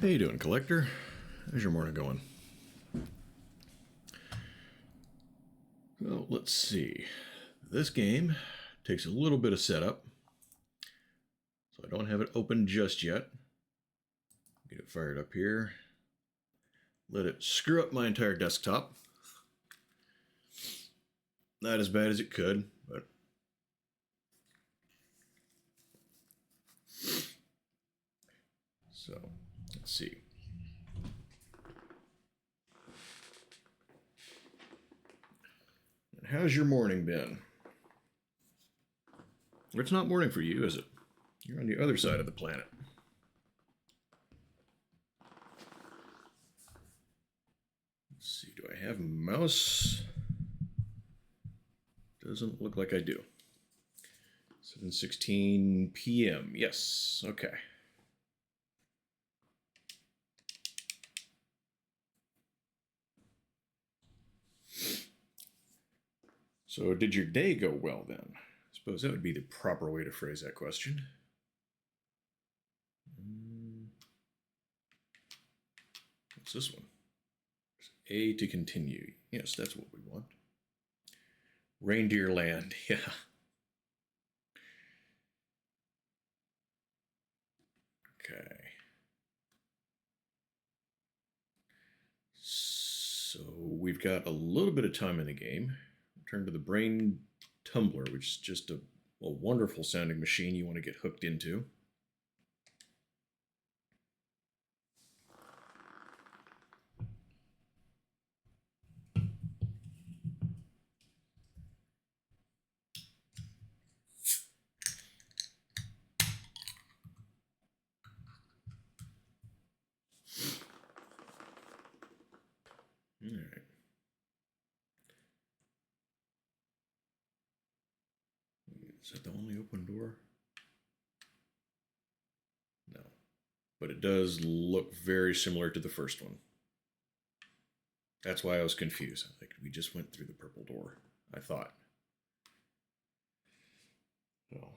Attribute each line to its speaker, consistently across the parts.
Speaker 1: How you doing, collector? How's your morning going? Well, let's see. This game takes a little bit of setup, so I don't have it open just yet. Get it fired up here. Let it screw up my entire desktop. Not as bad as it could, but so let's see. And how's your morning been? It's not morning for you, is it? You're on the other side of the planet. Let's see, do I have a mouse? Doesn't look like I do. 7:16 p.m. Yes, okay. So did your day go well then? I suppose that would be the proper way to phrase that question. What's this one? A to continue. Yes, that's what we want. Reindeer Land, yeah. Okay. So we've got a little bit of time in the game. Turn to the Brain Tumbler, which is just a wonderful sounding machine you want to get hooked into. All right. Is that the only open door? No. But it does look very similar to the first one. That's why I was confused. I think we just went through the purple door, I thought. Oh.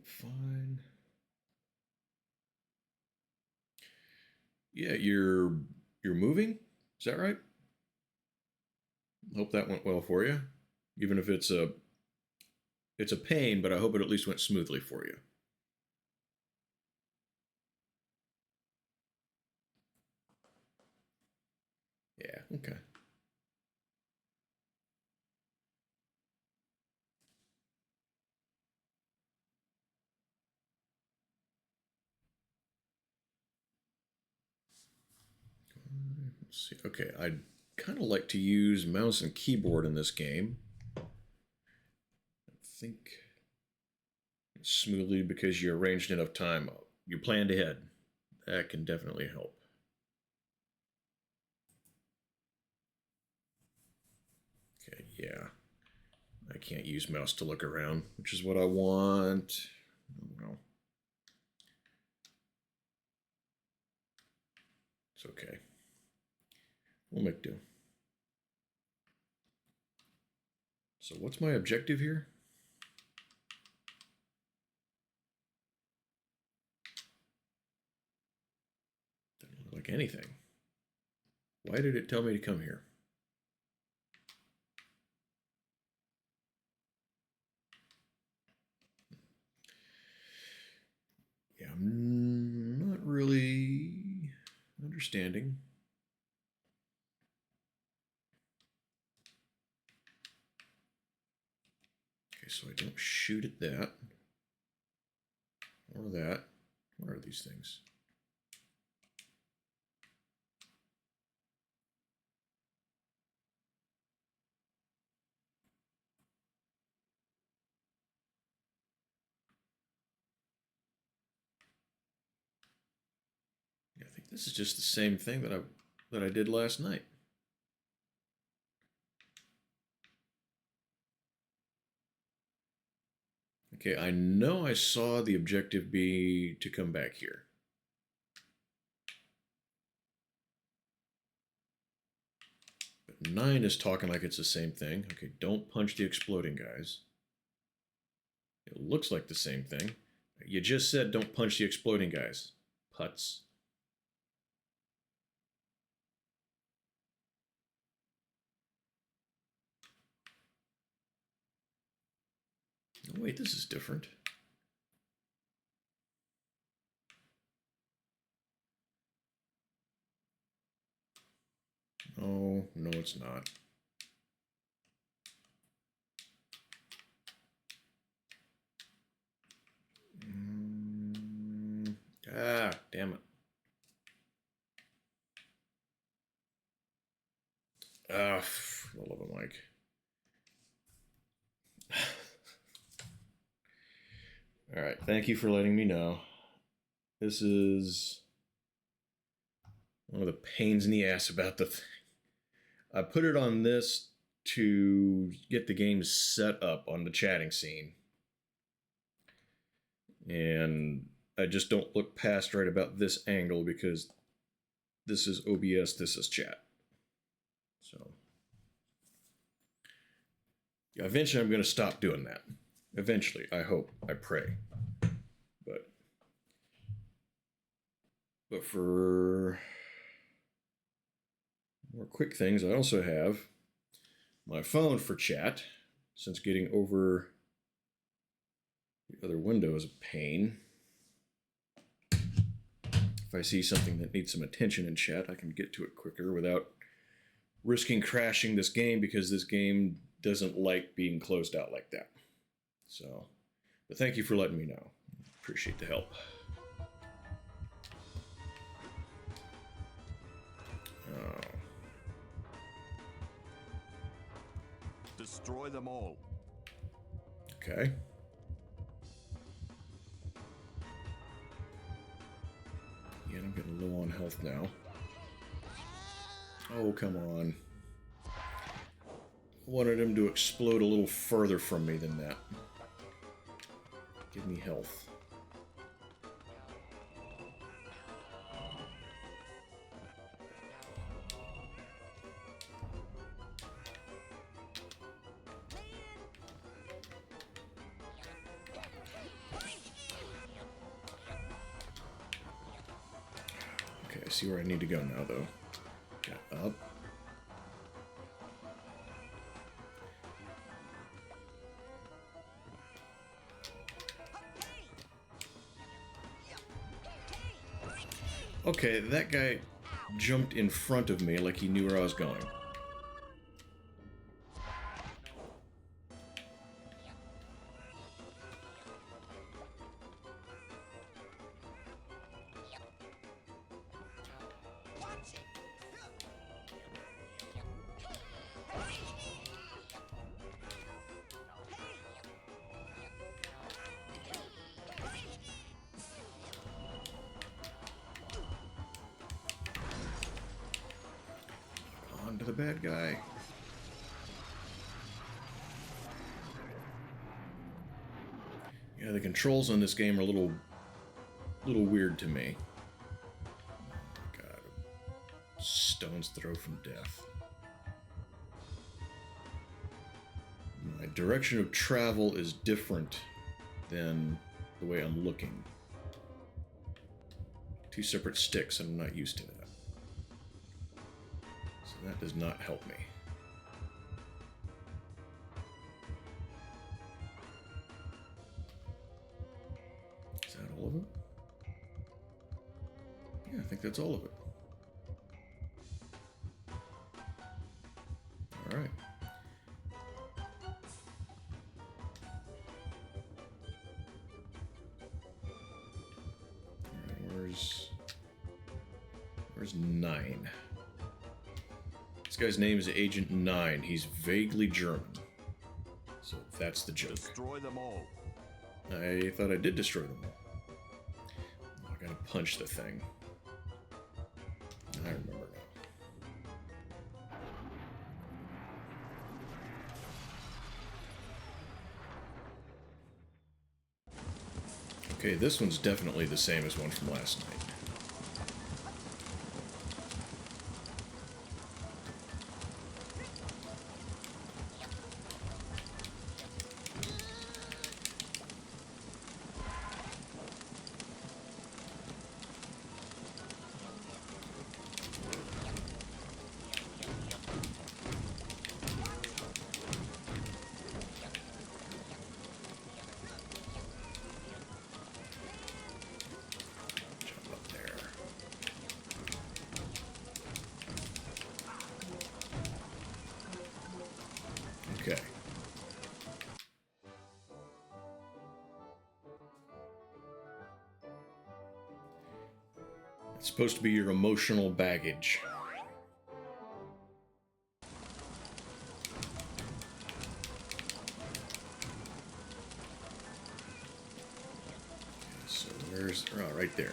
Speaker 1: Fine. Yeah, you're moving? Is that right? Hope that went well for you. Even if it's a pain, but I hope it at least went smoothly for you. Yeah, okay. Let's see. Okay, I'd kind of like to use mouse and keyboard in this game. I think smoothly because you arranged enough time. You planned ahead. That can definitely help. Okay, yeah. I can't use mouse to look around, which is what I want. Well, it's okay. We'll make do. So what's my objective here? Doesn't look like anything. Why did it tell me to come here? Yeah, I'm not really understanding. Okay, so I don't shoot at that. Or that. What are these things? Yeah, I think this is just the same thing that I did last night. I Okay, I know I saw the objective be to come back here. But 9 is talking like it's the same thing. Okay, don't punch the exploding guys. It looks like the same thing. You just said don't punch the exploding guys. Putz. Oh, wait, this is different. Oh, no, it's not. Ah, damn it. Ah, for the love of Mike. All right, thank you for letting me know. This is one of the pains in the ass about the thing. I put it on this to get the game set up on the chatting scene. And I just don't look past right about this angle because this is OBS, this is chat. So yeah, eventually I'm going to stop doing that. Eventually, I hope, I pray. But for more quick things, I also have my phone for chat, since getting over the other window is a pain. If I see something that needs some attention in chat, I can get to it quicker without risking crashing this game, because this game doesn't like being closed out like that. So, but thank you for letting me know. Appreciate the help.
Speaker 2: Destroy them all.
Speaker 1: Okay. Yeah, I'm getting low on health now. Oh, come on. I wanted him to explode a little further from me than that. Give me health. Okay, I see where I need to go now, though. Got up. Okay, that guy jumped in front of me like he knew where I was going. On to the bad guy. Yeah, the controls on this game are a little weird to me. God, a stone's throw from death. My direction of travel is different than the way I'm looking. Two separate sticks, and I'm not used to that. So that does not help me. Is that all of it? Yeah, I think that's all of it. All right. Where's 9? This guy's name is Agent 9. He's vaguely German. So that's the joke.
Speaker 2: Destroy them all.
Speaker 1: I thought I did destroy them all. Oh, I gotta punch the thing. I remember now. Okay, this one's definitely the same as one from last night. Jump up there. Okay. It's supposed to be your emotional baggage. Okay, so where's... Oh, right there.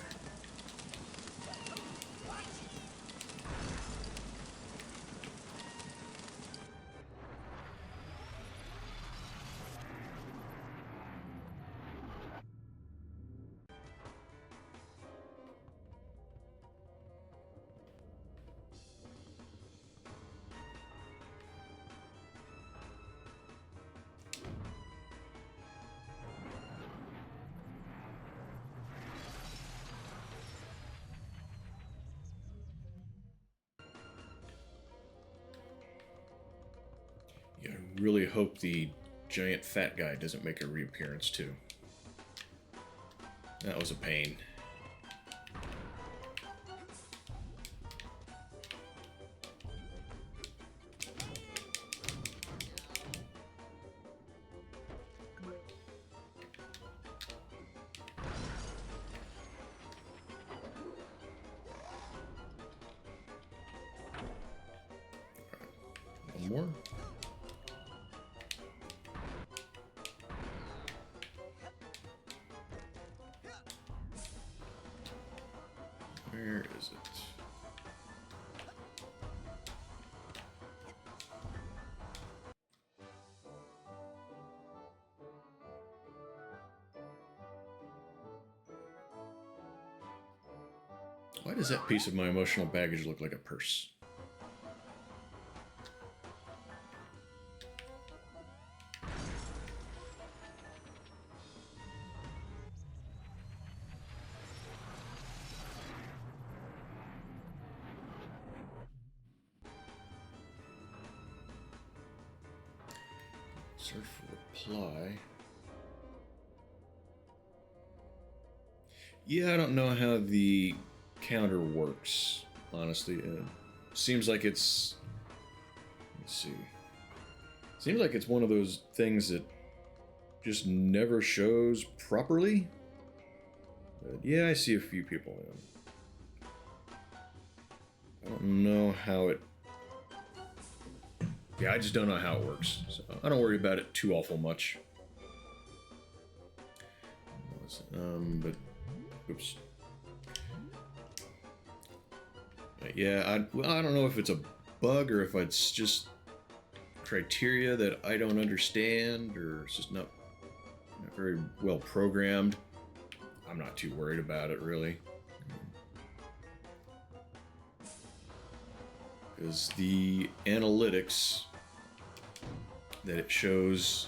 Speaker 1: Yeah, I really hope the giant fat guy doesn't make a reappearance too. That was a pain. One more. Where is it? Why does that piece of my emotional baggage look like a purse? Search for reply. Yeah, I don't know how the counter works, honestly. Seems like it's... Let's see. Seems like it's one of those things that just never shows properly. But yeah, I see a few people. I don't know how it... Yeah, I just don't know how it works. So I don't worry about it too awful much. But... Oops. Yeah, well, I don't know if it's a bug or if it's just criteria that I don't understand, or it's just not very well programmed. I'm not too worried about it, really. Because the analytics that it shows...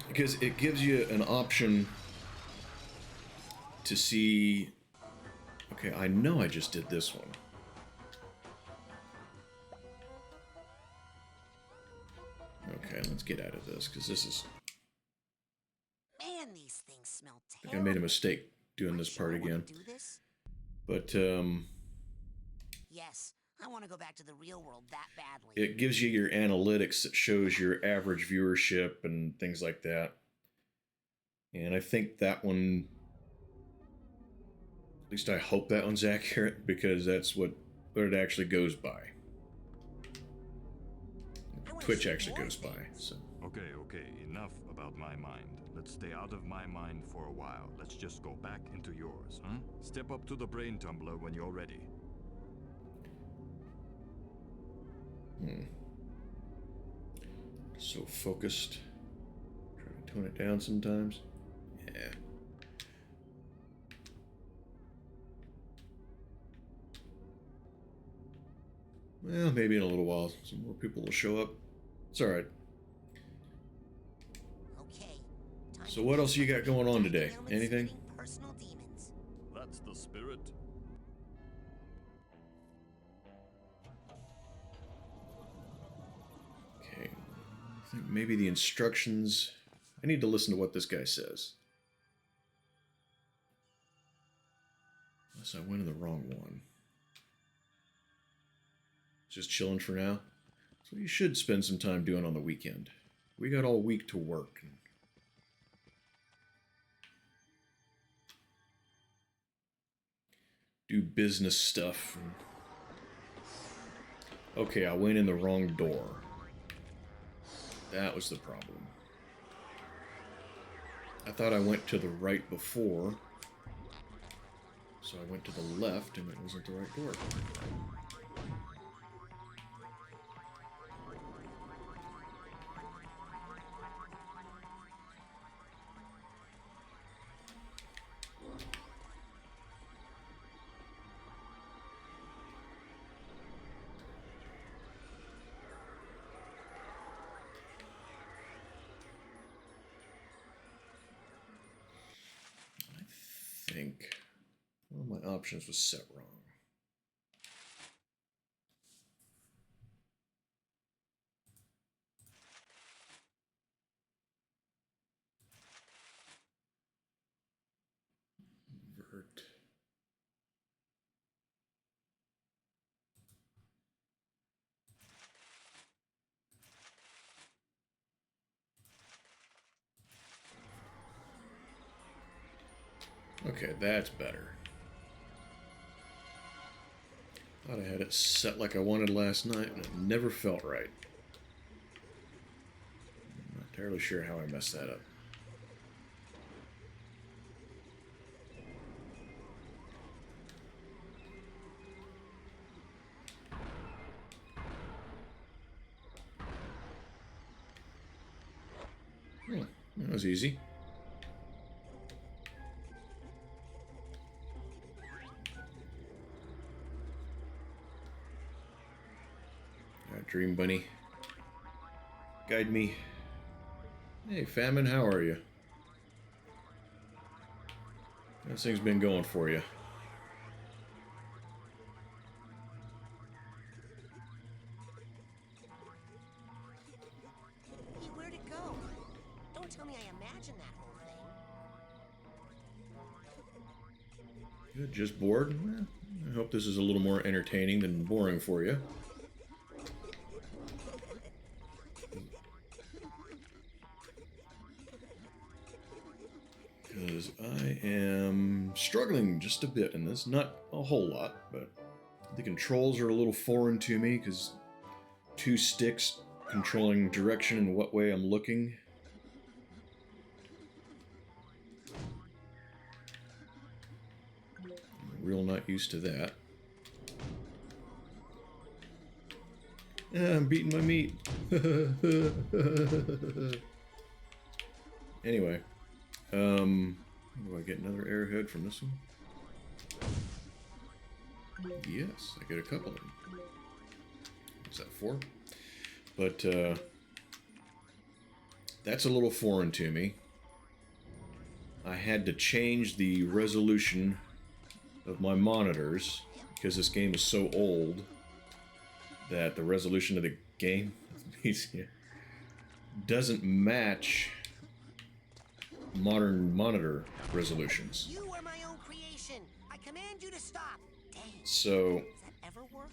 Speaker 1: Because it gives you an option to see... Okay, I know I just did this one. Okay, let's get out of this, because this is...
Speaker 3: Man, these things smell
Speaker 1: I think I
Speaker 3: terrible.
Speaker 1: made a mistake doing this part
Speaker 3: Sure I wanna
Speaker 1: again.
Speaker 3: do this?
Speaker 1: But,
Speaker 3: Yes, I want to go back to the real world that badly.
Speaker 1: it gives you your analytics that shows your average viewership and things like that. And I think that one... At least I hope that one's accurate, because that's what it actually goes by.
Speaker 3: I wanna
Speaker 1: Twitch
Speaker 3: see
Speaker 1: actually
Speaker 3: more
Speaker 1: goes by,
Speaker 3: things.
Speaker 1: so...
Speaker 2: Okay, okay, enough about my mind. Let's stay out of my mind for a while. Let's just go back into yours, huh? Step up to the brain tumbler when you're ready.
Speaker 1: So focused. Try to tone it down sometimes. Well, maybe in a little while some more people will show up. It's alright.
Speaker 3: Okay. Time
Speaker 1: So
Speaker 3: to
Speaker 1: what
Speaker 3: face
Speaker 1: else you
Speaker 3: my
Speaker 1: got going on today?
Speaker 3: helmet-spitting
Speaker 1: Anything?
Speaker 3: personal demons.
Speaker 2: That's the spirit.
Speaker 1: Okay. I think maybe the instructions... I need to listen to what this guy says. Unless I went in the wrong one. Just chilling for now. That's what you should spend some time doing on the weekend. We got all week to work. Do business stuff. Okay, I went in the wrong door. That was the problem. I thought I went to the right before. So I went to the left and it wasn't the right door. I think one of my options was set wrong. Vert. Okay, that's better. Thought I had it set like I wanted last night, and it never felt right. I'm not entirely sure how I messed that up. Oh, that was easy. Alright, Dream Bunny. Guide me. Hey, Famine, how are you? How's things been going for you?
Speaker 3: Hey, where'd it go? Don't tell me I imagined that whole thing.
Speaker 1: Good, just bored? Well, I hope this is a little more entertaining than boring for you. Because I am struggling just a bit in this. Not a whole lot, but the controls are a little foreign to me because two sticks controlling direction and what way I'm looking. Real not used to that. I'm beating my meat. Anyway, do I get another arrowhead from this one? Yes, I get a couple of them. Is that 4? But that's a little foreign to me. I had to change the resolution of my monitors because this game is so old that the resolution of the game doesn't match modern monitor resolutions.
Speaker 3: You are my own creation. I command you to stop. Dang.
Speaker 1: So
Speaker 3: Does that ever work?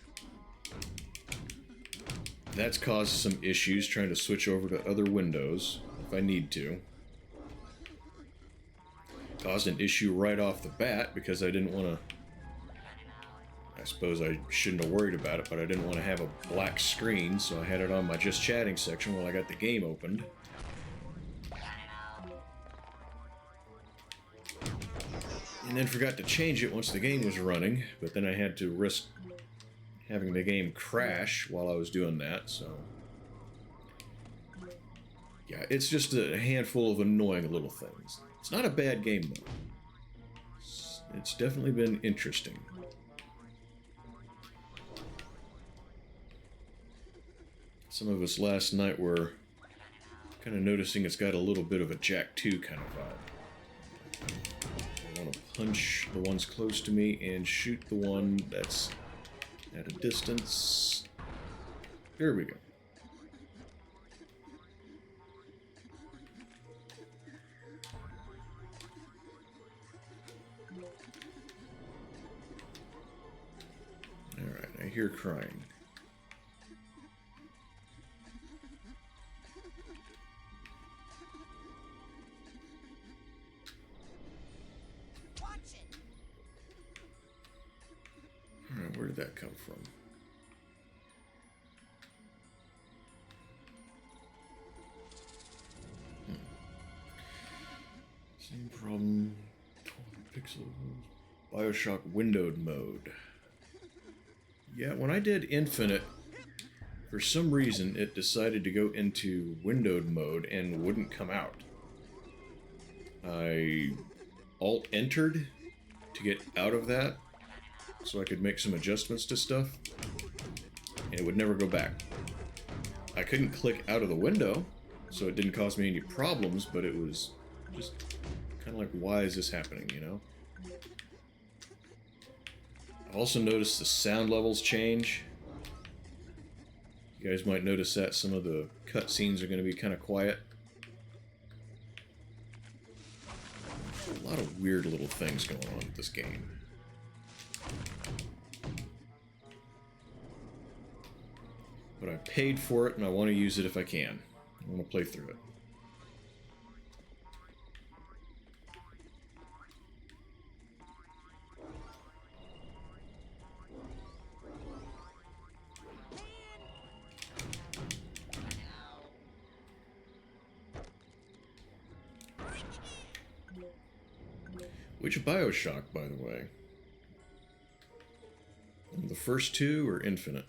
Speaker 1: that's caused some issues trying to switch over to other windows if I need to. Caused an issue right off the bat because I didn't want to... I suppose I shouldn't have worried about it, but I didn't want to have a black screen, so I had it on my just chatting section while I got the game opened. And then forgot to change it once the game was running, but then I had to risk having the game crash while I was doing that, so... yeah, it's just a handful of annoying little things. It's not a bad game, though. It's definitely been interesting. some of us last night were kind of noticing it's got a little bit of a Jack 2 kind of vibe. I want to punch the ones close to me and shoot the one that's at a distance. There we go. Alright, I hear crying.
Speaker 3: Watch it.
Speaker 1: Alright, where did that come from? Same problem. 12 pixels. Bioshock windowed mode. Yeah, when I did Infinite, for some reason it decided to go into windowed mode and wouldn't come out. I Alt-entered to get out of that so I could make some adjustments to stuff, and it would never go back. I couldn't click out of the window, so it didn't cause me any problems, but it was just kind of like, why is this happening, you know? I also noticed the sound levels change. You guys might notice that some of the cutscenes are going to be kind of quiet. A lot of weird little things going on with this game. But I paid for it and I want to use it if I can. I want to play through it. Which Bioshock, by the way? The first two or Infinite?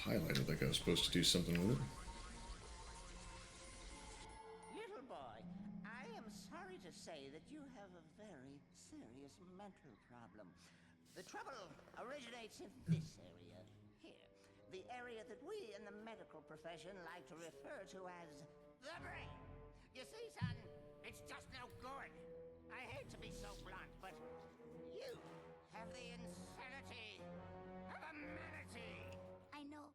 Speaker 1: Highlighted like I was supposed to do something with it.
Speaker 4: Little boy, I am sorry to say that you have a very serious mental problem. The trouble originates in this area, here. The area that we in the medical profession like to refer to as the brain. You see, son, it's just no good. I hate to be so blunt, but you have the insanity of a manatee.
Speaker 5: I know.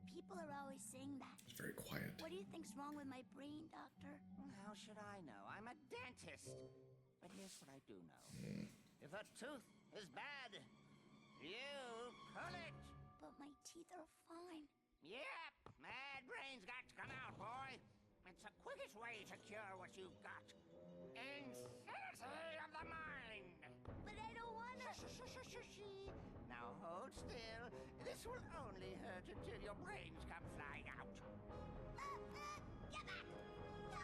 Speaker 5: People are always saying that.
Speaker 1: It's very quiet.
Speaker 5: What do you think's wrong with my brain, doctor?
Speaker 4: How should I know? I'm a dentist. But here's what I do know. If a tooth is bad, you pull it.
Speaker 5: But my teeth are fine.
Speaker 4: Yep, mad brain's got to come out, boy. It's the quickest way to cure what you've got. Insanity of the mind.
Speaker 5: But I don't wanna.
Speaker 4: Shh. Now hold still. This will only hurt until your brains come flying out.
Speaker 5: Get back! No!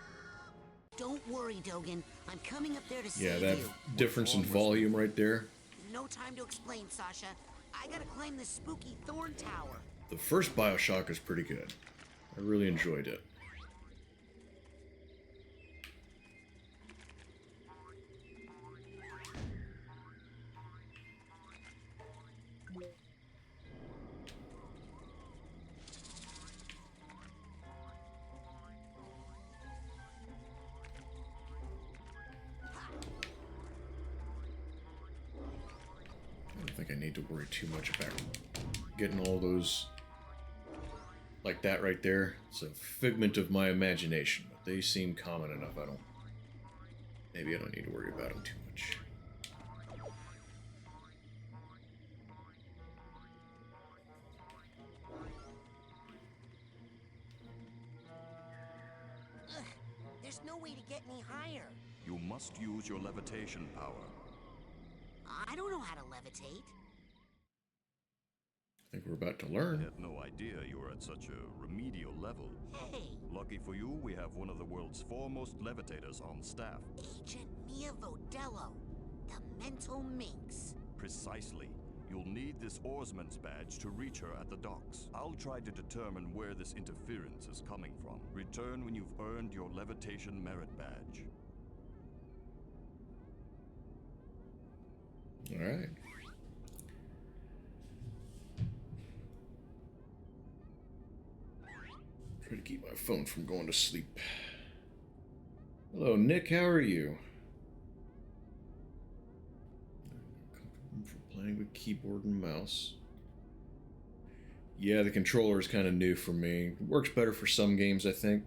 Speaker 3: Don't worry, Dogen. I'm coming up there to
Speaker 1: Yeah,
Speaker 3: save
Speaker 1: that
Speaker 3: you.
Speaker 1: difference in volume right there.
Speaker 3: No time to explain, Sasha. I gotta climb this spooky thorn tower.
Speaker 1: The first Bioshock is pretty good. I really enjoyed it. I don't think I need to worry too much about getting all those like that right there. It's a figment of my imagination, but they seem common enough. Maybe I don't need to worry about them too much.
Speaker 3: Ugh, there's no way to get any higher.
Speaker 2: You must use your levitation power.
Speaker 3: I don't know how to levitate.
Speaker 1: I think we're about to
Speaker 2: I
Speaker 1: learn.
Speaker 2: had no idea you were at such a remedial level.
Speaker 3: Hey,
Speaker 2: Lucky for you, we have one of the world's foremost levitators on staff.
Speaker 3: Agent Mia Vodello, the mental minx.
Speaker 2: Precisely. You'll need this oarsman's badge to reach her at the docks. I'll try to determine where this interference is coming from. Return when you've earned your levitation merit badge.
Speaker 1: All right. Try to keep my phone from going to sleep. Hello, Nick. How are you? For playing with keyboard and mouse. Yeah, the controller is kind of new for me. It works better for some games, I think.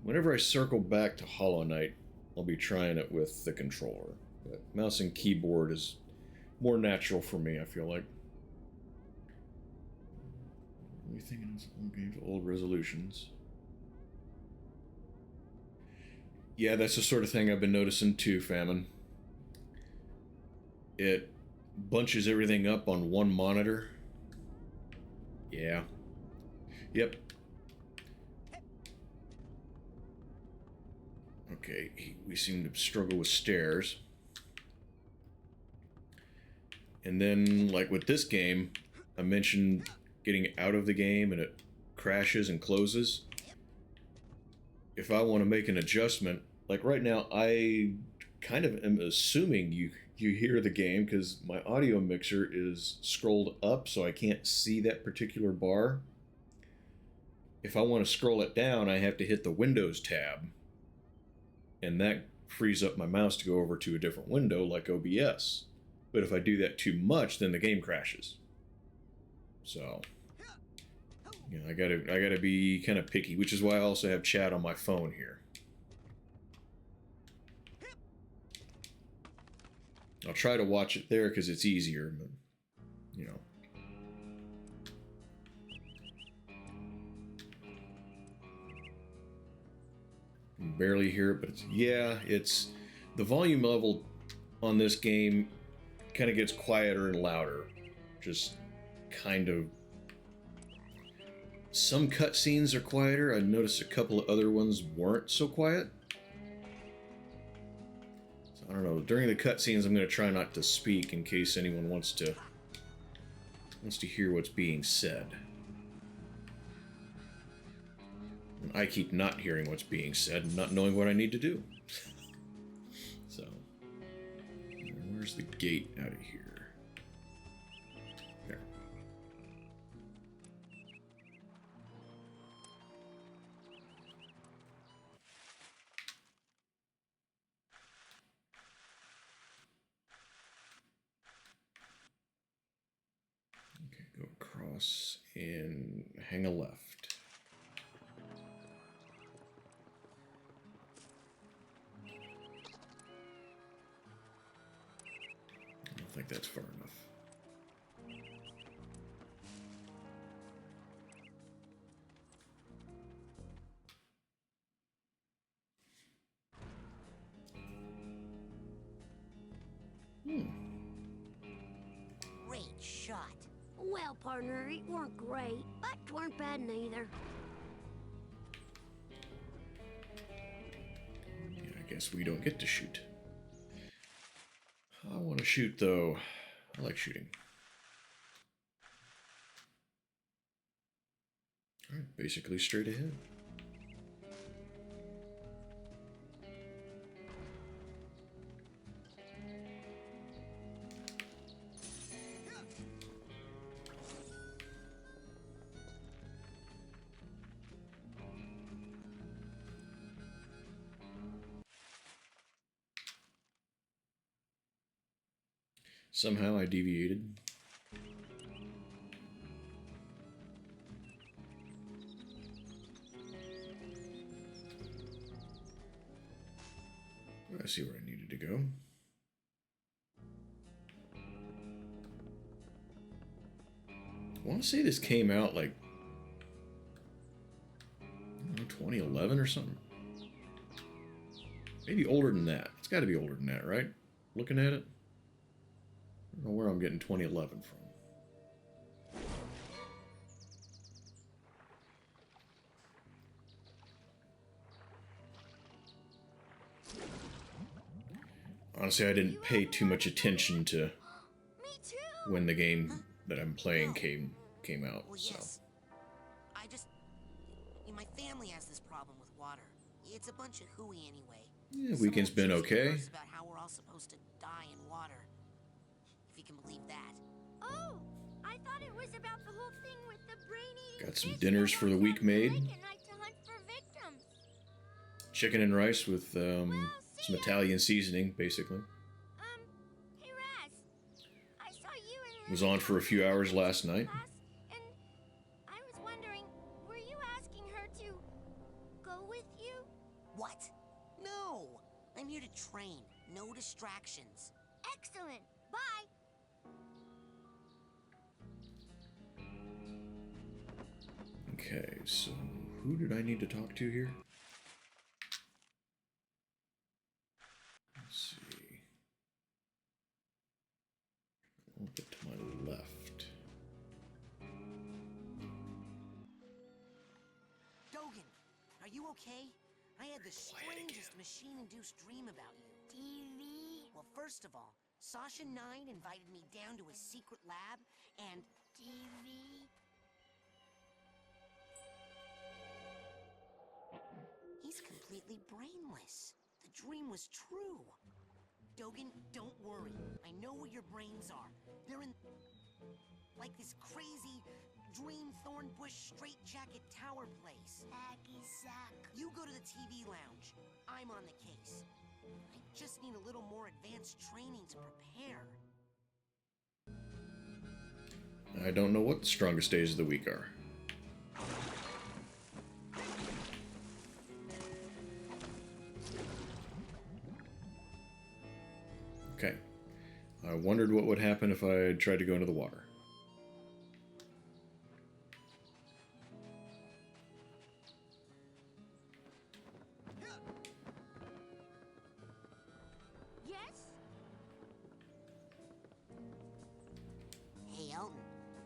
Speaker 1: Whenever I circle back to Hollow Knight, I'll be trying it with the controller. But mouse and keyboard is more natural for me, I feel like. What are we thinking of old games, old resolutions? Yeah, that's the sort of thing I've been noticing too, Famine. It bunches everything up on one monitor. Yeah. Yep. Okay, we seem to struggle with stairs. And then, like with this game, I mentioned getting out of the game and it crashes and closes. If I want to make an adjustment, like right now, I kind of am assuming you hear the game because my audio mixer is scrolled up so I can't see that particular bar. If I want to scroll it down, I have to hit the Windows tab. And that frees up my mouse to go over to a different window like OBS. But if I do that too much, then the game crashes. So, you know, I gotta be kind of picky, which is why I also have chat on my phone here. I'll try to watch it there because it's easier, but, you know. You can barely hear it, but it's the volume level on this game kind of gets quieter and louder. Just kind of. Some cutscenes are quieter. I noticed a couple of other ones weren't so quiet. So I don't know. During the cutscenes, I'm going to try not to speak in case anyone wants to hear what's being said. And I keep not hearing what's being said and not knowing what I need to do. So, where's the gate out of here? There. Okay, go across and hang a left. I don't think that's far enough.
Speaker 3: Great shot.
Speaker 5: Well, partner, it weren't great, but 'tweren't bad neither.
Speaker 1: Yeah, I guess we don't get to shoot. I want to shoot, though. I like shooting. Alright, basically straight ahead. Somehow I deviated. I see where I needed to go. I want to say this came out like, I don't know, 2011 or something. Maybe older than that. It's got to be older than that, right? Looking at it. I don't know where I'm getting 2011 from. Honestly, I didn't pay too much attention to
Speaker 5: Me too!
Speaker 1: when the game that I'm playing
Speaker 3: No.
Speaker 1: came out.
Speaker 3: Well,
Speaker 1: So
Speaker 3: yes. I just... My family has this problem with water. It's a bunch of hooey anyway.
Speaker 1: yeah,
Speaker 3: Some
Speaker 1: weekend's
Speaker 3: old
Speaker 1: been
Speaker 3: gypsy
Speaker 1: okay.
Speaker 3: verse about how we're all supposed to die in water. If you can believe that.
Speaker 5: Oh, I thought it was about the whole thing with the brain-eating
Speaker 1: Got some
Speaker 5: fish
Speaker 1: dinners
Speaker 5: that
Speaker 1: for the
Speaker 5: walked
Speaker 1: week
Speaker 5: out to the
Speaker 1: made.
Speaker 5: lake at night to hunt for victims.
Speaker 1: Chicken and rice with
Speaker 5: see
Speaker 1: some
Speaker 5: ya.
Speaker 1: Italian seasoning, basically.
Speaker 5: Hey Raz, I saw you in
Speaker 1: Was on for a few hours last night.
Speaker 5: class, and I was wondering, were you asking her to go with you?
Speaker 3: What? No! I'm here to train. No distractions.
Speaker 5: Excellent. Bye.
Speaker 1: Okay, so who did I need to talk to here? Let's see. A little bit to my left.
Speaker 3: Dogen, are you okay? I had the strangest machine-induced dream about you.
Speaker 5: TV.
Speaker 3: Well, first of all, Sasha 9 invited me down to his secret lab, and...
Speaker 5: TV.
Speaker 3: He's completely brainless. The dream was true. Dogen, don't worry. I know where your brains are. They're in... like this crazy dream thornbush straitjacket tower place.
Speaker 5: Hacky sack.
Speaker 3: You go to the TV lounge. I'm on the case. I just need a little more advanced training to prepare.
Speaker 1: I don't know what the strongest days of the week are. Okay. I wondered what would happen if I tried to go into the water.
Speaker 5: Yes?
Speaker 3: Hey, Elton,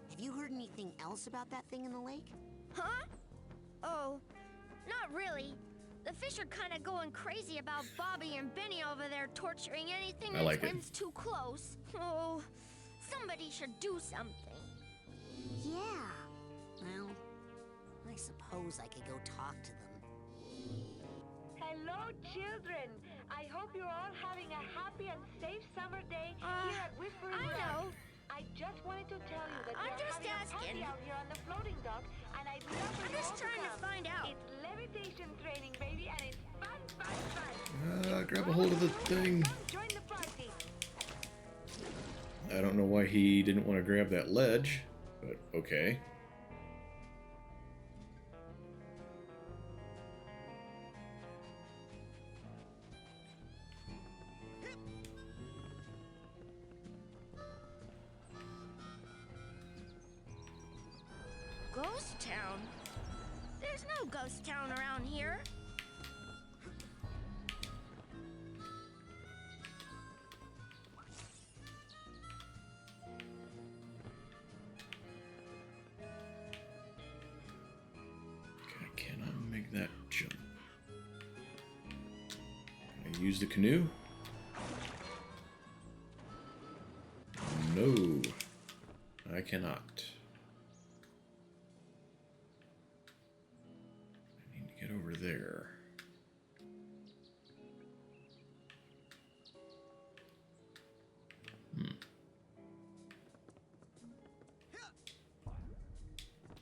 Speaker 3: have you heard anything else about that thing in the lake?
Speaker 5: Huh? Oh, not really. The fish are kind of going crazy about Bobby and Benny over there torturing anything
Speaker 1: I
Speaker 5: that
Speaker 1: like it.
Speaker 5: swims too close. Oh, somebody should do something.
Speaker 3: Yeah. Well, I suppose I could go talk to them.
Speaker 6: Hello, children. I hope you're all having a happy and safe summer day here at Whispering
Speaker 5: I
Speaker 6: Rock.
Speaker 5: know.
Speaker 6: I just wanted to tell you that
Speaker 5: I'm
Speaker 6: we're
Speaker 5: just
Speaker 6: having
Speaker 5: asking.
Speaker 6: a party out here on the floating dock, and I'd love for
Speaker 5: I'm
Speaker 6: you
Speaker 5: just
Speaker 6: all
Speaker 5: trying to
Speaker 6: come.
Speaker 5: find out.
Speaker 6: It's levitation training, baby, and it's fun, fun, fun.
Speaker 1: Grab a hold of the thing.
Speaker 6: Come join the party.
Speaker 1: I don't know why he didn't want to grab that ledge, but okay.
Speaker 5: Ghost town? There's no ghost town around here.
Speaker 1: Okay, I cannot make that jump. Can I use the canoe? No, I cannot. I need to get over there.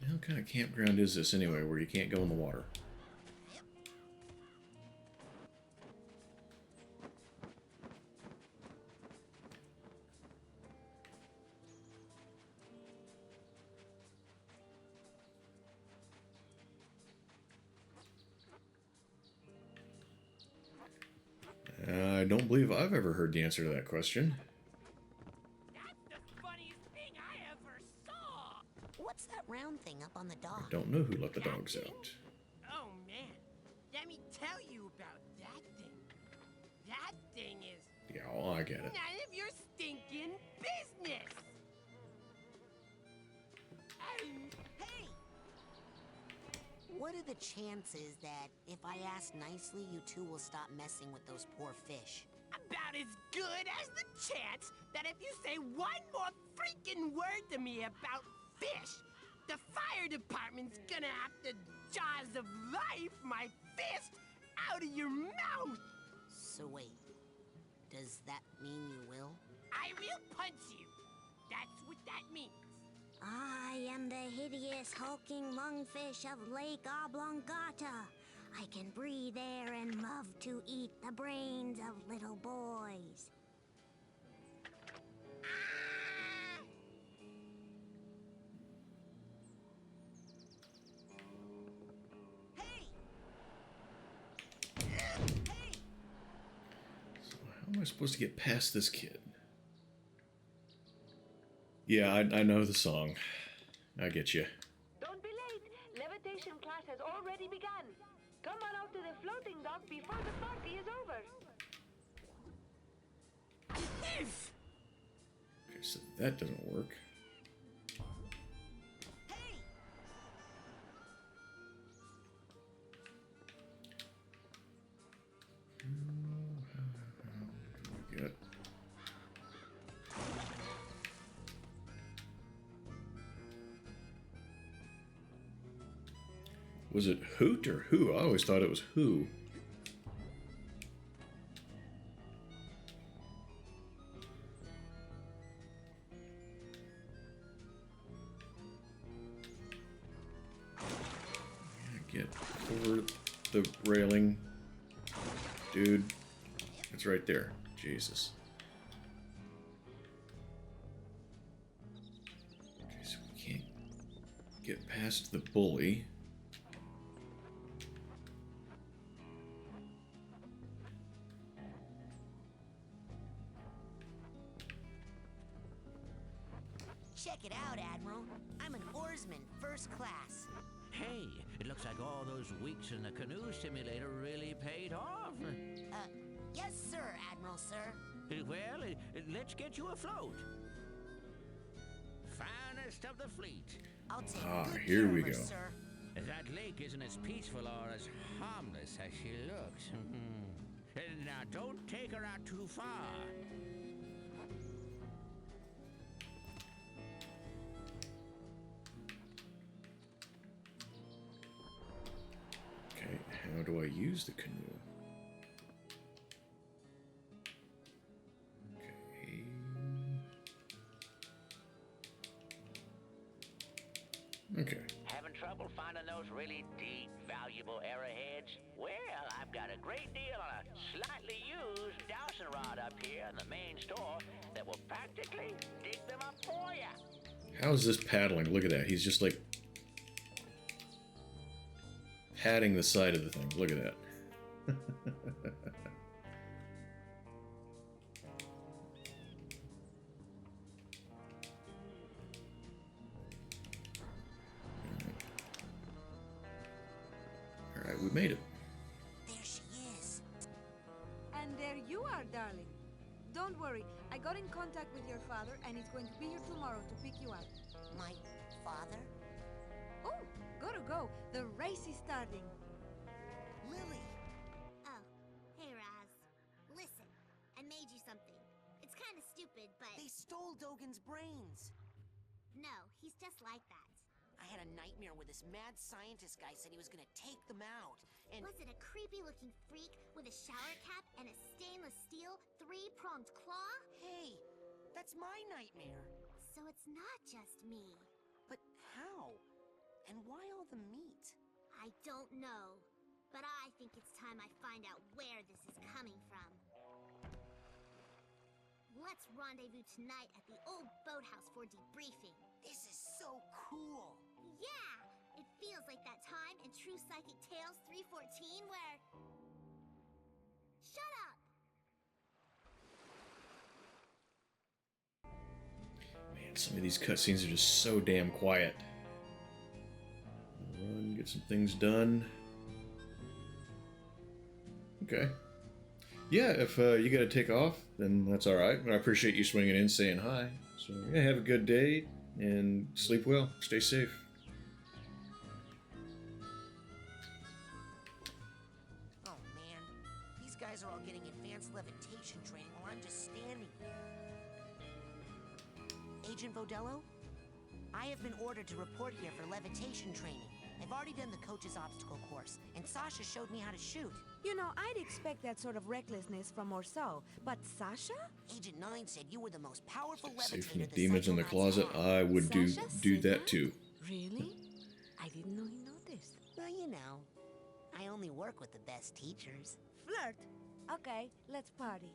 Speaker 1: What kind of campground is this anyway, where you can't go in the water? I don't believe I've ever heard the answer to that question.
Speaker 7: That's the funniest thing I ever saw!
Speaker 3: What's that round thing up on the
Speaker 1: I
Speaker 3: dock?
Speaker 1: don't know who let the dogs out.
Speaker 7: Oh man, let me tell you about that thing. That thing is
Speaker 1: Yeah, well, I get it.
Speaker 7: none of your stinking business!
Speaker 3: Hey! What are the chances that if I ask nicely, you two will stop messing with those poor fish?
Speaker 7: About as good as the chance that if you say one more freaking word to me about fish, the fire department's gonna have to jaws of life my fist out of your mouth.
Speaker 3: So wait, does that mean you will?
Speaker 7: I will punch you. That's what that means.
Speaker 5: I am the hideous hulking lungfish of Lake Oblongata. I can breathe air and love to eat the brains of little boys.
Speaker 3: Hey! Hey!
Speaker 1: So how am I supposed to get past this kid? Yeah, I know the song. I get you.
Speaker 6: Don't be late. Levitation class has already begun. Come on out to the floating dock before the party is over.
Speaker 1: Okay, so that doesn't work.
Speaker 3: Hey!
Speaker 1: Good. Was it Hoot or Who? I always thought it was Who. Get over the railing. Dude, it's right there. Jesus. Okay, so we can't get past the bully.
Speaker 3: Check it out, Admiral. I'm an oarsman, first class.
Speaker 8: Hey, it looks like all those weeks in the canoe simulator really paid off.
Speaker 3: Yes, sir, Admiral, sir.
Speaker 8: Well, let's get you afloat. Finest of the fleet.
Speaker 3: I'll take good
Speaker 1: here
Speaker 3: care
Speaker 1: we
Speaker 3: of her,
Speaker 1: go.
Speaker 3: sir.
Speaker 8: That lake isn't as peaceful or as harmless as she looks. Now, don't take her out too far.
Speaker 1: Okay, how do I use the canoe? Okay. Okay.
Speaker 8: Having trouble finding those really deep, valuable arrowheads? Well, I've got a great deal on a slightly used dowsing rod up here in the main store that will practically dig them up for you.
Speaker 1: How is this paddling? Look at that. He's just like patting the side of the thing. Look at that. All right, we made it.
Speaker 3: There she is.
Speaker 9: And there you are, darling. Don't worry, I got in contact with your father and he's going to be here tomorrow to pick you up.
Speaker 3: My father?
Speaker 9: Oh, gotta go. The race is starting.
Speaker 3: Lily!
Speaker 5: Oh, hey Raz. Listen, I made you something. It's kind of stupid, but
Speaker 3: They stole Dogen's brains.
Speaker 5: no, he's just like that.
Speaker 3: I had a nightmare where this mad scientist guy said he was gonna take them out. And
Speaker 5: Was it a creepy-looking freak with a shower cap and a stainless steel three-pronged claw?
Speaker 3: hey, that's my nightmare.
Speaker 5: So it's not just me.
Speaker 3: But how? And why all the meat?
Speaker 5: I don't know, but I think it's time I find out where this is coming from. Let's rendezvous tonight at the old boathouse for debriefing.
Speaker 3: This is so cool.
Speaker 5: Yeah! It feels like that time in True Psychic Tales 314 where... Shut up!
Speaker 1: Man, some of these cutscenes are just so damn quiet. Run, get some things done. Okay. Yeah, if you gotta take off, then that's alright. But I appreciate you swinging in, saying hi. So, yeah, have a good day, and sleep well. Stay safe.
Speaker 3: Oh man, these guys guys are all getting advanced levitation training while I'm just standing here. Agent Vodello? I have been ordered to report here for levitation training. I've already done the coach's obstacle course, and Sasha showed me how to shoot.
Speaker 9: You know, I'd expect that sort of recklessness from Orso, but Sasha?
Speaker 3: Agent 9 said you were the most powerful
Speaker 1: Safe
Speaker 3: levitator
Speaker 1: from the
Speaker 3: the
Speaker 1: demons in the
Speaker 3: Psychonauts
Speaker 1: closet.
Speaker 3: had.
Speaker 1: I would do
Speaker 9: Sasha said
Speaker 1: that too.
Speaker 9: Really? I didn't know he noticed.
Speaker 3: Well, you know, I only work with the best teachers.
Speaker 9: Flirt? Okay, let's party.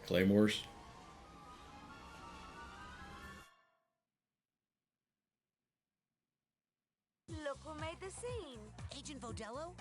Speaker 1: Claymores.
Speaker 9: Look who made the scene.
Speaker 3: Agent Vodello?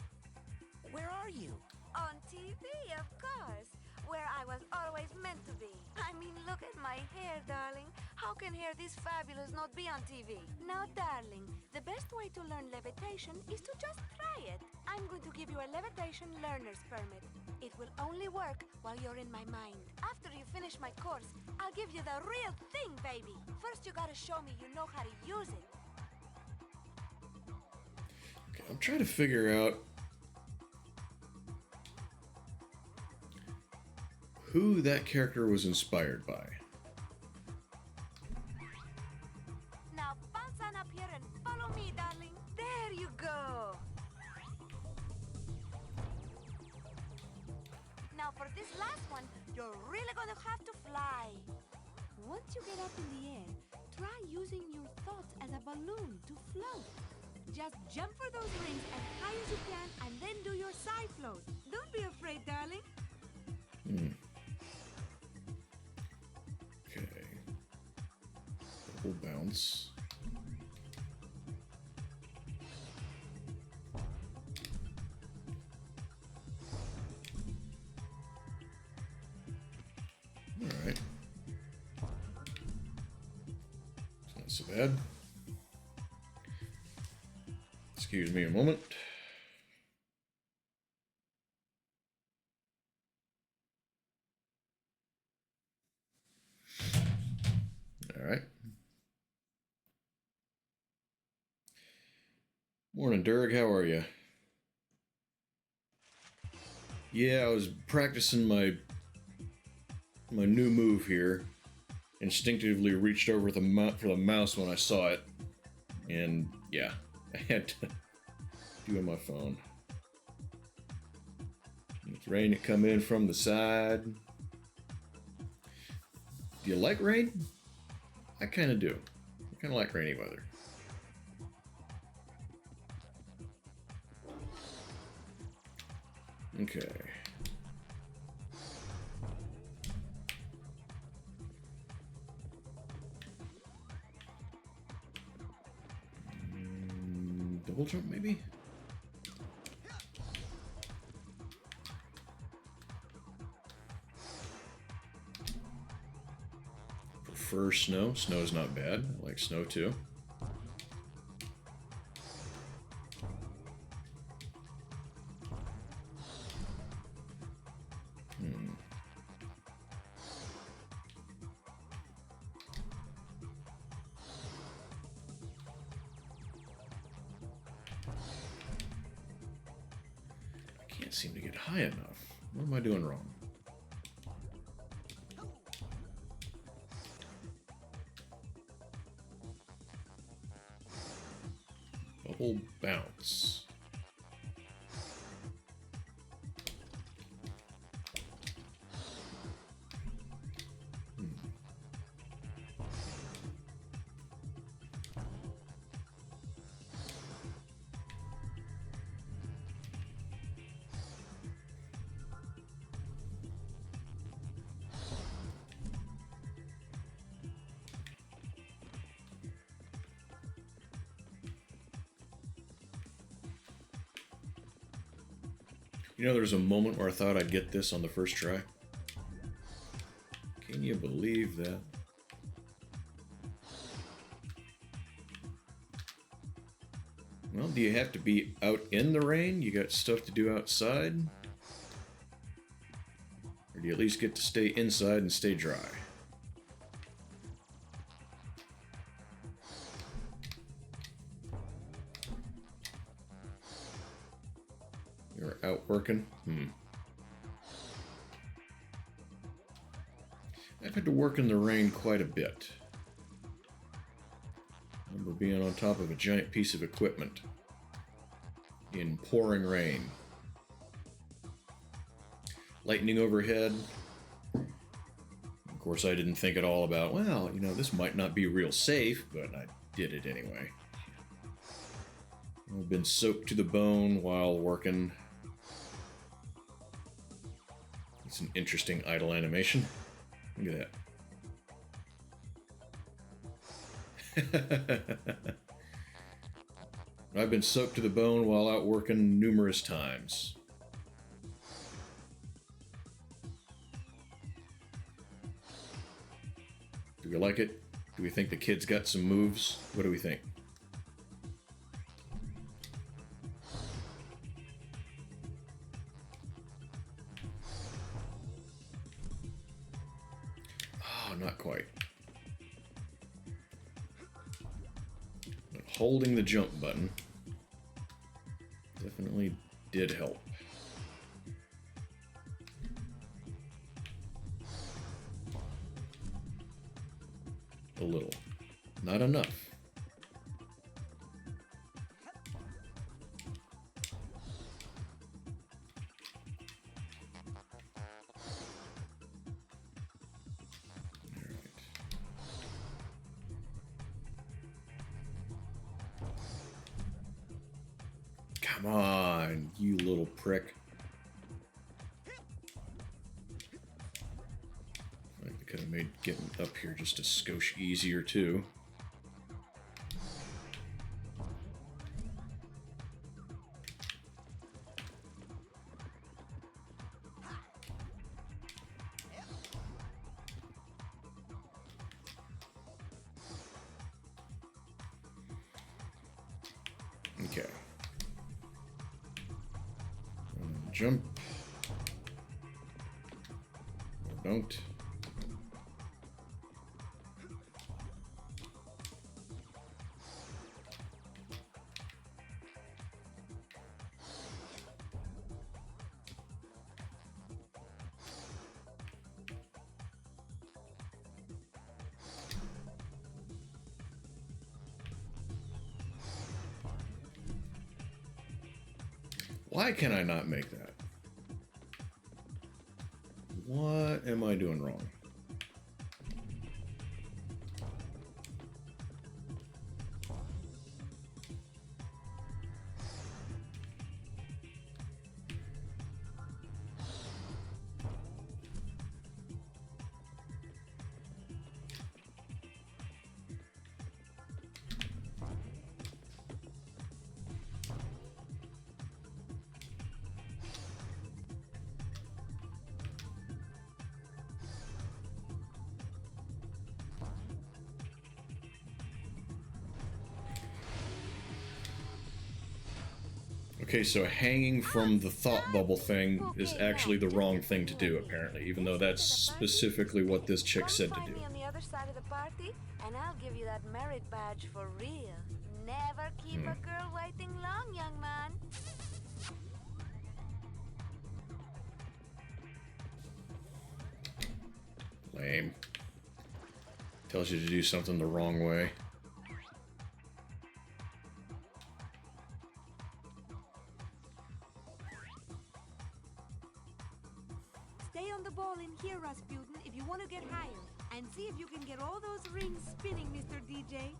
Speaker 3: Where are you?
Speaker 9: On TV, of course. Where I was always meant to be. I mean, look at my hair, darling. How can hair this fabulous not be on TV? Now, darling, the best way to learn levitation is to just try it. I'm going to give you a levitation learner's permit. It will only work while you're in my mind. After you finish my course, I'll give you the real thing, baby. First, you gotta show me you know how to use it.
Speaker 1: Okay, I'm trying to figure out who that character was inspired by.
Speaker 9: Now bounce on up here and follow me, darling. There you go. Now for this last one, you're really gonna have to fly. Once you get up in the air, try using your thoughts as a balloon to float. Just jump for those rings as high as you can and then do your side float. Don't be afraid, darling.
Speaker 1: Okay. Double bounce. Alright. Not so bad. Excuse me a moment. Alright. Morning, Durg. How are you? Yeah, I was practicing my new move here. Instinctively reached over for the mouse when I saw it. And yeah, I had to do it on my phone. It's rain to come in from the side. Do you like rain? I kind of do. I kind of like rainy weather. Okay. Double jump, maybe? Prefer snow. Snow's not bad. I like snow too. Can't seem to get high enough. What am I doing wrong? Bubble bounce. You know, there's a moment where I thought I'd get this on the first try. Can you believe that? Well, do you have to be out in the rain? You got stuff to do outside? Or do you at least get to stay inside and stay dry? out working. I've had to work in the rain quite a bit. I remember being on top of a giant piece of equipment in pouring rain. Lightning overhead. Of course, I didn't think at all about, well, you know, this might not be real safe, but I did it anyway. I've been soaked to the bone while working. It's an interesting idle animation. Look at that. I've been soaked to the bone while out working numerous times. Do we like it? Do we think the kid's got some moves? What do we think? Oh, not quite. But holding the jump button definitely did help. A little. Not enough. Come on, you little prick. I could have made getting up here just a skosh easier, too. Okay. Jump. Or don't. Why can I not make that? What am I doing wrong? Okay, so hanging from the thought bubble thing is actually the wrong thing to do, apparently, even though that's specifically what this chick said to
Speaker 9: Find
Speaker 6: do.
Speaker 9: me on the other side of the party, and I'll give you that merit badge for real. Never keep a girl waiting long, young man.
Speaker 1: Lame. Tells you to do something the wrong way.
Speaker 9: Stay on the ball in here, Rasputin, if you want to get higher. And see if you can get all those rings spinning, Mr. DJ.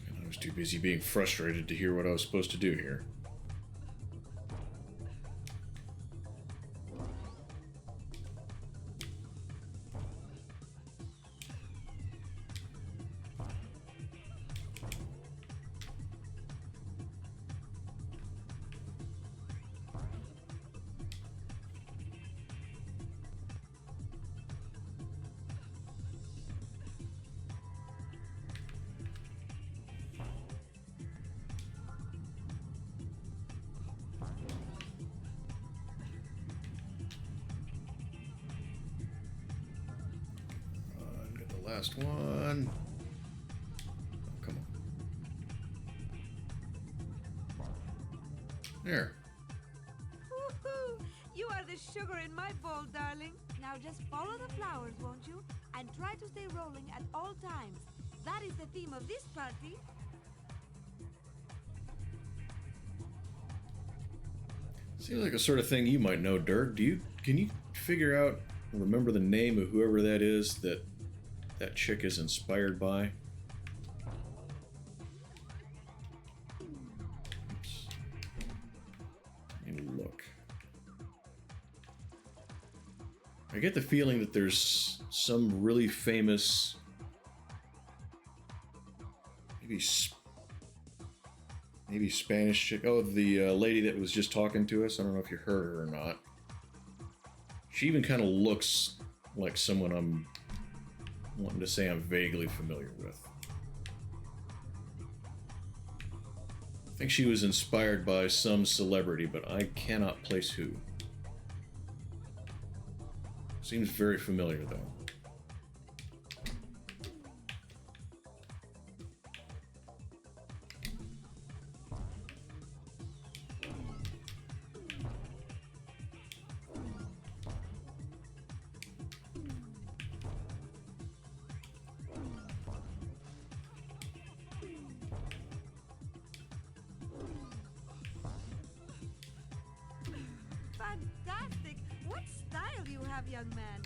Speaker 1: And I was too busy being frustrated to hear what I was supposed to do here. Last one. Oh, come on. There.
Speaker 9: Woohoo! You are the sugar in my bowl, darling. Now just follow the flowers, won't you? And try to stay rolling at all times. That is the theme of this party.
Speaker 1: Seems like a sort of thing you might know, Dirk. Can you figure out, remember the name of whoever that is that chick is inspired by? Oops. Let me look. I get the feeling that there's some really famous, maybe Spanish chick. Oh, the lady that was just talking to us. I don't know if you heard her or not. She even kind of looks like someone I'm wanting to say I'm vaguely familiar with. I think she was inspired by some celebrity, but I cannot place who. Seems very familiar, though.
Speaker 9: Fantastic! What style you have, young man.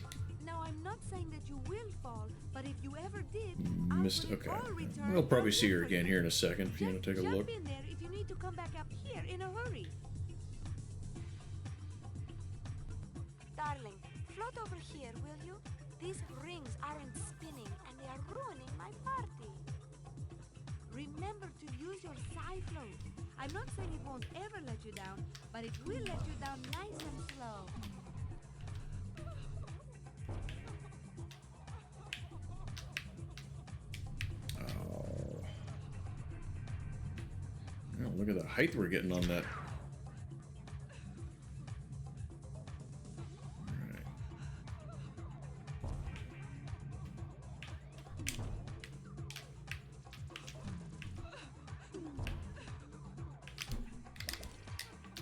Speaker 9: Now, I'm not saying that you will fall, but if you ever did,
Speaker 1: Missed.
Speaker 9: after
Speaker 1: Okay.
Speaker 9: all return,
Speaker 1: We'll probably
Speaker 9: I'll
Speaker 1: see her
Speaker 9: look for
Speaker 1: again
Speaker 9: you.
Speaker 1: here in a second if you want to take a
Speaker 9: Just
Speaker 1: look.
Speaker 9: jump in there if you need to come back up here in a hurry.
Speaker 5: Darling, float over here, will you? These rings aren't spinning and they are ruining my party.
Speaker 9: Remember to use your psi float. I'm not saying it won't ever let you down, but it will let you down nice and slow.
Speaker 1: Oh. Yeah, look at the height we're getting on that. Alright.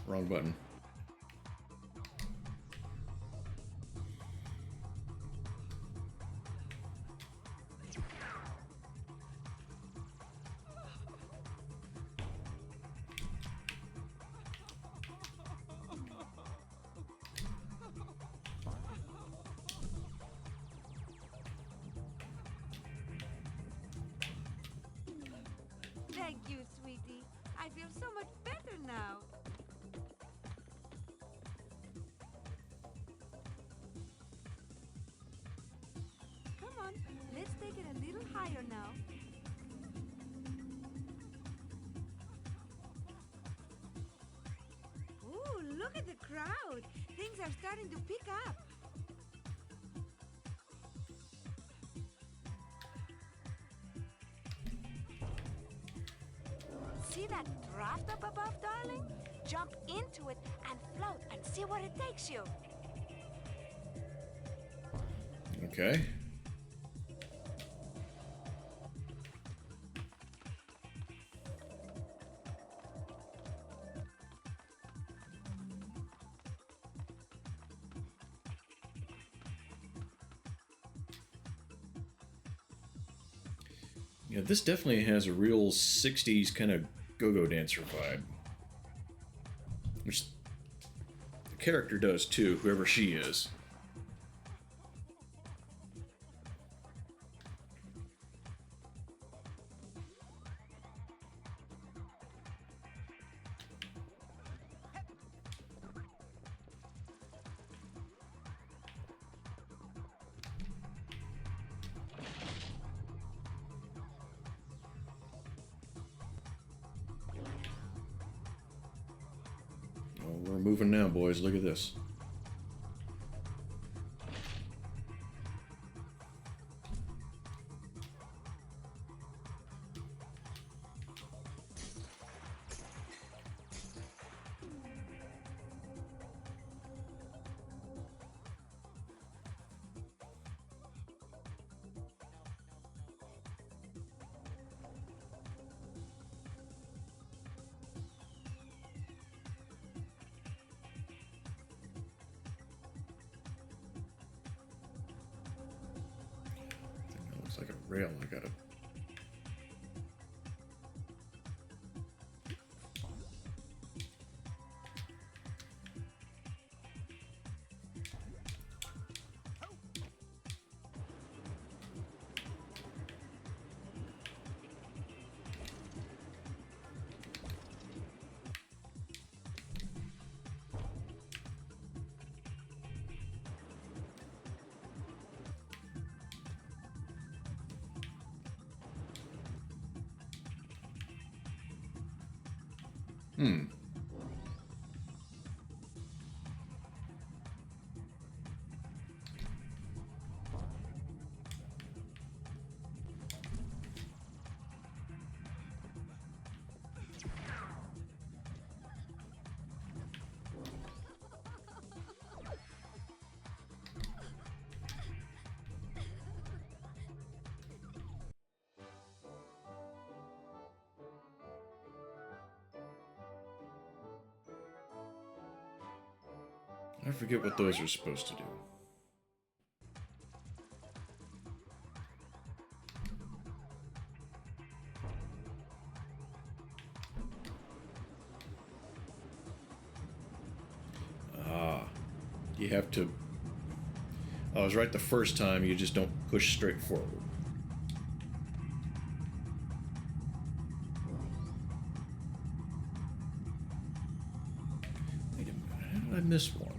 Speaker 1: Wrong button.
Speaker 9: Thank you, sweetie. I feel so much better now. Come on, let's take it a little higher now. Ooh, look at the crowd. Things are starting to pick up.
Speaker 5: See that draft up above, darling? Jump into it and float and see where it takes you.
Speaker 1: Okay. Yeah, this definitely has a real 60s kind of go-go dancer vibe. Which the character does too, whoever she is. Oh, we're moving now, boys. Look at this. rail I gotta... I forget what those are supposed to do. Ah, you have to... I was right the first time, you just don't push straight forward. Wait a minute, how did I miss one?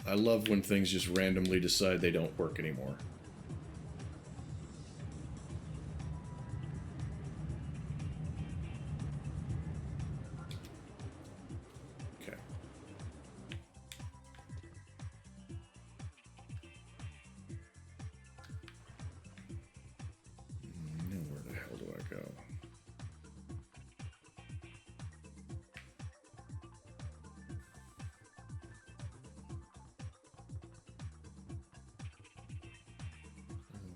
Speaker 1: I love when things just randomly decide they don't work anymore. Okay. Now where the hell do I go?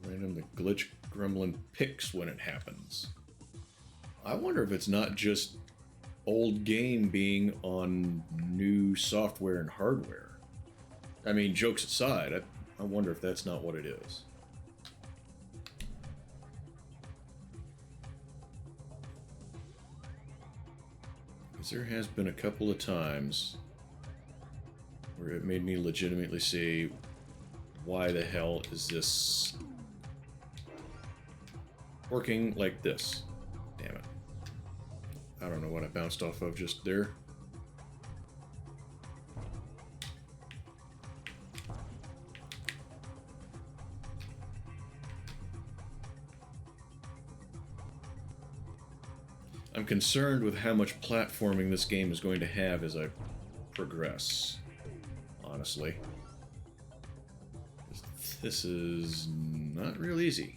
Speaker 1: Random the glitch gremlin picks when it happens. I wonder if it's not just old game being on new software and hardware. I mean, jokes aside, I wonder if that's not what it is. Because there has been a couple of times where it made me legitimately say, why the hell is this working like this? Damn it. I don't know what I bounced off of just there. I'm concerned with how much platforming this game is going to have as I progress, honestly. This is not real easy.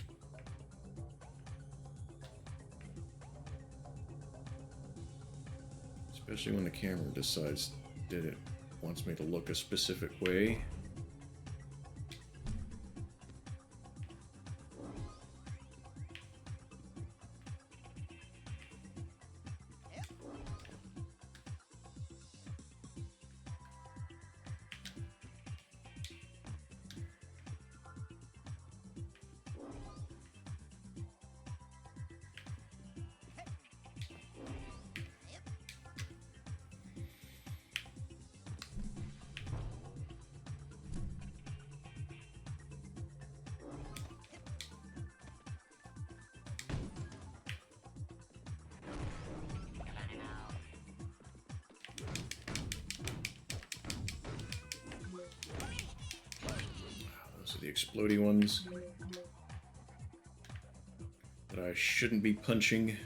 Speaker 1: Especially when the camera decides that it wants me to look a specific way. The explodey ones that I shouldn't be punching.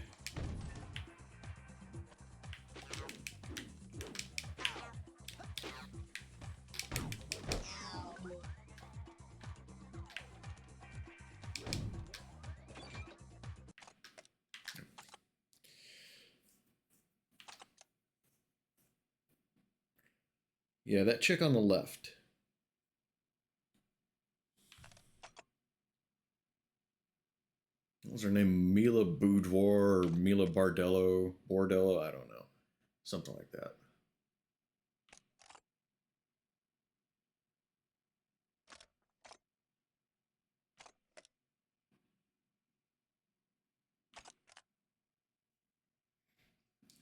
Speaker 1: Yeah, that chick on the left. What was her name? Mila Boudoir or Mila Bordello? I don't know. Something like that.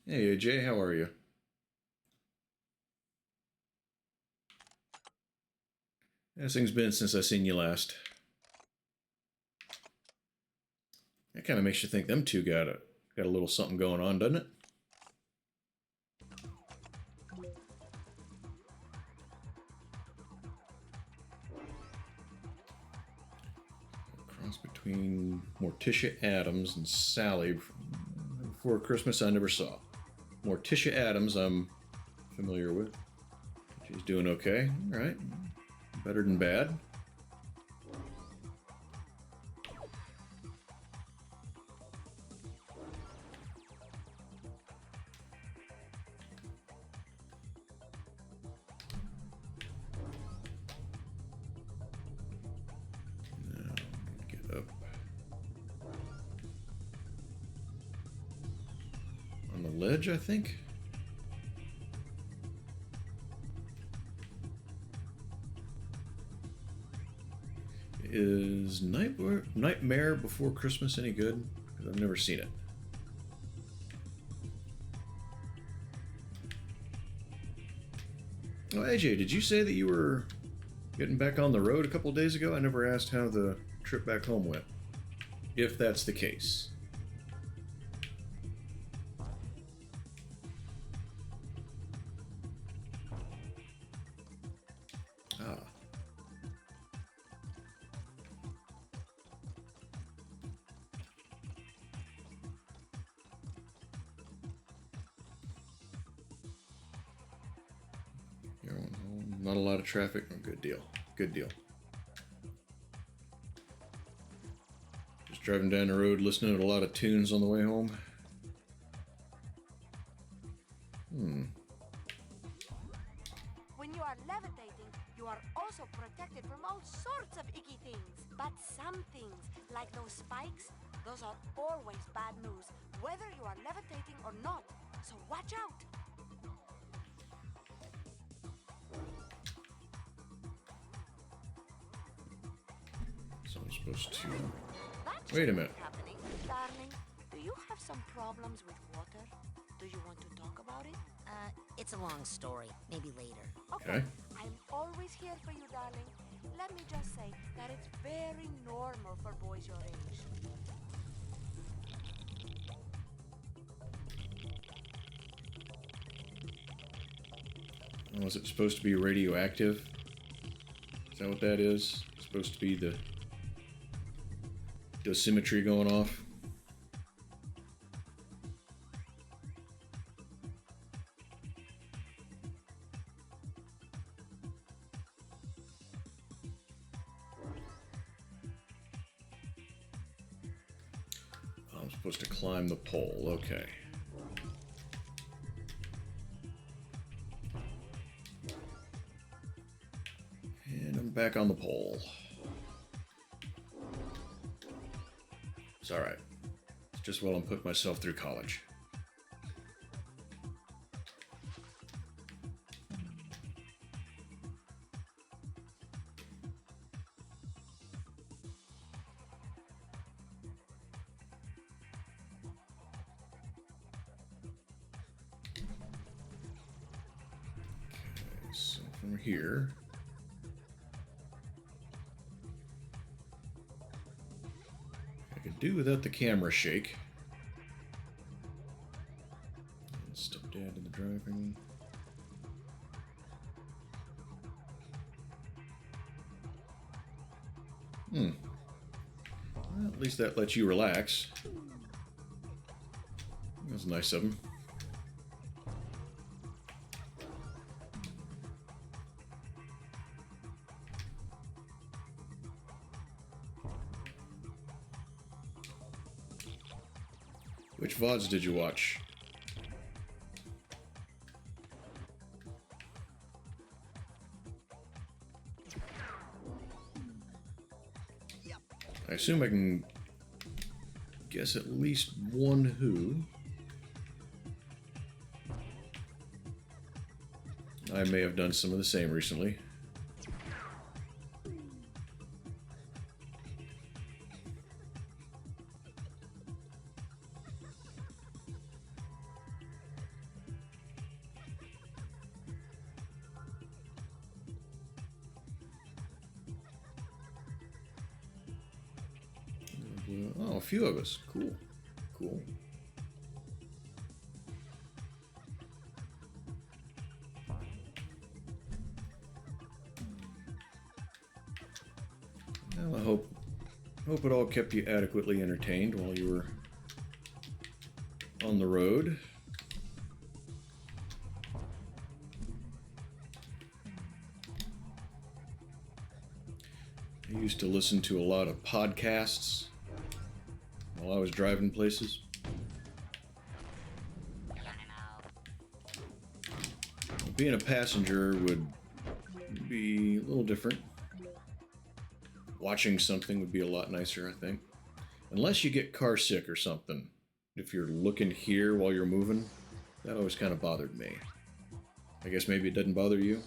Speaker 1: Hey AJ, how are you? How's things been since I seen you last? That kind of makes you think them two got a little something going on, doesn't it? Cross between Morticia Addams and Sally Before Christmas I never saw. Morticia Addams I'm familiar with. She's doing okay. All right. Better than bad. Now, get up. On the ledge, I think. Is Nightmare Before Christmas any good? Because I've never seen it. Oh, AJ, did you say that you were getting back on the road a couple of days ago? I never asked how the trip back home went. If that's the case. Ah. Not a lot of traffic. Oh, good deal. Good deal. Just driving down the road, listening to a lot of tunes on the way home.
Speaker 9: When you are levitating, you are also protected from all sorts of icky things. But some things, like those spikes, those are always bad news, whether you are levitating or not. So watch out!
Speaker 1: So I'm supposed to...
Speaker 9: That's
Speaker 1: Wait a minute.
Speaker 9: happening. Darling, do you have some problems with water? Do you want to talk about it?
Speaker 3: It's a long story. Maybe later.
Speaker 1: Okay.
Speaker 9: I'm always here for you, darling. Let me just say that it's very normal for boys your age.
Speaker 1: Was it supposed to be radioactive? Is that what that is? It's supposed to be the dosimetry going off? I'm supposed to climb the pole. Okay. And I'm back on the pole. It's alright. It's just while I'm putting myself through college. Okay, so from here... could do without the camera shake. Step down to the driving. Well, at least that lets you relax. That was nice of him. Which VODs did you watch? I assume I can guess at least one who. I may have done some of the same recently. Oh, a few of us. Cool. Cool. Well, I hope it all kept you adequately entertained while you were on the road. I used to listen to a lot of podcasts while I was driving places. Being a passenger would be a little different. Watching something would be a lot nicer, I think. Unless you get car sick or something. If you're looking here while you're moving, that always kind of bothered me. I guess maybe it doesn't bother you?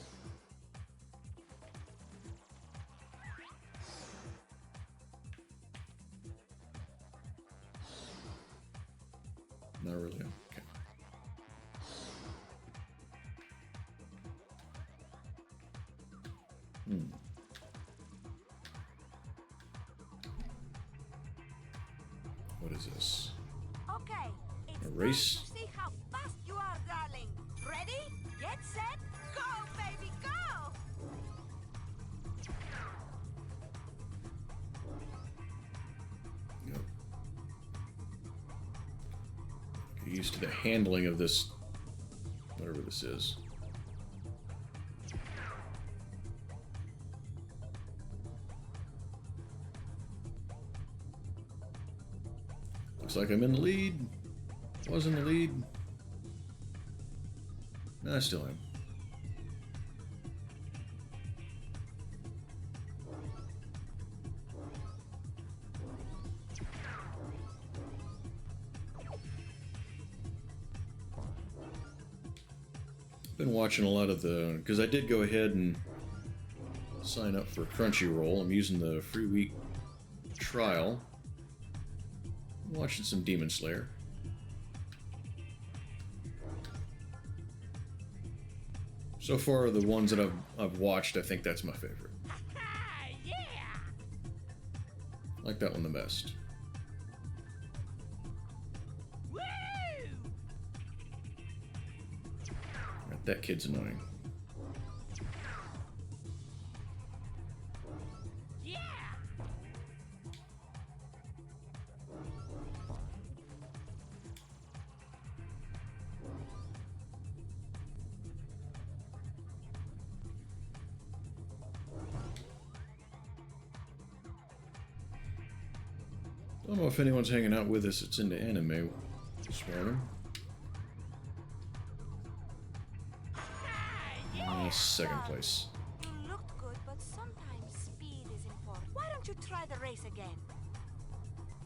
Speaker 1: Not really. Okay. What is this?
Speaker 9: Okay, it's
Speaker 1: A race?
Speaker 9: time to see how fast you are, darling. Ready? Get set, go, baby, go!
Speaker 1: Yep. Get used to the handling of this, whatever this is. Looks like I'm in the lead. Was in the lead. No, I still am. Been watching a lot of because I did go ahead and sign up for Crunchyroll. I'm using the free week trial. I'm watching some Demon Slayer. So far, the ones that I've watched, I think that's my favorite.
Speaker 7: Yeah!
Speaker 1: I like that one the best.
Speaker 7: Woo!
Speaker 1: Right, that kid's annoying.
Speaker 7: Yeah!
Speaker 1: Don't know if anyone's hanging out with us that's into anime this morning. Second place.
Speaker 9: You looked good, but sometimes speed is important. Why don't you try the race again?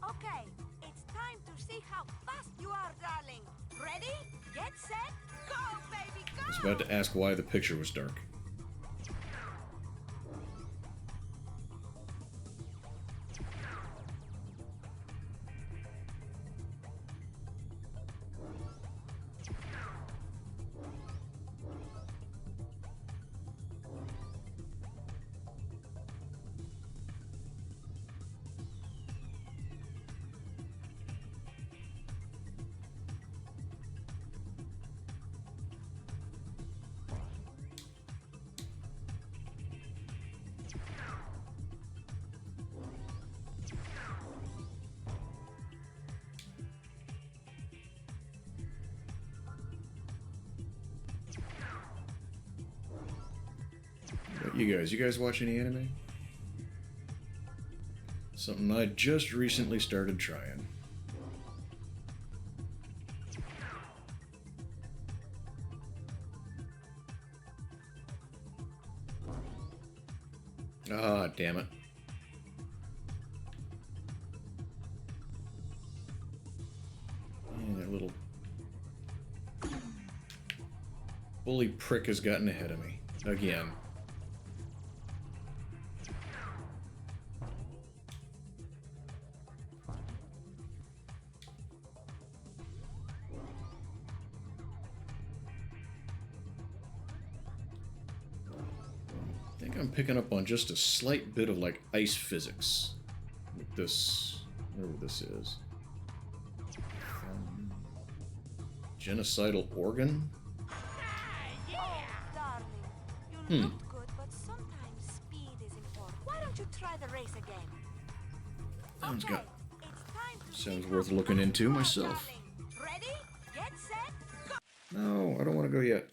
Speaker 9: Okay, it's time to see how fast you are, darling. Ready? Get set, go, baby, go!
Speaker 1: I was about to ask why the picture was dark. You guys watch any anime? Something I just recently started trying. Ah, damn it. bully prick has gotten ahead of me. Again. I think I'm picking up on just a slight bit of like ice physics with this, whatever this is. Genocidal organ?
Speaker 9: Darling, you looked good, but sometimes speed is important. Why don't you try the race again?
Speaker 1: Sounds
Speaker 9: Okay,
Speaker 1: good.
Speaker 9: it's time to
Speaker 1: Sounds
Speaker 9: see
Speaker 1: worth
Speaker 9: how
Speaker 1: looking
Speaker 9: fast
Speaker 1: into
Speaker 9: you are,
Speaker 1: myself.
Speaker 9: darling. Ready? Get set, go!
Speaker 1: No, I don't want to go yet.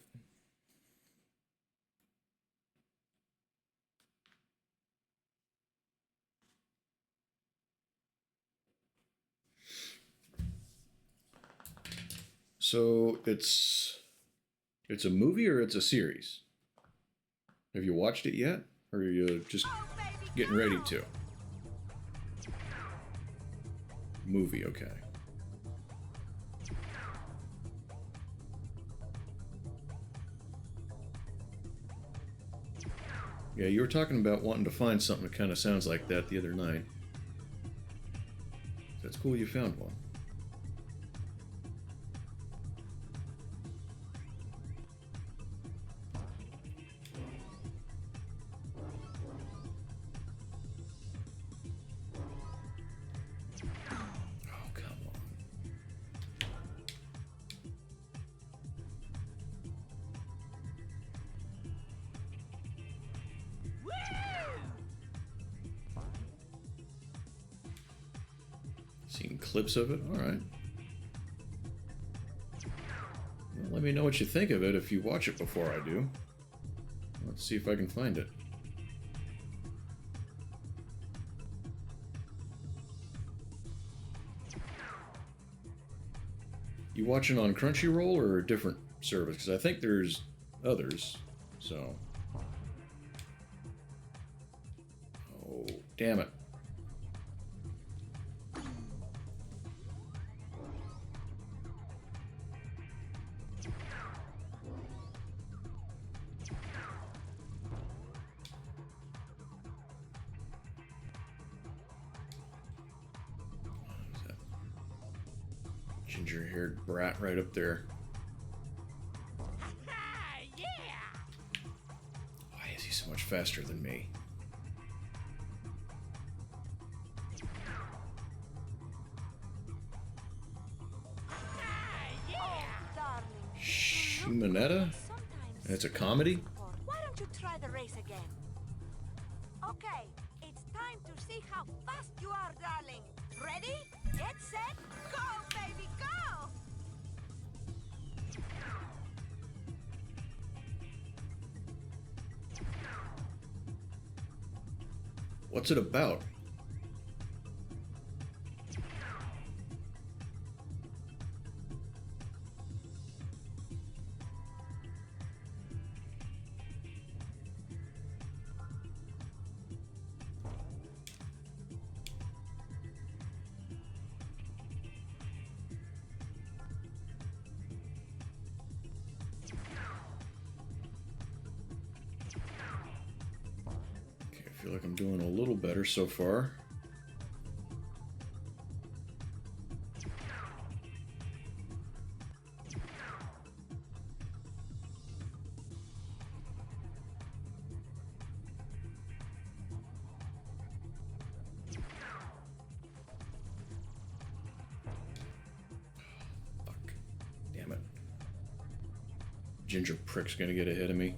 Speaker 1: So it's a movie or it's a series? Have you watched it yet? Or are you just getting ready to? Movie, okay. Yeah, you were talking about wanting to find something that kind of sounds like that the other night. That's cool you found one. Oh, come on. Seen clips of it? Alright. Well, let me know what you think of it if you watch it before I do. Let's see if I can find it. You watching on Crunchyroll or a different service? Because I think there's others, so... Oh, damn it. Ginger-haired brat right up there.
Speaker 7: Yeah!
Speaker 1: Why is he so much faster than me?
Speaker 9: Darling,
Speaker 1: Shumanetta?
Speaker 9: sometimes
Speaker 1: And it's a comedy?
Speaker 9: why don't you try the race again? Okay, it's time to see how fast you are, darling. Ready? Get set, go, baby, go!
Speaker 1: What's it about? Okay, I feel like I'm doing a little better so far. Fuck. Damn it. Ginger prick's gonna get ahead of me.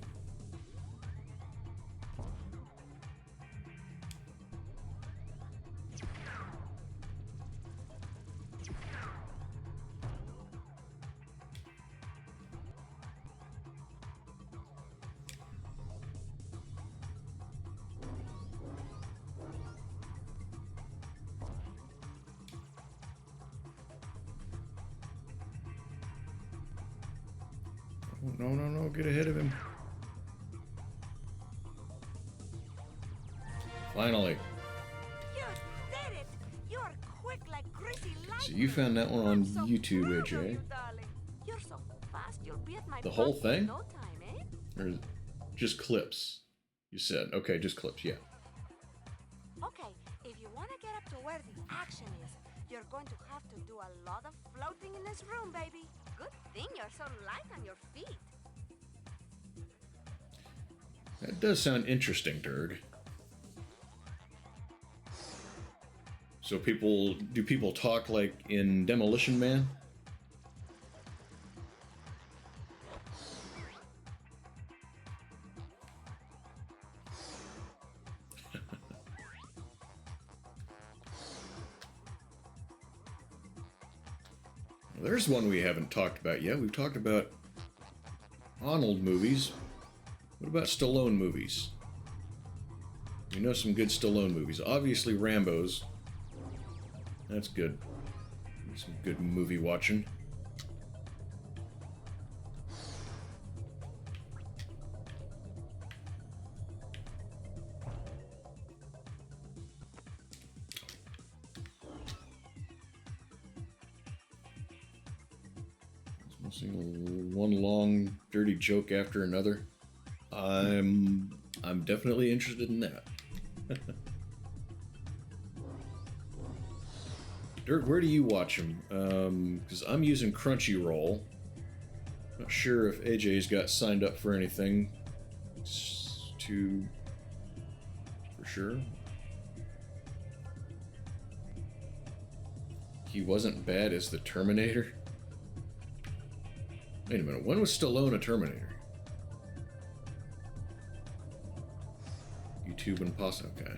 Speaker 1: Oh, no, no, no, get ahead of him. Finally.
Speaker 9: You did it! You are quick like greasy lightning.
Speaker 1: So you found that one on
Speaker 9: I'm so
Speaker 1: YouTube,
Speaker 9: proud of
Speaker 1: AJ.
Speaker 9: you, darling. You're so fast, you'll be at my
Speaker 1: The whole
Speaker 9: party in
Speaker 1: thing?
Speaker 9: no time.
Speaker 1: Or just clips? You said. Okay, just clips, yeah.
Speaker 9: Okay, if you want to get up to where the action is, you're going to have to do a lot of floating in this room, baby. Good thing you're so light on your feet.
Speaker 1: That does sound interesting, Dirg. So do people talk like in Demolition Man? There's one we haven't talked about yet. We've talked about Arnold movies. What about Stallone movies? We know some good Stallone movies. Obviously Rambo's. That's good. Some good movie watching. One long dirty joke after another. I'm definitely interested in that. Dirk, where do you watch them? Because I'm using Crunchyroll. Not sure if AJ's got signed up for anything for sure. He wasn't bad as the Terminator. Wait a minute, when was Stallone a Terminator? YouTube and Pasta, okay.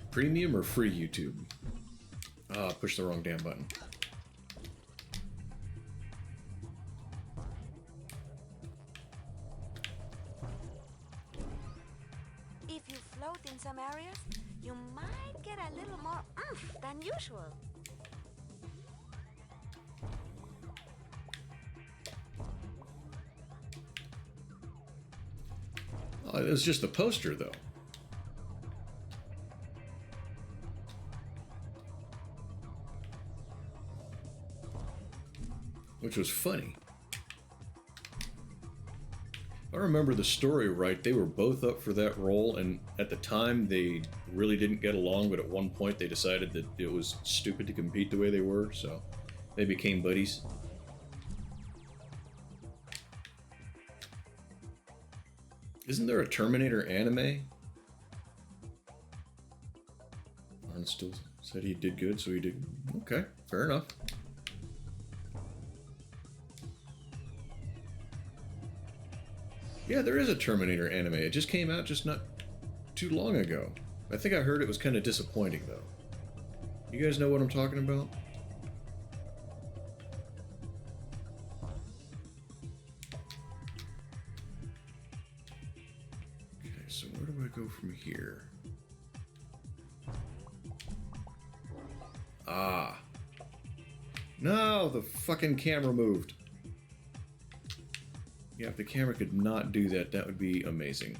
Speaker 1: Premium or free YouTube? Ah, push the wrong damn button.
Speaker 9: If you float in some areas, you might get a little more oomph than usual.
Speaker 1: Oh, it was just the poster, though. Which was funny. If I remember the story right, they were both up for that role, and at the time they really didn't get along, but at one point they decided that it was stupid to compete the way they were, so they became buddies. Isn't there a Terminator anime? Arnold still said he did good, so he did. Okay, fair enough. Yeah, there is a Terminator anime. It just came out just not too long ago. I think I heard it was kind of disappointing, though. You guys know what I'm talking about? Okay, so where do I go from here? Ah. No, the fucking camera moved. Yeah, if the camera could not do that, that would be amazing.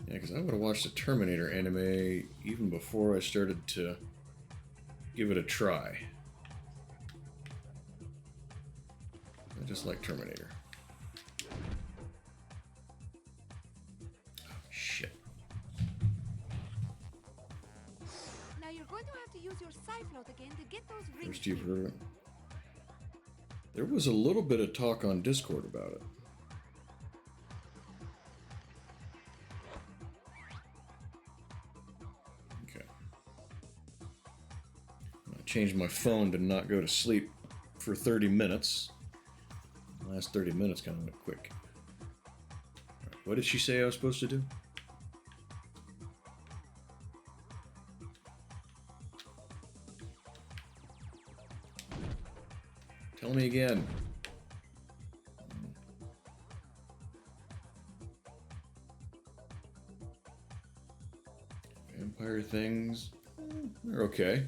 Speaker 1: Yeah, because I would have watched the Terminator anime even before I started to give it a try. I just like Terminator. Oh, shit.
Speaker 9: Now you're going to have to use your Psychonauts again to get those rings.
Speaker 1: First you've heard of it. There was a little bit of talk on Discord about it. Okay. I changed my phone to not go to sleep for 30 minutes. The last 30 minutes kind of went quick. Right, what did she say I was supposed to do? Tell me again. Vampire things. They're okay.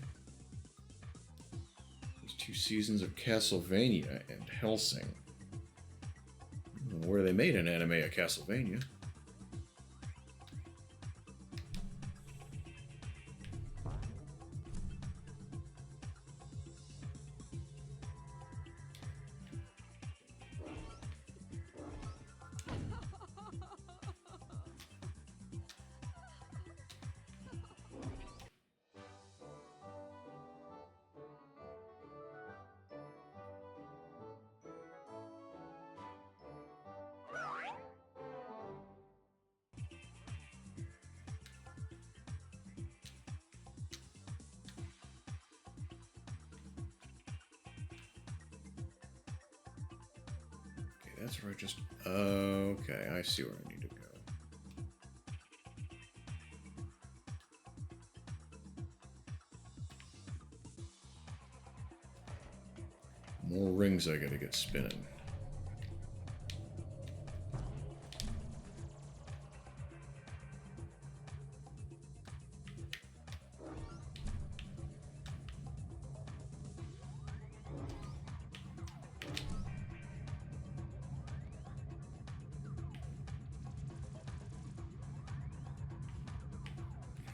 Speaker 1: There's 2 seasons of Castlevania and Hellsing. I don't know where they made an anime of Castlevania. that's where I just... okay, I see where I need to go. More rings I gotta get spinning.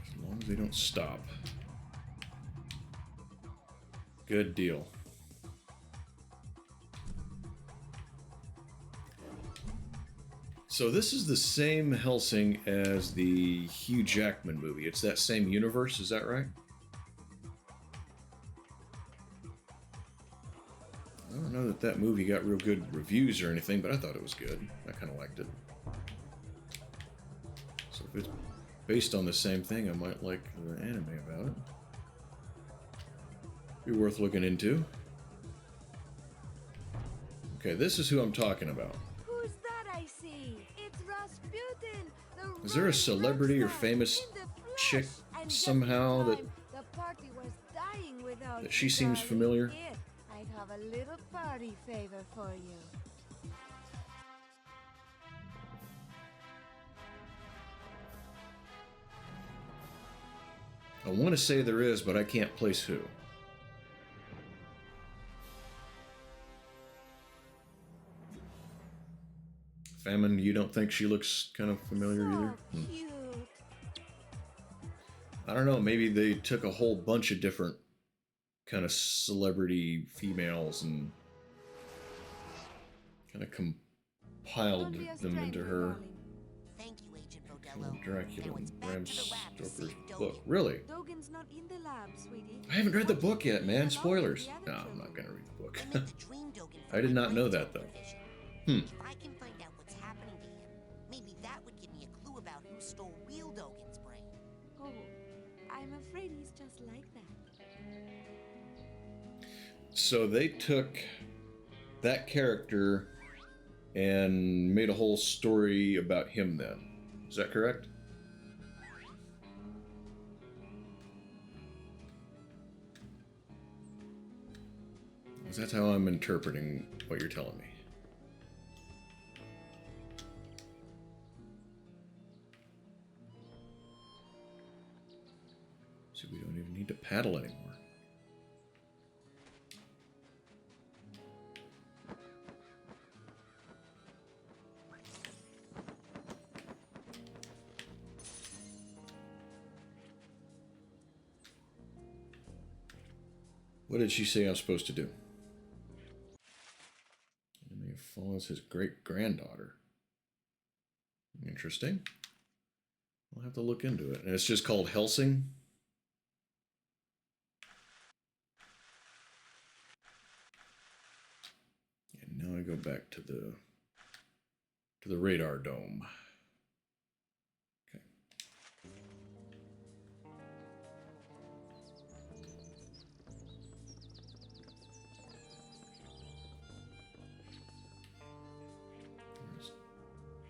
Speaker 1: As long as they don't stop. Good deal. So this is the same Helsing as the Hugh Jackman movie. It's that same universe, is that right? I don't know that that movie got real good reviews or anything, but I thought it was good. I kind of liked it. So if it's based on the same thing, I might like the anime about it. Be worth looking into. Okay, this is who I'm talking about.
Speaker 9: Who's that I see? It's Rasputin.
Speaker 1: Is there a celebrity or famous chick somehow that she seems familiar?
Speaker 9: I'd have a little party favor for you.
Speaker 1: I want to say there is, but I can't place who. Famine, you don't think she looks kind of familiar either?
Speaker 9: Cute.
Speaker 1: I don't know, maybe they took a whole bunch of different kind of celebrity females and kind of compiled them into her.
Speaker 3: Thank you, Agent Vodello.
Speaker 1: Dracula
Speaker 3: Now it's
Speaker 1: and
Speaker 3: back
Speaker 1: Bram
Speaker 3: to the lab to
Speaker 1: Stoker's
Speaker 3: save
Speaker 1: book.
Speaker 3: Dogen.
Speaker 1: Really?
Speaker 9: Dogen's not in the lab, sweetie.
Speaker 1: I haven't read the book yet, man. Spoilers. No, I'm not gonna read the book.
Speaker 3: I meant the dream Dogen
Speaker 1: I did not know that,
Speaker 3: from
Speaker 1: though.
Speaker 3: If I can find out what's happening to him, maybe that would give me a clue about who stole real Dogen's brain.
Speaker 9: Oh, I'm afraid he's just like that.
Speaker 1: So they took that character and made a whole story about him then. Is that correct? That's how I'm interpreting what you're telling me. So we don't even need to paddle anymore. What did she say I'm supposed to do? Enemy follows his great-granddaughter. Interesting. I'll have to look into it. And it's just called Helsing? And now I go back to the radar dome. Okay. There's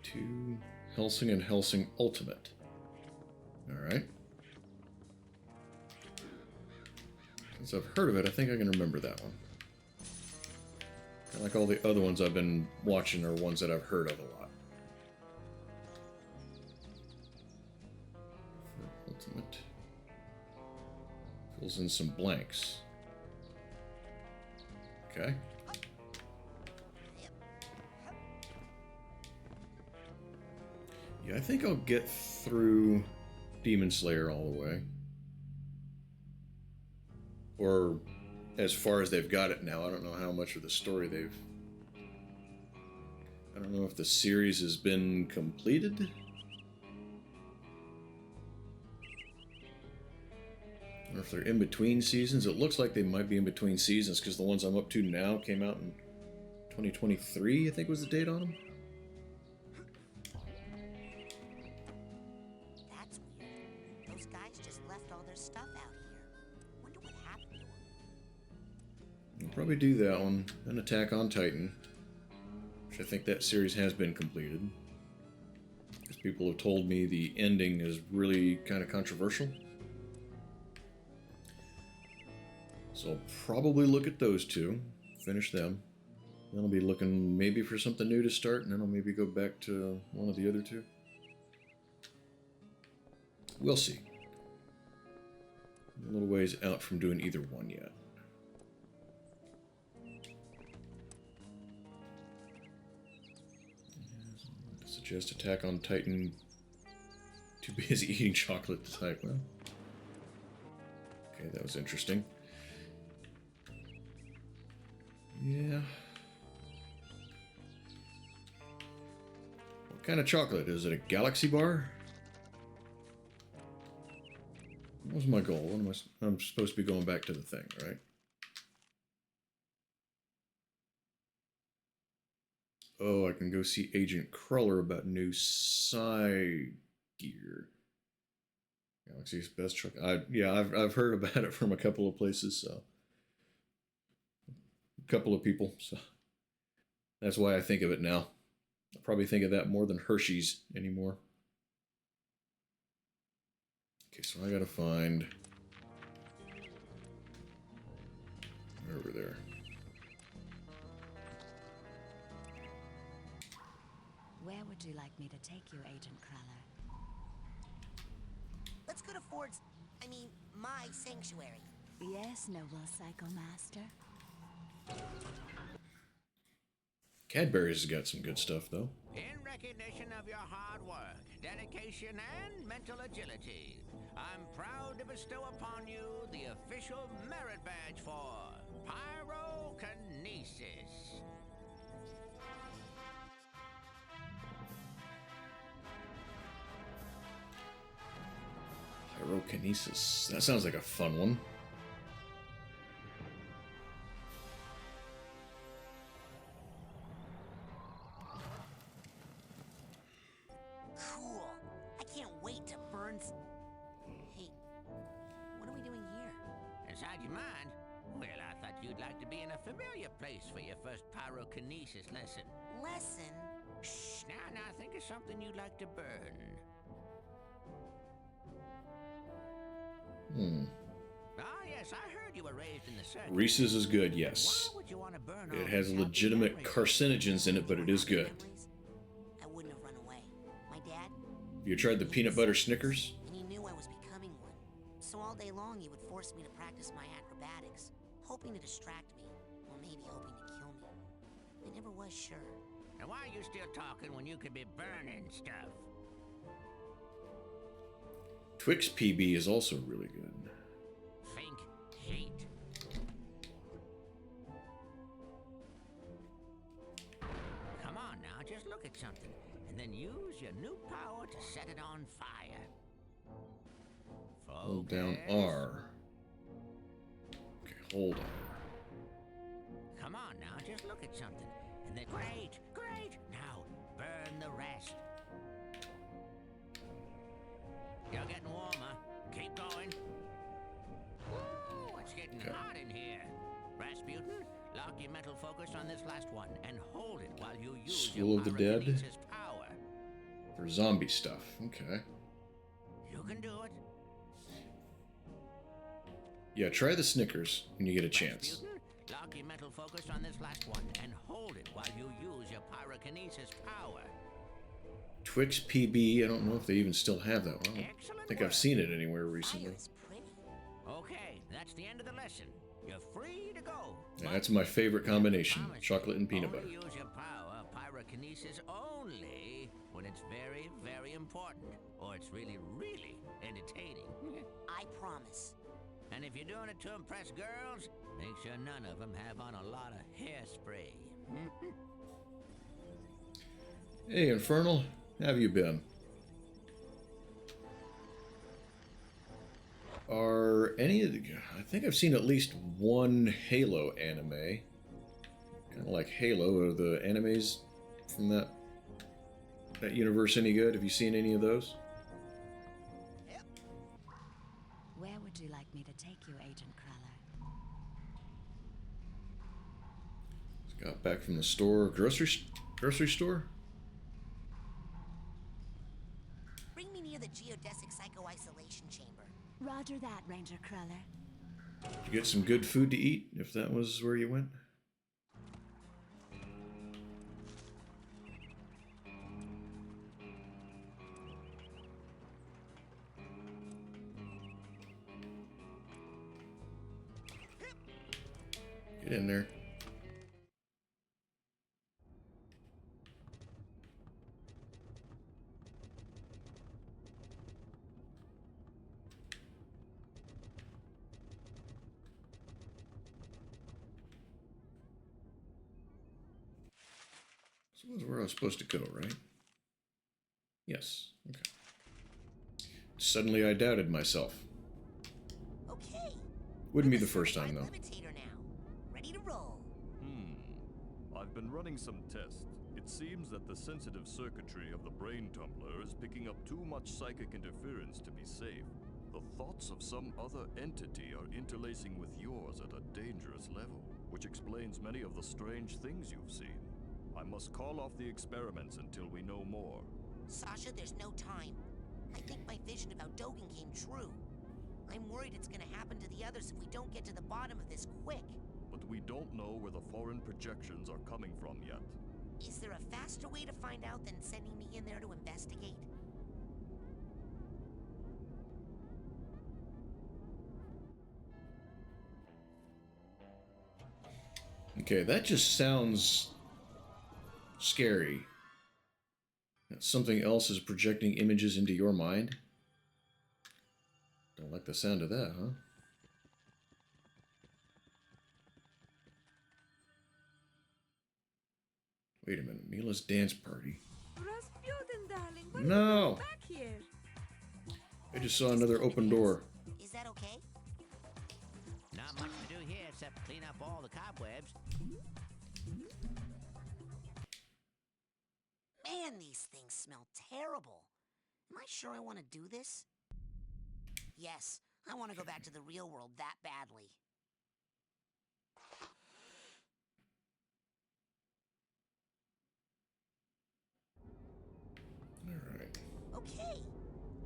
Speaker 1: 2 Helsing and Helsing Ultimate. Alright. Since I've heard of it, I think I can remember that one. Kind of like all the other ones I've been watching are ones that I've heard of a lot. For Ultimate. Fills in some blanks. Okay. Yeah, I think I'll get through Demon Slayer all the way. Or as far as they've got it now. I don't know how much of the story they've... I don't know if the series has been completed. Or if they're in between seasons. It looks like they might be in between seasons because the ones I'm up to now came out in 2023, I think was the date on them.
Speaker 3: That's weird. Those guys just left all their stuff out here. Wonder what happened to them.
Speaker 1: I'll probably do that one. Then Attack on Titan, which which I think that series has been completed. Because people have told me the ending is really kind of controversial. So I'll probably look at those two, finish them. Then I'll be looking maybe for something new to start, and then I'll maybe go back to one of the other two. We'll see. A little ways out from doing either one yet. Suggest Attack on Titan. Too busy eating chocolate to type. Well, okay, that was interesting. Yeah. What kind of chocolate? Is it a galaxy bar? What was my goal? What am I'm supposed to be going back to the thing, right? Oh, I can go see Agent Cruller about new Psy gear. Galaxy's best truck. Yeah, I've heard about it from a couple of places, so a couple of people, so that's why I think of it now. I probably think of that more than Hershey's anymore. Okay, so I gotta find over there.
Speaker 10: Where would you like me to take you, Agent Cruller?
Speaker 3: Let's go to Ford's, my sanctuary.
Speaker 10: Yes, noble Psychomaster.
Speaker 1: Cadbury's has got some good stuff, though.
Speaker 8: In recognition of your hard work, dedication, and mental agility, I'm proud to bestow upon you the official merit badge for Pyrokinesis.
Speaker 1: Pyrokinesis. That sounds like a fun one.
Speaker 3: Cool. I can't wait to burn. Hey, what are we doing here?
Speaker 8: Inside your mind? Well, I thought you'd like to be in a familiar place for your first pyrokinesis lesson.
Speaker 3: Lesson?
Speaker 8: Shh, now, think of something you'd like to burn. Ah, yes, I heard you were raised in the circus.
Speaker 1: Reese's is good, yes.
Speaker 8: Why would you want to burn
Speaker 1: It
Speaker 8: all
Speaker 1: has
Speaker 8: these happy
Speaker 1: legitimate
Speaker 8: memories?
Speaker 1: carcinogens in it, but it is good.
Speaker 3: I wouldn't have run away. My dad,
Speaker 1: Have you tried the peanut butter Snickers?
Speaker 3: and he knew I was becoming one. So all day long he would force me to practice my acrobatics, hoping to distract me, or maybe hoping to kill me. I never was sure.
Speaker 8: And why are you still talking when you could be burning stuff?
Speaker 1: Twix PB is also really good.
Speaker 8: Think heat. Come on now, just look at something, and then use your new power to set it on fire.
Speaker 1: Hold down
Speaker 8: Focus.
Speaker 1: R. Okay, hold R.
Speaker 8: Come on now, just look at something, and then great. Now burn the rest. You're getting warmer. Keep going. Ooh, it's getting hot in here. Rasputin, lock your mental focus on this last one and hold it while you use
Speaker 1: School
Speaker 8: your
Speaker 1: of the Dead?
Speaker 8: pyrokinesis power.
Speaker 1: For zombie stuff. Okay.
Speaker 8: You can do it.
Speaker 1: Yeah, try the Snickers when you get a chance.
Speaker 8: Rasputin, lock your mental focus on this last one and hold it while you use your pyrokinesis power.
Speaker 1: Twix PB, I don't know if they even still have that one. I don't
Speaker 8: Excellent
Speaker 1: think
Speaker 8: work.
Speaker 1: I've seen it anywhere recently.
Speaker 3: Fire is pretty.
Speaker 8: Okay, that's the end of the lesson. You're free to go.
Speaker 1: Yeah, that's my favorite combination,
Speaker 8: Promise
Speaker 1: chocolate
Speaker 8: me,
Speaker 1: and peanut butter.
Speaker 8: only use your power, pyrokinesis, only when it's very, very important, or it's really, really entertaining.
Speaker 3: I promise.
Speaker 8: And if you're doing it to impress girls, make sure none of them have on a lot of hairspray.
Speaker 1: Hey, Infernal, how have you been? Are any of the... I think I've seen at least one Halo anime. Kind of like Halo. Are the animes from that universe any good? Have you seen any of those?
Speaker 10: Where would you like me to take you, Agent Cruller?
Speaker 1: Got back from the store. Grocery Grocery store?
Speaker 3: Bring me near the geodesic psycho-isolation chamber.
Speaker 10: Roger that, Ranger Cruller.
Speaker 1: Did you get some good food to eat, if that was where you went? Get in there. So that's where I was supposed to go, right? Yes. Okay. Suddenly I doubted myself.
Speaker 3: Okay.
Speaker 1: Wouldn't be
Speaker 3: I'm
Speaker 1: the
Speaker 3: a
Speaker 1: first time,
Speaker 3: certified
Speaker 1: though.
Speaker 3: levitator now. Ready to roll.
Speaker 2: I've been running some tests. It seems that the sensitive circuitry of the brain tumbler is picking up too much psychic interference to be safe. The thoughts of some other entity are interlacing with yours at a dangerous level, which explains many of the strange things you've seen. I must call off the experiments until we know more.
Speaker 3: Sasha, there's no time. I think my vision about Dogen came true. I'm worried it's gonna happen to the others if we don't get to the bottom of this quick.
Speaker 2: But we don't know where the foreign projections are coming from yet.
Speaker 3: Is there a faster way to find out than sending me in there to investigate?
Speaker 1: Okay, that just sounds scary. That something else is projecting images into your mind? Don't like the sound of that, huh? Wait a minute, Mila's dance party.
Speaker 9: Rasputin, darling, what
Speaker 1: No!
Speaker 9: are you doing back here?
Speaker 1: I just saw another open door.
Speaker 3: Is that okay?
Speaker 8: Not much to do here except clean up all the cobwebs.
Speaker 3: Man, these things smell terrible. Am I sure I want to do this? Yes, I want to go back to the real world that badly.
Speaker 1: Alright.
Speaker 3: Okay,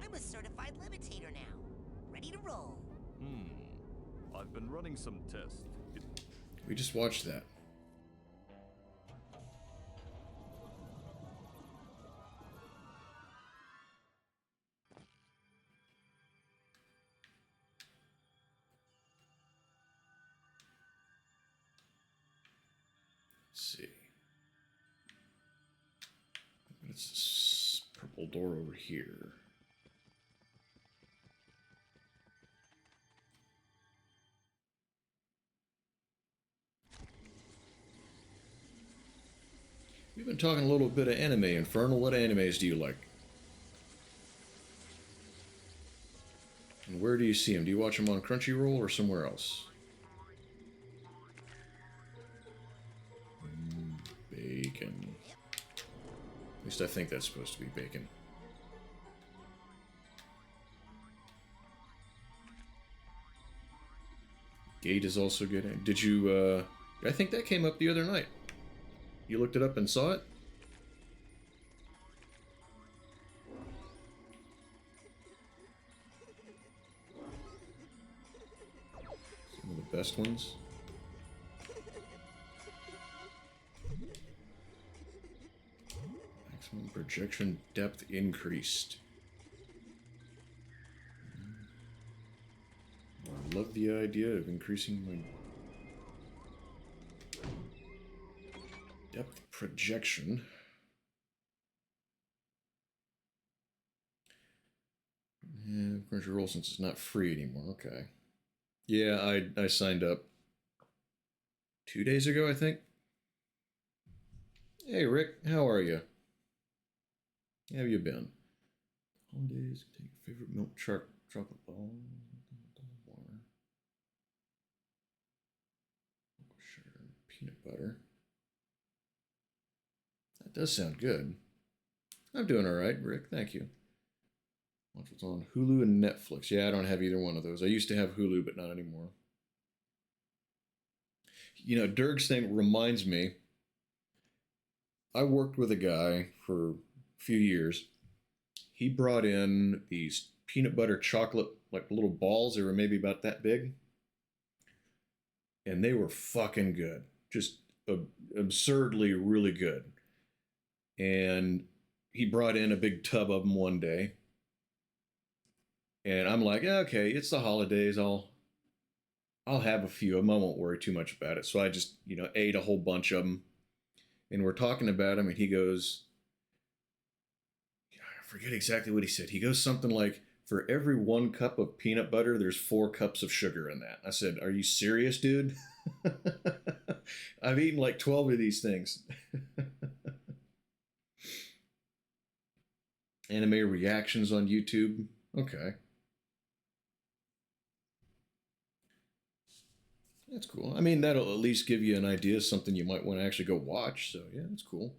Speaker 3: I'm a certified levitator now. Ready to roll.
Speaker 2: I've been running some tests.
Speaker 1: We just watched that. Let's see. What's this purple door over here? We've been talking a little bit of anime, Infernal. What animes do you like? And where do you see them? Do you watch them on Crunchyroll or somewhere else? Bacon. At least I think that's supposed to be bacon. Gate is also good. Did you, I think that came up the other night. You looked it up and saw it? Some of the best ones. Maximum projection depth increased. I love the idea of increasing my depth projection. Yeah, Crunchyroll since it's not free anymore. Okay. Yeah, I signed up 2 days ago, I think. Hey, Rick, how are you? How have you been? Holidays, take your favorite milk chocolate bar. Sugar and peanut butter. That does sound good. I'm doing alright, Rick, thank you. Watch what's on Hulu and Netflix. Yeah, I don't have either one of those. I used to have Hulu, but not anymore. You know, Dirk's thing reminds me. I worked with a guy for a few years. He brought in these peanut butter chocolate, like little balls. They were maybe about that big. And they were fucking good. Just absurdly really good. And he brought in a big tub of them one day. And I'm like, okay, it's the holidays. I'll have a few of them. I won't worry too much about it. So I just, ate a whole bunch of them. And we're talking about them, and he goes, I forget exactly what he said. He goes something like, for every 1 cup of peanut butter, there's 4 cups of sugar in that. I said, are you serious, dude? I've eaten like 12 of these things. Anime reactions on YouTube. Okay. That's cool. I mean, that'll at least give you an idea of something you might want to actually go watch. So, yeah, that's cool.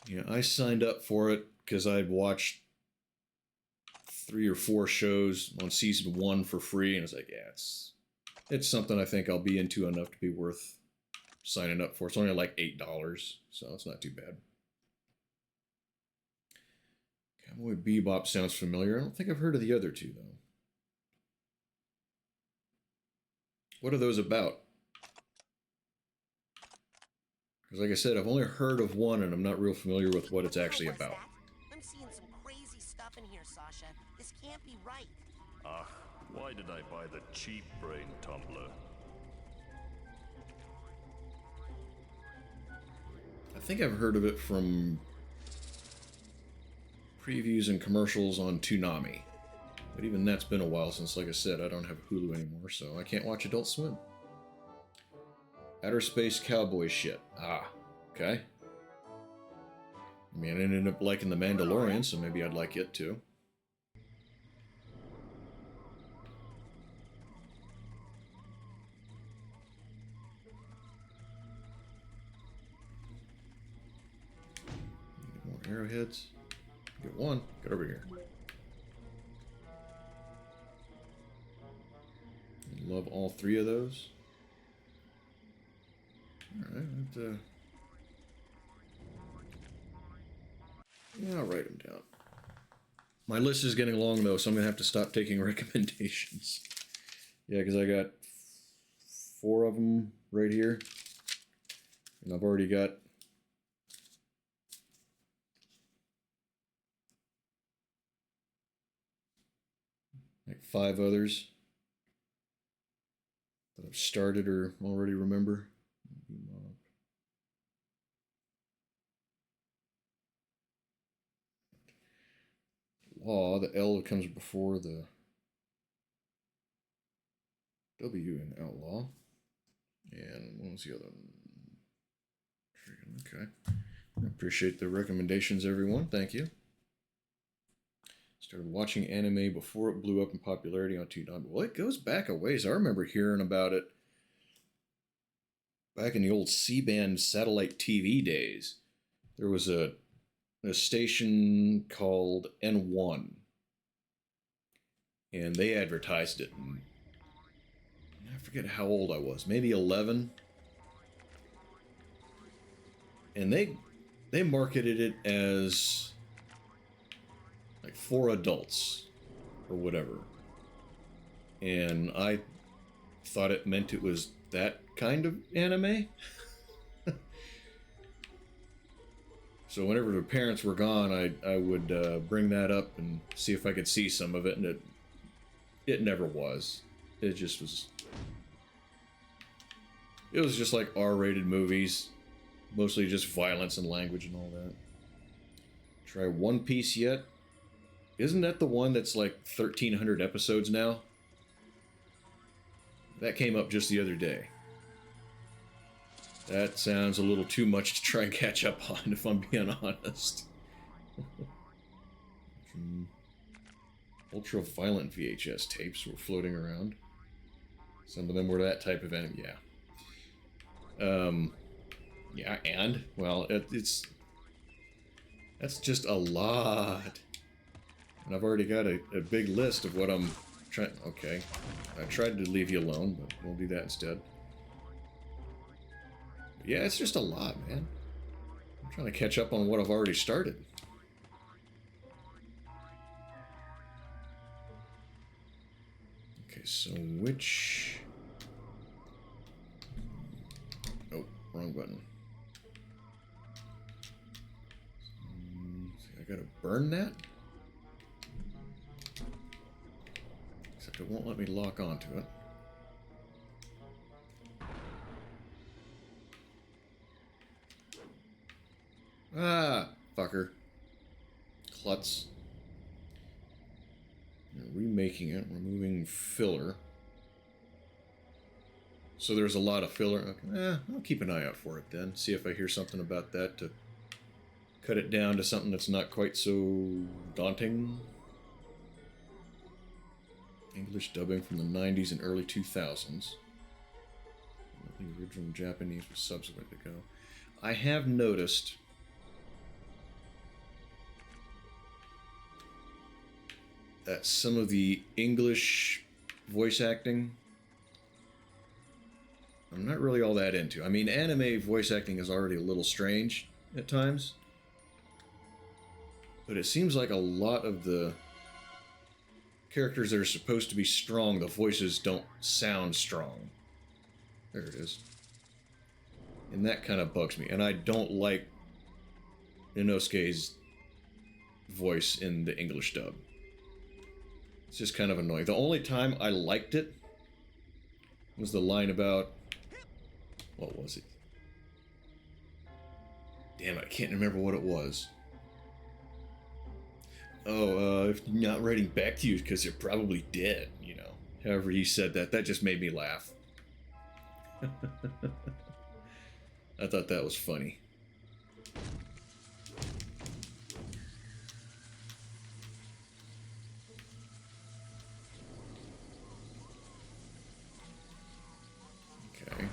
Speaker 1: Yeah, I signed up for it because I'd watched 3 or 4 shows on season 1 for free. And it's like, yeah, it's something I think I'll be into enough to be worth signing up for. It's only like $8, so it's not too bad. Cowboy Bebop sounds familiar. I don't think I've heard of the other 2, though. What are those about? Because like I said, I've only heard of one, and I'm not real familiar with what it's actually about.
Speaker 3: I'm seeing some crazy stuff in here, Sasha. This can't be right.
Speaker 2: Why did I buy the cheap brain tumbler?
Speaker 1: I think I've heard of it from previews and commercials on Toonami. But even that's been a while since, like I said, I don't have Hulu anymore, so I can't watch Adult Swim. Outer Space Cowboy shit. Okay. I mean, I ended up liking The Mandalorian, so maybe I'd like it too. Get more arrowheads. Get one. Get over here. Love all 3 of those. Alright, yeah, I'll write them down. My list is getting long, though, so I'm going to have to stop taking recommendations. Yeah, because I got 4 of them right here. And I've already got like 5 others that I've started or already remember. Law, the L comes before the W in outlaw. And what was the other one? Okay. I appreciate the recommendations, everyone. Thank you. Started watching anime before it blew up in popularity on Toonami. Well, it goes back a ways. I remember hearing about it back in the old C-band satellite TV days. There was a station called N1, and they advertised it. And I forget how old I was, maybe 11. And they marketed it as like for adults or whatever. And I thought it meant it was that kind of anime. So whenever the parents were gone, I would bring that up and see if I could see some of it, and it never was. It just was. It was just like R-rated movies, mostly just violence and language and all that. Try One Piece yet? Isn't that the one that's like 1,300 episodes now? That came up just the other day. That sounds a little too much to try and catch up on, if I'm being honest. Ultra-violent VHS tapes were floating around. Some of them were that type of anime, yeah. Yeah, and, well, that's just a lot. And I've already got a big list of what I'm trying... Okay, I tried to leave you alone, but we'll do that instead. Yeah, it's just a lot, man. I'm trying to catch up on what I've already started. Okay, so which... Oh, wrong button. I gotta burn that? Except it won't let me lock onto it. Ah, fucker. Klutz. Remaking it, removing filler. So there's a lot of filler. Okay. I'll keep an eye out for it then. See if I hear something about that to cut it down to something that's not quite so daunting. English dubbing from the 90s and early 2000s. The original Japanese was subsequent to go. I have noticed that some of the English voice acting, I'm not really all that into. I mean, anime voice acting is already a little strange at times, but it seems like a lot of the characters that are supposed to be strong, the voices don't sound strong. There it is. And that kind of bugs me. And I don't like Inosuke's voice in the English dub. It's just kind of annoying. The only time I liked it was the line about... What was it? Damn it, I can't remember what it was. Oh, if you're not writing back to you because you're probably dead, you know. However he said that, that just made me laugh. I thought that was funny. Okay.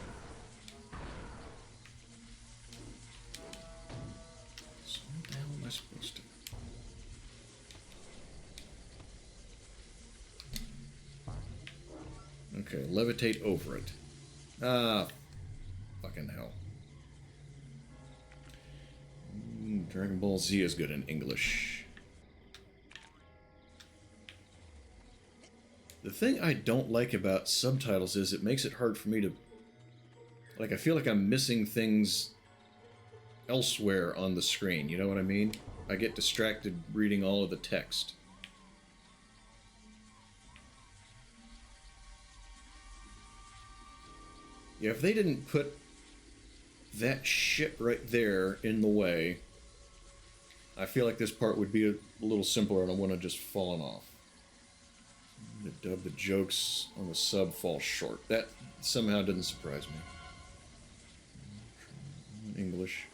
Speaker 1: So what the hell am I supposed to... Okay, levitate over it. Ah, fucking hell. Dragon Ball Z is good in English. The thing I don't like about subtitles is it makes it hard for me to... Like, I feel like I'm missing things elsewhere on the screen, you know what I mean? I get distracted reading all of the text. Yeah, if they didn't put that shit right there in the way, I feel like this part would be a little simpler and I wouldn't have just fallen off. The jokes on the sub fall short. That somehow didn't surprise me. English.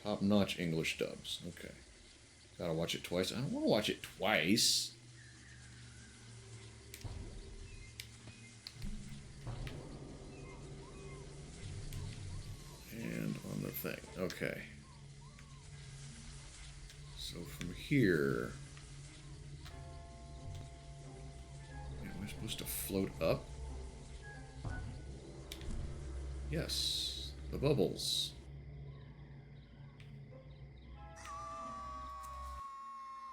Speaker 1: Top-notch English dubs. Okay. Gotta watch it twice. I don't want to watch it twice. And on the thing. Okay. So from here... Am I supposed to float up? Yes. The bubbles.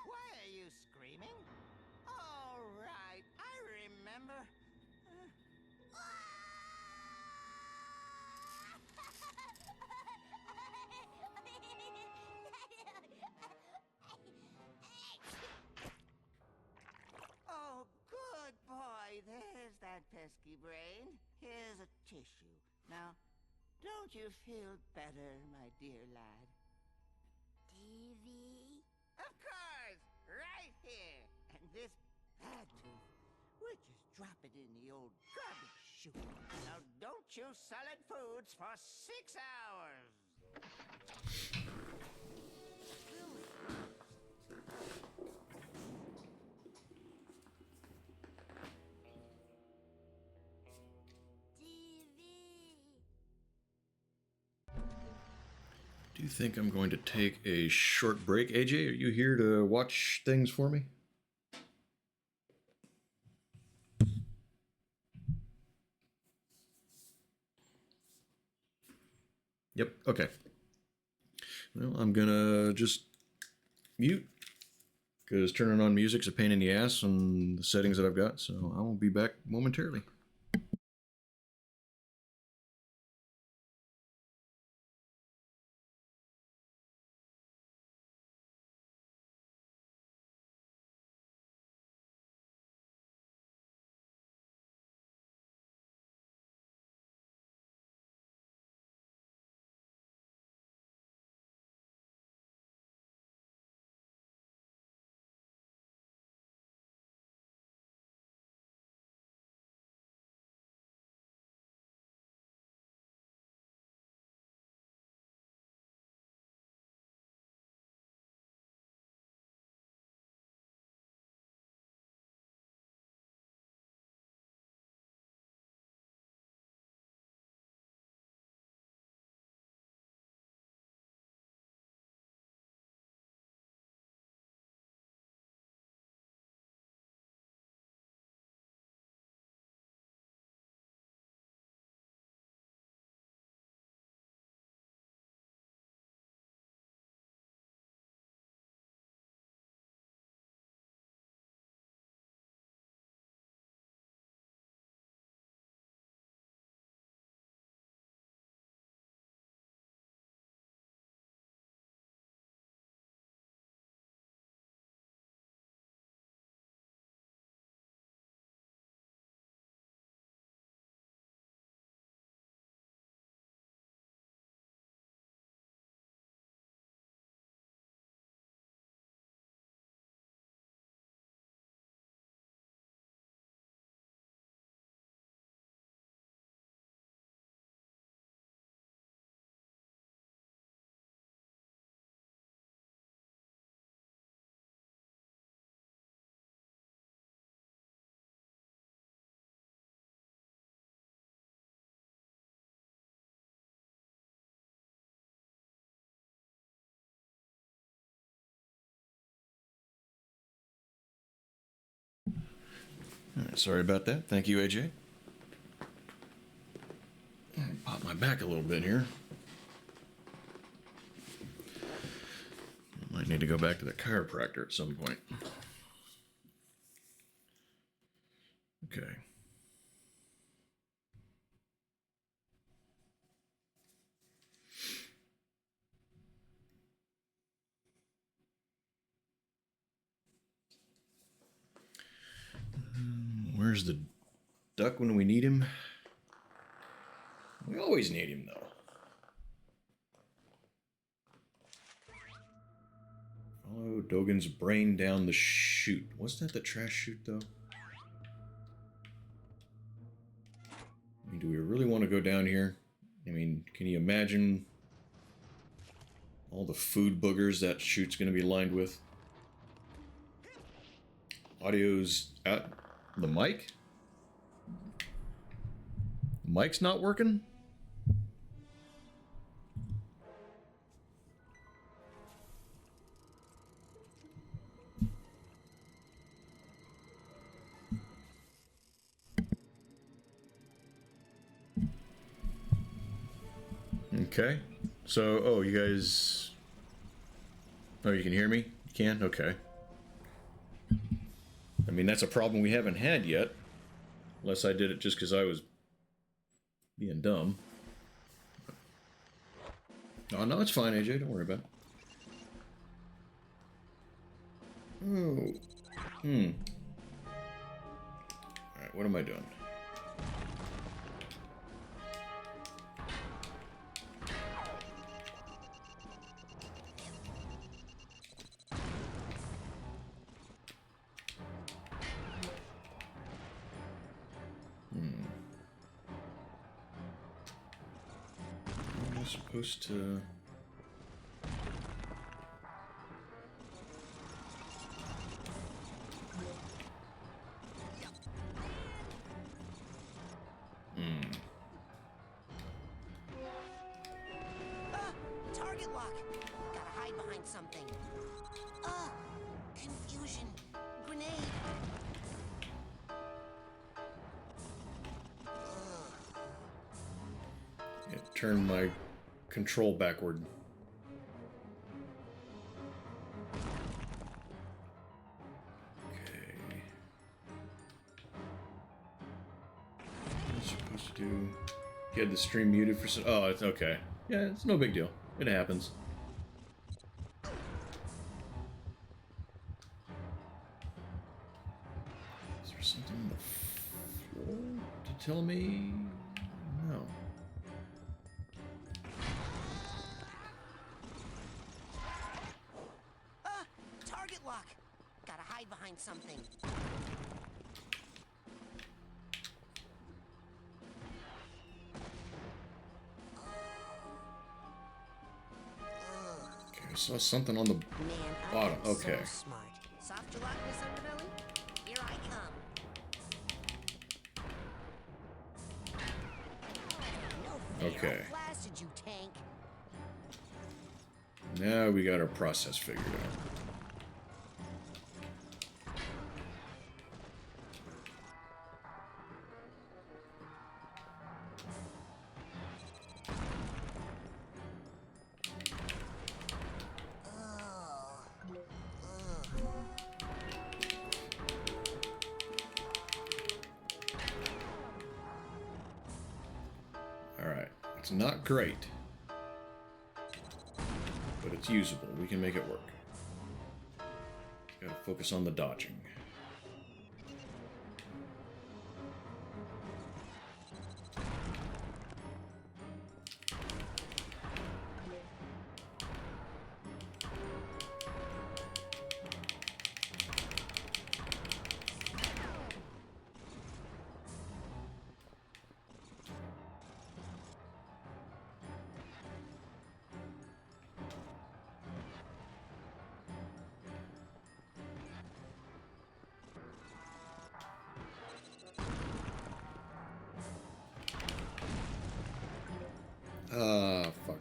Speaker 4: Why are you screaming? All right, I remember. Oh, good boy. There's that pesky brain. Here's a tissue. Now, don't you feel better, my dear lad?
Speaker 5: TV?
Speaker 4: Of course! Right here! And this bad tooth, we'll just drop it in the old garbage chute. Now don't chew solid foods for 6 hours!
Speaker 1: Do you think I'm going to take a short break? AJ, are you here to watch things for me? Yep, okay. Well, I'm gonna just mute, because turning on music's a pain in the ass on the settings that I've got, so I will be back momentarily. All right, sorry about that. Thank you, AJ. Pop my back a little bit here. Might need to go back to the chiropractor at some point. Okay. Where's the duck when we need him? We always need him, though. Follow Dogen's brain down the chute. Wasn't that the trash chute, though? I mean, do we really want to go down here? I mean, can you imagine all the food boogers that chute's going to be lined with? Audio's out. The mic? Mic's not working? Okay. So, oh, you guys... Oh, you can hear me? You can? Okay. I mean, that's a problem we haven't had yet. Unless I did it just because I was being dumb. Oh, no, it's fine, AJ. Don't worry about it. Oh. Alright, what am I doing? Am I supposed to...
Speaker 3: Target lock. Gotta hide behind something. Confusion. Grenade.
Speaker 1: It turned my control backward. Okay. What am I supposed to do? You had the stream muted for some... Oh, it's okay. Yeah, it's no big deal. It happens. Is there something on the floor to tell me? No.
Speaker 3: Target lock. Gotta hide behind something.
Speaker 1: Okay, I saw something on the
Speaker 3: Man,
Speaker 1: bottom.
Speaker 3: I'm
Speaker 1: Okay.
Speaker 3: so smart. Soft gelatinous underbelly? Here I come. No fair.
Speaker 1: Okay.
Speaker 3: I blasted you, tank.
Speaker 1: Now we got our process figured out. Alright, it's not great, but it's usable. We can make it work. Gotta focus on the dodging. Fuck.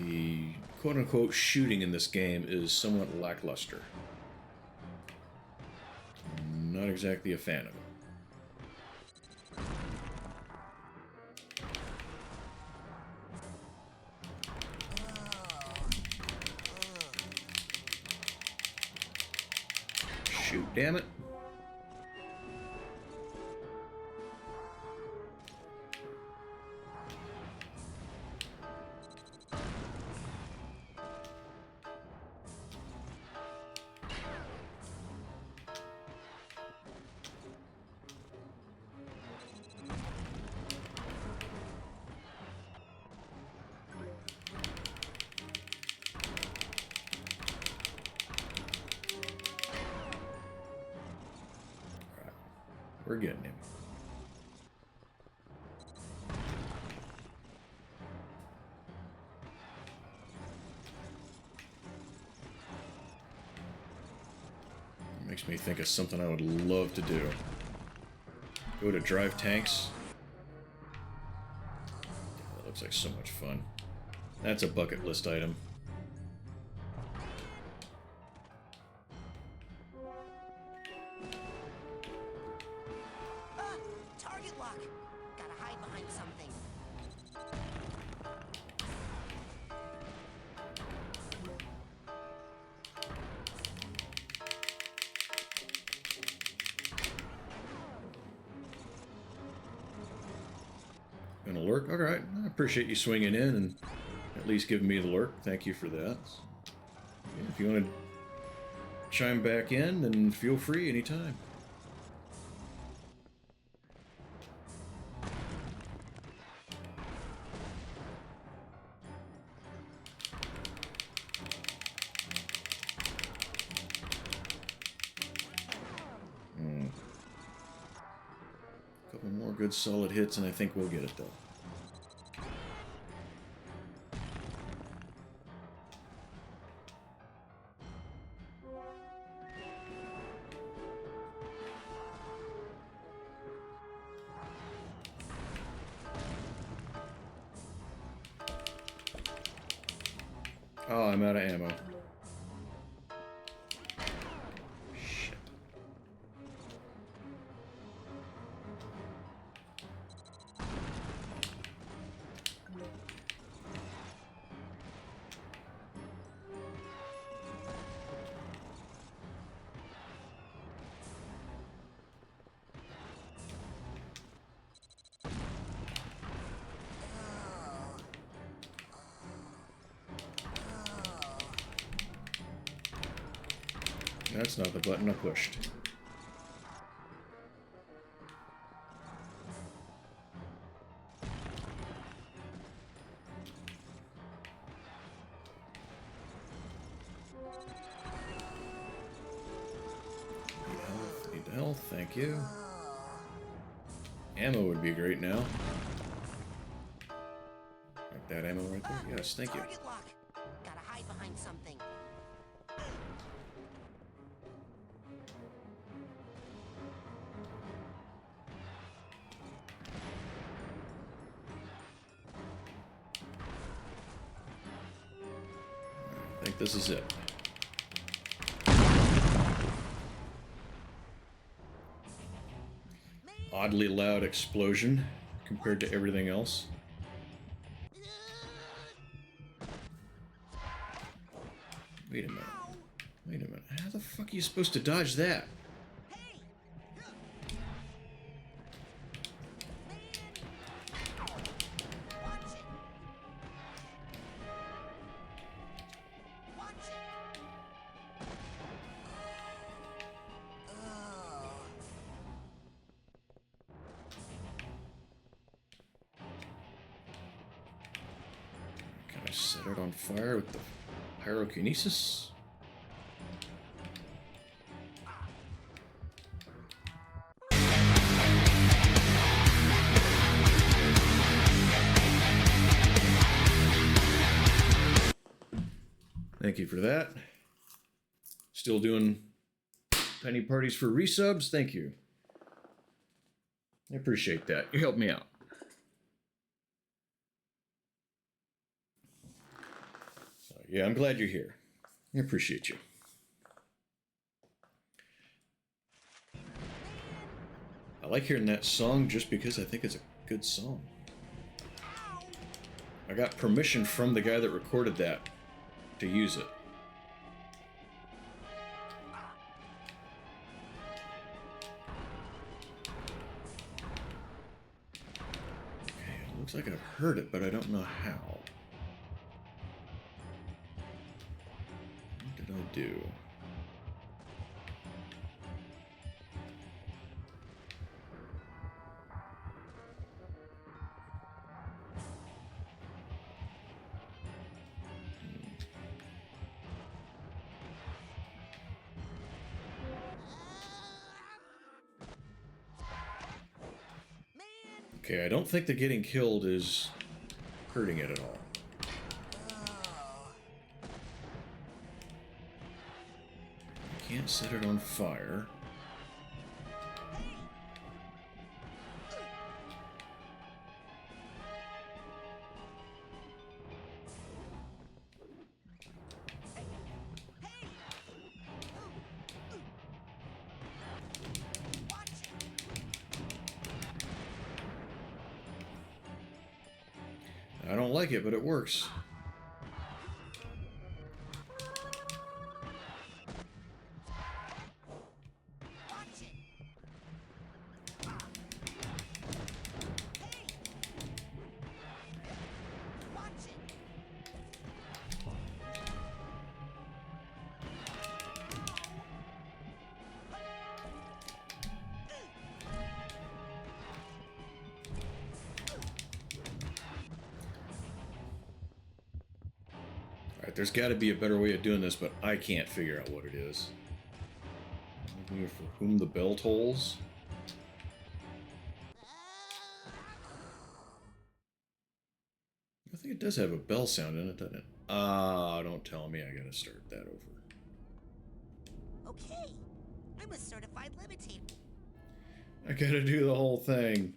Speaker 1: The quote-unquote shooting in this game is somewhat lackluster. Not exactly a fan of it. Shoot, damn it. We're getting him. Makes me think of something I would love to do. Go to drive tanks. That looks like so much fun. That's a bucket list item.
Speaker 3: Target lock. Gotta hide behind something.
Speaker 1: Gonna lurk? Alright, I appreciate you swinging in and at least giving me the lurk. Thank you for that. Yeah, if you want to chime back in, then feel free anytime. good solid hits, and I think we'll get it though. Oh, I'm out of ammo. Shit. That's not the button I pushed. Need the health, thank you. Ammo would be great now. Like that ammo right there? Yes, thank you.
Speaker 3: Target lock. Gotta hide behind something.
Speaker 1: I think this is it. Oddly loud explosion compared to everything else. Wait a minute. Wait a minute. How the fuck are you supposed to dodge that? Can I set it on fire with the pyrokinesis? Thank you for that. Still doing penny parties for resubs? Thank you. I appreciate that. You helped me out. So, yeah, I'm glad you're here. I appreciate you. I like hearing that song just because I think it's a good song. I got permission from the guy that recorded that to use it. Okay, it looks like I've heard it, but I don't know how. What did I do? Okay, I don't think that getting killed is hurting it at all. I can't set it on fire. I don't like it, but it works. Alright, there's got to be a better way of doing this, but I can't figure out what it is. For whom the bell tolls. think it does have a bell sound in it, doesn't it? Ah, don't tell me I gotta start that over.
Speaker 3: Okay, I'm a certified levitator.
Speaker 1: I gotta do the whole thing.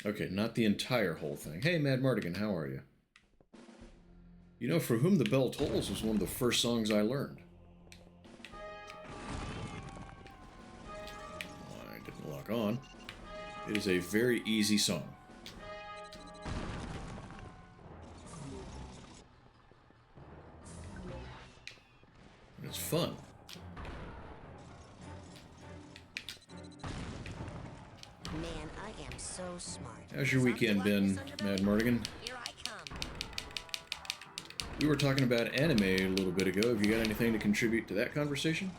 Speaker 1: Okay, not the entire whole thing. Hey, Mad Mardigan, how are you? You know, For Whom the Bell Tolls was one of the first songs I learned. I didn't lock on. It is a very easy song. It's fun.
Speaker 3: Man, I am so smart.
Speaker 1: How's your weekend been, Mad Mardigan?
Speaker 3: Here I come.
Speaker 1: We were talking about anime a little bit ago. Have you got anything to contribute to that conversation?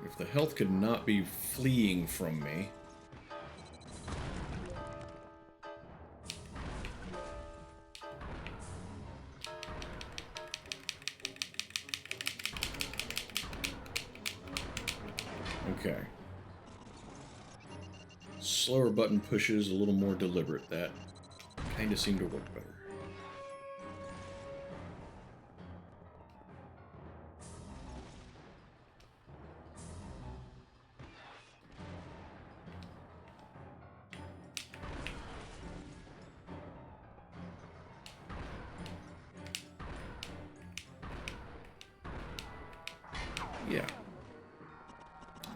Speaker 1: If the health could not be fleeing from me. Okay. Slower button pushes, a little more deliberate. That kind of seemed to work better. Yeah.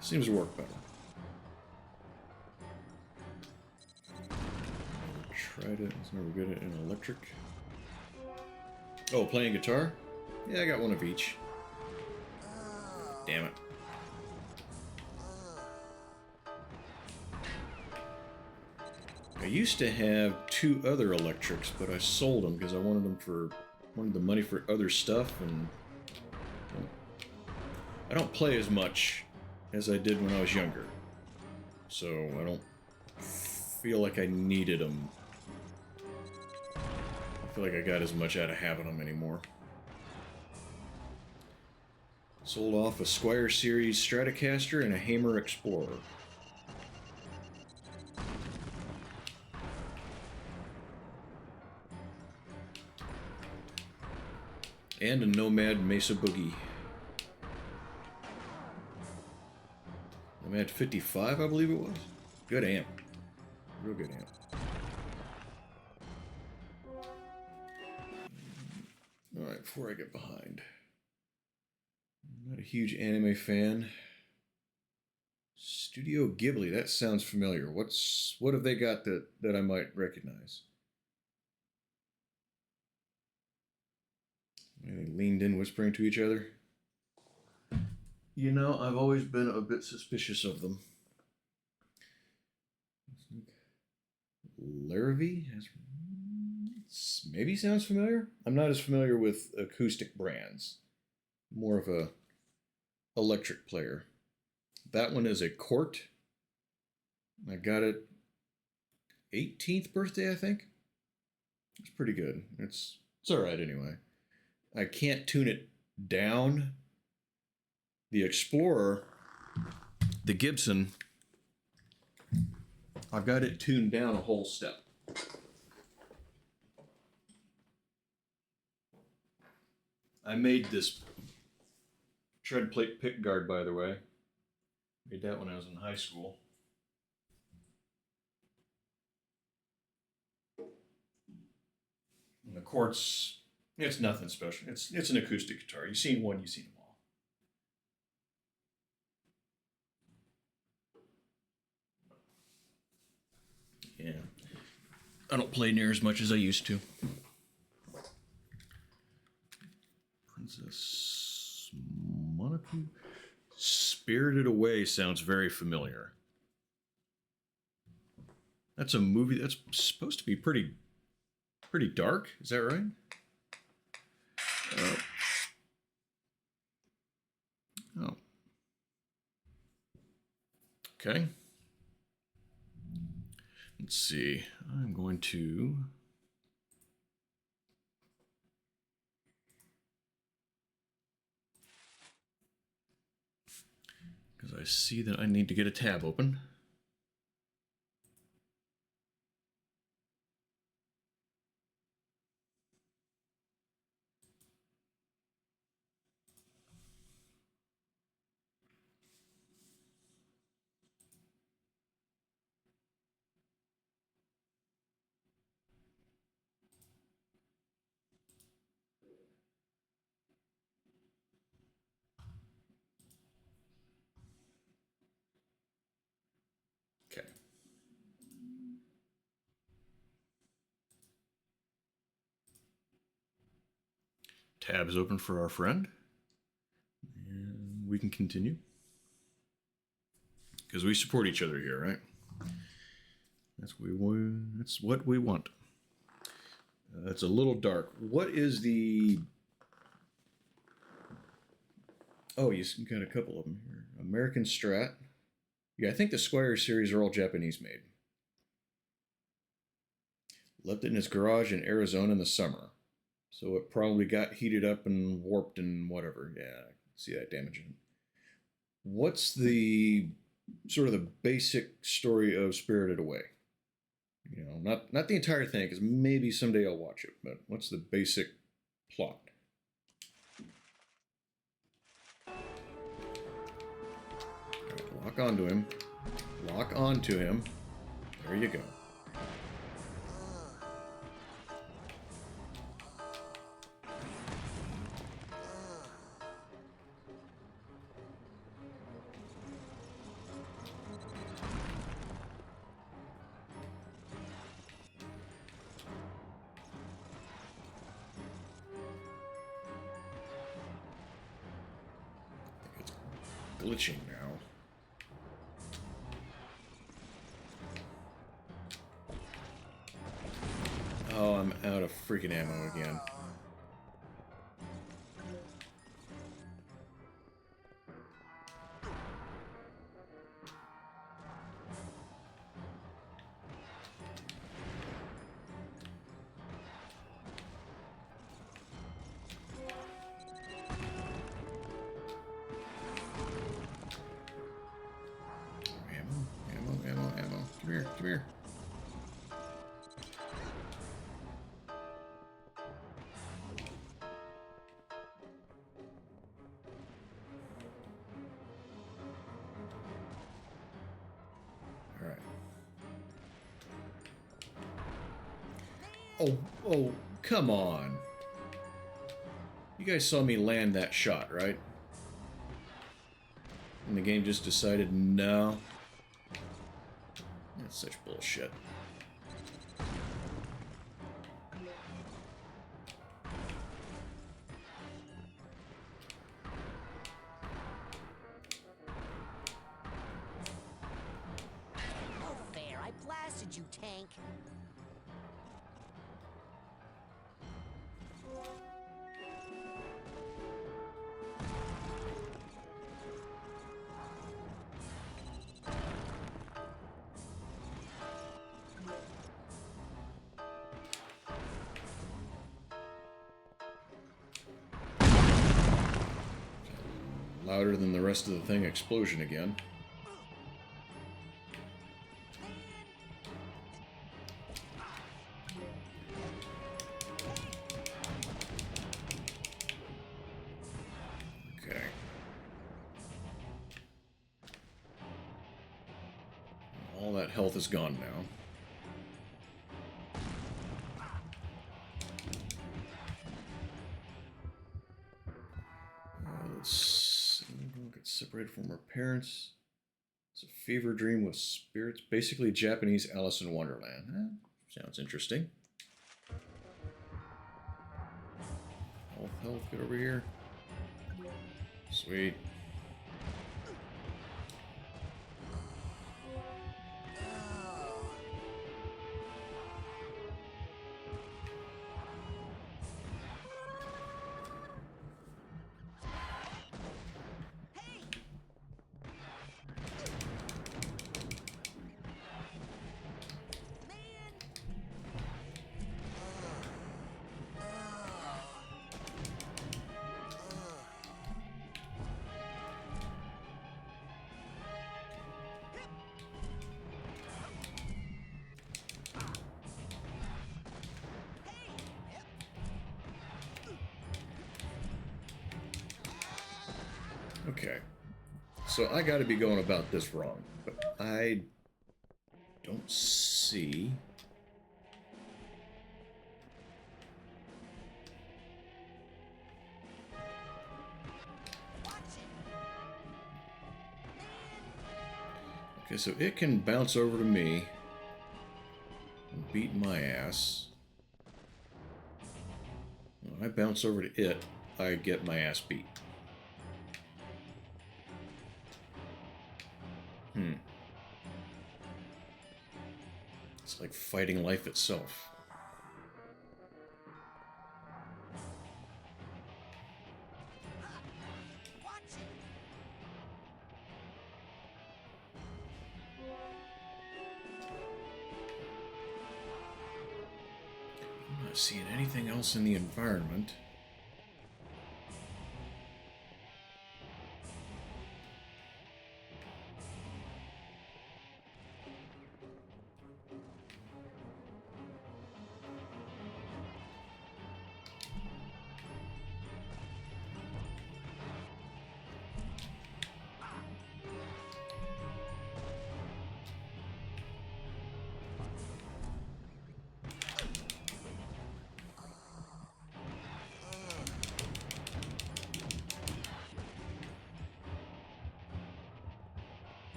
Speaker 1: Seems to work better. Tried it. It's never good at an electric. Oh, playing guitar? Yeah, I got one of each. Damn it. I used to have 2 other electrics, but I sold them because I wanted the money for other stuff, and I don't play as much as I did when I was younger, so I don't feel like I needed them. I feel like I got as much out of having them anymore. Sold off a Squire Series Stratocaster and a Hamer Explorer. And a Nomad Mesa Boogie. Nomad 55, I believe it was. Good amp. Real good amp. Alright, before I get behind. I'm not a huge anime fan. Studio Ghibli, that sounds familiar. What have they got that I might recognize? They leaned in whispering to each other. You know, I've always been a bit suspicious of them. Larrivee maybe sounds familiar. I'm not as familiar with acoustic brands. More of a electric player. That one is a Court. I got it 18th birthday, I think. It's pretty good. It's all right anyway. I can't tune it down. The Explorer, the Gibson, I've got it tuned down a whole step. I made this tread plate pick guard, by the way. Made that when I was in high school. And the Quartz, it's nothing special. It's an acoustic guitar. You've seen one, you've seen them all. Yeah. I don't play near as much as I used to. Princess Monaco? Spirited Away sounds very familiar. That's a movie that's supposed to be pretty dark. Is that right? Oh. Okay. Let's see. I'm going to... because I see that I need to get a tab open. Okay. Tab is open for our friend. And we can continue. Because we support each other here, right? That's what we want. That's a little dark. What is the... oh, you got a couple of them here. American Strat. Yeah, I think the Squire series are all Japanese made. Left it in his garage in Arizona in the summer. So it probably got heated up and warped and whatever. Yeah, I see that damaging. What's the sort of the basic story of Spirited Away? You know, not the entire thing, because maybe someday I'll watch it, but what's the basic plot? All right, lock onto him. Lock onto him. There you go. Glitching now. Oh, I'm out of freaking ammo again. Ammo. Come here. All right. Oh, come on. You guys saw me land that shot, right? And the game just decided, no. That's such bullshit.
Speaker 3: No fair. I blasted you, tank.
Speaker 1: Louder than the rest of the thing explosion again. Okay. All that health is gone now. Let's get separated from our parents. It's a fever dream with spirits. Basically Japanese Alice in Wonderland. Sounds interesting. Health, get over here. Sweet. Okay. So I gotta be going about this wrong. But I don't see... Okay, so it can bounce over to me and beat my ass. When I bounce over to it, I get my ass beat. It's like fighting life itself. I'm not seeing anything else in the environment.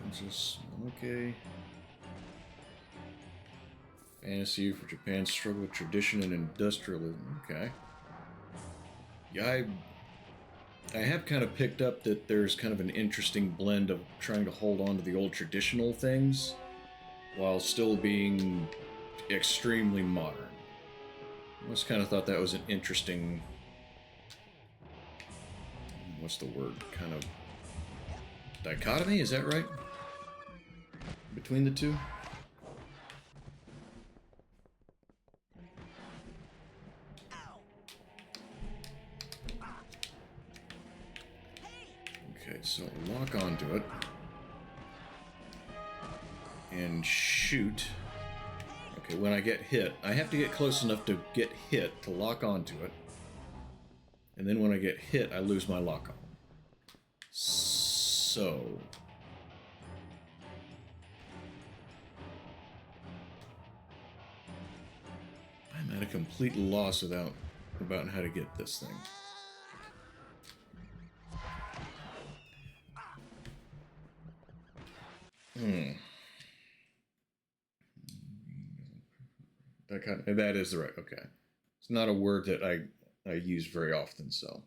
Speaker 1: Princess Mononoke. Fantasy for Japan's struggle with tradition and industrialism. Okay. Yeah, I have kind of picked up that there's kind of an interesting blend of trying to hold on to the old traditional things while still being extremely modern. I just kind of thought that was an interesting... What's the word? Kind of... dichotomy? Is that right? Between the two? Okay, so lock onto it. And shoot. Okay, when I get hit, I have to get close enough to get hit to lock onto it. And then when I get hit, I lose my lock on. So... I'm at a complete loss about how to get this thing. That is the right, okay. It's not a word that I use very often, so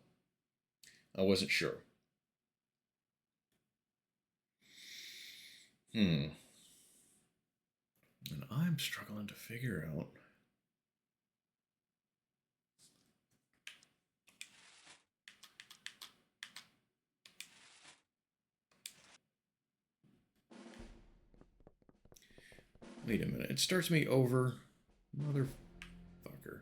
Speaker 1: I wasn't sure. And I'm struggling to figure out. Wait a minute, it starts me over. Motherfucker.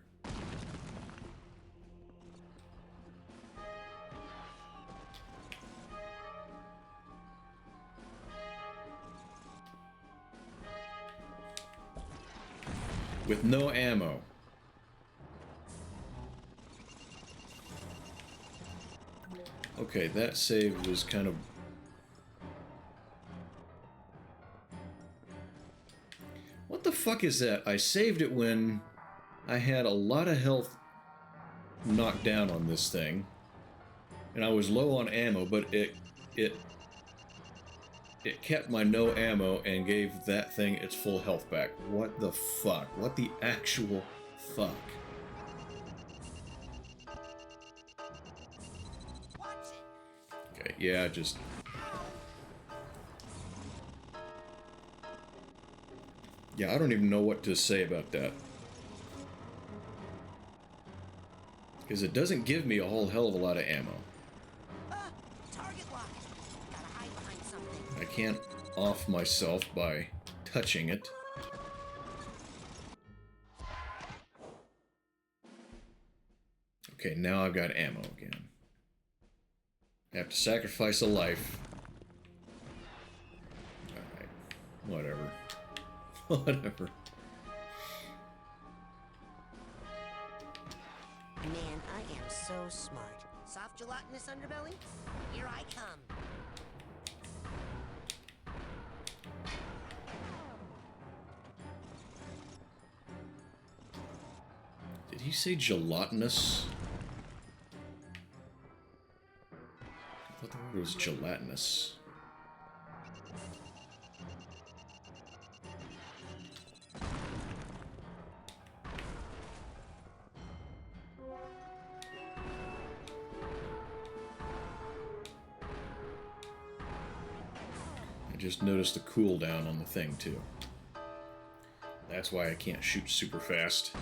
Speaker 1: With no ammo. Okay, that save was kind of... What the fuck is that? I saved it when I had a lot of health knocked down on this thing. And I was low on ammo, but it kept my no ammo and gave that thing its full health back. What the fuck? What the actual fuck? Okay, yeah, just... Yeah, I don't even know what to say about that. Because it doesn't give me a whole hell of a lot of ammo.
Speaker 3: Target lock. Gotta hide behind something.
Speaker 1: I can't off myself by touching it. Okay, now I've got ammo again. I have to sacrifice a life. Alright. Whatever. Whatever.
Speaker 3: Man, I am so smart. Soft gelatinous underbelly? Here I come.
Speaker 1: Did he say gelatinous? I thought the word was gelatinous. I just noticed the cooldown on the thing too. That's why I can't shoot super fast.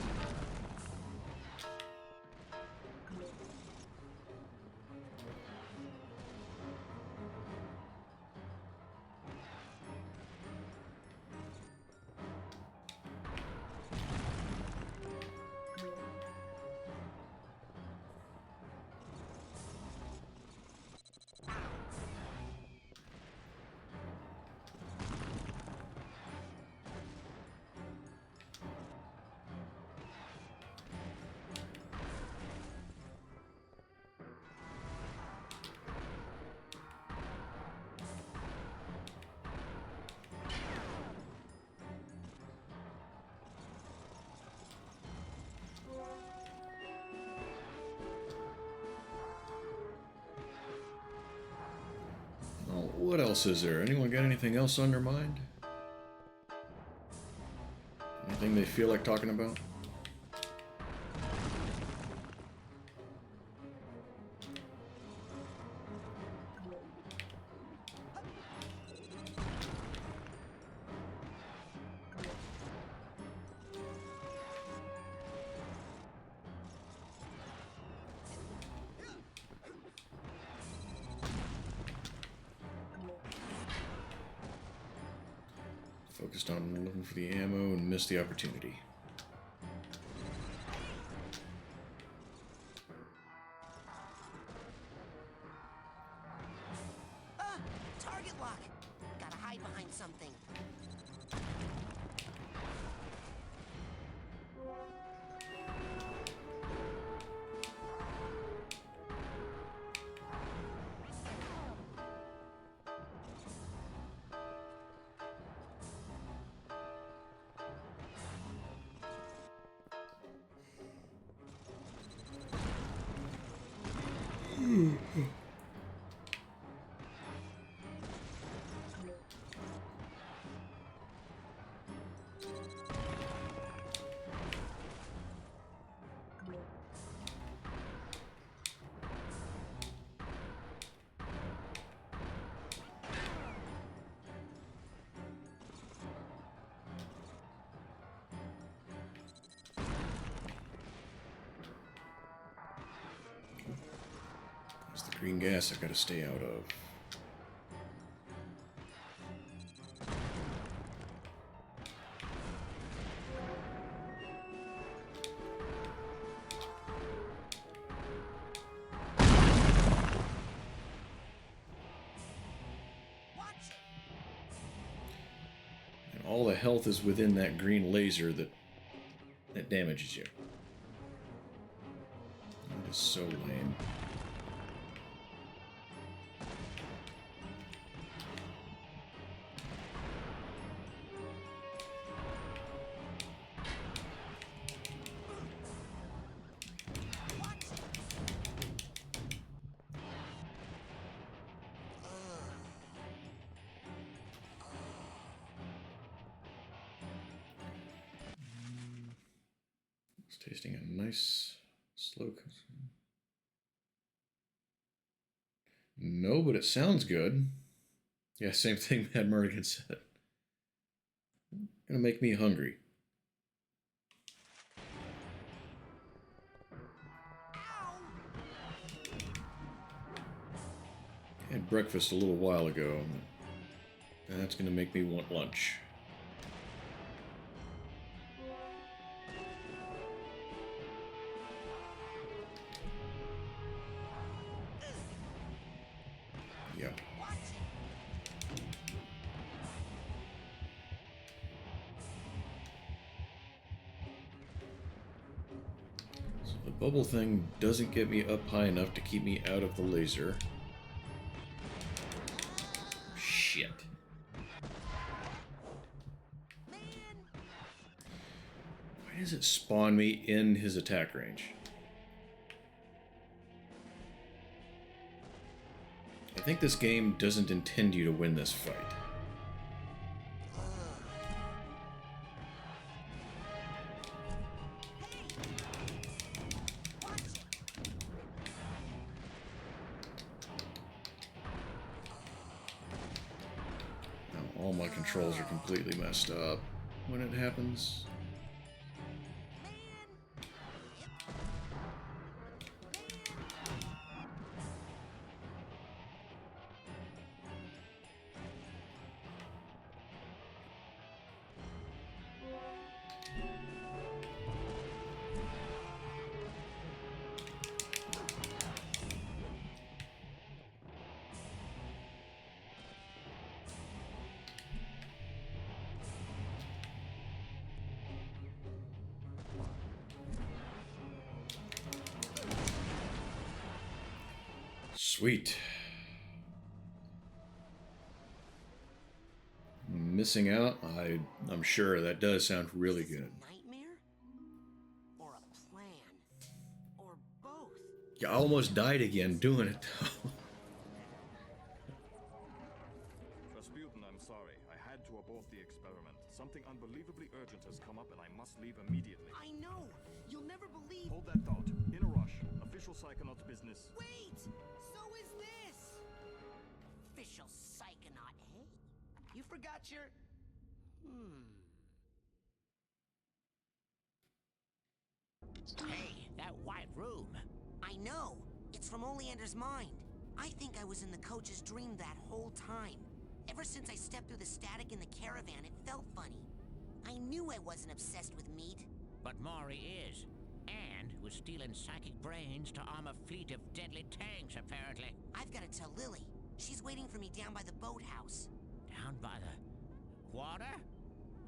Speaker 1: Well, what else is there? Anyone got anything else on their mind? Anything they feel like talking about? Focused on looking for the ammo and missed the opportunity.
Speaker 3: Target lock. Gotta hide behind something.
Speaker 1: That's the green gas I gotta stay out of. And all the health is within that green laser that damages you. That is so lame. It's tasting a nice slow. No, but it sounds good. Yeah, same thing Mad Murrigan said. Gonna make me hungry. I had breakfast a little while ago. That's gonna make me want lunch. Yeah. So the bubble thing doesn't get me up high enough to keep me out of the laser. Shit. Why does it spawn me in his attack range? I think this game doesn't intend you to win this fight. Now all my controls are completely messed up when it happens. Sweet. Missing out? I'm sure that does sound really good.
Speaker 3: Nightmare? Or a plan? Or both?
Speaker 1: You almost died again doing it, though.
Speaker 2: Rasputin, I'm sorry. I had to abort the experiment. Something unbelievably urgent has come up and I must leave immediately.
Speaker 3: I know! You'll never believe—
Speaker 2: Hold that thought. In a rush. Official Psychonauts business.
Speaker 3: Wait! So is this! Official Psychonaut, eh? You forgot your—
Speaker 8: Hey, that white room.
Speaker 3: I know! It's from Oleander's mind. I think I was in the coach's dream that whole time. Ever since I stepped through the static in the caravan, it felt funny. I knew I wasn't obsessed with meat.
Speaker 8: But Maury is. And was stealing psychic brains to arm a fleet of deadly tanks, apparently.
Speaker 3: I've got to tell Lily. She's waiting for me down by the boathouse.
Speaker 8: Down by the water?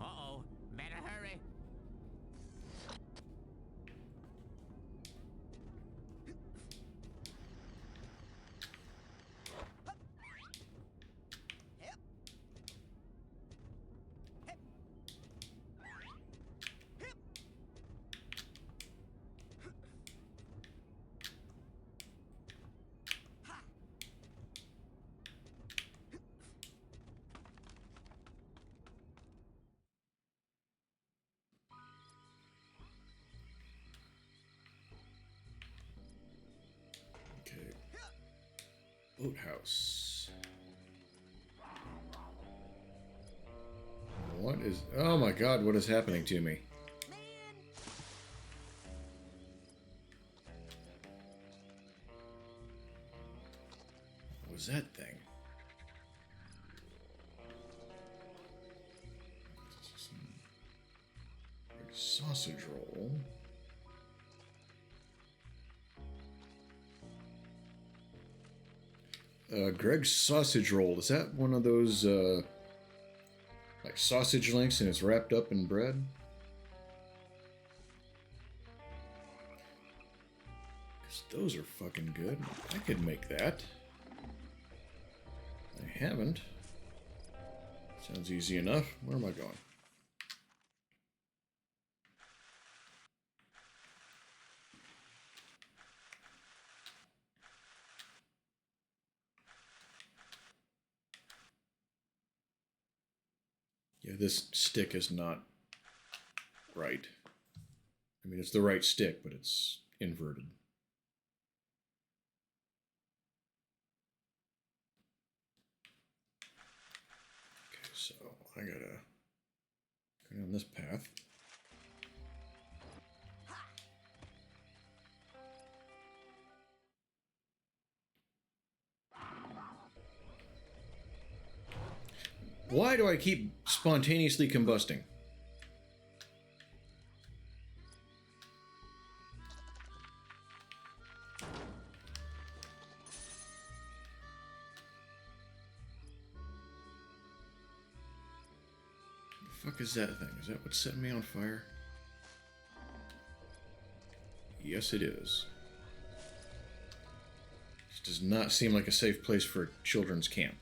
Speaker 8: Uh-oh. Better hurry.
Speaker 1: Okay. Boathouse. What is... Oh my god, what is happening to me? What was that thing? Sausage roll. Greg's sausage roll. Is that one of those like sausage links and it's wrapped up in bread? 'Cause those are fucking good. I could make that. I haven't. Sounds easy enough. Where am I going? Yeah, this stick is not right. I mean, it's the right stick, but it's inverted. Okay, so I gotta Go down this path. Why do I keep spontaneously combusting? The fuck is that thing? Is that what's setting me on fire? Yes, it is. This does not seem like a safe place for a children's camp.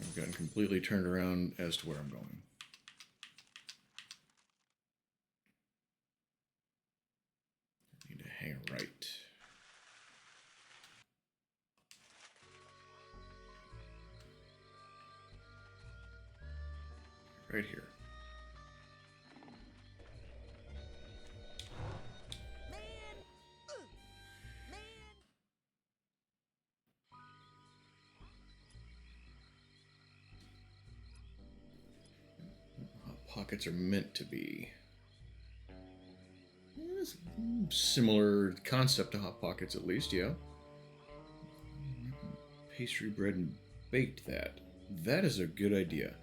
Speaker 1: I've gotten completely turned around as to where I'm going. I need to hang right. Right here. Pockets are meant to be. It's a similar concept to Hot Pockets, at least, yeah. Pastry bread and baked that. That is a good idea.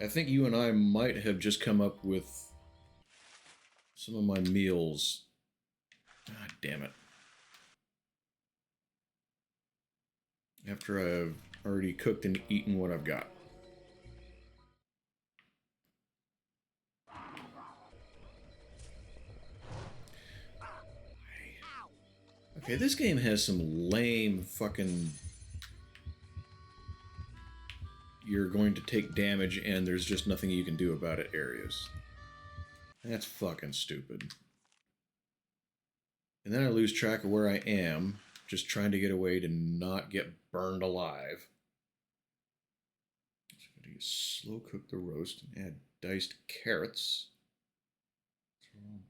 Speaker 1: I think you and I might have just come up with some of my meals. God damn it. After I've already cooked and eaten what I've got. Okay, this game has some lame fucking... You're going to take damage and there's just nothing you can do about it areas. That's fucking stupid. And then I lose track of where I am, just trying to get away to not get burned alive. So I'm going to slow cook the roast and add diced carrots.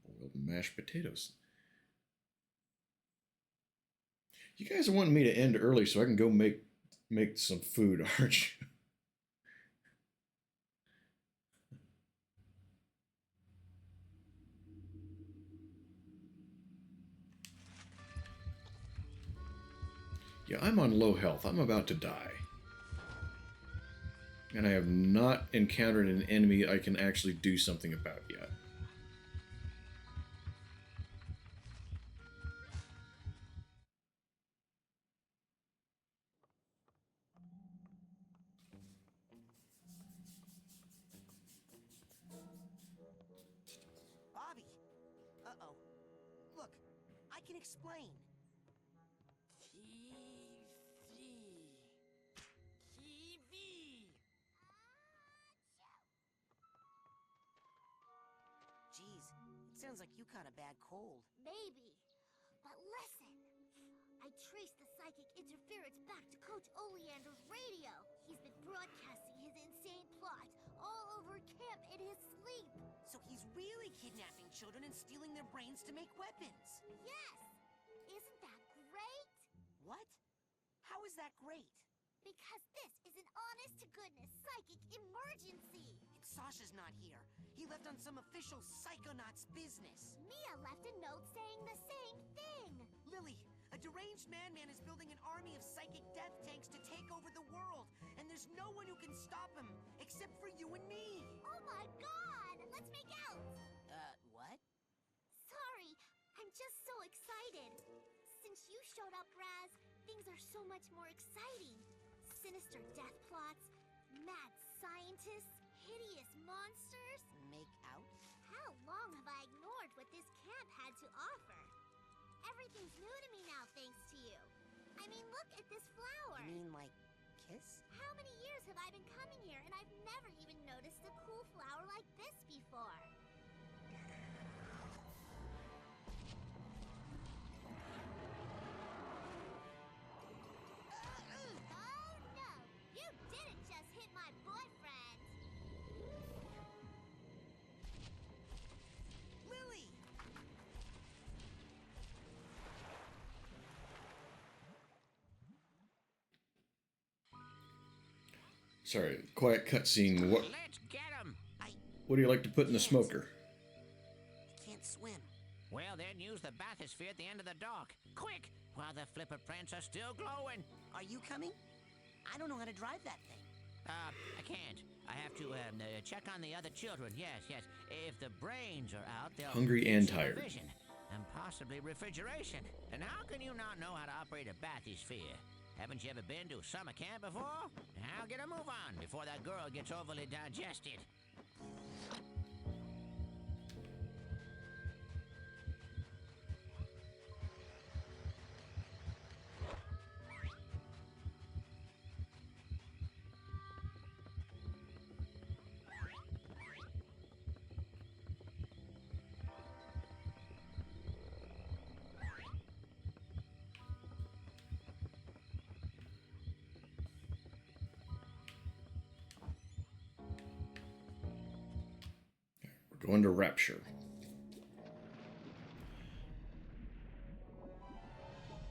Speaker 1: Boiled mashed potatoes. You guys are wanting me to end early so I can go make some food, aren't you? Yeah, I'm on low health. I'm about to die. And I have not encountered an enemy I can actually do something about yet.
Speaker 3: Bobby! Uh-oh. Look, I can explain. Geez, it sounds like you caught a bad cold.
Speaker 5: Maybe. But listen. I traced the psychic interference back to Coach Oleander's radio. He's been broadcasting his insane plots all over camp in his sleep.
Speaker 3: So he's really kidnapping children and stealing their brains to make weapons.
Speaker 5: Yes! Isn't that great?
Speaker 3: What? How is that great?
Speaker 5: Because this is an honest-to-goodness psychic emergency.
Speaker 3: Sasha's not here. He left on some official Psychonauts business.
Speaker 5: Mia left a note saying the same thing.
Speaker 3: Lily, a deranged madman is building an army of psychic death tanks to take over the world. And there's no one who can stop him, except for you and me.
Speaker 5: Oh my god! Let's make out!
Speaker 3: What?
Speaker 5: Sorry, I'm just so excited. Since you showed up, Raz, things are so much more exciting. Sinister death plots, mad scientists, hideous monsters.
Speaker 3: Make out?
Speaker 5: How long have I ignored what this camp had to offer? Everything's new to me now thanks to you. I mean, look at this flower.
Speaker 3: You mean like kiss?
Speaker 5: How many years have I been coming here and I've never even noticed a cool flower like this before? Oh no! You didn't just hit my boyfriend!
Speaker 3: Lily!
Speaker 1: Sorry, quiet cutscene.
Speaker 8: Let's get him.
Speaker 1: What do you like to put in the smoker?
Speaker 3: I can't swim.
Speaker 8: Well, then use the bathysphere at the end of the dock. Quick, while the flipper prints are still glowing.
Speaker 3: Are you coming? I don't know how to drive that thing.
Speaker 8: I can't. I have to check on the other children. Yes. If the brains are out, they'll
Speaker 1: Hungry and tired.
Speaker 8: supervision and possibly refrigeration. And how can you not know how to operate a bathysphere? Haven't you ever been to summer camp before? Now get a move on before that girl gets overly digested.
Speaker 1: We're going to Rapture.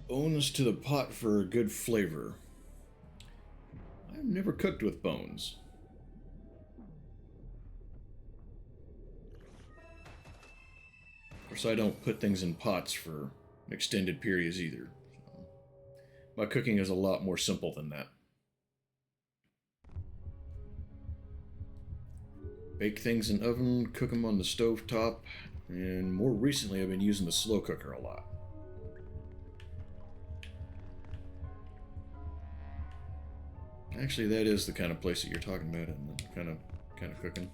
Speaker 1: Bones to the pot for a good flavor. I've never cooked with bones. Of course, I don't put things in pots for extended periods either. So my cooking is a lot more simple than that. Bake things in oven, cook them on the stove top, and more recently I've been using the slow cooker a lot. Actually, that is the kind of place that you're talking about, and the kind of cooking.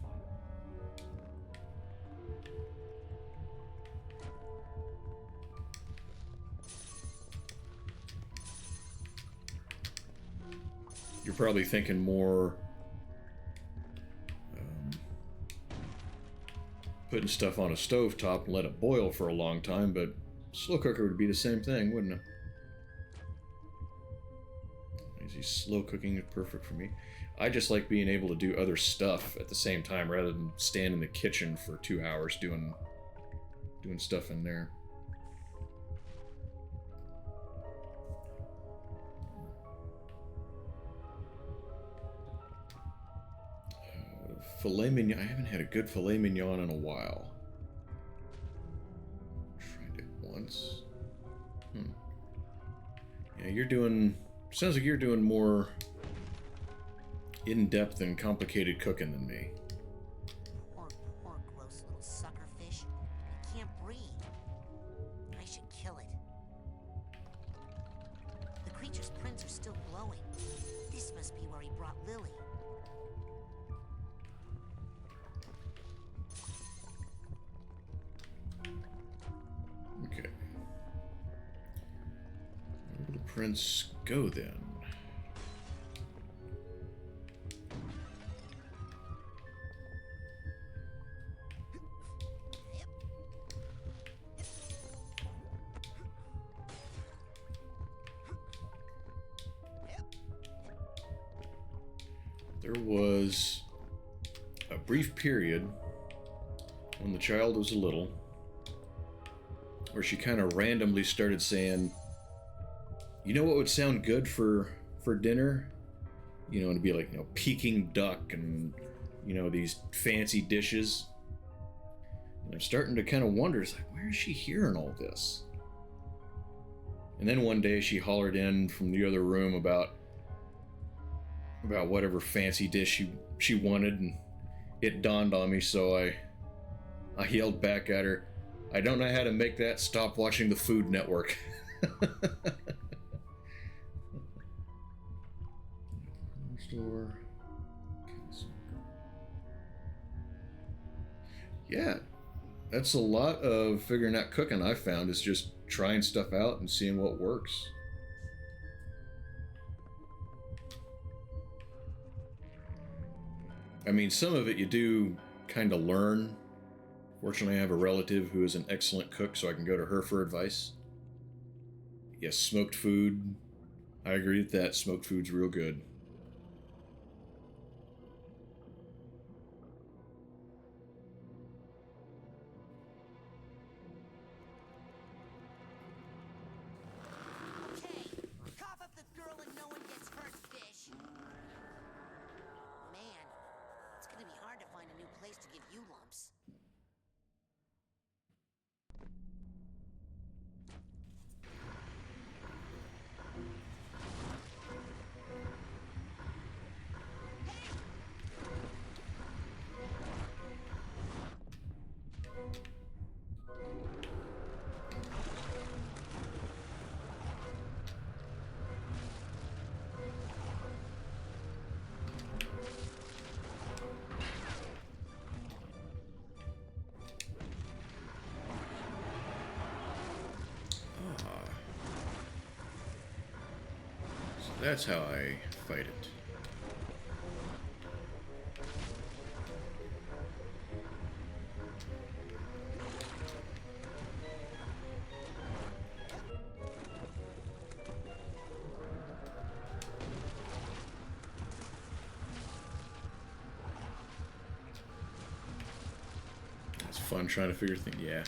Speaker 1: You're probably thinking more putting stuff on a stove top and let it boil for a long time, but slow cooker would be the same thing, wouldn't it? Easy slow cooking is perfect for me. I just like being able to do other stuff at the same time rather than stand in the kitchen for 2 hours doing stuff in there. Filet mignon. I haven't had a good filet mignon in a while. Tried it once. Yeah, you're doing... Sounds like you're doing more in-depth and complicated cooking than me.
Speaker 3: Poor gross little sucker fish. It can't breathe. I should kill it. The creature's prints are still glowing. This must be where he brought Lily.
Speaker 1: Okay. Where do the prints go then? There was a brief period when the child was little where she kind of randomly started saying, you know what would sound good for dinner? You know, it'd be like, you know, Peking duck and, you know, these fancy dishes. And I'm starting to kind of wonder, it's like, where is she hearing all this? And then one day she hollered in from the other room about whatever fancy dish she wanted, and it dawned on me, so I yelled back at her, I don't know how to make that, stop watching the Food Network. Store. Yeah, that's a lot of figuring out cooking. I found is just trying stuff out and seeing what works. I mean, some of it you do kind of learn. Fortunately, I have a relative who is an excellent cook, so I can go to her for advice. Yes, smoked food. I agree with that. Smoked food's real good.
Speaker 3: Okay, cough up the girl and no one gets hurt, fish.
Speaker 1: That's how I fight it. It's fun trying to figure things. Yeah.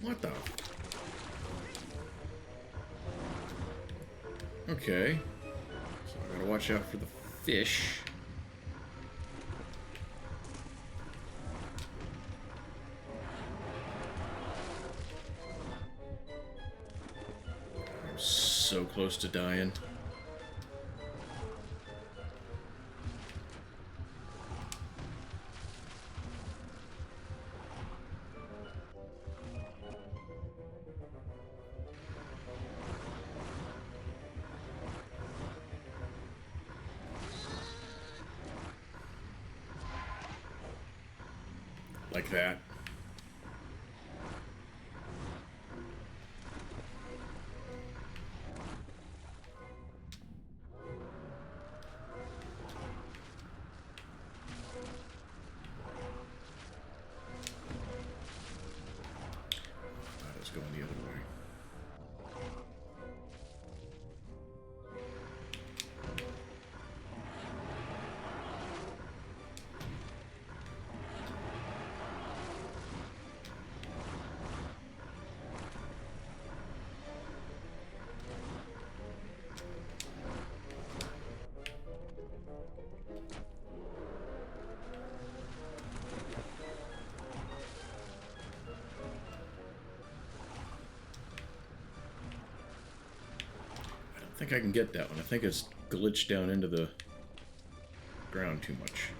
Speaker 1: What the? Okay. So I gotta watch out for the fish. I'm so close to dying. Like that. That was going the other way. I think I can get that one. I think it's glitched down into the ground too much.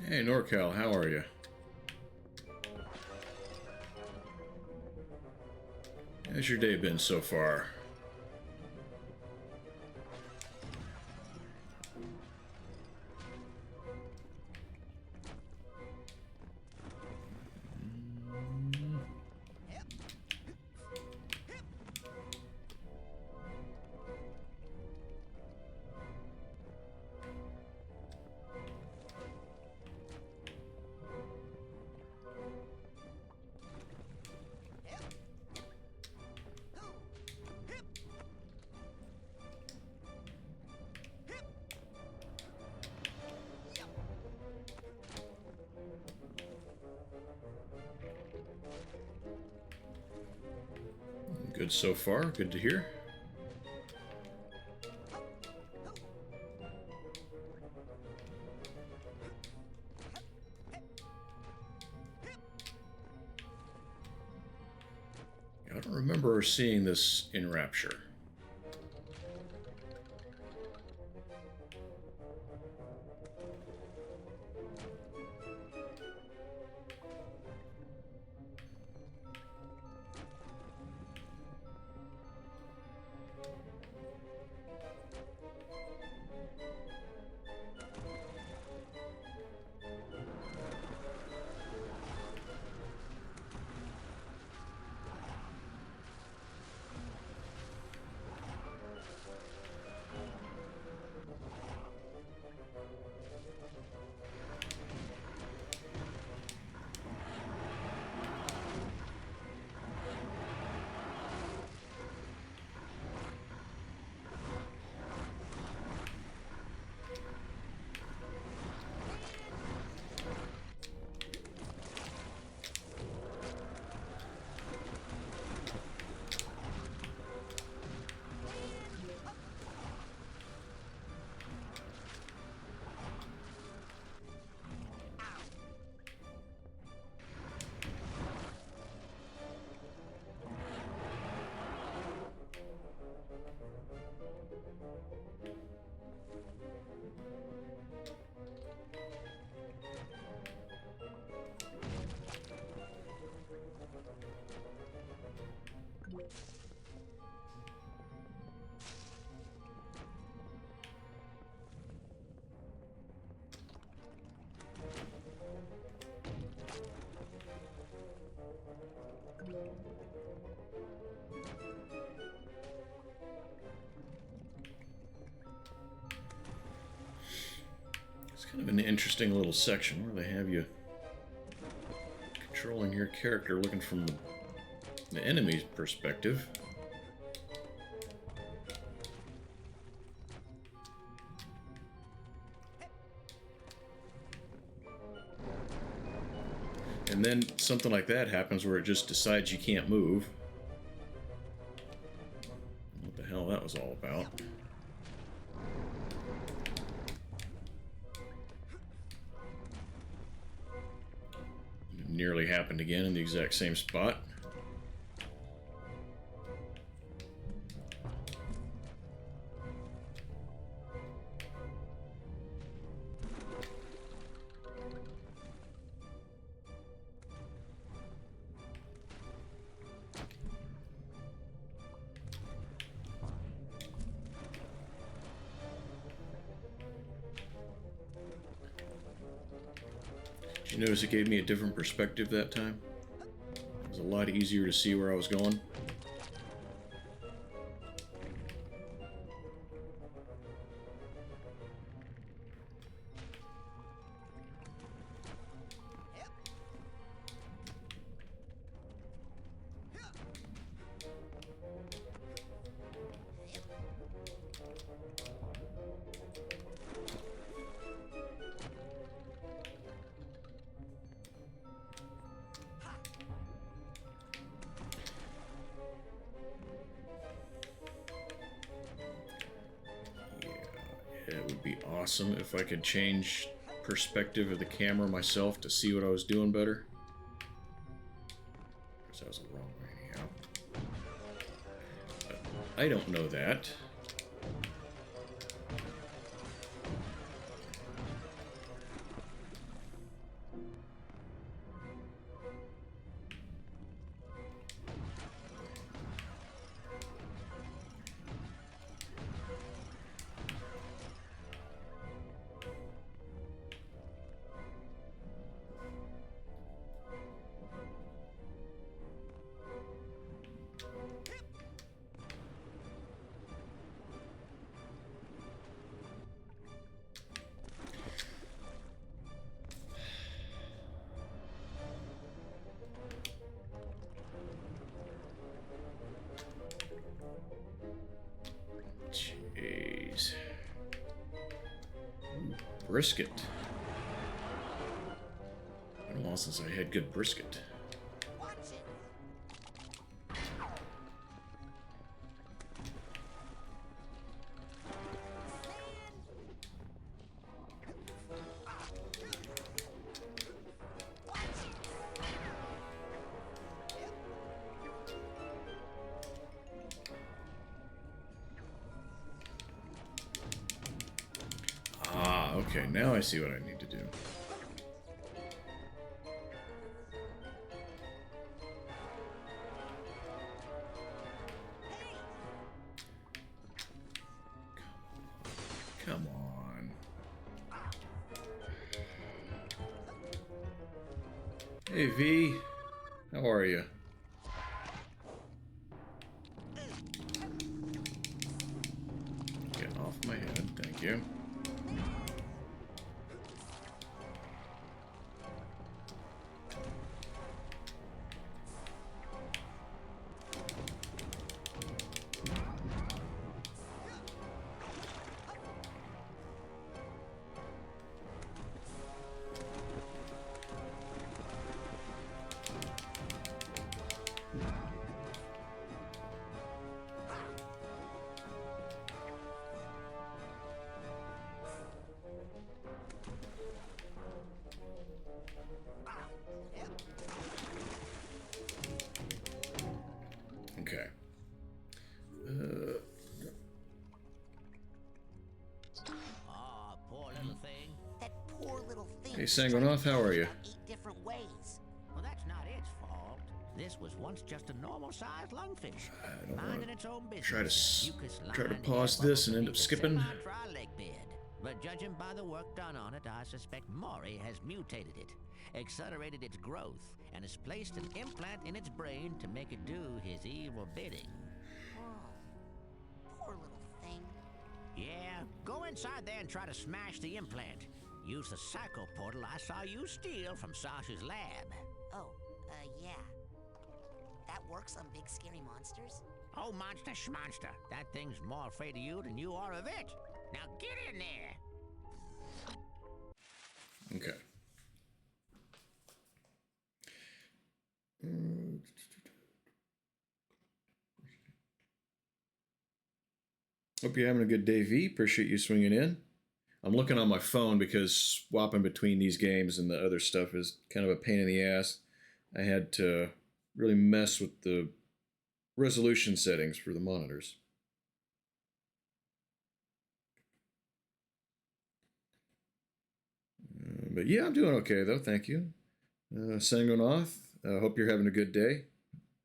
Speaker 1: Hey, NorCal, how are you? How's your day been so far? Good so far, good to hear. I don't remember seeing this in Rapture. Kind of an interesting little section where they have you controlling your character looking from the enemy's perspective. And then something like that happens where it just decides you can't move. What the hell that was all about. It nearly happened again in the exact same spot. You notice it gave me a different perspective that time? It was a lot easier to see where I was going. It would be awesome if I could change perspective of the camera myself to see what I was doing better. Because that was the wrong way anyhow. But I don't know that. Jeez. Ooh, brisket. Been a while since I had good brisket. Okay, now I see what I need to do. Come on. Hey, V. How are you? Get off my head, thank you. Okay.
Speaker 8: Poor little thing.
Speaker 3: That poor little thing.
Speaker 1: Hey, Sanguinoff, how are you?
Speaker 3: 8 different ways.
Speaker 8: Well, that's not its fault. This was once just a normal-sized lungfish,
Speaker 1: I don't
Speaker 8: minding
Speaker 1: want
Speaker 8: its own business.
Speaker 1: try to pause this and end up skipping.
Speaker 8: Dry lake bed. But judging by the work done on it, I suspect Maury has mutated it, accelerated its growth, and has placed an implant in its brain to make it do his evil bidding.
Speaker 3: Oh, poor little thing.
Speaker 8: Yeah, go inside there and try to smash the implant. Use the psycho portal I saw you steal from Sasha's lab.
Speaker 3: Oh, yeah. That works on big scary monsters?
Speaker 8: Oh, monster schmonster. That thing's more afraid of you than you are of it. Now get in there.
Speaker 1: Okay. Hope you're having a good day, V. Appreciate you swinging in. I'm looking on my phone because swapping between these games and the other stuff is kind of a pain in the ass. I had to really mess with the resolution settings for the monitors. But yeah, I'm doing okay though, thank you. Sangonoth, hope you're having a good day.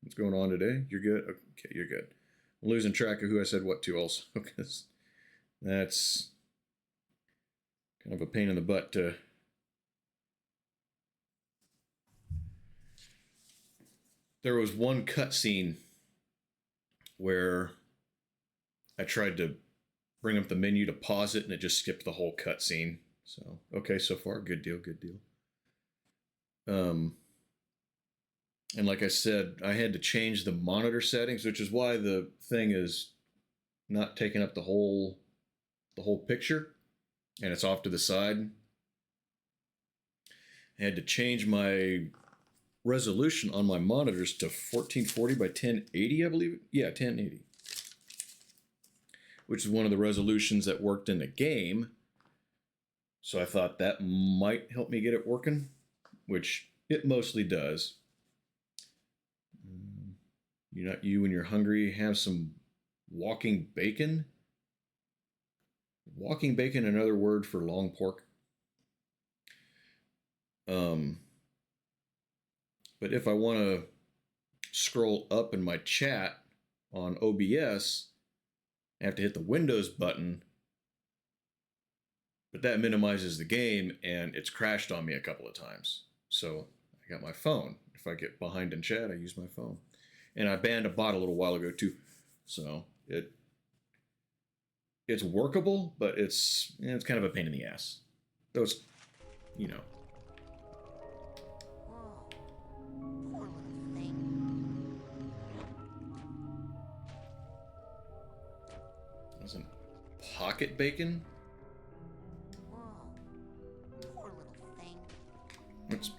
Speaker 1: What's going on today? You're good? Okay, you're good. I'm losing track of who I said what to also, because that's kind of a pain in the butt to... There was one cutscene where I tried to bring up the menu to pause it and it just skipped the whole cutscene. So, okay, so far, good deal, good deal. And like I said, I had to change the monitor settings, which is why the thing is not taking up the whole picture, and it's off to the side. I had to change my resolution on my monitors to 1440 by 1080, I believe. Yeah, 1080. Which is one of the resolutions that worked in the game. So I thought that might help me get it working, which it mostly does. You when you're hungry, have some walking bacon. Walking bacon, another word for long pork. But if I want to scroll up in my chat on OBS, I have to hit the Windows button. But that minimizes the game, and it's crashed on me a couple of times. So I got my phone. If I get behind in chat, I use my phone. And I banned a bot a little while ago too. So it's workable, but it's kind of a pain in the ass. Though it's, you know.
Speaker 3: Whoa. Poor little thing.
Speaker 1: Wasn't pocket bacon?
Speaker 3: Whoa. Poor little thing.
Speaker 1: Oops.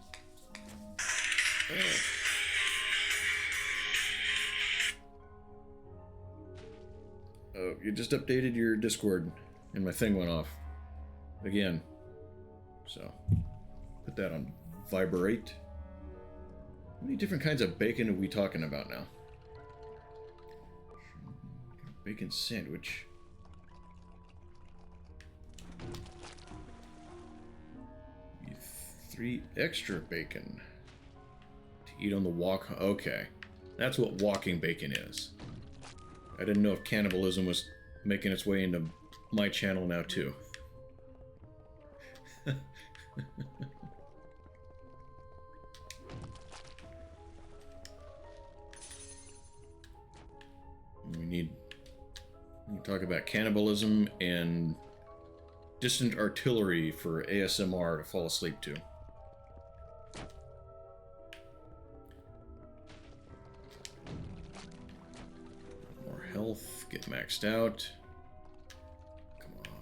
Speaker 1: Oh, you just updated your Discord and my thing went off again. So put that on vibrate. How many different kinds of bacon are we talking about now? Bacon sandwich. Three extra bacon to eat on the walk. Okay, that's what walking bacon is. I didn't know if cannibalism was making its way into my channel now too. We need to talk about cannibalism and distant artillery for ASMR to fall asleep to. More health, get maxed out. Come on.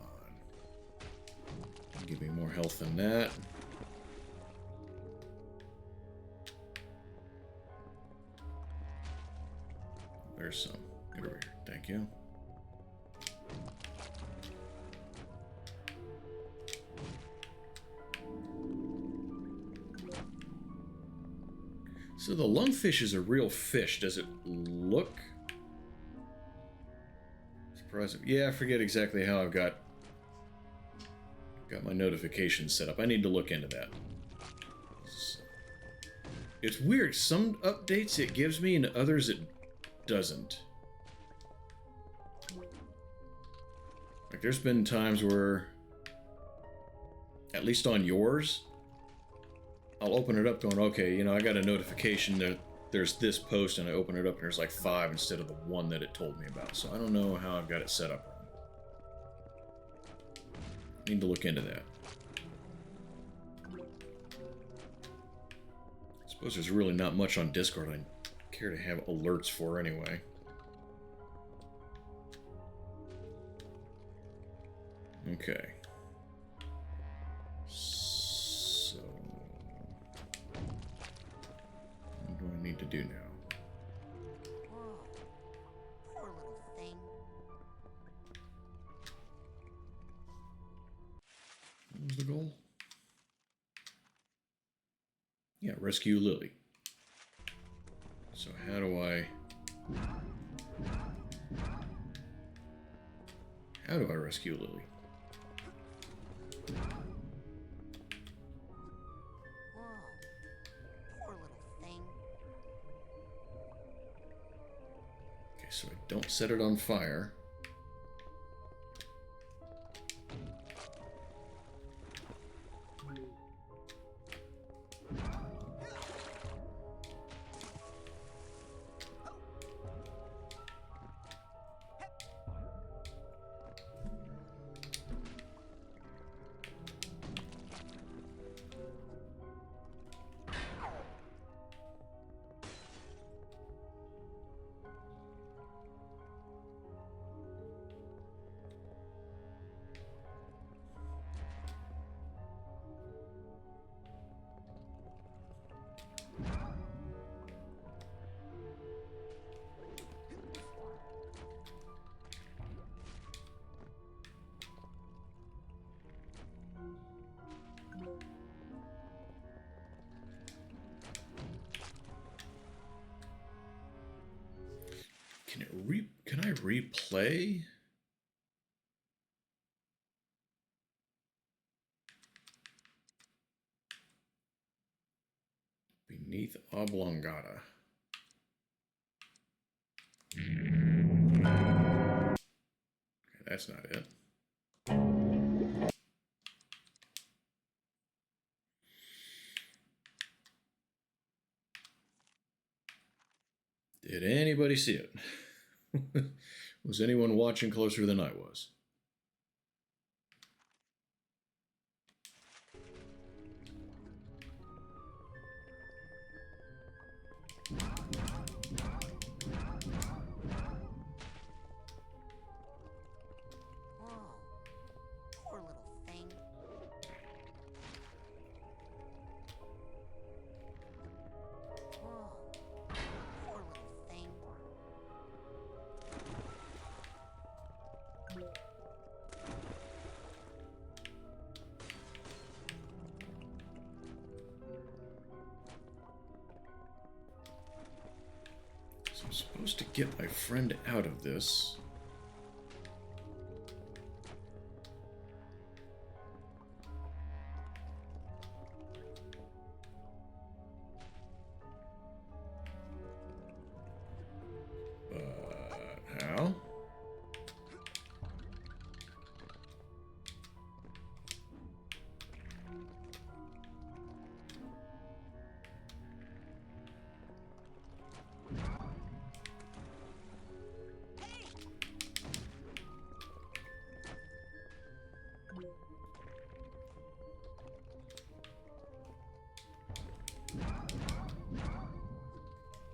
Speaker 1: Give me more health than that. There's some. Get over here. Thank you. So the lungfish is a real fish. Does it look? Surprising. Yeah, I forget exactly how I've got my notifications set up. I need to look into that. It's weird. Some updates it gives me and others it doesn't. Like there's been times where, at least on yours, I'll open it up going, okay, you know, I got a notification that there's this post, and I open it up and there's like 5 instead of the 1 that it told me about. So I don't know how I've got it set up. Need to look into that. Suppose there's really not much on Discord I care to have alerts for anyway. Okay. So, what do I need to do now?
Speaker 3: Whoa. Poor little thing.
Speaker 1: What was the goal? Yeah, rescue Lily. So how do I rescue Lily?
Speaker 3: Whoa. Poor little thing.
Speaker 1: Okay, so I don't set it on fire. Can I replay? Beneath Oblongata. Okay, that's not it. Did anybody see it? Was anyone watching closer than I was?
Speaker 3: Whoa. Poor little thing. Whoa. Poor little thing.
Speaker 1: So I'm supposed to get my friend out of this. But how?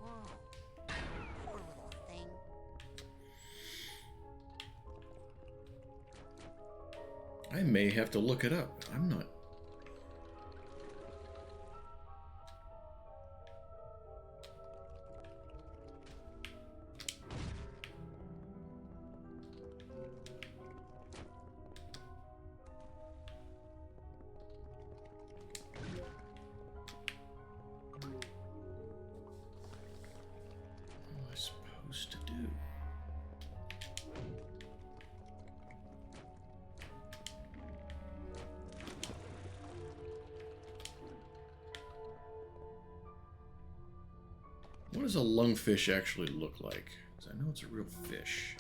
Speaker 3: Whoa. Poor little thing.
Speaker 1: I may have to look it up. I'm not. What am I supposed to do? What does a lungfish actually look like? Because I know it's a real fish.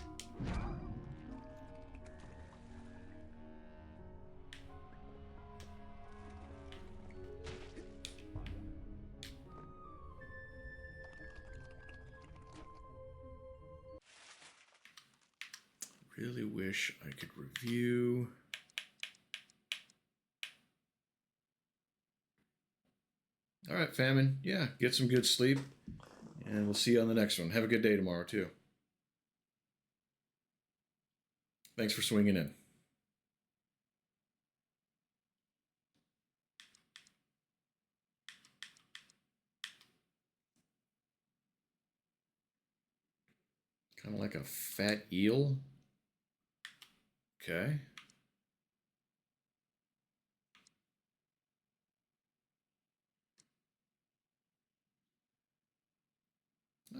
Speaker 1: Really wish I could review. All right, Famine. Yeah, get some good sleep. And we'll see you on the next one. Have a good day tomorrow, too. Thanks for swinging in. Kind of like a fat eel. Okay.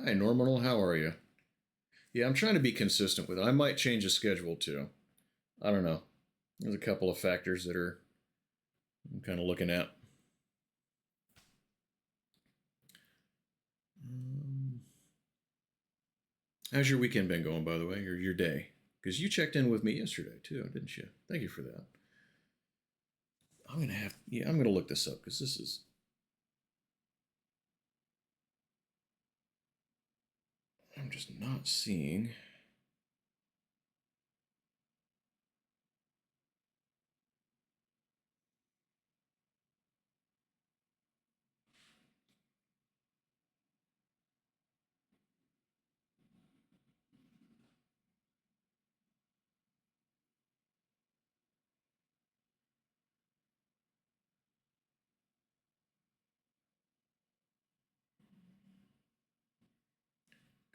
Speaker 1: Hi, Normal. How are you? Yeah, I'm trying to be consistent with it. I might change the schedule, too. I don't know. There's a couple of factors that I'm kind of looking at. How's your weekend been going, by the way, or your day? Because you checked in with me yesterday, too, didn't you? Thank you for that. I'm gonna look this up because this is. I'm just not seeing.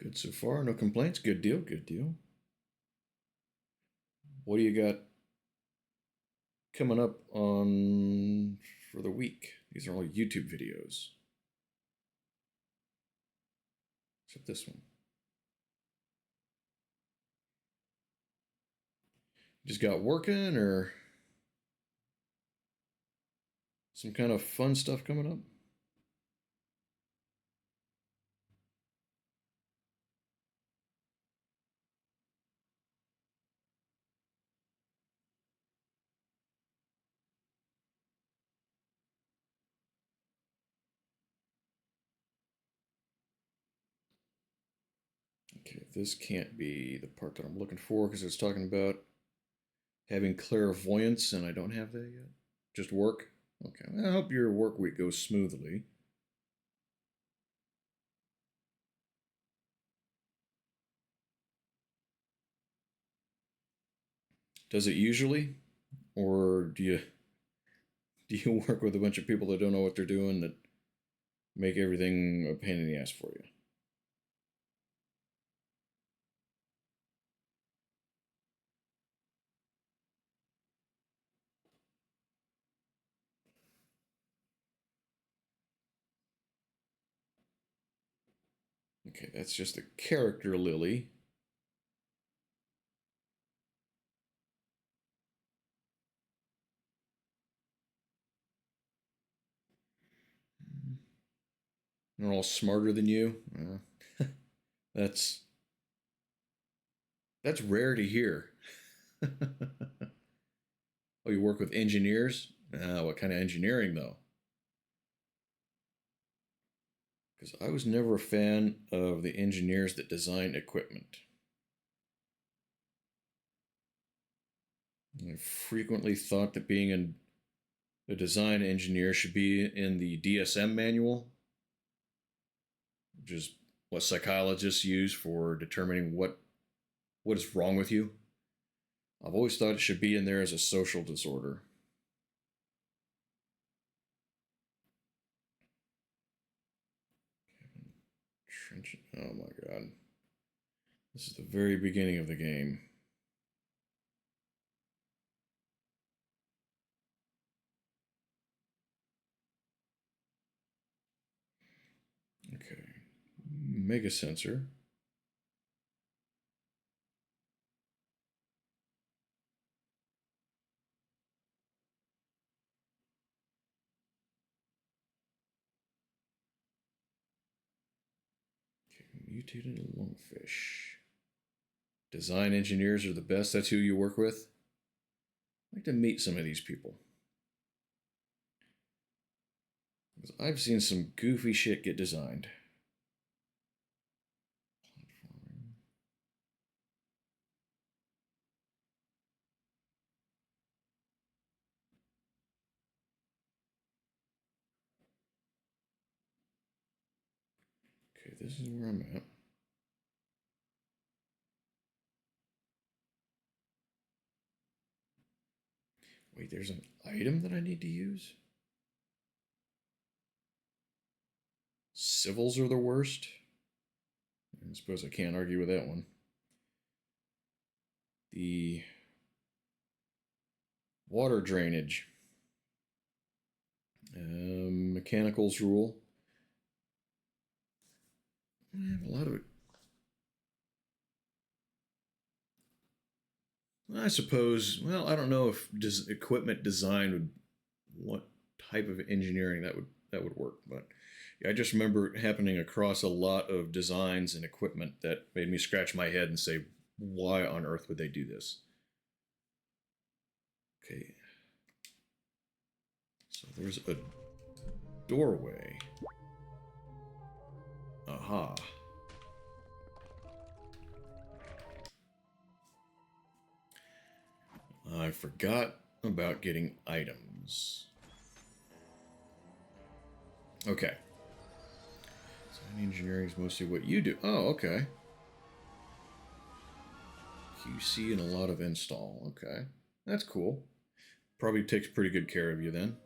Speaker 1: Good so far, no complaints. Good deal, good deal. What do you got coming up on for the week? These are all YouTube videos. Except this one. Just got working or some kind of fun stuff coming up? Okay, this can't be the part that I'm looking for because it's talking about having clairvoyance and I don't have that yet. Just work? Okay, well, I hope your work week goes smoothly. Does it usually? Or do you work with a bunch of people that don't know what they're doing that make everything a pain in the ass for you? Okay, that's just the character Lily. They're all smarter than you. That's that's rare to hear. Oh, you work with engineers? What kind of engineering though? Because I was never a fan of the engineers that design equipment. I frequently thought that being a design engineer should be in the DSM manual, which is what psychologists use for determining what is wrong with you. I've always thought it should be in there as a social disorder. Trench. Oh my god. This is the very beginning of the game. Okay. Mega sensor. Okay. Mutated lungfish. Design engineers are the best. That's who you work with. I'd like to meet some of these people. I've seen some goofy shit get designed. this is where I'm at. Wait, there's an item that I need to use? Civils are the worst? I suppose I can't argue with that one. The water drainage. Mechanicals rule. I have a lot of it. I suppose, well, I don't know if equipment design would, what type of engineering that would work, but yeah, I just remember it happening across a lot of designs and equipment that made me scratch my head and say, why on earth would they do this? Okay. So there's a doorway. Aha. I forgot about getting items. Okay. Design engineering is mostly what you do. Oh, okay. QC and a lot of install. Okay. That's cool. Probably takes pretty good care of you then.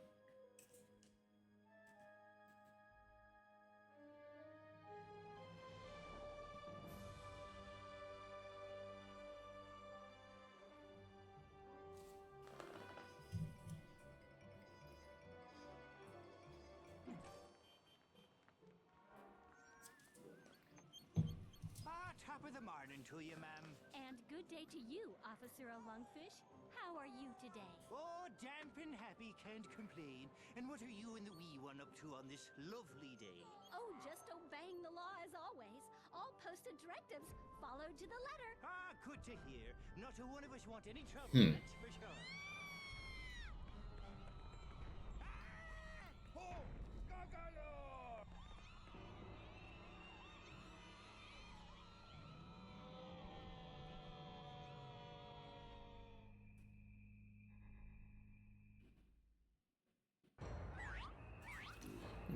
Speaker 11: Top of the morning to you, ma'am.
Speaker 5: And good day to you, Officer Lungfish. How are you today?
Speaker 11: Oh, damp and happy, can't complain. And what are you and the wee one up to on this lovely day?
Speaker 5: Oh, just obeying the law as always. All posted directives followed to the letter.
Speaker 11: Ah, good to hear. Not a one of us want any trouble, that's for sure. Ah! Oh, Gagalo!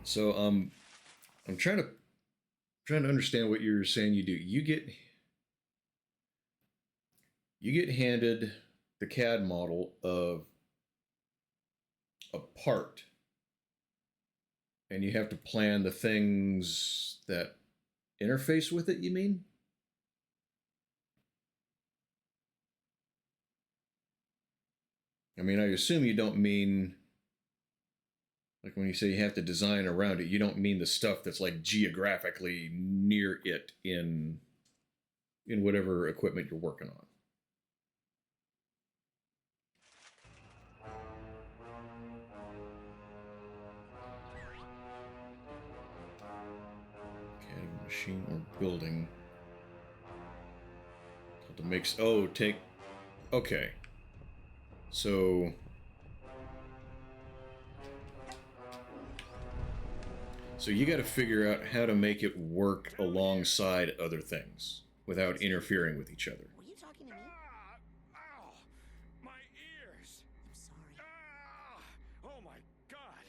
Speaker 1: So I'm trying to understand what you're saying you do. You get handed the CAD model of a part, and you have to plan the things that interface with it, you mean? I mean, I assume you don't mean, like when you say you have to design around it, you don't mean the stuff that's like geographically near it in whatever equipment you're working on. CAD machine or building. To mix. Oh, take. Okay. So. So you got to figure out how to make it work alongside other things without interfering with each other.
Speaker 3: Were you talking to me?
Speaker 2: Ow! My ears!
Speaker 3: I'm sorry.
Speaker 2: Oh my god!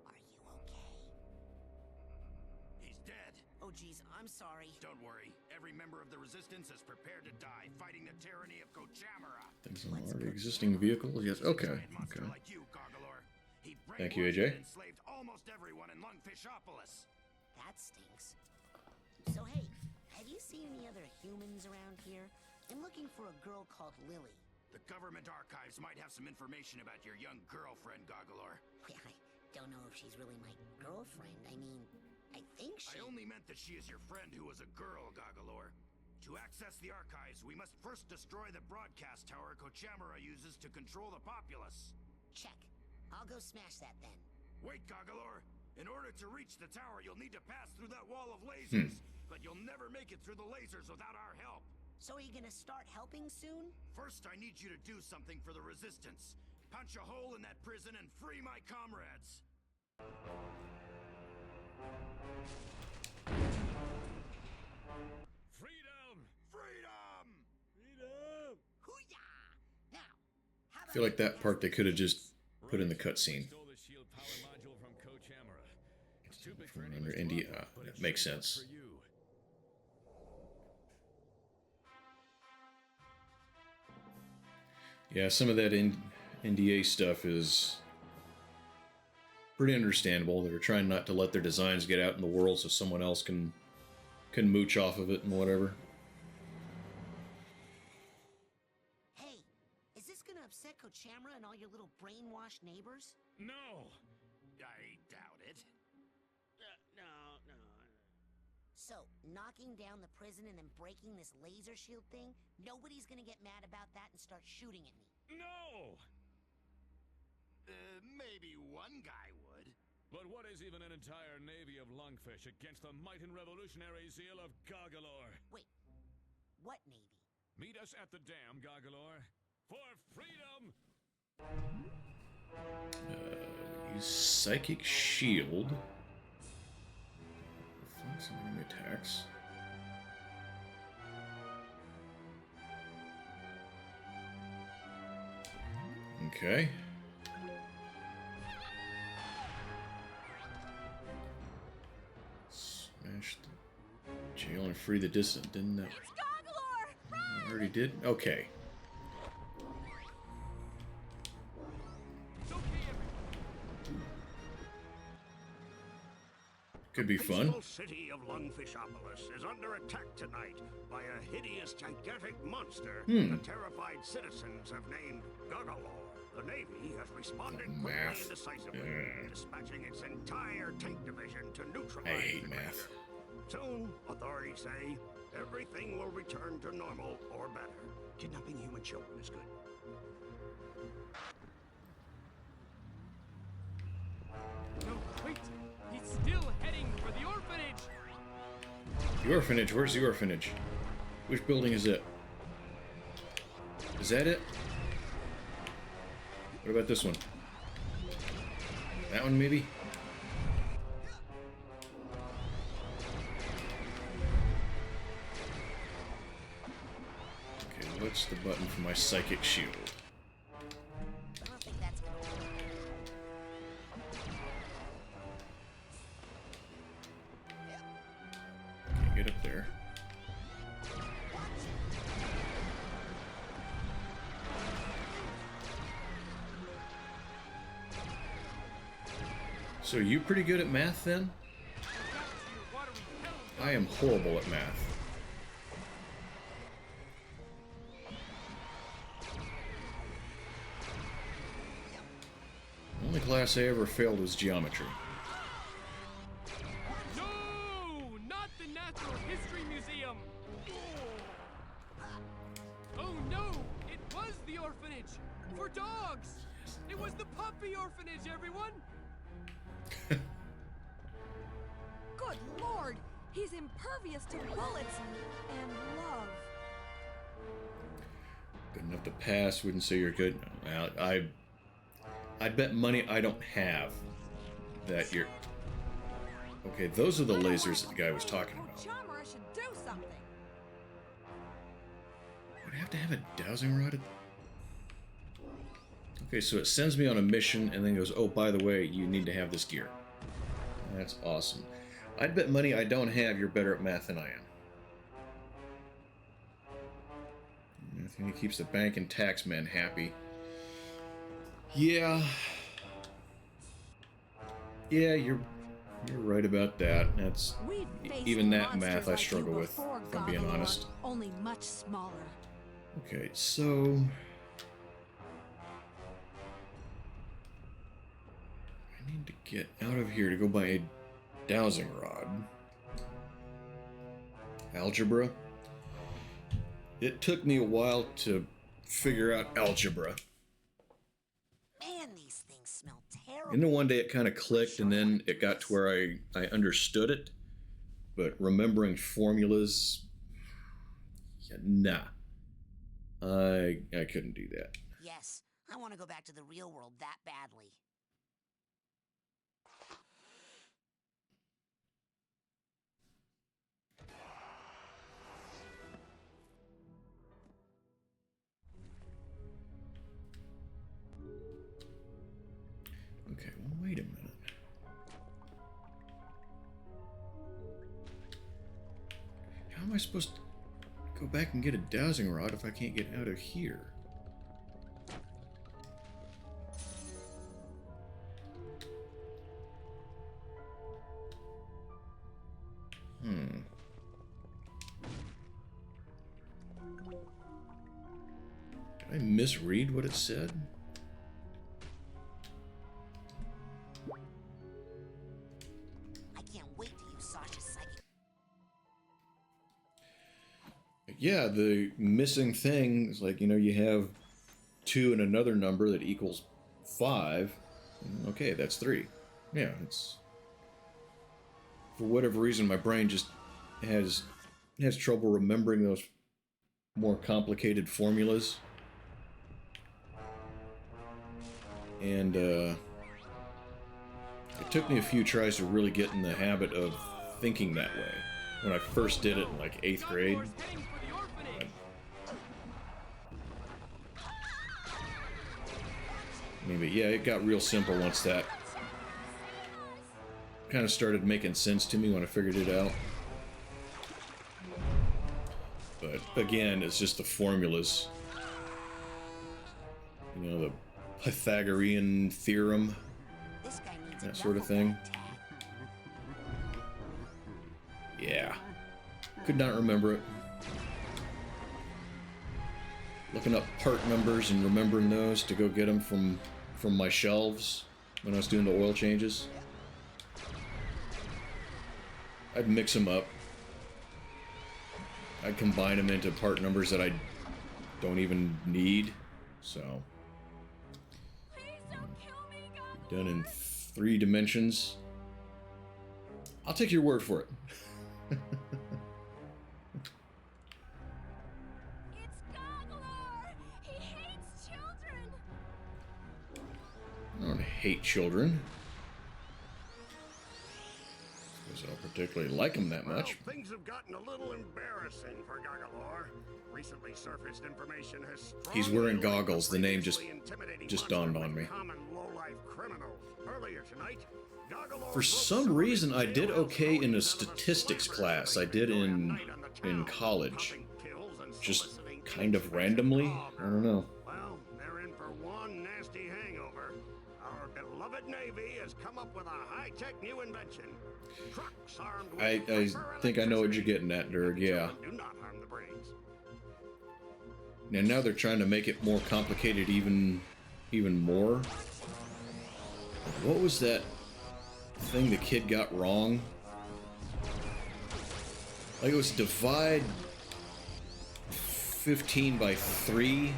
Speaker 3: Are you okay?
Speaker 11: He's dead.
Speaker 3: Oh, geez, I'm sorry.
Speaker 11: Don't worry. Every member of the Resistance is prepared to die, fighting the tyranny of Kochamara.
Speaker 1: Things on already existing vehicles. Yes. Okay. Okay.
Speaker 11: Like you, Goggalor. He
Speaker 1: Thank you,
Speaker 11: brainwashed
Speaker 1: AJ.
Speaker 11: and enslaved almost everyone in Lungfishopolis.
Speaker 3: That stinks. So, hey, have you seen any other humans around here? I'm looking for a girl called Lily.
Speaker 11: The government archives might have some information about your young girlfriend, Goggalor.
Speaker 3: I don't know if she's really my girlfriend. I mean, I think she...
Speaker 11: I only meant that she is your friend who was a girl, Goggalor. To access the archives, we must first destroy the broadcast tower Kochamara uses to control the populace.
Speaker 3: Check. I'll go smash that then.
Speaker 11: Wait, Goggalor. In order to reach the tower, you'll need to pass through that wall of lasers. But you'll never make it through the lasers without our help.
Speaker 3: So are you gonna start helping soon?
Speaker 11: First, I need you to do something for the Resistance. Punch a hole in that prison and free my comrades.
Speaker 2: Freedom!
Speaker 11: Freedom!
Speaker 2: Freedom!
Speaker 3: Hoo-yah! Now, how
Speaker 1: I feel like that part they could have just put in the cutscene.
Speaker 2: Stole the shield power module from Kochamara.
Speaker 1: From under India. That makes sense. Yeah, some of that NDA stuff is pretty understandable. They're trying not to let their designs get out in the world so someone else can mooch off of it and whatever.
Speaker 3: Hey, is this gonna upset Kochamara and all your little brainwashed neighbors?
Speaker 11: No! I doubt it.
Speaker 4: No.
Speaker 3: So, knocking down the prison and then breaking this laser shield thing, nobody's gonna get mad about that and start shooting at me.
Speaker 11: No! Maybe one guy would.
Speaker 12: But what is even an entire navy of lungfish against the might and revolutionary zeal of Gargalor?
Speaker 3: Wait, what navy?
Speaker 12: Meet us at the dam, Gargalor, for freedom!
Speaker 1: Use Psychic Shield. Reflect some enemy attacks. Okay. Smash the jail and free the dissident. Didn't that?
Speaker 9: It's Gargalor!
Speaker 1: I already did? Okay. Could be fun.
Speaker 11: The peaceful city of Lungfishopolis is under attack tonight by a hideous, gigantic monster the terrified citizens have named Gargalor. The Navy has responded quickly and decisively, dispatching its entire tank division to neutralize
Speaker 1: I hate
Speaker 11: the
Speaker 1: math.
Speaker 11: creature. Soon, authorities say, everything will return to normal or better. Kidnapping human children is good.
Speaker 7: No, wait! He's still heading for the orphanage!
Speaker 1: The orphanage? Where's the orphanage? Which building is it? Is that it? What about this one? That one, maybe? Okay, what's the button for my Psychic Shield?
Speaker 3: I don't think that's gonna work.
Speaker 1: Can't get up there. So are you pretty good at math then? I am horrible at math. The only class I ever failed was geometry.
Speaker 7: No! Not the Natural History Museum! Oh no! It was the orphanage! For dogs! It was the puppy orphanage, everyone!
Speaker 9: Good lord! He's impervious to bullets and love.
Speaker 1: Good enough to pass, wouldn't say you're good. Well, I'd bet money I don't have that you're... Okay, those are the lasers that the guy was talking about.
Speaker 9: Kochamara should do something.
Speaker 1: Would I have to have a dowsing rod? Okay, so it sends me on a mission and then goes, oh, by the way, you need to have this gear. That's awesome. I'd bet money I don't have you're better at math than I am. I think it keeps the bank and tax men happy. Yeah. Yeah, you're right about that. That's even that math I struggle with, if I'm being honest.
Speaker 9: Only much smaller.
Speaker 1: Okay, so I need to get out of here to go buy a dowsing rod. Algebra. It took me a while to figure out algebra.
Speaker 3: Man, these things smell terrible.
Speaker 1: And then one day it kind of clicked, and then it got to where I understood it. But remembering formulas, yeah, nah. I couldn't do that.
Speaker 3: Yes, I want to go back to the real world that badly.
Speaker 1: Okay, well, wait a minute. am I supposed to go back and get a dowsing rod if I can't get out of here? Did I misread what it said?
Speaker 3: I can't wait to use Sasha's psychic.
Speaker 1: Yeah, the missing thing is like, you know, you have 2 and another number that equals 5. Okay, that's 3. Yeah, it's... For whatever reason, my brain just has trouble remembering those more complicated formulas. And, it took me a few tries to really get in the habit of thinking that way. When I first did it in, like, 8th grade. Maybe, yeah, it got real simple once that kind of started making sense to me when I figured it out. But, again, it's just the formulas. You know, the Pythagorean theorem, that sort of thing. Yeah. Could not remember it. Looking up part numbers and remembering those to go get them from my shelves when I was doing the oil changes. I'd mix them up. I'd combine them into part numbers that I don't even need. So, done in 3 dimensions. I'll take your word for it.
Speaker 5: It's Gogglor! He hates children!
Speaker 1: I don't hate children. Suppose I don't particularly like them that much.
Speaker 11: Well, things have gotten a little embarrassing for Goggalor. Recently surfaced information has
Speaker 1: He's wearing goggles. The name just dawned on me.
Speaker 11: Common low-life criminals. Earlier tonight, Goggalor
Speaker 1: For some reason, I did okay in a statistics class I did in college. Just kind of randomly. I don't know.
Speaker 11: Well, they're in for one nasty hangover. Our beloved Navy has come up with a high-tech new invention. Trucks armed with
Speaker 1: I think I know what you're getting at, Durg, yeah.
Speaker 11: do not harm the brains.
Speaker 1: And now they're trying to make it more complicated even more. What was that thing the kid got wrong? Like it was divide 15 by 3.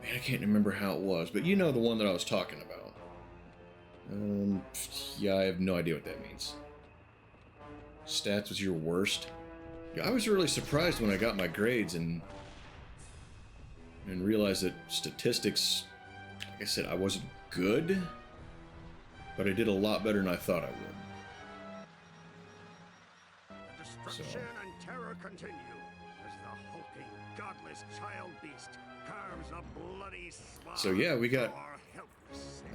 Speaker 1: Man, I can't remember how it was, but you know the one that I was talking about. Yeah, I have no idea what that means. Stats was your worst. Yeah, I was really surprised when I got my grades and realized that statistics, like I said, I wasn't good, but I did a lot better than I thought I would.
Speaker 11: The destruction and terror continue as the hulking, godless child beast carves a bloody swath.
Speaker 1: So yeah, we got,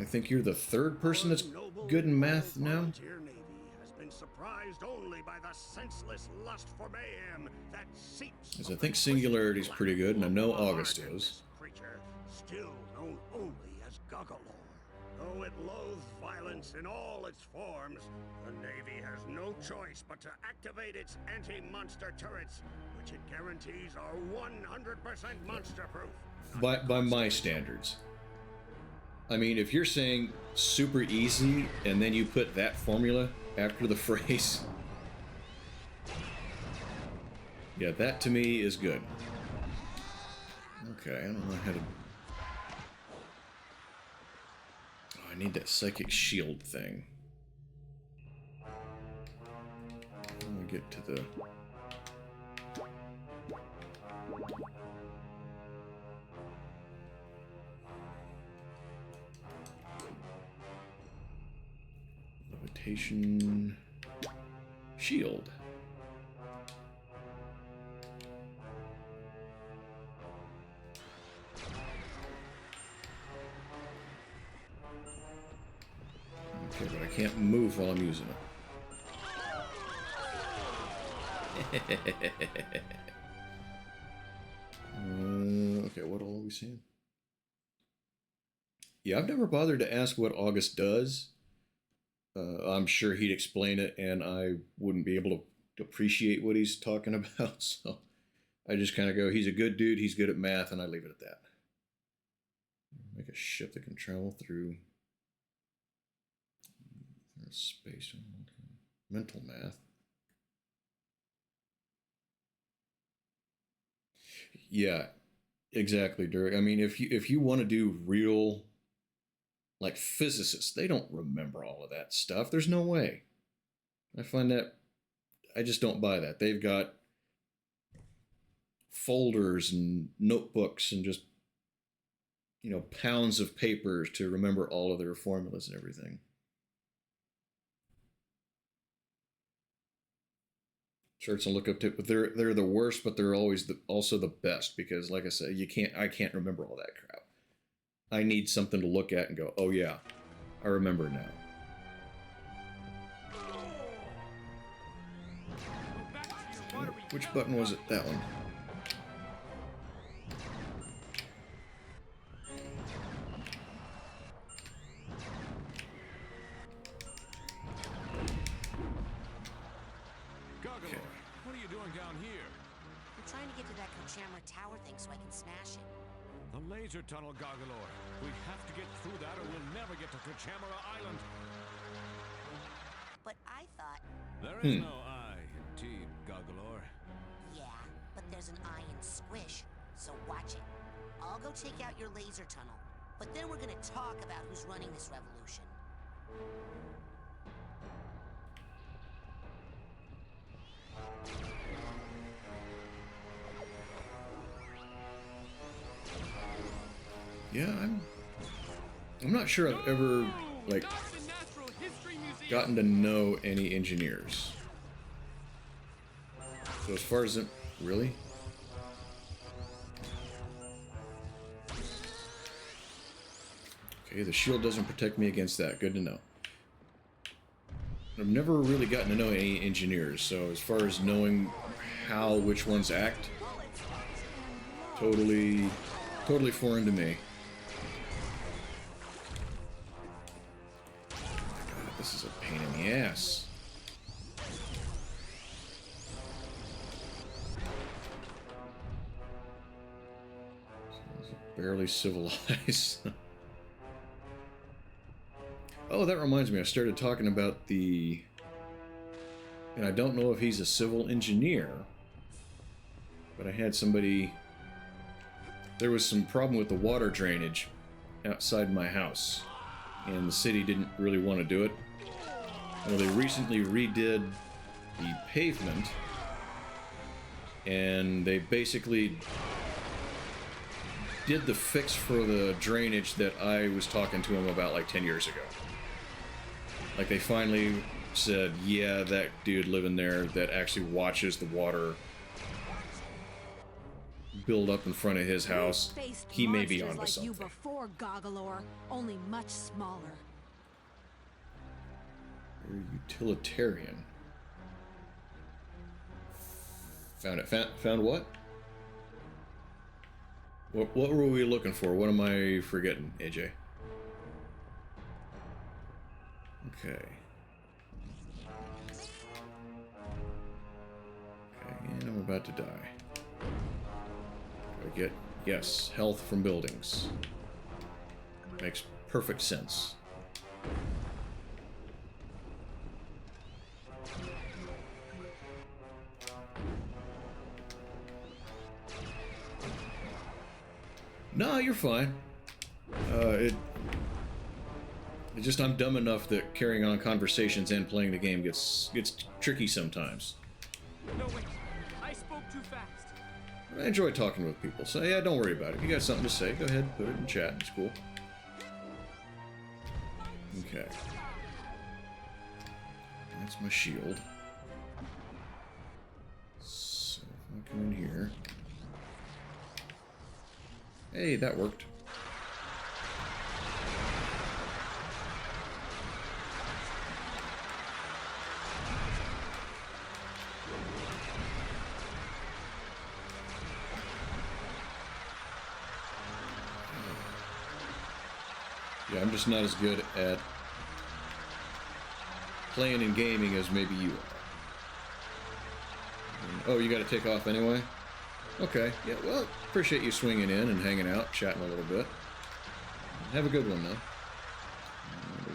Speaker 1: I think you're the 3rd person that's good in math now.
Speaker 11: Surprised only by the senseless lust for mayhem that seeps.
Speaker 1: Because I think Singularity's pretty good, and I know August is.
Speaker 11: Creature, still known only as Goggalor. Though it loathes violence in all its forms, the Navy has no choice but to activate its anti-monster turrets, which it guarantees are 100% monster-proof.
Speaker 1: By my standards. I mean, if you're saying super easy, and then you put that formula after the phrase, yeah, that to me is good. Okay, I don't know how to... Oh, I need that psychic shield thing. Let me get to the... Levitation... Shield. Okay, but I can't move while I'm using it. Okay, what all are we seeing? Yeah, I've never bothered to ask what August does. I'm sure he'd explain it, and I wouldn't be able to appreciate what he's talking about. So I just kind of go, he's a good dude, he's good at math, and I leave it at that. Make a ship that can travel through space. Mental math. Yeah, exactly, Dirk. I mean, if you want to do real, like physicists, they don't remember all of that stuff. There's no way. I find that I just don't buy that. They've got folders and notebooks and just, you know, pounds of papers to remember all of their formulas and everything. Charts and look up to, but they're the worst, but they're always also the best, because, like I said, I can't remember all that crap. I need something to look at and go, oh yeah, I remember now. Which button was it? That one.
Speaker 12: What are you doing down here?
Speaker 3: I'm trying to get to that Kochamara Tower thing so I can smash it.
Speaker 12: The laser tunnel, Gargalor. We have to get through that or we'll never get to Kochamara Island.
Speaker 3: But I thought...
Speaker 12: There is no I in Team Gargalor.
Speaker 3: Yeah, but there's an I in Squish, so watch it. I'll go take out your laser tunnel, but then we're gonna talk about who's running this revolution.
Speaker 1: Yeah, I'm not sure I've ever, like, gotten to know any engineers. So as far as it, really? Okay, the shield doesn't protect me against that. Good to know. I've never really gotten to know any engineers, so as far as knowing how which ones act, totally foreign to me. This is a pain in the ass. Barely civilized. Oh, that reminds me. I started talking about the... And I don't know if he's a civil engineer, but I had somebody... There was some problem with the water drainage outside my house, and the city didn't really want to do it. Well, they recently redid the pavement, and they basically did the fix for the drainage that I was talking to them about like 10 years ago. Like, they finally said, yeah, that dude living there that actually watches the water build up in front of his house, he may be onto something.
Speaker 10: You before, Gargalor, only much smaller.
Speaker 1: You're utilitarian. Found it. Found what? What were we looking for? What am I forgetting, AJ? Okay. Okay, and I'm about to die. Do I get... Yes, health from buildings. Makes perfect sense. No, you're fine. It just, I'm dumb enough that carrying on conversations and playing the game gets tricky sometimes.
Speaker 7: No, wait. I spoke too fast.
Speaker 1: I enjoy talking with people, so yeah, don't worry about it. If you got something to say, go ahead and put it in chat. It's cool. Okay. That's my shield. So if I come in here... Hey, that worked. Yeah, I'm just not as good at playing and gaming as maybe you are. Oh, you got to take off anyway? Okay, yeah, well, appreciate you swinging in and hanging out, chatting a little bit. Have a good one, though.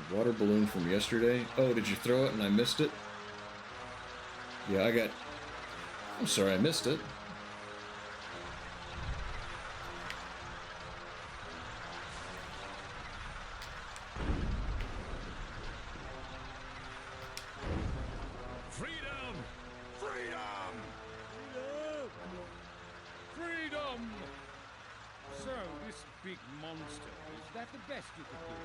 Speaker 1: The water balloon from yesterday. Oh, did you throw it and I missed it? Yeah, I'm sorry I missed it.
Speaker 12: Freedom! Freedom! Freedom! So, this big monster, is that the best you could do?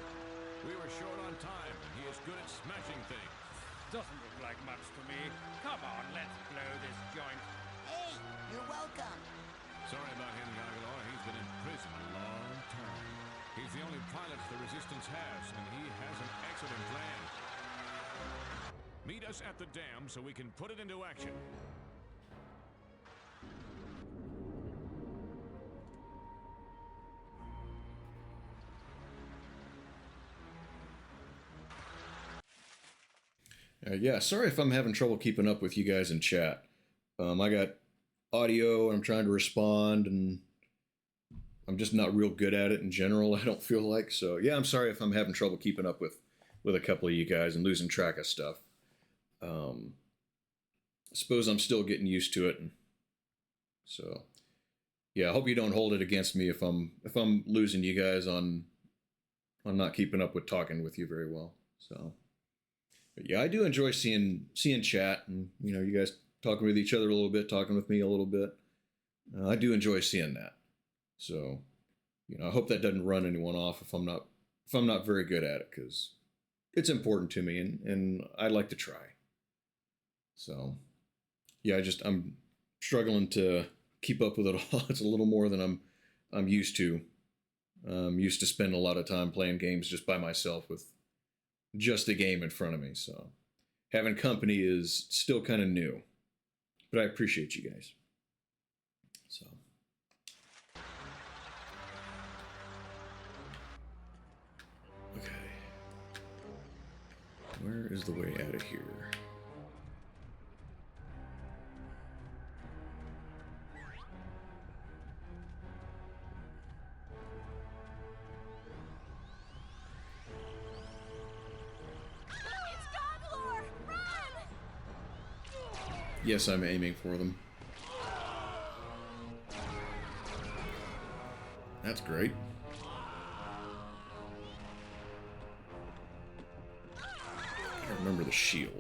Speaker 2: We were short on time, and he is good at smashing things.
Speaker 12: Doesn't look like much to me. Come on, let's blow this joint.
Speaker 3: Hey, you're welcome.
Speaker 2: Sorry about him, Gargalor. He's been in prison a long time. He's the only pilot the Resistance has, and he has an excellent plan. Meet us at the dam so we can put it into action.
Speaker 1: Yeah, sorry if I'm having trouble keeping up with you guys in chat. I got audio and I'm trying to respond, and I'm just not real good at it in general, I don't feel like. So, yeah, I'm sorry if I'm having trouble keeping up with a couple of you guys and losing track of stuff. I suppose I'm still getting used to it. So, yeah, I hope you don't hold it against me if I'm losing you guys on not keeping up with talking with you very well. So, but yeah, I do enjoy seeing chat and, you know, you guys talking with each other a little bit, talking with me a little bit. I do enjoy seeing that. So, you know, I hope that doesn't run anyone off if I'm not very good at it, because it's important to me and I'd like to try. So, yeah, I'm struggling to keep up with it all. It's a little more than I'm used to. I'm used to spending a lot of time playing games just by myself with just the game in front of me. So having company is still kind of new, but I appreciate you guys. So. Okay. Where is the way out of here? Yes, I'm aiming for them. That's great. I remember the shield.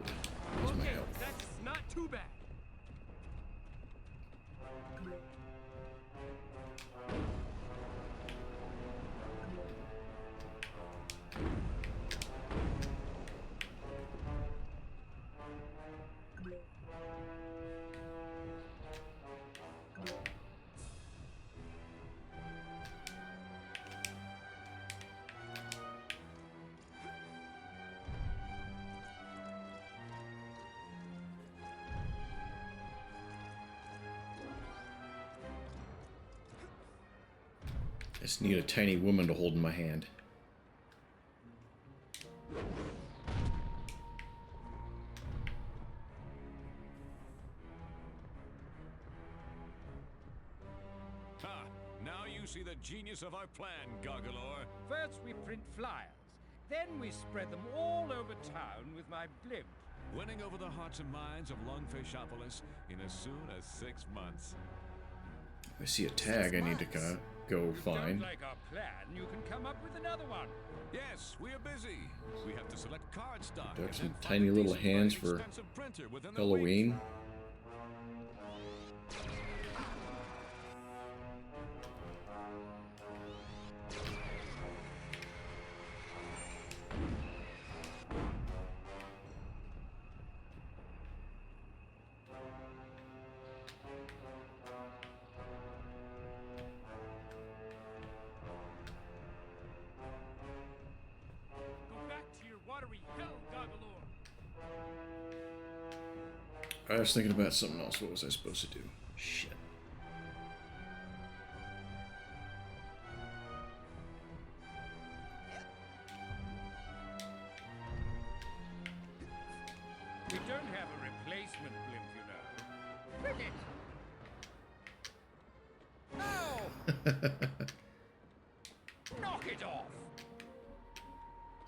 Speaker 1: Where's my health?
Speaker 12: That's not too bad.
Speaker 1: I just need a tiny woman to hold in my hand.
Speaker 2: Ha! Now you see the genius of our plan, Gargalor.
Speaker 12: First we print flyers, then we spread them all over town with my blimp.
Speaker 2: Winning over the hearts and minds of Lungfishopolis in as soon as 6 months.
Speaker 1: I see a tag I need to go find.
Speaker 12: Don't like our plan, you can come up with another one.
Speaker 2: Yes, we are busy. We have to select card stock.
Speaker 1: Got some
Speaker 2: and find
Speaker 1: tiny
Speaker 2: a
Speaker 1: little
Speaker 2: decent
Speaker 1: hands
Speaker 2: but
Speaker 1: for
Speaker 2: expensive printer within the
Speaker 1: Halloween.
Speaker 2: week.
Speaker 12: Go back to your watery hell, Gargalor.
Speaker 1: I was thinking about something else. What was I supposed to do? Shit.
Speaker 12: replacement blimp, you know. Cricket! No! Knock it off!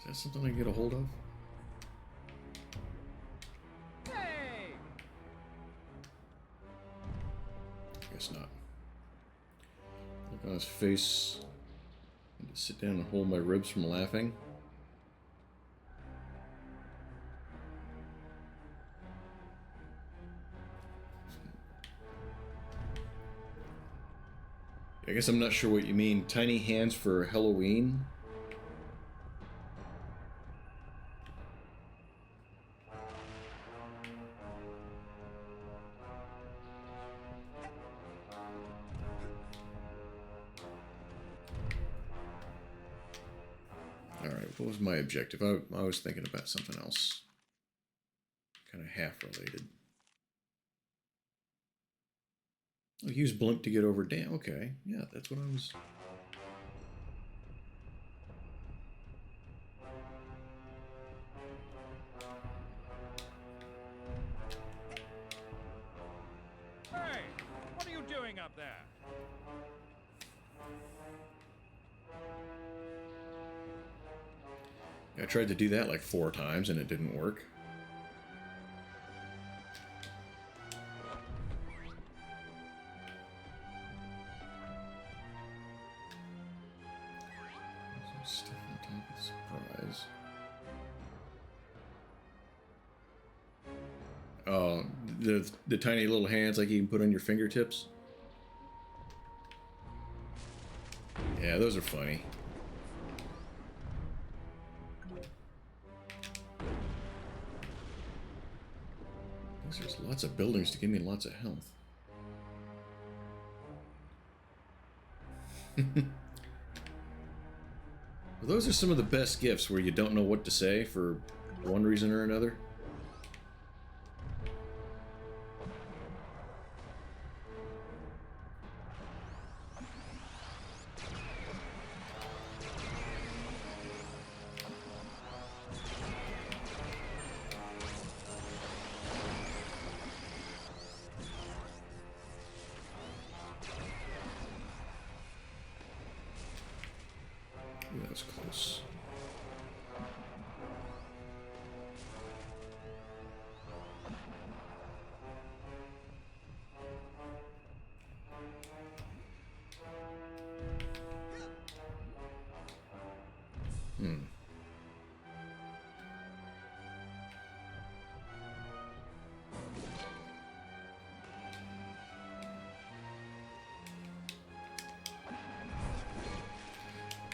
Speaker 1: Is that something I can get a hold of?
Speaker 12: Hey!
Speaker 1: Guess not. Look on his face. I need to sit down and hold my ribs from laughing. I guess I'm not sure what you mean. Tiny hands for Halloween? Alright, what was my objective? I was thinking about something else. Kind of half related. Oh, use blimp to get over dam. Okay, yeah, that's what I was...
Speaker 12: Hey! What are you doing up there?
Speaker 1: I tried to do that like 4 times and it didn't work. Stuff on top of the surprise. Oh, the tiny little hands like you can put on your fingertips. Yeah, those are funny. There's lots of buildings to give me lots of health. Well, those are some of the best gifts where you don't know what to say for one reason or another. Ooh, that was close.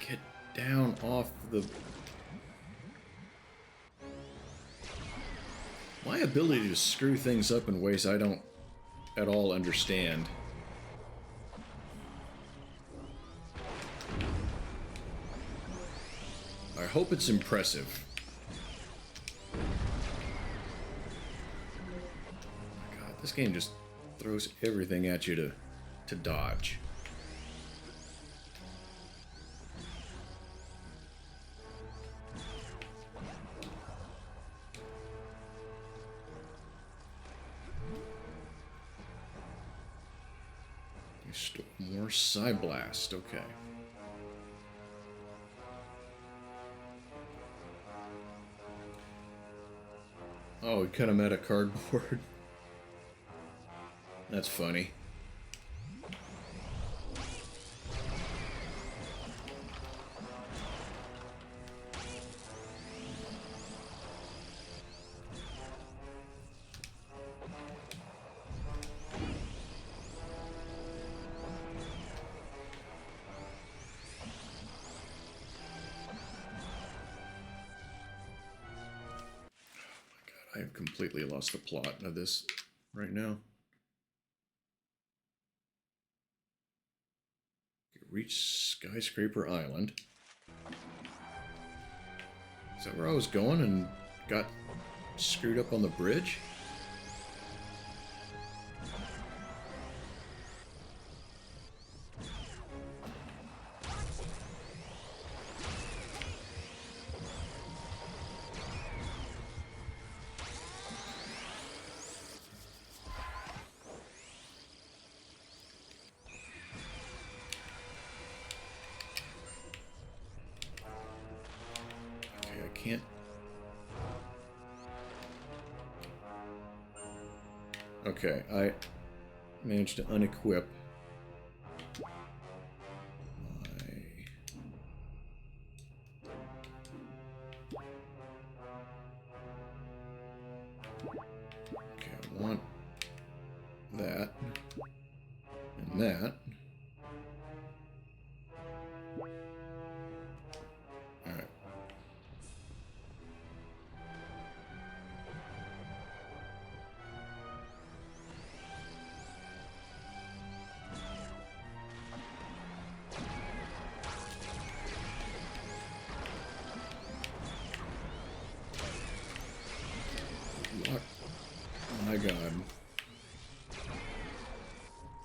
Speaker 1: Get down off the... My ability to screw things up in ways I don't at all understand. I hope it's impressive. Oh my God, this game just throws everything at you to dodge. More Psyblast, okay. Oh, we cut him out of cardboard. That's funny. I have completely lost the plot of this right now. Reach Skyscraper Island. Is that where I was going and got screwed up on the bridge? can't... Okay, I managed to unequip my... Okay, I want that and that. Alright. My God.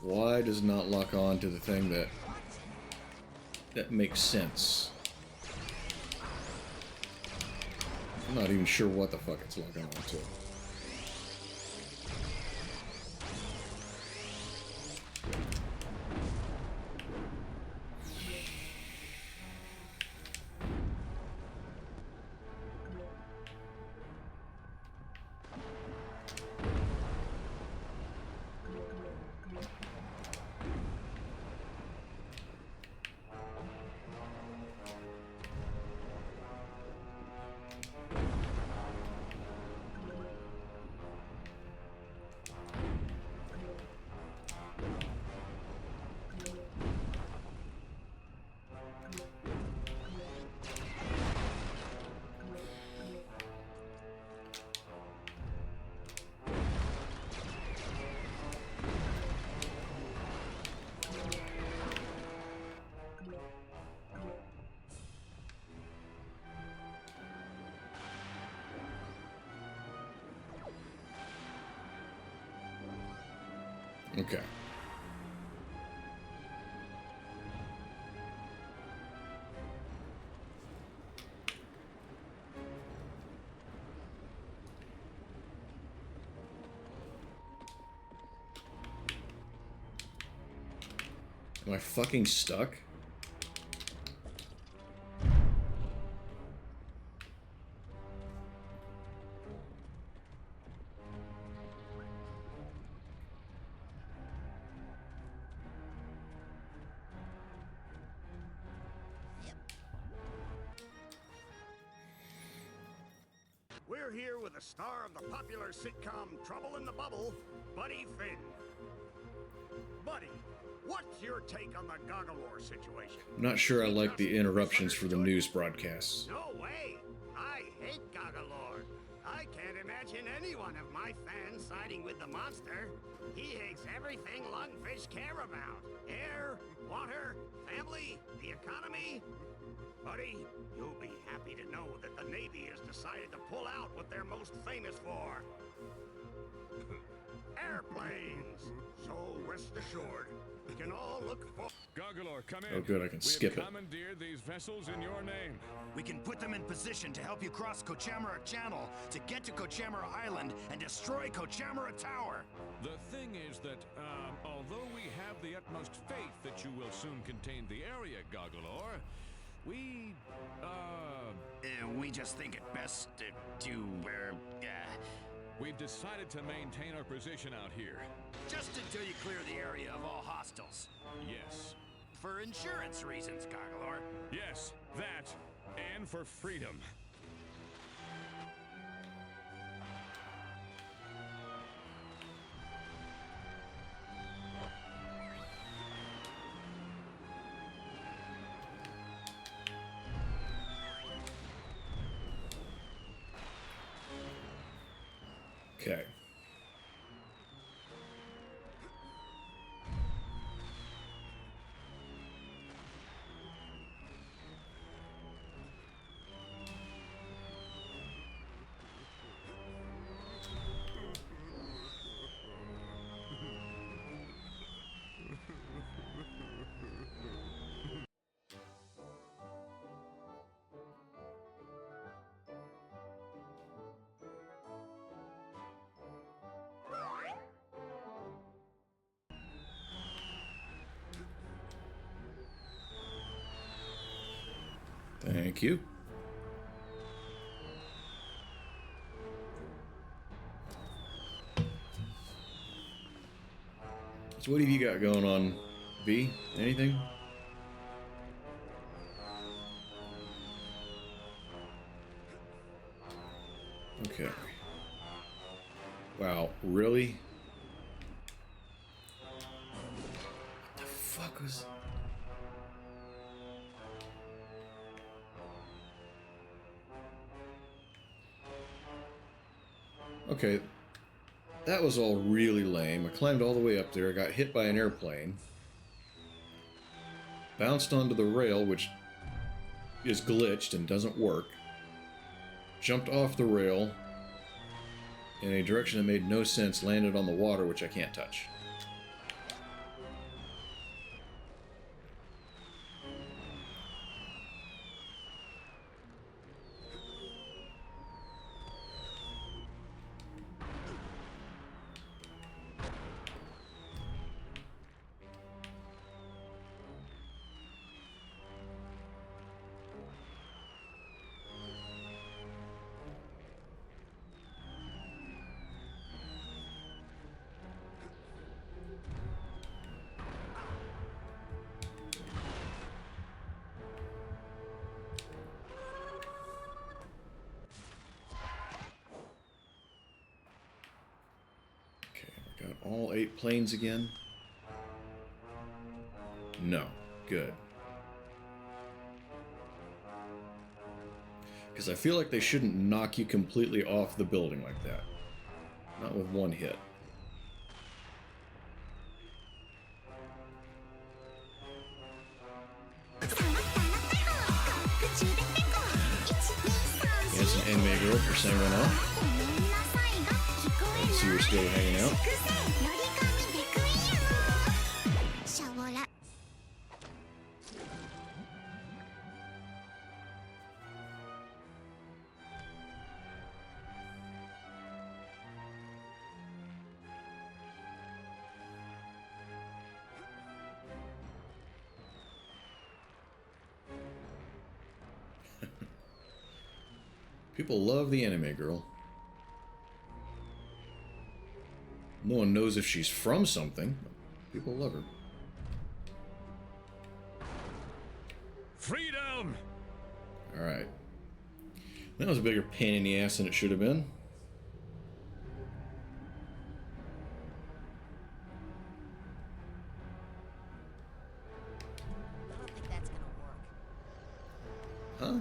Speaker 1: Why does it not lock on to the thing that makes sense? I'm not even sure what the fuck it's locking on to. Okay. Am I fucking stuck?
Speaker 11: We're here with the star of the popular sitcom Trouble in the Bubble, Buddy Finn. Buddy, what's your take on the Goggalore situation?
Speaker 1: I'm not sure I like the interruptions for the news broadcasts.
Speaker 11: No way! I hate Goggalore. I can't imagine any one of my fans siding with the monster. He hates everything lungfish care about. Air, water, family, the economy. Buddy, you'll be happy to know that the Navy has decided to pull out what they're most famous for. Airplanes. So rest assured, we can all look for...
Speaker 12: Goggalore, come in.
Speaker 1: Oh good, I can skip
Speaker 12: We
Speaker 1: it.
Speaker 12: have commandeered these vessels in your name.
Speaker 13: We can put them in position to help you cross Kochamara Channel to get to Kochamara Island and destroy Kochamara Tower.
Speaker 12: The thing is that, although we have the utmost faith that you will soon contain the area, Goggalore, we
Speaker 13: just think it best
Speaker 12: we've decided to maintain our position out here.
Speaker 13: just until you clear the area of all hostiles.
Speaker 12: Yes.
Speaker 13: For insurance reasons, Goggalore.
Speaker 12: Yes, that, and for freedom.
Speaker 1: Okay. Thank you. So what have you got going on, V? Anything? Okay. Wow, really? What the fuck was... Okay, that was all really lame. I climbed all the way up there, got hit by an airplane, bounced onto the rail, which is glitched and doesn't work, jumped off the rail in a direction that made no sense, landed on the water, which I can't touch. Got all 8 planes again? No. Good. Because I feel like they shouldn't knock you completely off the building like that. Not with one hit. There's an anime girl for Psychonauts. So you're still hanging out? People love the anime girl. No one knows if she's from something, but people love her.
Speaker 12: Freedom!
Speaker 1: Alright. That was a bigger pain in the ass than it should have been.
Speaker 3: I don't think that's gonna work.
Speaker 1: Huh?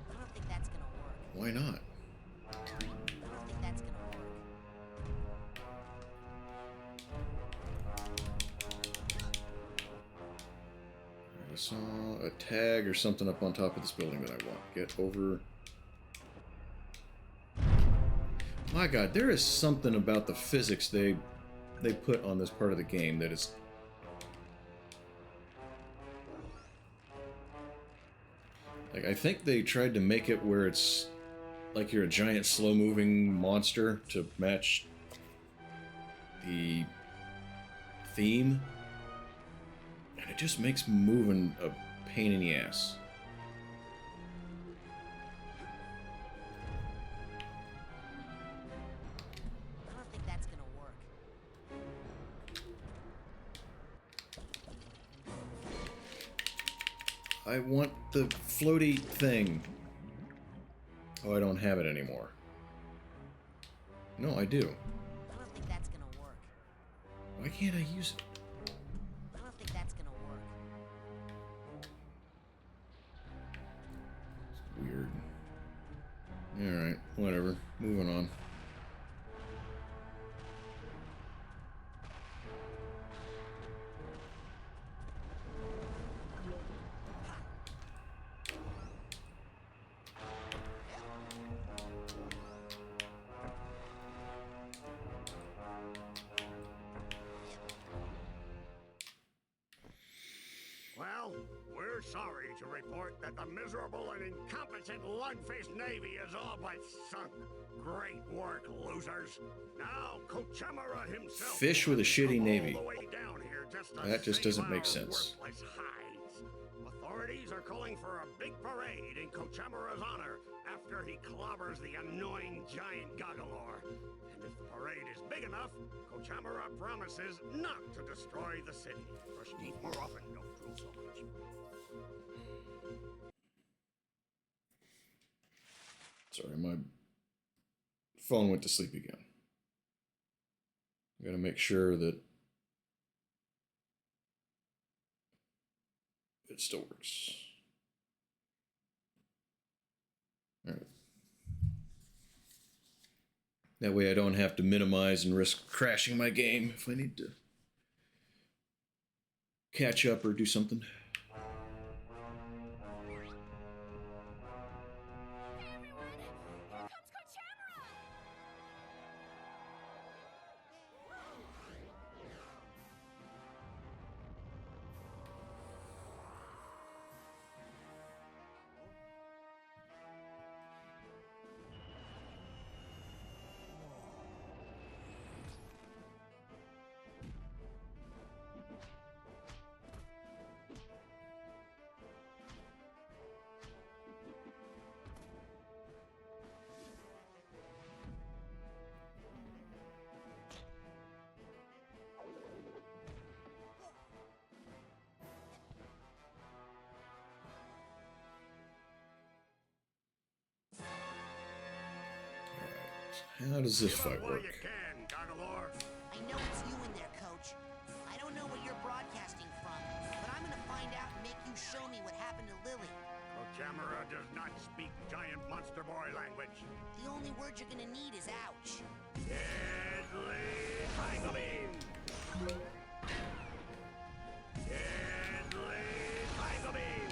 Speaker 3: I don't think that's gonna work.
Speaker 1: Why not?
Speaker 3: I don't think that's gonna work.
Speaker 1: I saw a tag or something up on top of this building that I want. Get over. My God, there is something about the physics they put on this part of the game that is... Like, I think they tried to make it where it's like you're a giant slow-moving monster to match the theme. And it just makes moving a pain in the ass.
Speaker 3: I don't think that's gonna work.
Speaker 1: I want the floaty thing. Oh, I don't have it anymore. No, I do.
Speaker 3: I don't think that's gonna work.
Speaker 1: Why can't I use it?
Speaker 3: I don't think that's gonna work.
Speaker 1: It's weird. Alright, whatever. Moving on.
Speaker 11: Well, we're sorry to report that the miserable and incompetent lug-faced Navy is all but sunk. Great work, losers. Now, Kochemara himself...
Speaker 1: Fish with a shitty navy.
Speaker 11: all the way down here just to
Speaker 1: That just
Speaker 11: save
Speaker 1: doesn't
Speaker 11: our
Speaker 1: make sense.
Speaker 11: worthless hides. Authorities are calling for a big parade in Kochemara's honor after he clobbers the annoying giant Goggalor. And if the parade is big enough, Kochamara promises not to destroy the city. Brush teeth more often, don't drool so much.
Speaker 1: Sorry, my phone went to sleep again. I gotta make sure that it still works. All right. That way I don't have to minimize and risk crashing my game if I need to catch up or do something. How does this fight work?
Speaker 3: I know it's you in there, Coach. I don't know where you're broadcasting from, but I'm gonna find out and make you show me what happened to Lily.
Speaker 11: Kochamara does not speak giant monster boy language.
Speaker 3: The only word you're gonna need is ouch.
Speaker 11: Deadly Tiger Beam! Deadly Tiger Beam!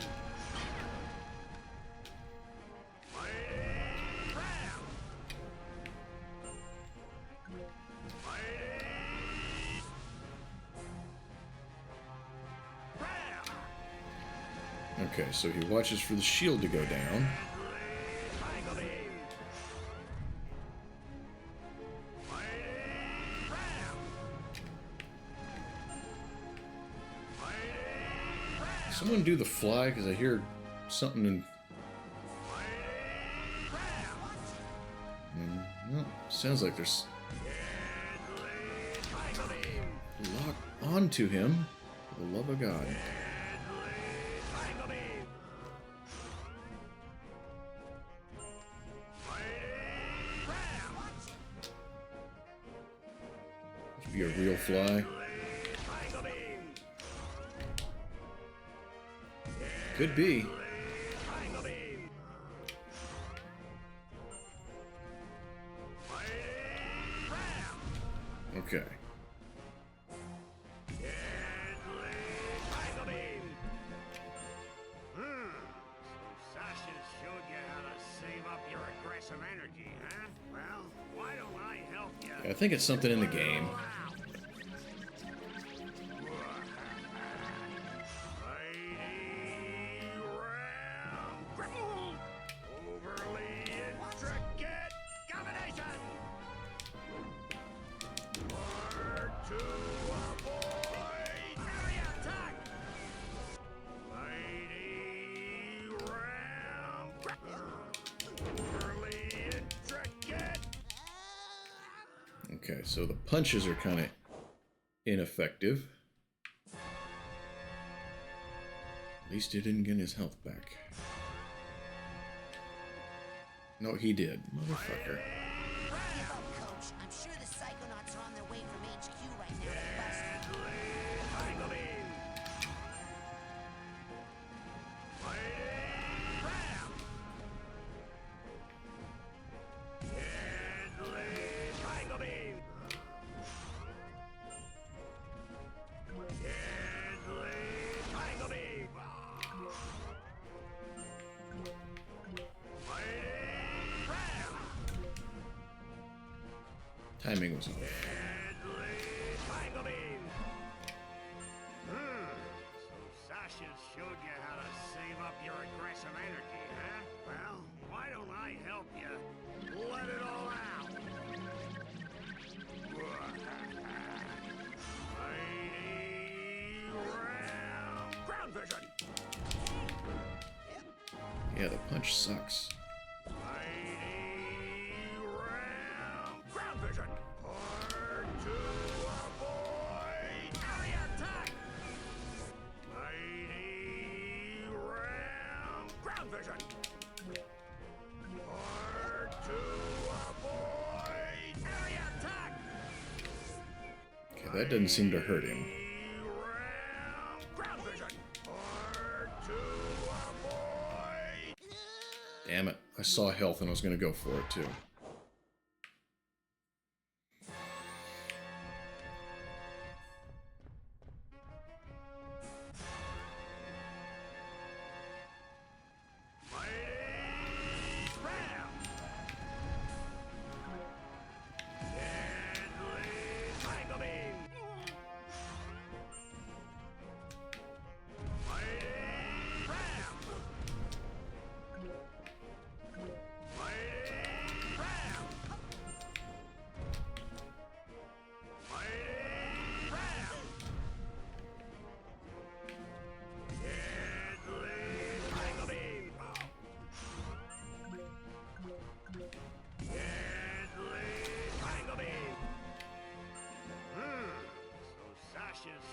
Speaker 11: Mighty Ram!
Speaker 1: Okay, so he watches for the shield to go down. Someone do the fly, because I hear something in... Well, sounds like there's... Lock onto him, for the love of God. Must be a real fly. Could be. Okay.
Speaker 11: Sasha showed you how to save up your aggressive energy, huh? Well, why don't I help you?
Speaker 1: I think it's something in the game. Okay, so the punches are kind of ineffective. At least he didn't get his health back. No, he did. Motherfucker.
Speaker 3: Give up, Coach. I'm sure the Psychonauts are on their way from HQ right now to bust you.
Speaker 1: Timing was off.
Speaker 11: So Sasha showed you how to save up your aggressive energy, huh? Well, why don't I help you let it all out? Mighty Ram! Ground vision!
Speaker 1: Yeah, the punch sucks.
Speaker 11: Mighty
Speaker 1: That doesn't seem to hurt him.
Speaker 11: Ground vision. R2, boy.
Speaker 1: Damn it. I saw health and I was going to go for it too.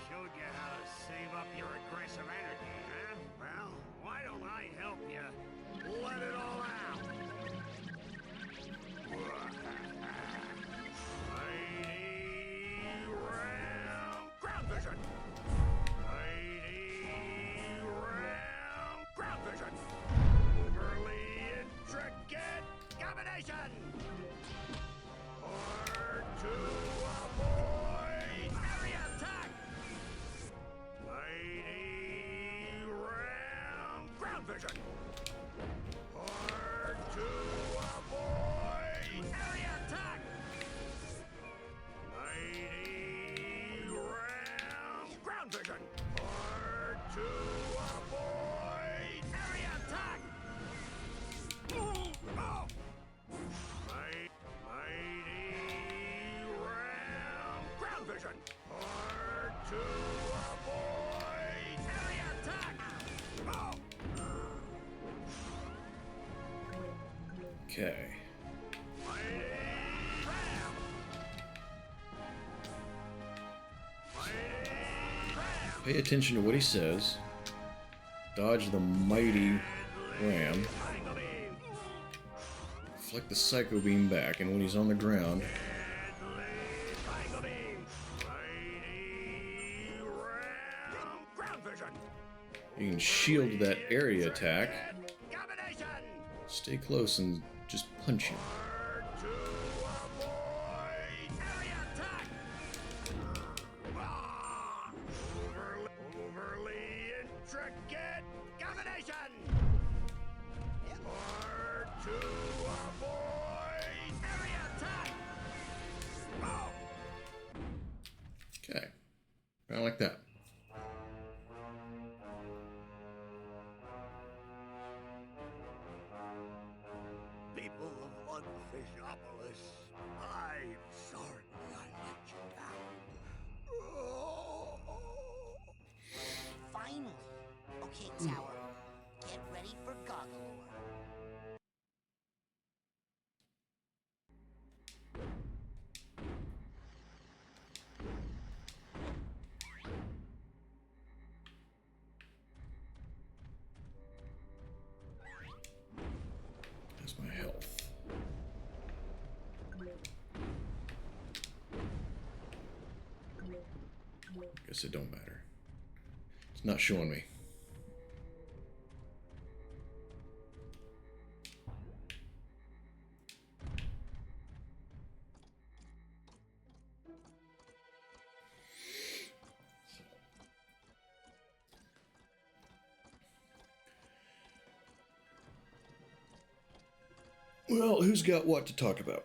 Speaker 11: Showed you how to save up your aggressive energy, huh? Well, why don't I help you let it all out? Mighty round ground vision. Mighty round ground vision. Overly intricate combination. R2 avoid area attack. Mighty round ground vision. R2 avoid area attack. Mighty round ground vision. R2 avoid area attack. Oh. Mighty round ground vision. R2 avoid area attack. Oh.
Speaker 1: Okay. Pay attention to what he says. Dodge the mighty ram. Flick the Psycho Beam back, and when he's on the ground, you can shield that area attack. Stay close and just punch him.
Speaker 11: Overly intricate combination. R2 avoid area attack. Oh.
Speaker 1: Okay. Kind of like that.
Speaker 11: People of Unfishopolis, I'm sorry I let you down. Oh.
Speaker 3: Finally. Okay, Tower. Get ready for Goggalore.
Speaker 1: That's my health. Guess it don't matter. It's not showing me. Well, who's got what to talk about?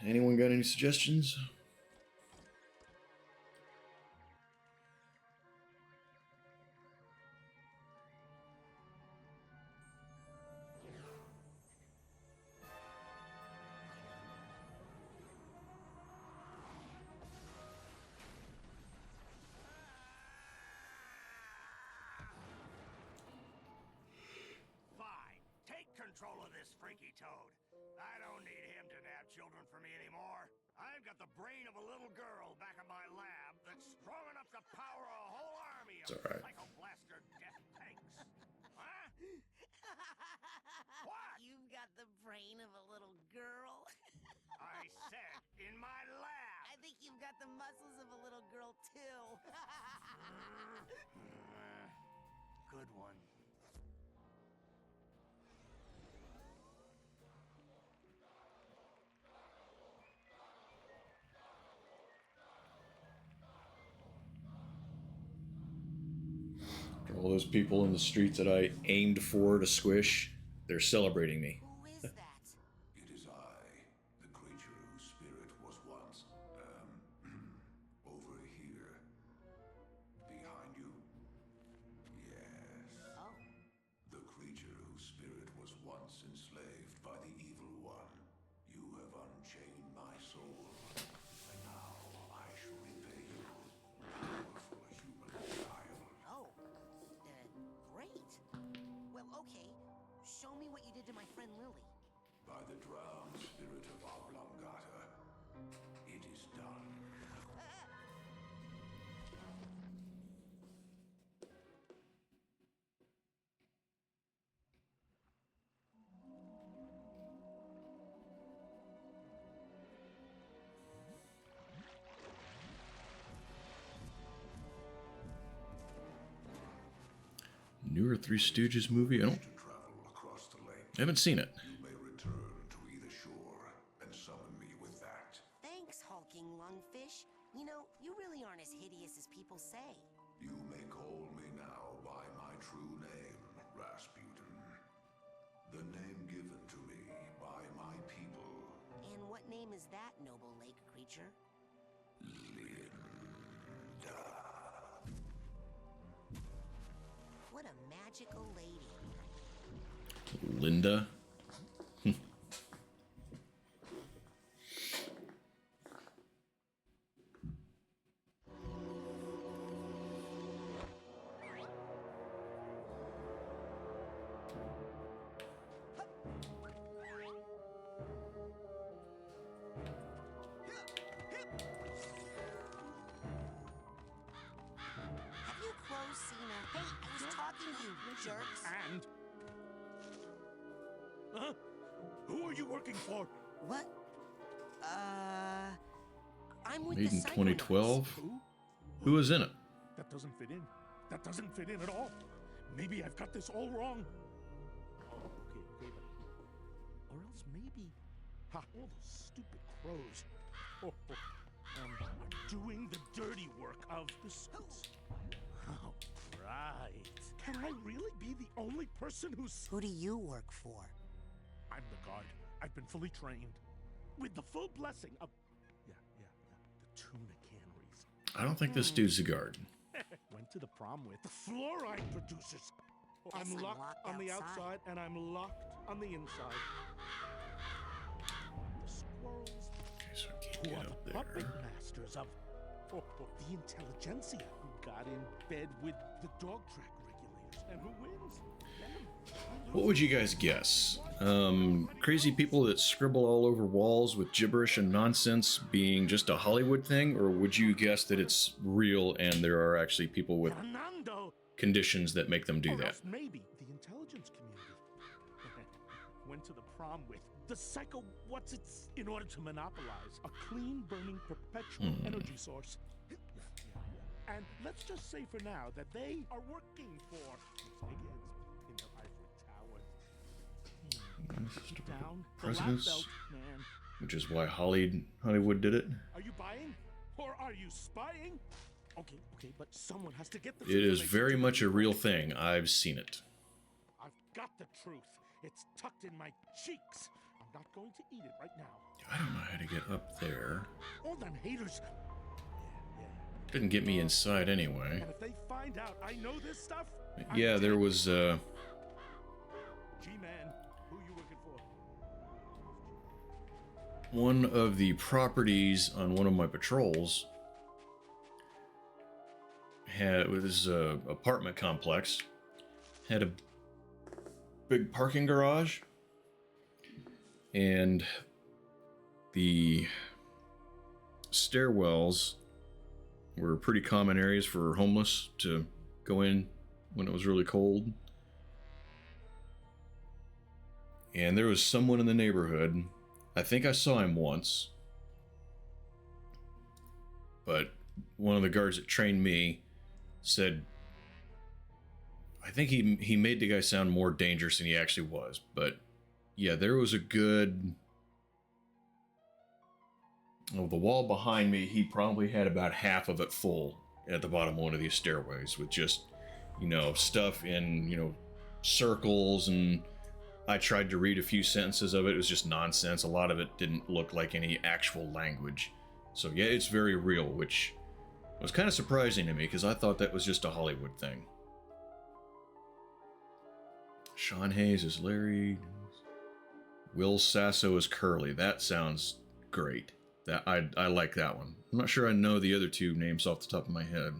Speaker 1: Anyone got any suggestions?
Speaker 11: Fine. Take control of this freaky toad. I don't need him to nab children for me anymore. I've got the brain of a little girl back in my lab that's strong enough to power a whole army of psycho-blaster death tanks. Huh? What?
Speaker 3: You've got the brain of a little girl.
Speaker 11: I said in my lab.
Speaker 3: I think you've got the muscles of a little girl, too.
Speaker 13: Good one.
Speaker 1: All those people in the streets that I aimed for to squish, they're celebrating me.
Speaker 3: Who is that?
Speaker 14: It is I, the creature whose spirit was once, over here. Behind you? Yes.
Speaker 3: Oh.
Speaker 14: The creature whose spirit was once enslaved by the evil one. You have unchained my soul, and now I shall repay you, powerful human child.
Speaker 3: Oh. Great. Well, okay. Show me what you did to my friend Lily.
Speaker 14: By the drowned spirit of Oblongata, it is done.
Speaker 1: Newer Three Stooges movie? I haven't seen it.
Speaker 14: You may return to either shore and summon me with that.
Speaker 3: Thanks, hulking lungfish. You know, you really aren't as hideous as people say.
Speaker 14: You may call me now by my true name, Rasputin. The name given to me by my people.
Speaker 3: And what name is that, noble lake creature?
Speaker 14: Linda.
Speaker 3: What a magical lady.
Speaker 1: Linda.
Speaker 3: Have you crows seen a... Hey, I was talking to you, jerks.
Speaker 11: And? Huh? Who are you working for?
Speaker 3: What? I'm with
Speaker 1: Made
Speaker 3: the
Speaker 1: in
Speaker 3: Psychonauts.
Speaker 1: 2012. Who was in it?
Speaker 11: That doesn't fit in. That doesn't fit in at all. Maybe I've got this all wrong. Okay, but... Or else maybe... Ha, all those stupid crows. Are doing the dirty work of the scouts. Oh, right. Can I really be the only person who's...
Speaker 3: Who do you work for?
Speaker 11: I'm the guard. I've been fully trained. With the full blessing of... Yeah. The tuna canneries.
Speaker 1: I don't think this dude's a guard.
Speaker 11: Went to the prom with the fluoride producers. I'm locked on the outside and I'm locked on the inside. The squirrels,
Speaker 1: Okay, so I can't
Speaker 11: who
Speaker 1: get
Speaker 11: are
Speaker 1: up
Speaker 11: the
Speaker 1: there.
Speaker 11: puppet masters of the intelligentsia, who got in bed with the dog track regulators, and who wins?
Speaker 1: What would you guys guess? Crazy people that scribble all over walls with gibberish and nonsense being just a Hollywood thing? Or would you guess that it's real and there are actually people with conditions that make them do that?
Speaker 11: Maybe the intelligence community went to the prom with the psycho what's-its in order to monopolize a clean burning perpetual energy source. And let's just say for now that they are working for eggheads in their ivory towers. Down the lap
Speaker 1: Presidents,
Speaker 11: belt, man.
Speaker 1: which is why Hollywood did it.
Speaker 11: Are you buying or are you spying? Okay, but someone has to get the
Speaker 1: It is very much a real thing. I've seen it.
Speaker 11: I've got the truth. It's tucked in my cheeks. I'm not going to eat it right now.
Speaker 1: I don't know how to get up there.
Speaker 11: All them haters.
Speaker 1: Didn't get me inside anyway.
Speaker 11: And if they find out I know this stuff,
Speaker 1: Yeah, there was
Speaker 11: G-Man, who you working for?
Speaker 1: one of the properties on one of my patrols had, with this apartment complex, had a big parking garage, and the stairwells were pretty common areas for homeless to go in when it was really cold. And there was someone in the neighborhood, I think I saw him once, but one of the guards that trained me said, I think he made the guy sound more dangerous than he actually was. But yeah, there was a good... Oh, the wall behind me, he probably had about half of it full at the bottom of one of these stairways with just, you know, stuff in, you know, circles, and I tried to read a few sentences of it. It was just nonsense. A lot of it didn't look like any actual language. So yeah, it's very real, which was kind of surprising to me because I thought that was just a Hollywood thing. Sean Hayes is Larry. Will Sasso is Curly. That sounds great. That I like that one. I'm not sure I know the other two names off the top of my head.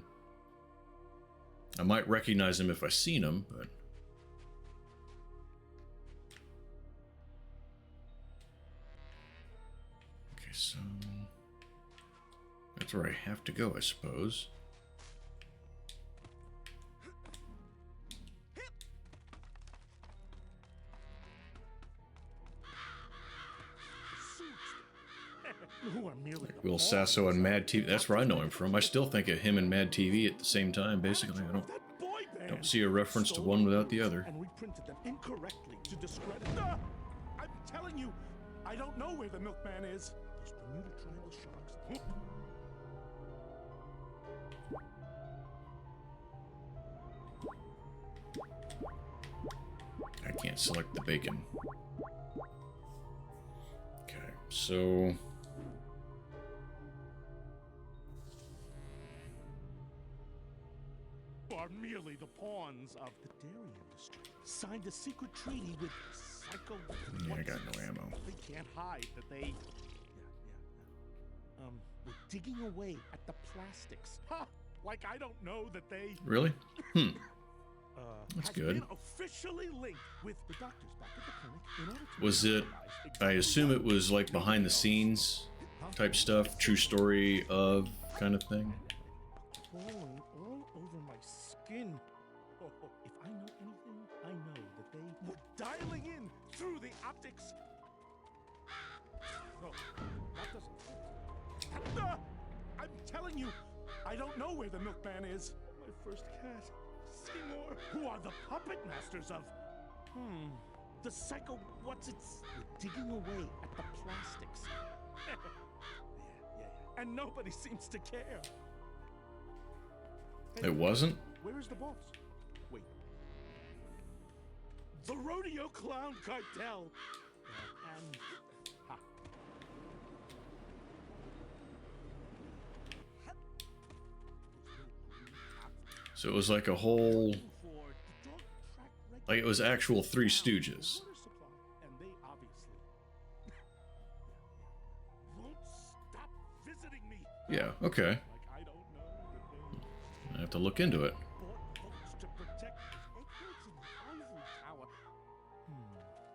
Speaker 1: I might recognize them if I seen them, but... Okay, so... That's where I have to go, I suppose. Like Will Sasso and Mad TV. That's where I know him from. I still think of him and Mad TV at the same time, basically. I don't see a reference to one without the other.
Speaker 15: And we printed them incorrectly to discredit. I'm telling you, I don't know where the milkman is. Those Bermuda Triangle sharks.
Speaker 1: I can't select the bacon. Okay, so...
Speaker 15: Are merely the pawns of the dairy industry. Signed a secret treaty with Psycho...
Speaker 1: Yeah, I got no ammo.
Speaker 15: They can't hide that they... We're digging away at the plastics. Ha! Like I don't know that they...
Speaker 1: Really? That's good.
Speaker 15: Been officially linked with the doctors back at the clinic in order to...
Speaker 1: Was it... I assume it was like behind the scenes type stuff, true story of kind of thing?
Speaker 15: Falling all over my skin. If I know anything, I know that they were dialing in through the optics. No, that doesn't fit. I'm telling you, I don't know where the milkman is. My first cat, Seymour, who are the puppet masters of... The Psycho... What's-its... We're digging away at the plastics. yeah. And nobody seems to care.
Speaker 1: It wasn't?
Speaker 15: Where is the boss? Wait. The Rodeo Clown Cartel! And... Ha.
Speaker 1: So it was like a whole... Like it was actual Three Stooges.
Speaker 15: And they obviously... won't stop visiting me!
Speaker 1: Yeah, okay. I have to look into it.
Speaker 15: To protect Edwards and Ivory Tower.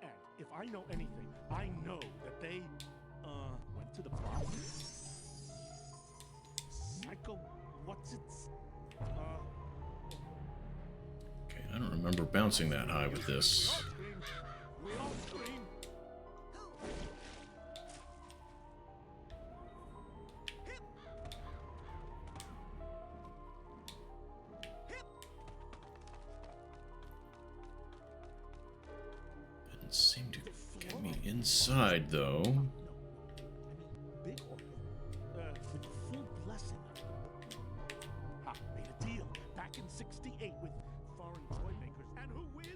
Speaker 15: And if I know anything, I know that they went to the plaza. Psycho, what's-its?
Speaker 1: Okay, I don't remember bouncing that high with this.
Speaker 15: We all scream.
Speaker 1: Didn't seem to get me inside, though.
Speaker 15: Big oil. With full blessing. Ha, made a deal back in '68 with foreign toy makers. And who wins?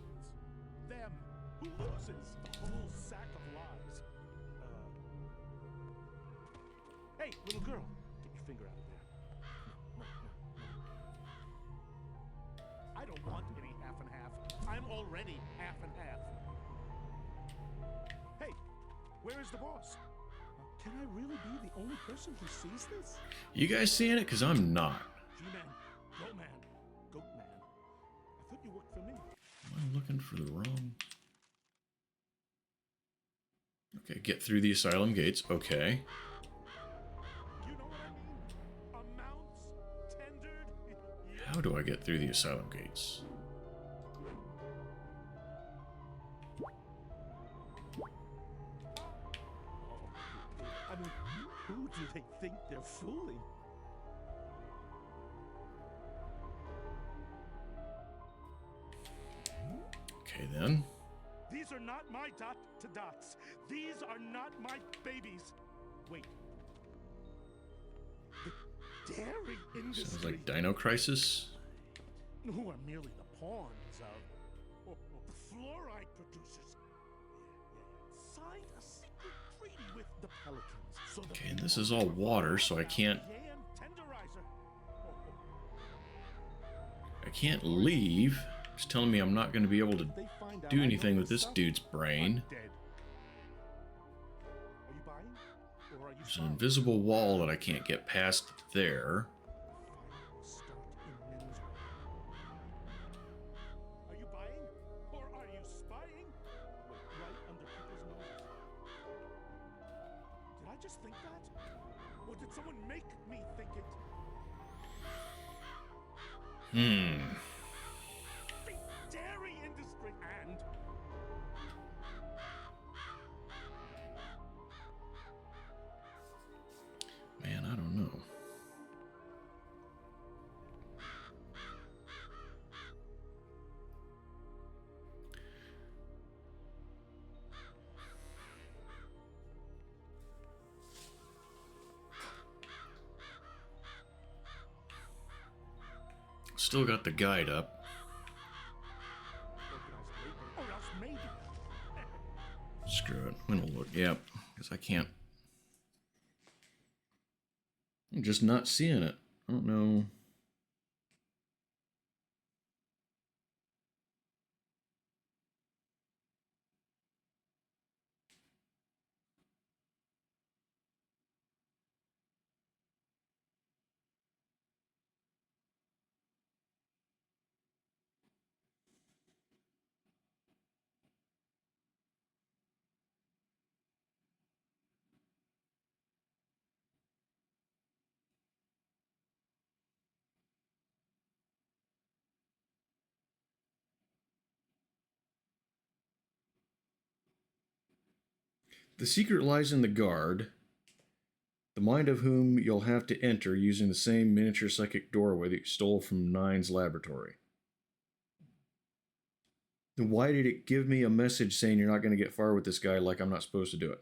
Speaker 15: Them. Who loses? The whole sack of lies. Hey, little girl. Get your finger out of there. No. I don't want any half and half. I'm already half and half. Hey, where is the boss? Can I really be the only person who sees this?
Speaker 1: You guys seeing it? Because I'm not.
Speaker 15: G-Man, Go-Man, Goat-Man. I thought you worked for me.
Speaker 1: I'm looking for the wrong... Okay, get through the asylum gates. Okay.
Speaker 15: You know what I mean? Amounts tendered.
Speaker 1: How do I get through the asylum gates?
Speaker 15: I mean, who do they think they're fooling?
Speaker 1: Okay, then.
Speaker 15: These are not my dots. These are not my babies. Wait. The dairy industry.
Speaker 1: Sounds like Dino Crisis.
Speaker 15: Who are merely the pawns of the fluoride producers. Signed a secret treaty with the Pelicans. So
Speaker 1: Okay, and this is all water, so I can't leave. It's telling me I'm not going to be able to do anything with this dude's brain. There's an invisible wall that I can't get past there.
Speaker 15: Are you buying? Or are you spying? Wait, right under people's noses. Did I just think that? Or did someone make me think it? The dairy industry and...
Speaker 1: Man, I don't know. Still got the guide up. Screw it. I'm gonna look. Yep, because I can't. I'm just not seeing it. I don't know. The secret lies in the guard, the mind of whom you'll have to enter using the same miniature psychic doorway that you stole from Nine's laboratory. Then why did it give me a message saying you're not going to get far with this guy like I'm not supposed to do it?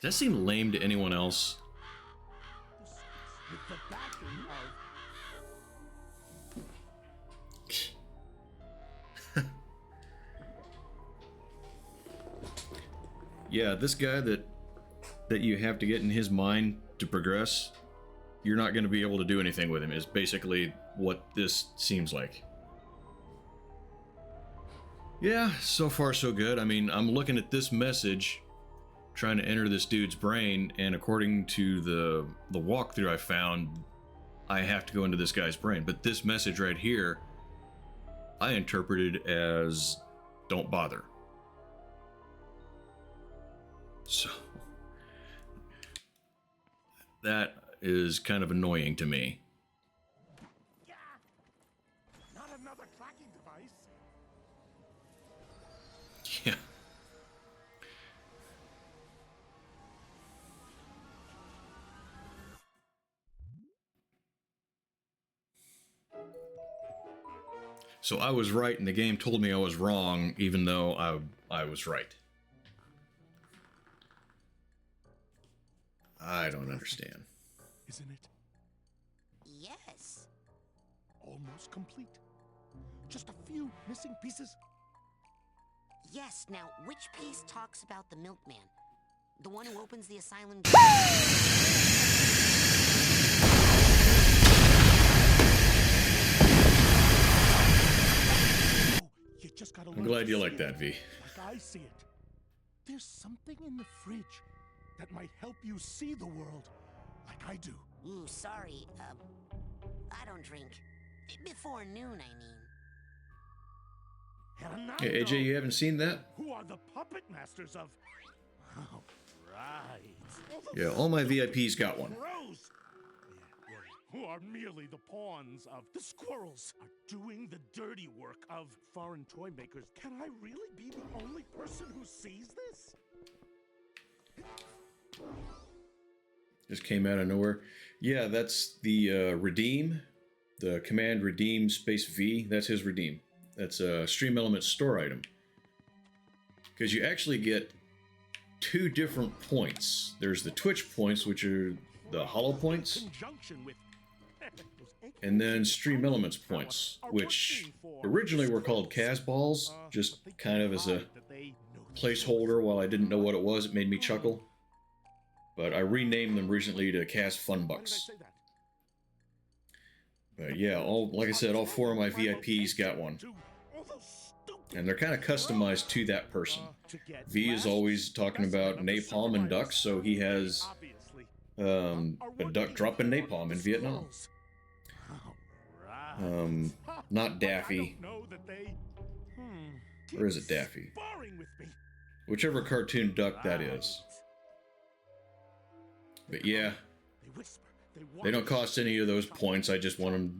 Speaker 1: Does that seem lame to anyone else?
Speaker 15: With the backing of...
Speaker 1: Yeah, this guy that you have to get in his mind to progress, you're not going to be able to do anything with him, is basically what this seems like. Yeah, so far so good. I mean, I'm looking at this message, trying to enter this dude's brain, and according to the walkthrough I found, I have to go into this guy's brain. But this message right here, I interpreted as don't bother. So that is kind of annoying to me.
Speaker 15: Not another tracking device.
Speaker 1: Yeah. So I was right, and the game told me I was wrong, even though I was right. I don't understand.
Speaker 15: Isn't it?
Speaker 3: Yes.
Speaker 15: Almost complete. Just a few missing pieces.
Speaker 3: Yes, now, which piece talks about the milkman? The one who opens the asylum...
Speaker 15: You just gotta
Speaker 1: I'm glad you like that, V.
Speaker 15: Like I see it. There's something in the fridge that might help you see the world like I do.
Speaker 3: Sorry, I don't drink. Before noon, I mean.
Speaker 1: Hey, AJ, you haven't seen that?
Speaker 15: Who are the puppet masters of... Oh, right.
Speaker 1: Yeah, all my VIPs got one.
Speaker 15: Gross. who are merely the pawns of the squirrels are doing the dirty work of foreign toy makers. Can I really be the only person who sees this?
Speaker 1: Just came out of nowhere. Yeah, that's the redeem. The command redeem space V. That's his redeem. That's a Stream Elements store item. Because you actually get 2 different points. There's the Twitch points, which are the hollow points. And then Stream Elements points, which originally were called Casballs, just kind of as a placeholder while I didn't know what it was. It made me chuckle. But I renamed them recently to Cas Fun Bucks. But yeah, like I said, all 4 of my VIPs got one. And they're kind of customized to that person. V is always talking about napalm and ducks, so he has a duck dropping napalm in Vietnam. Not Daffy. Or is it Daffy? Whichever cartoon duck that is. But yeah, they don't cost any of those points. I just wanted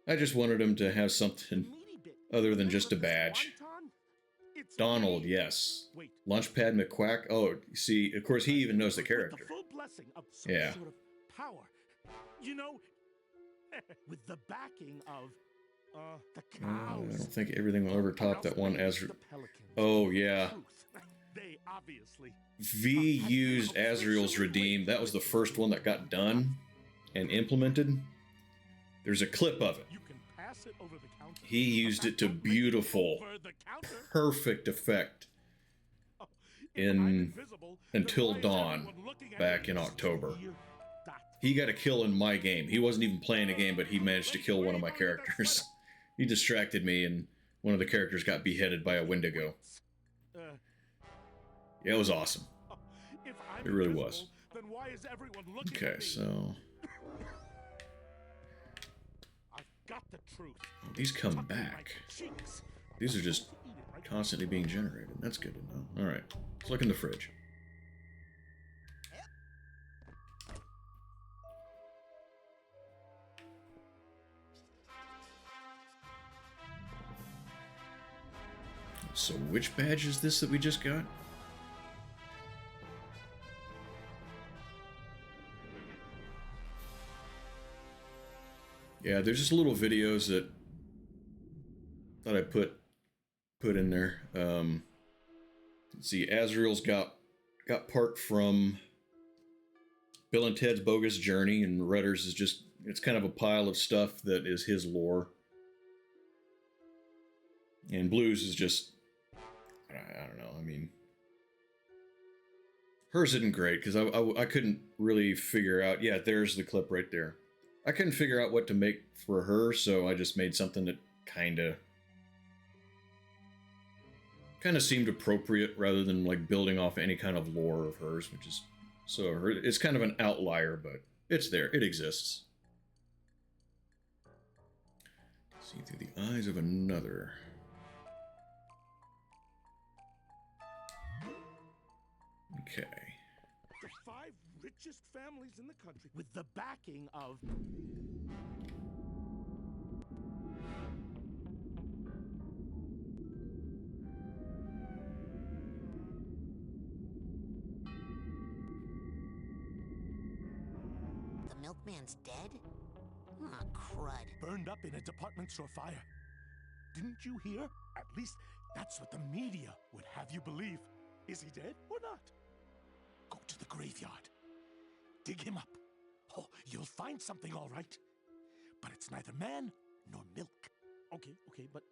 Speaker 1: them to have something other than just a badge. Donald, yes. Launchpad McQuack. Oh, see, of course he even knows the character. Yeah.
Speaker 15: You know, with the backing of the
Speaker 1: I
Speaker 15: cows.
Speaker 1: don't think everything will ever top that one Azrael. Oh, yeah.
Speaker 15: They obviously
Speaker 1: V used Azrael's Redeem. That was the first one that got done and implemented. There's a clip of it. He used it to beautiful, perfect effect in Until Dawn back in October. He got a kill in my game. He wasn't even playing a game, but he managed to kill one of my characters. He distracted me, and one of the characters got beheaded by a Wendigo. Yeah, it was awesome. It really was. Okay, so... Oh, these come back. These are just constantly being generated. That's good to know. Alright, let's look in the fridge. So which badge is this that we just got? Yeah, there's just little videos that I put in there. Let's see, Azrael's got part from Bill and Ted's Bogus Journey, and Rudder's is just, it's kind of a pile of stuff that is his lore. And Blue's is just, I don't know, I mean, hers isn't great, because I couldn't really figure out, yeah, there's the clip right there. I couldn't figure out what to make for her, so I just made something that kind of seemed appropriate rather than like building off any kind of lore of hers, which is, so it's kind of an outlier, but it's there, it exists. See through the eyes of another. Okay.
Speaker 15: The 5 richest families in the country with the backing of...
Speaker 3: The milkman's dead? Aw, crud.
Speaker 15: Burned up in a department store fire. Didn't you hear? At least that's what the media would have you believe. Is he dead or not? Go to the graveyard. Dig him up. Oh, you'll find something, all right. But it's neither man nor milk. Okay, but...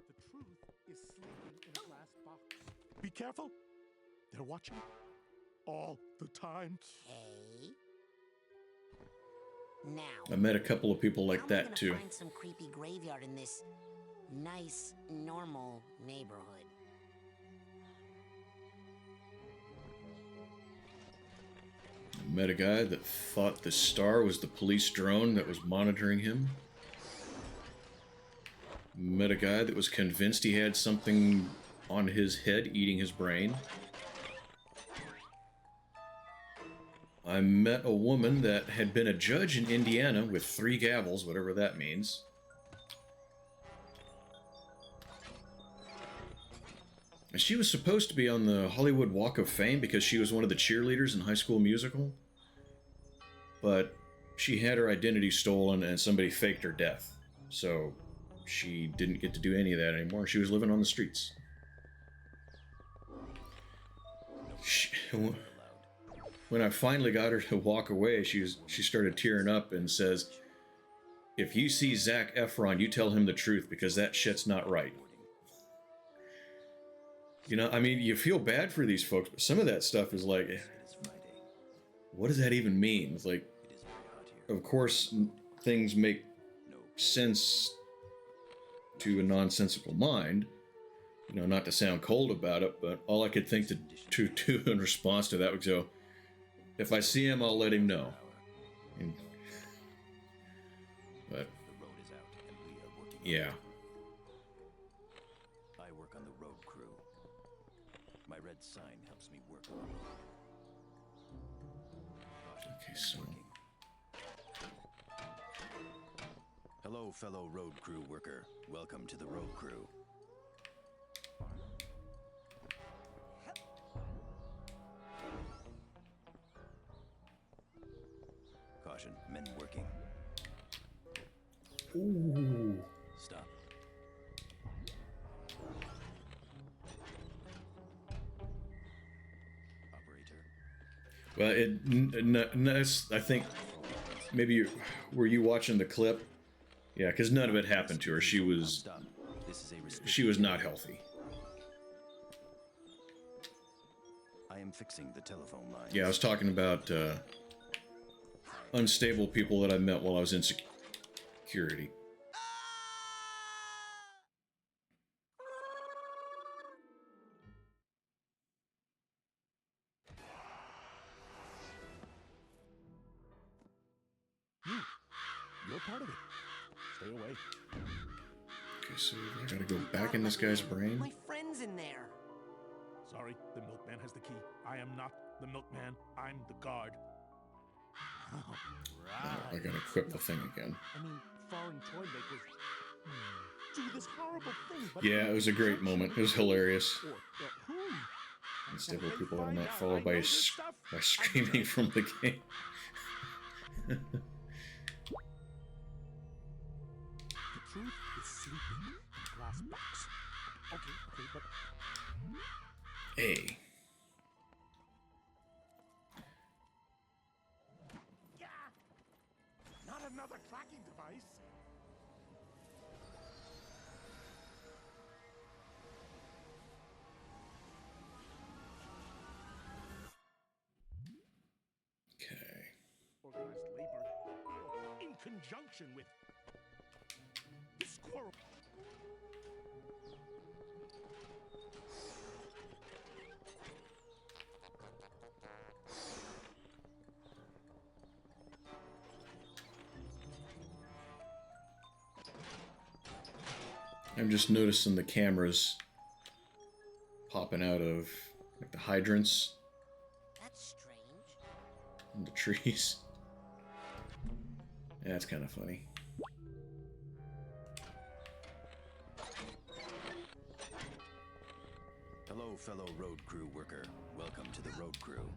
Speaker 15: The truth is sleeping in a glass box. Be careful. They're watching. All the time.
Speaker 3: Okay. Now...
Speaker 1: I met a couple of people like that, too.
Speaker 3: Find some creepy graveyard in this nice, normal neighborhood.
Speaker 1: Met a guy that thought the star was the police drone that was monitoring him. Met a guy that was convinced he had something on his head eating his brain. I met a woman that had been a judge in Indiana with 3 gavels, whatever that means. And she was supposed to be on the Hollywood Walk of Fame because she was one of the cheerleaders in High School Musical. But she had her identity stolen and somebody faked her death. So she didn't get to do any of that anymore. She was living on the streets. When I finally got her to walk away, she started tearing up and says, "If you see Zac Efron, you tell him the truth because that shit's not right." You know, I mean, you feel bad for these folks, but some of that stuff is like, what does that even mean? It's like, of course, things make sense to a nonsensical mind. You know, not to sound cold about it, but all I could think to do in response to that would go, if I see him, I'll let him know. But, yeah.
Speaker 16: I work on the road crew. My red sign helps me work on the road.
Speaker 1: Okay, so...
Speaker 16: Hello, fellow road crew worker. Welcome to the road crew. Caution, men working.
Speaker 1: Ooh.
Speaker 16: Stop.
Speaker 1: Well, I think maybe were you watching the clip? Yeah, because none of it happened to her. She was not healthy.
Speaker 16: I am fixing the telephone line.
Speaker 1: Yeah, I was talking about unstable people that I met while I was in security.
Speaker 15: You're part of it. Stay away.
Speaker 1: Okay, so I gotta go back in this guy's brain.
Speaker 3: My friend's in there.
Speaker 15: Sorry, the milkman has the key. I am not the milkman. I'm the guard. Oh,
Speaker 1: I gotta equip the thing again.
Speaker 15: I mean, foreign toy makers do this horrible thing. But
Speaker 1: Yeah, it was a great moment. It was hilarious. Unstable people that are not followed by screaming from the game.
Speaker 15: The truth is sleeping in a glass box. Okay, but...
Speaker 1: Hey.
Speaker 15: Not another tracking device.
Speaker 1: Okay.
Speaker 15: Organized labor in conjunction with the squirrel.
Speaker 1: I'm just noticing the cameras popping out of like the hydrants.
Speaker 3: That's strange.
Speaker 1: And the trees. Yeah, that's kind of funny.
Speaker 16: Hello, fellow road crew worker. Welcome to the road crew.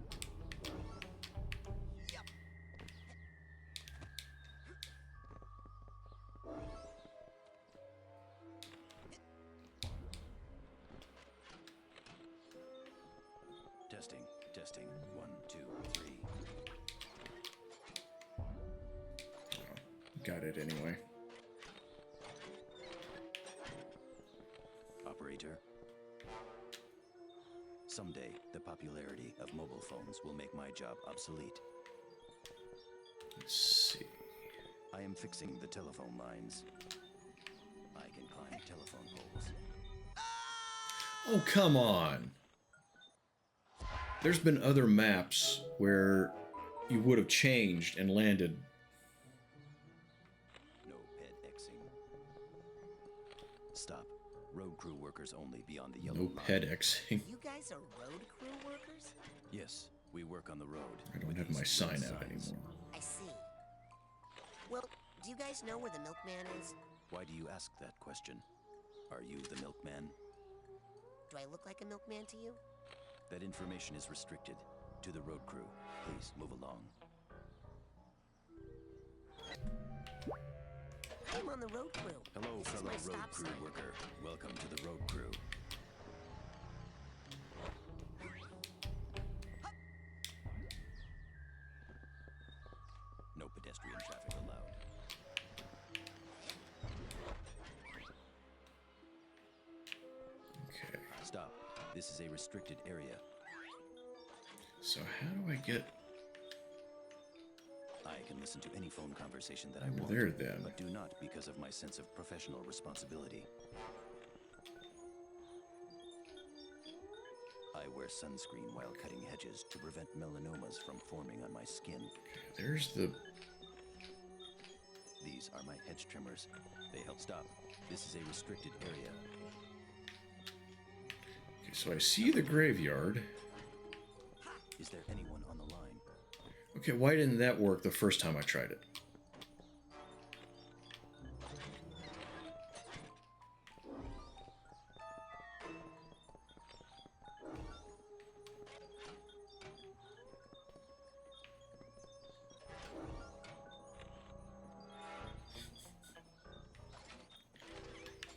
Speaker 16: Testing, testing. 1, 2, 3.
Speaker 1: Got it anyway.
Speaker 16: Operator. Someday, the popularity of mobile phones will make my job obsolete.
Speaker 1: Let's see.
Speaker 16: I am fixing the telephone lines. I can climb telephone poles.
Speaker 1: Oh, come on. There's been other maps where you would have changed and landed.
Speaker 16: No ped Xing. Stop. Road crew workers only beyond the yellow
Speaker 1: No
Speaker 16: line.
Speaker 1: ped Xing.
Speaker 3: You guys are road crew workers?
Speaker 16: Yes, We work on the road.
Speaker 1: I don't
Speaker 16: with
Speaker 1: have
Speaker 16: these
Speaker 1: my sign
Speaker 16: red
Speaker 1: out
Speaker 16: signs.
Speaker 1: anymore.
Speaker 3: I see. Well, do you guys know where the milkman is?
Speaker 16: Why do you ask that question? Are you the milkman?
Speaker 3: Do I look like a milkman to you?
Speaker 16: That information is restricted to the road crew. Please move along.
Speaker 3: I'm on the road crew.
Speaker 16: Hello,
Speaker 3: This is
Speaker 16: fellow
Speaker 3: my
Speaker 16: road
Speaker 3: stop
Speaker 16: crew
Speaker 3: sign.
Speaker 16: worker. Welcome to the road crew. No pedestrian traffic allowed.
Speaker 1: Okay.
Speaker 16: Stop. This is a restricted area.
Speaker 1: So how do I get
Speaker 16: I can listen to any phone conversation that I
Speaker 1: over
Speaker 16: want,
Speaker 1: there then?
Speaker 16: but do not because of my sense of professional responsibility. I wear sunscreen while cutting hedges to prevent melanomas from forming on my skin.
Speaker 1: There's the...
Speaker 16: These are my hedge trimmers. They help stop. This is a restricted area.
Speaker 1: Okay, so I see the graveyard.
Speaker 16: Is there anyone on the line?
Speaker 1: Okay, why didn't that work the first time I tried it?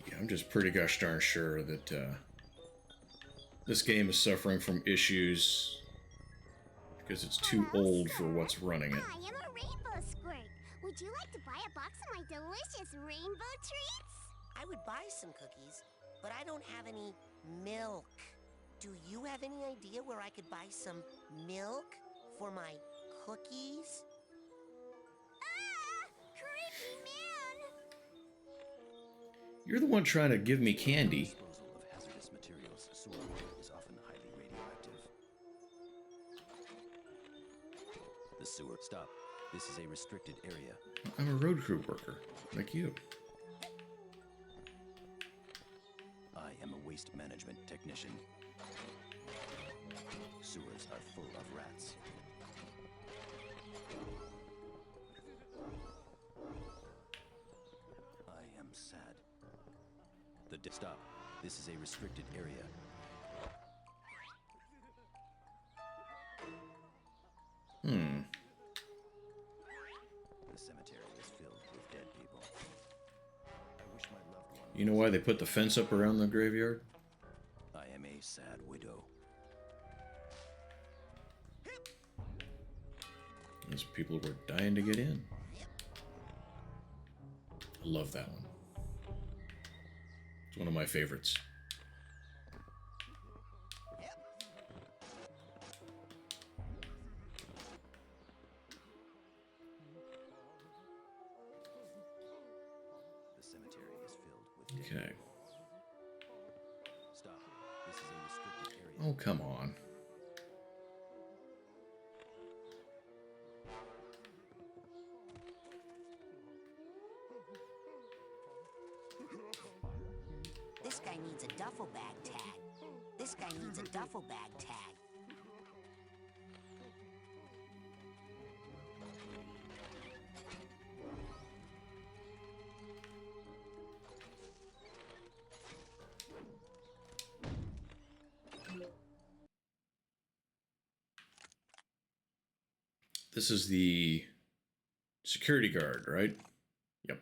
Speaker 1: Yeah, I'm just pretty gosh darn sure that this game is suffering from issues because it's too old for what's running it.
Speaker 5: I am a rainbow squirt. Would you like to buy a box of my delicious rainbow treats?
Speaker 3: I would buy some cookies, but I don't have any milk. Do you have any idea where I could buy some milk for my cookies?
Speaker 5: Ah! Creepy man!
Speaker 1: You're the one trying to give me candy.
Speaker 16: Disposal of hazardous materials. Sewer is often highly radioactive. The sewer. Stop. This is a restricted area.
Speaker 1: I'm a road crew worker, like you.
Speaker 16: I am a waste management technician. Sewers are full of rats. I am sad. Stop. This is a restricted area.
Speaker 1: Hmm.
Speaker 16: The cemetery is filled with dead people. I wish my loved one.
Speaker 1: You know why they put the fence up around the graveyard?
Speaker 16: I am a sad widow.
Speaker 1: Those people were dying to get in. I love that one. It's one of my favorites.
Speaker 16: The cemetery is filled with dead
Speaker 1: Okay.
Speaker 16: people. Stop. This is a restricted area.
Speaker 1: Oh, come on.
Speaker 3: This guy needs a duffel bag tag. This guy needs a duffel bag tag.
Speaker 1: This is the security guard, right? Yep.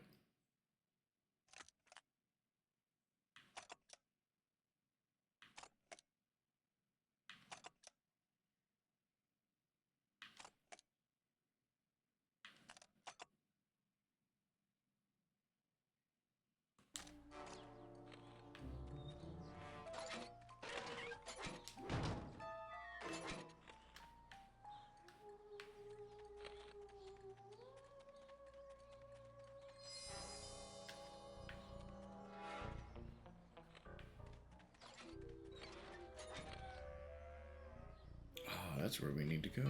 Speaker 1: Oh, that's where we need to go.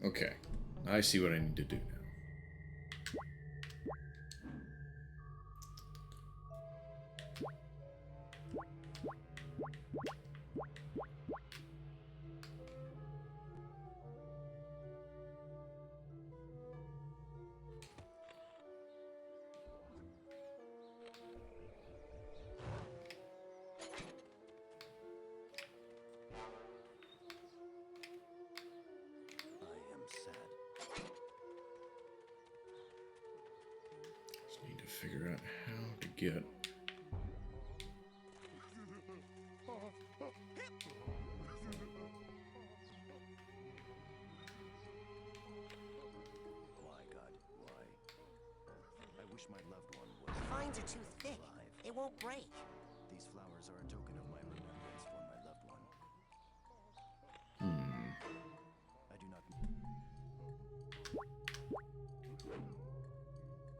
Speaker 1: Okay. I see what I need to do now. figure out how to get.
Speaker 16: Why, God, why? I wish my loved one was
Speaker 3: The vines are too thick.
Speaker 16: alive.
Speaker 3: They won't break.
Speaker 16: These flowers are a token of my remembrance for my loved one. I do not. Know whether to remarry or to remain loyal to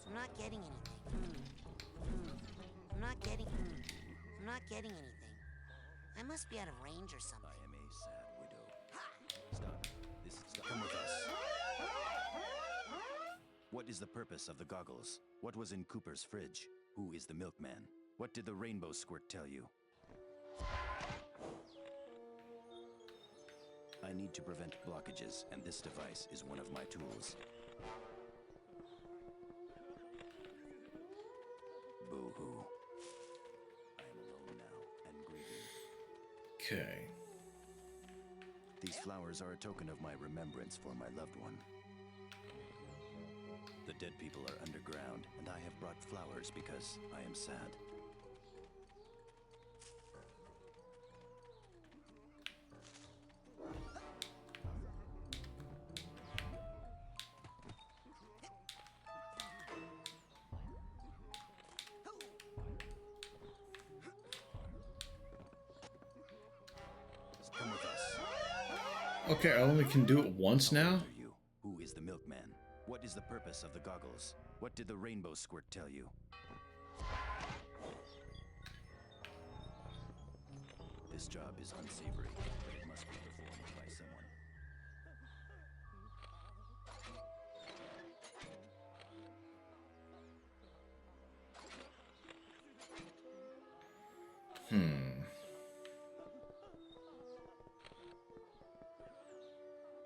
Speaker 3: I'm not getting anything. I'm not getting. I'm not getting anything. I must be out of range or something.
Speaker 16: I am a sad widow. Stop. This is stop. Come with us. What is the purpose of the goggles? What was in Cooper's fridge? Who is the milkman? What did the rainbow squirt tell you? I need to prevent blockages, and this device is one of my tools. Boo-hoo. I am alone now and grieving.
Speaker 1: Okay.
Speaker 16: These flowers are a token of my remembrance for my loved one. The dead people are underground, and I have brought flowers because I am sad. Come with us.
Speaker 1: Okay, I only can do it once now?
Speaker 16: You. Who is the milkman? What is the purpose of the goggles? What did the rainbow squirt tell you? This job is unsavory, but it must be performed by someone.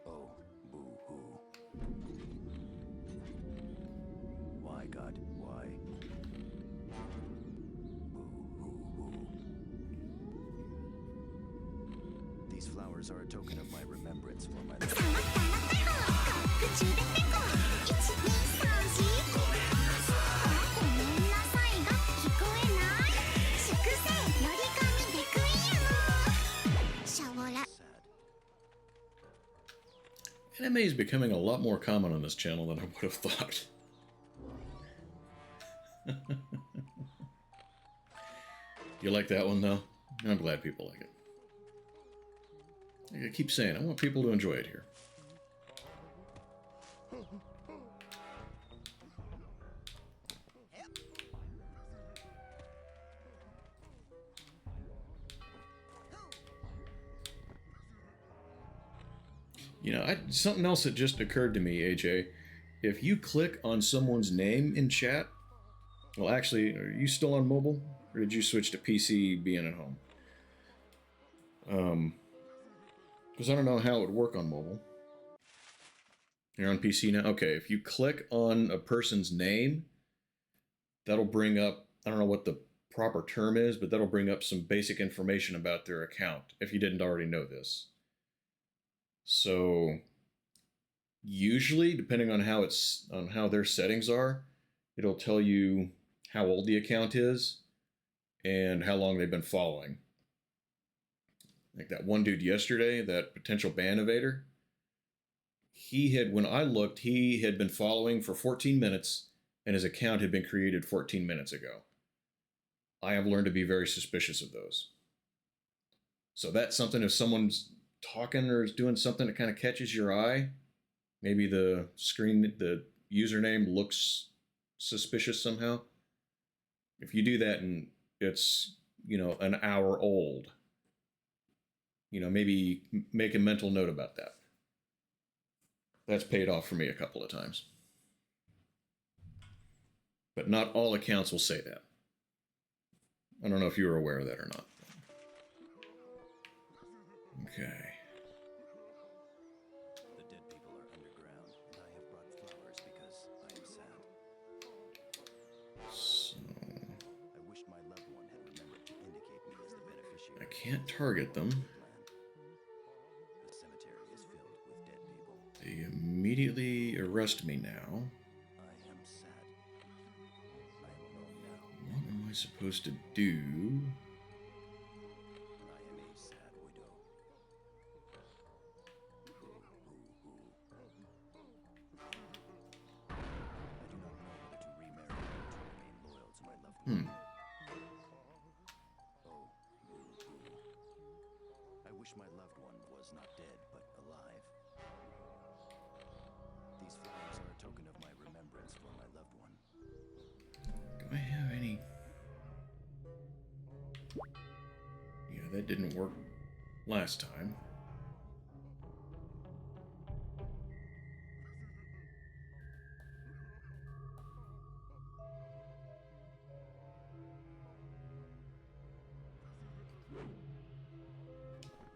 Speaker 16: Oh, boo-hoo. Why, God, why? Boo-hoo-hoo. These flowers are a token of my remembrance for my loved one.
Speaker 1: Anime is becoming a lot more common on this channel than I would have thought. You like that one, though? I'm glad people like it. Like I keep saying, I want people to enjoy it here. You know, something else that just occurred to me, AJ. If you click on someone's name in chat, well, actually, are you still on mobile, or did you switch to PC being at home? Because I don't know how it would work on mobile. You're on PC now? Okay, if you click on a person's name, that'll bring up, I don't know what the proper term is, but that'll bring up some basic information about their account, if you didn't already know this. So usually, depending on how their settings are, it'll tell you how old the account is and how long they've been following. Like that one dude yesterday, that potential ban evader, when I looked, he had been following for 14 minutes and his account had been created 14 minutes ago. I have learned to be very suspicious of those. So that's something, if someone's talking or is doing something that kind of catches your eye, maybe the username looks suspicious somehow. If you do that and it's, an hour old, maybe make a mental note about that. That's paid off for me a couple of times. But not all accounts will say that. I don't know if you were aware of that or not. Okay.
Speaker 16: The dead people are underground, and I have brought flowers because I am sad.
Speaker 1: So can't target them.
Speaker 16: The cemetery is filled with dead people.
Speaker 1: They immediately arrest me now.
Speaker 16: I am sad. I am alone now.
Speaker 1: What am I supposed to do?
Speaker 16: I am a sad widow. I do not know whether to remarry or to remain loyal to my loved one. I wish my loved one was not dead, but alive. These flowers are a token of my remembrance for my loved one.
Speaker 1: Do I have any? Yeah, that didn't work last time.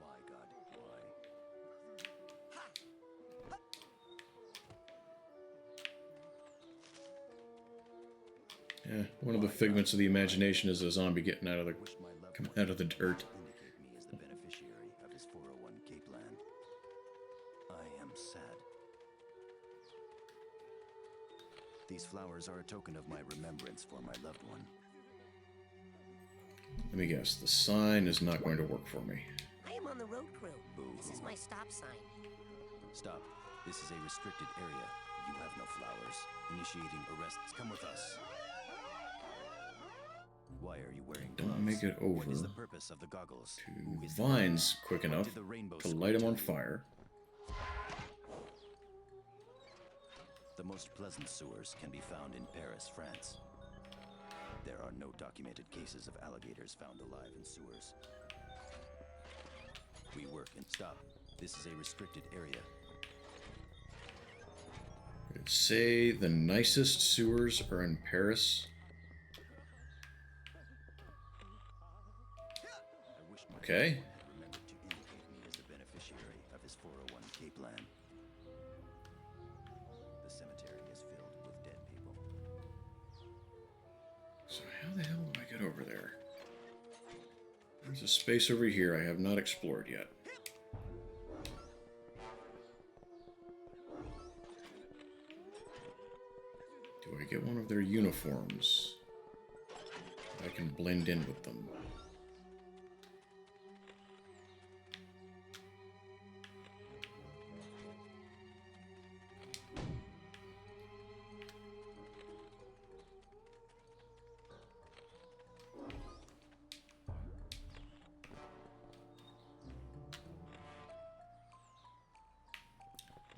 Speaker 16: Why, God? Why?
Speaker 1: Yeah, one of the figments of the imagination is a zombie getting out of the coming out of the dirt.
Speaker 16: Indicate me as the beneficiary of his 401k plan. I am sad. These flowers are a token of my remembrance for my loved one.
Speaker 1: Let me guess, the sign is not going to work for me.
Speaker 3: I am on the road crew. This is my stop sign.
Speaker 16: Stop. This is a restricted area. You have no flowers. Initiating arrests. Come with us. Why are you wearing gloves?
Speaker 1: Don't make it over
Speaker 16: What is the purpose of the goggles? Who is
Speaker 1: to vines quick enough
Speaker 16: Did the rainbow
Speaker 1: to
Speaker 16: square
Speaker 1: light them
Speaker 16: tell
Speaker 1: on
Speaker 16: you?
Speaker 1: fire.
Speaker 16: The most pleasant sewers can be found in Paris, France. There are no documented cases of alligators found alive in sewers. We work in... Stop. This is a restricted area.
Speaker 1: It'd say the nicest sewers are in Paris. Okay.
Speaker 16: Remember to indicate me as the beneficiary of his 401k plan. The cemetery is filled with dead people.
Speaker 1: So how the hell do I get over there? There's a space over here I have not explored yet. Do I get one of their uniforms? I can blend in with them.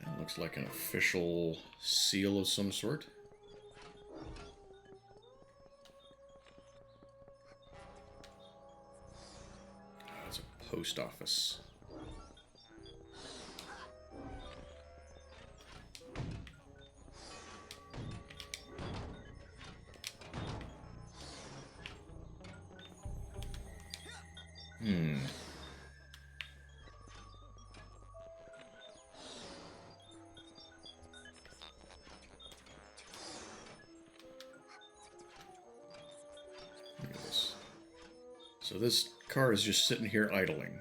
Speaker 1: That looks like an official seal of some sort. It's a post office. Look at this. So this car is just sitting here idling.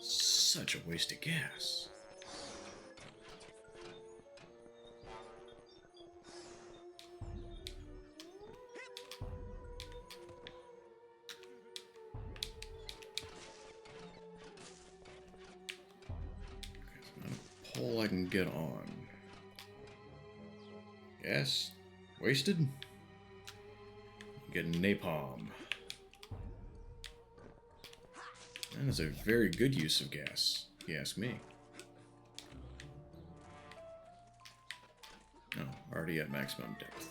Speaker 1: Such a waste of gas. Pole I can get on. Gas wasted. Get napalm. That is a very good use of gas, if you ask me. No, already at maximum depth.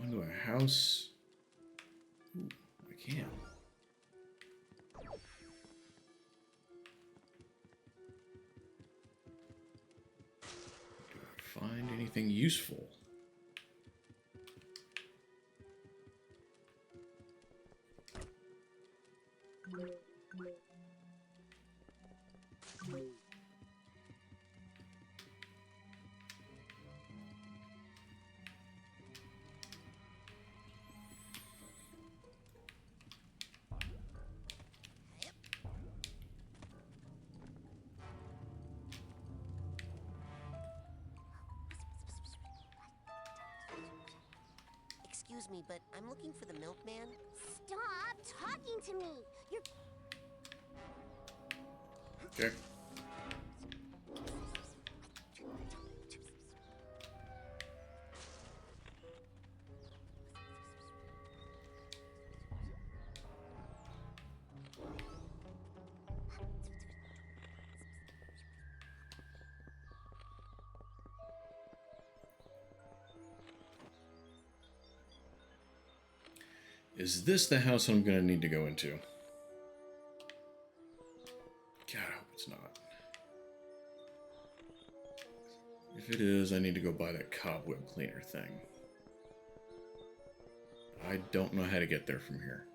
Speaker 1: Go into a house. Ooh, I can. Do I find anything useful?
Speaker 3: Excuse me, but I'm looking for the milkman.
Speaker 5: Stop talking to me! You're...
Speaker 1: Okay. Is this the house I'm going to need to go into? God, I hope it's not. If it is, I need to go buy that cobweb cleaner thing. I don't know how to get there from here.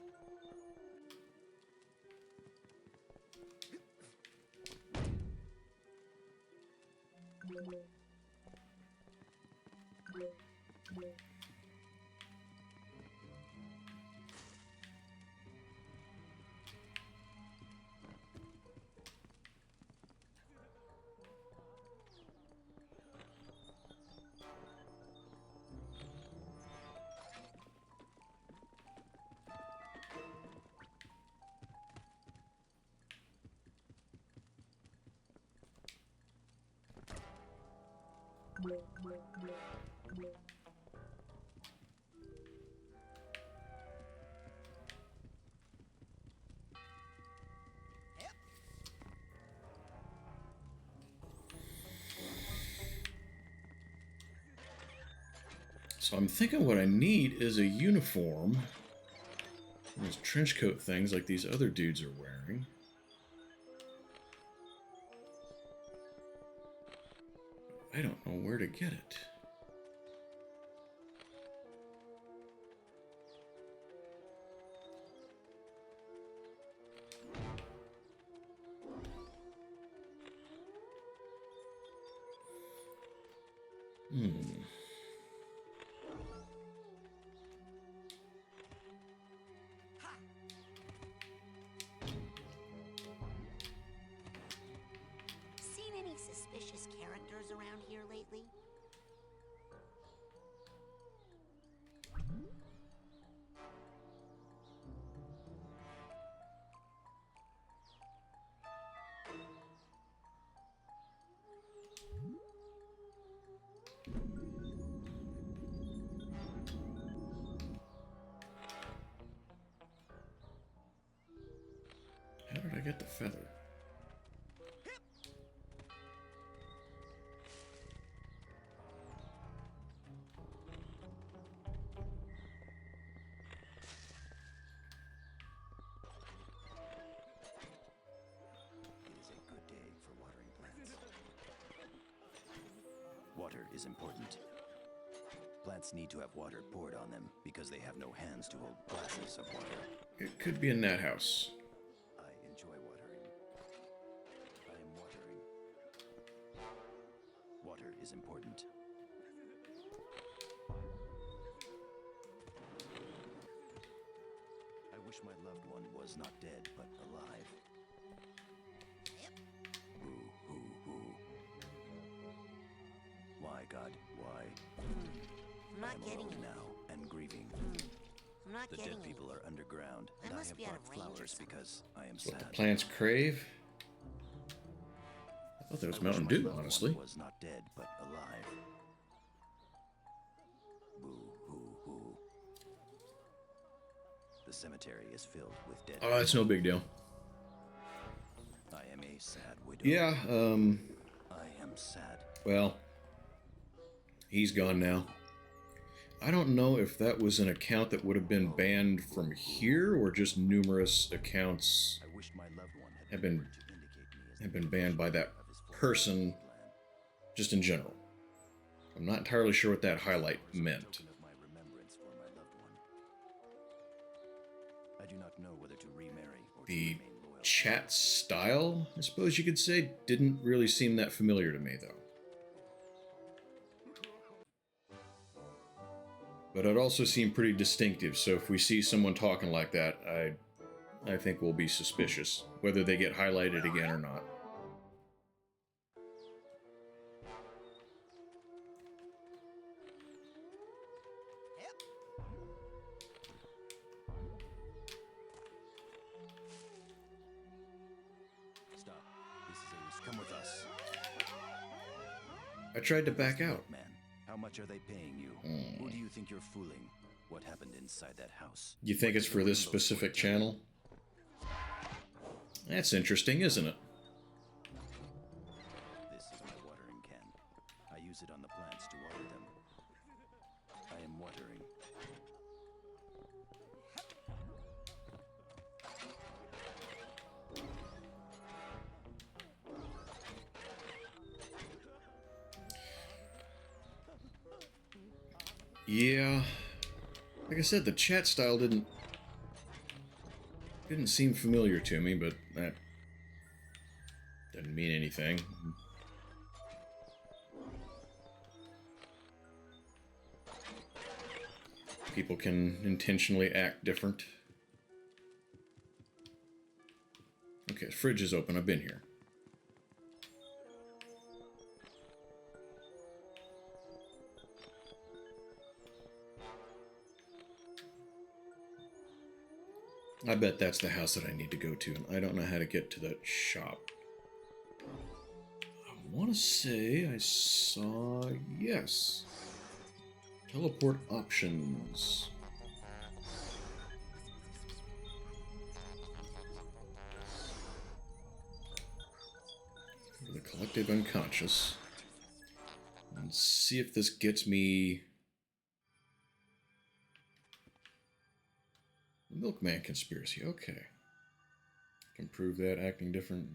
Speaker 1: So I'm thinking what I need is a uniform. Those trench coat things like these other dudes are wearing. I don't know where to get it.
Speaker 3: Seen any suspicious characters around here lately?
Speaker 1: How did I get the feather?
Speaker 16: It is a good day for watering plants. Water is important. Plants need to have water poured on them because they have no hands to hold glasses of water.
Speaker 1: It could be in that house.
Speaker 16: I enjoy watering. I am watering. Water is important. I wish my loved one was not dead, but alive. Boo, hoo, hoo. Why, God, why?
Speaker 3: I'm not
Speaker 16: I am
Speaker 3: getting
Speaker 16: alone
Speaker 3: it.
Speaker 16: now and grieving.
Speaker 3: I'm not
Speaker 16: The
Speaker 3: getting
Speaker 16: dead people are underground,
Speaker 3: I
Speaker 16: and I
Speaker 3: must
Speaker 16: have
Speaker 3: be out
Speaker 16: brought
Speaker 3: of range or
Speaker 16: flowers
Speaker 3: something.
Speaker 16: because I am
Speaker 1: That's what
Speaker 16: sad.
Speaker 1: the plants crave. I thought that was
Speaker 16: I wish
Speaker 1: Mountain
Speaker 16: my
Speaker 1: Dew,
Speaker 16: loved one
Speaker 1: honestly.
Speaker 16: was not dead, but alive. Boo, hoo, hoo. The cemetery is filled with dead
Speaker 1: Oh, that's no big deal.
Speaker 16: I am a sad widow.
Speaker 1: Yeah,
Speaker 16: I am sad.
Speaker 1: well, he's gone now. I don't know if that was an account that would have been banned from here or just numerous accounts have been banned by that person just in general. I'm not entirely sure what that highlight meant.
Speaker 16: I do not know whether to remarry or
Speaker 1: The chat style, I suppose you could say, didn't really seem that familiar to me, though. But it also seemed pretty distinctive, so if we see someone talking like that, I think we'll be suspicious, whether they get highlighted again or not.
Speaker 16: Stop. This is a risk. Come with us.
Speaker 1: I tried to back out.
Speaker 16: Man, how much are they paying you? Who do you think you're fooling? What happened inside that house?
Speaker 1: You think it's for this specific channel? That's interesting, isn't it?
Speaker 16: This is my watering can. I use it on the plants to water them. I am watering.
Speaker 1: Yeah. Like I said, the chat style didn't seem familiar to me, but that didn't mean anything. People can intentionally act different. Okay, fridge is open. I've been here. I bet that's the house that I need to go to, and I don't know how to get to that shop. I want to say I saw... yes. Teleport options. For the collective unconscious. And see if this gets me... Milkman conspiracy, okay. Can prove that acting different.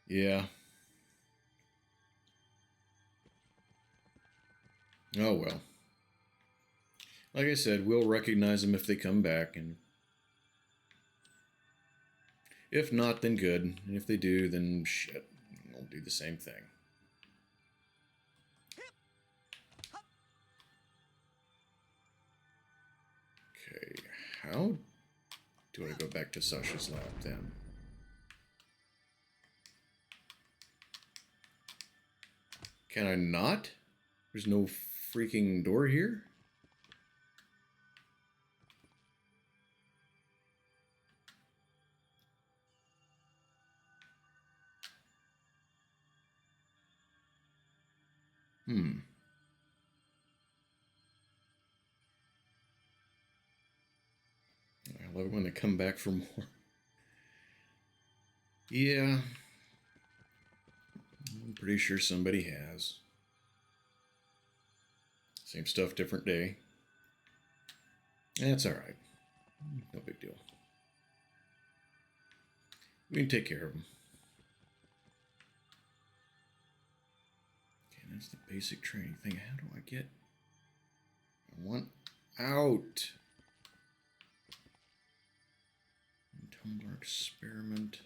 Speaker 1: Yeah. Oh well. Like I said, we'll recognize them if they come back, and if not, then good. And if they do, then shit. We'll do the same thing. Okay, how do I go back to Sasha's lab then? Can I not? There's no freaking door here? I love it when they come back for more. Yeah. I'm pretty sure somebody has. Same stuff, different day. That's alright. No big deal. We can take care of them. Okay, that's the basic training thing. How do I get... I want out. Tumblr experiment.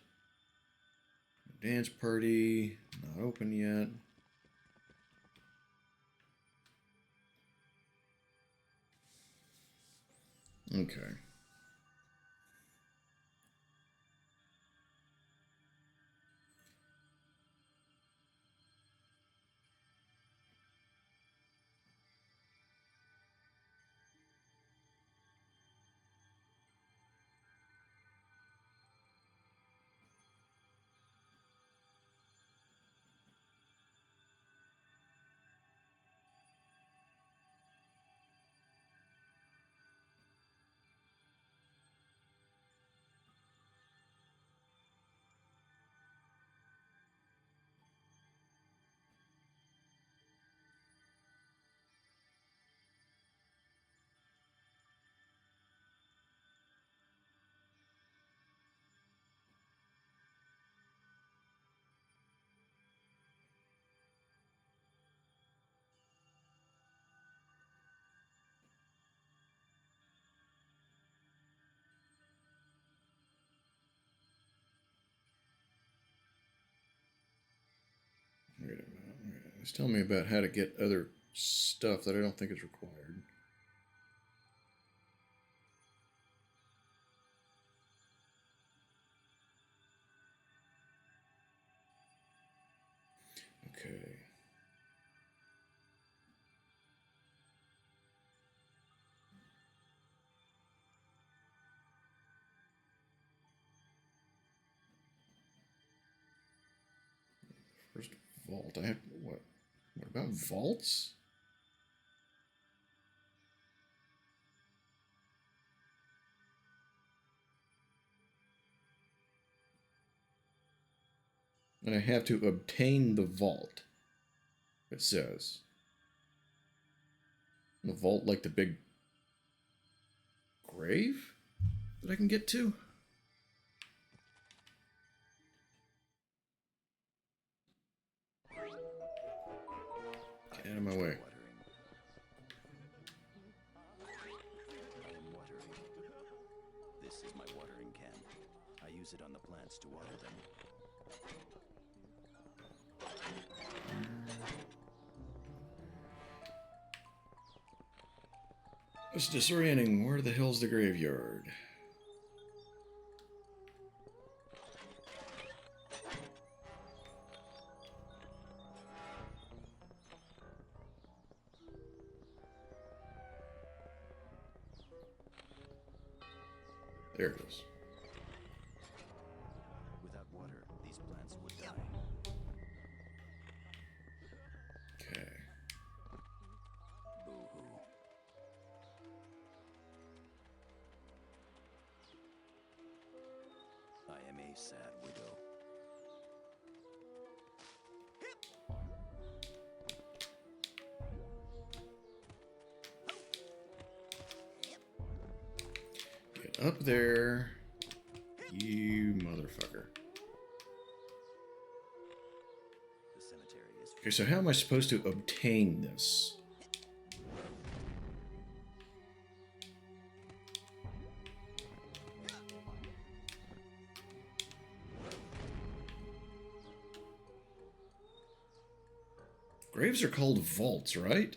Speaker 1: Dance party. Not open yet. Okay. It's telling me about how to get other stuff that I don't think is required. Okay. First vault. I have what? What about vaults? And I have to obtain the vault. It says. The vault like the big grave that I can get to? Get out of my way.
Speaker 16: I am watering. This is my watering can. I use it on the plants to water them.
Speaker 1: It's disorienting. Where the hell's the graveyard? There it is.
Speaker 16: Without water, these plants would die.
Speaker 1: Okay.
Speaker 16: Boo-hoo. I am a sad widow.
Speaker 1: Get up there, you motherfucker.
Speaker 16: The cemetery is...
Speaker 1: Okay, so how am I supposed to obtain this? Graves are called vaults, right?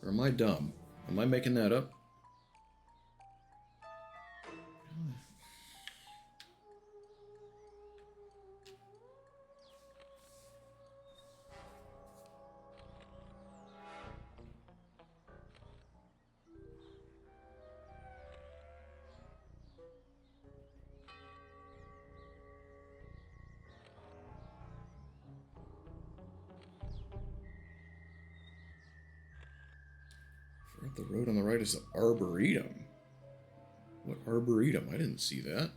Speaker 1: Or am I dumb? Am I making that up? The road on the right is the Arboretum. What Arboretum? I didn't see that.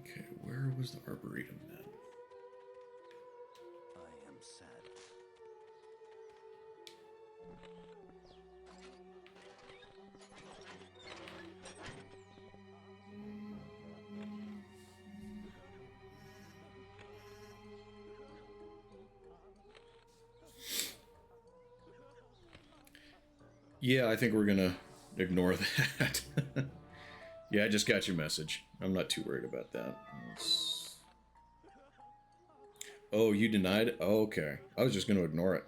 Speaker 1: Okay, where was the Arboretum then?
Speaker 16: I am sad.
Speaker 1: Yeah, I think we're gonna ignore that. Yeah, I just got your message. I'm not too worried about that. Oh, you denied it? Oh, okay. I was just gonna ignore it.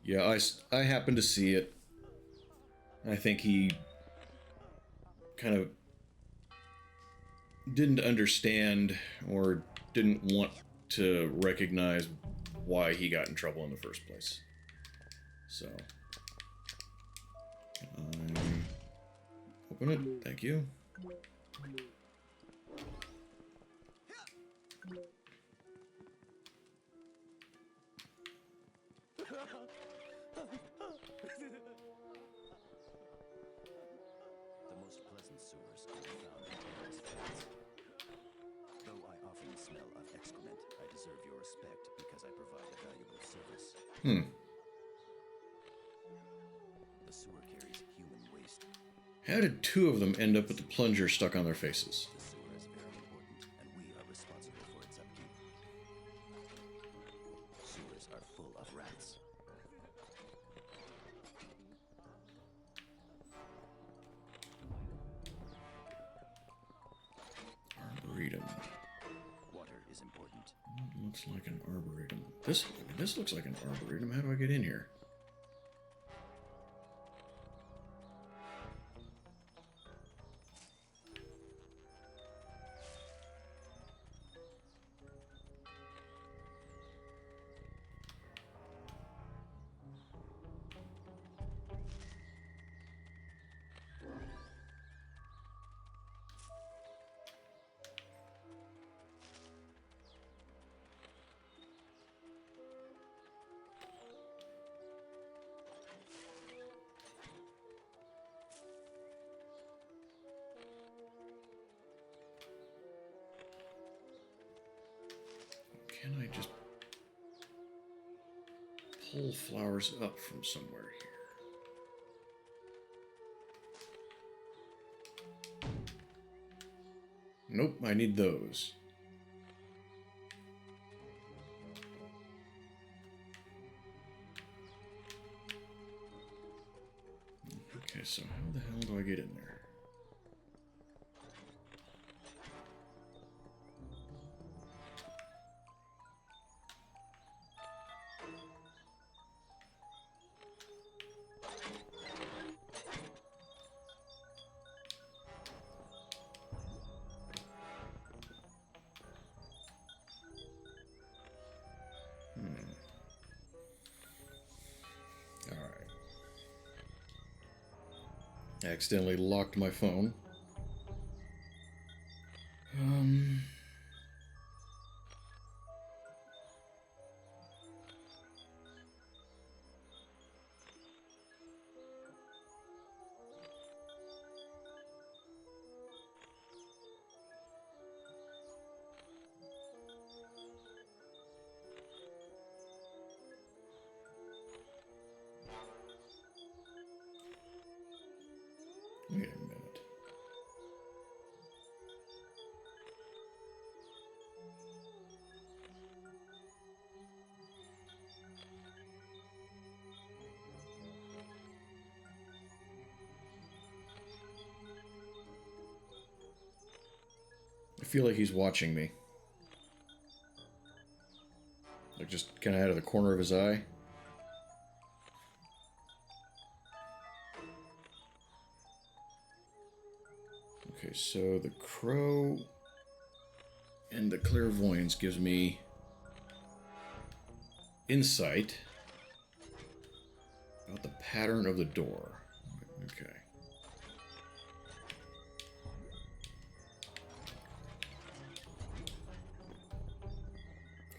Speaker 1: Yeah, I happened to see it. I think he kind of didn't understand or didn't want to recognize why he got in trouble in the first place. So, open it. Thank you.
Speaker 16: The most pleasant sewers can be found in Paris, France. Though I often smell of excrement, I deserve your respect because I provide a valuable service. The sewer carries human waste.
Speaker 1: How did two of them end up with the plunger stuck on their faces?
Speaker 16: The sewer is very important, and we are responsible for its upkeep. Sewers are full of rats.
Speaker 1: Arboretum.
Speaker 16: Water is important.
Speaker 1: Looks like an arboretum. This looks like an arboretum. How do I get in here? Can I just pull flowers up from somewhere here? Nope, I need those. Okay, so how the hell do I get in there? I accidentally locked my phone. Wait a minute. I feel like he's watching me. Like just kind of out of the corner of his eye. Okay, so the crow and the clairvoyance gives me insight about the pattern of the door. Okay.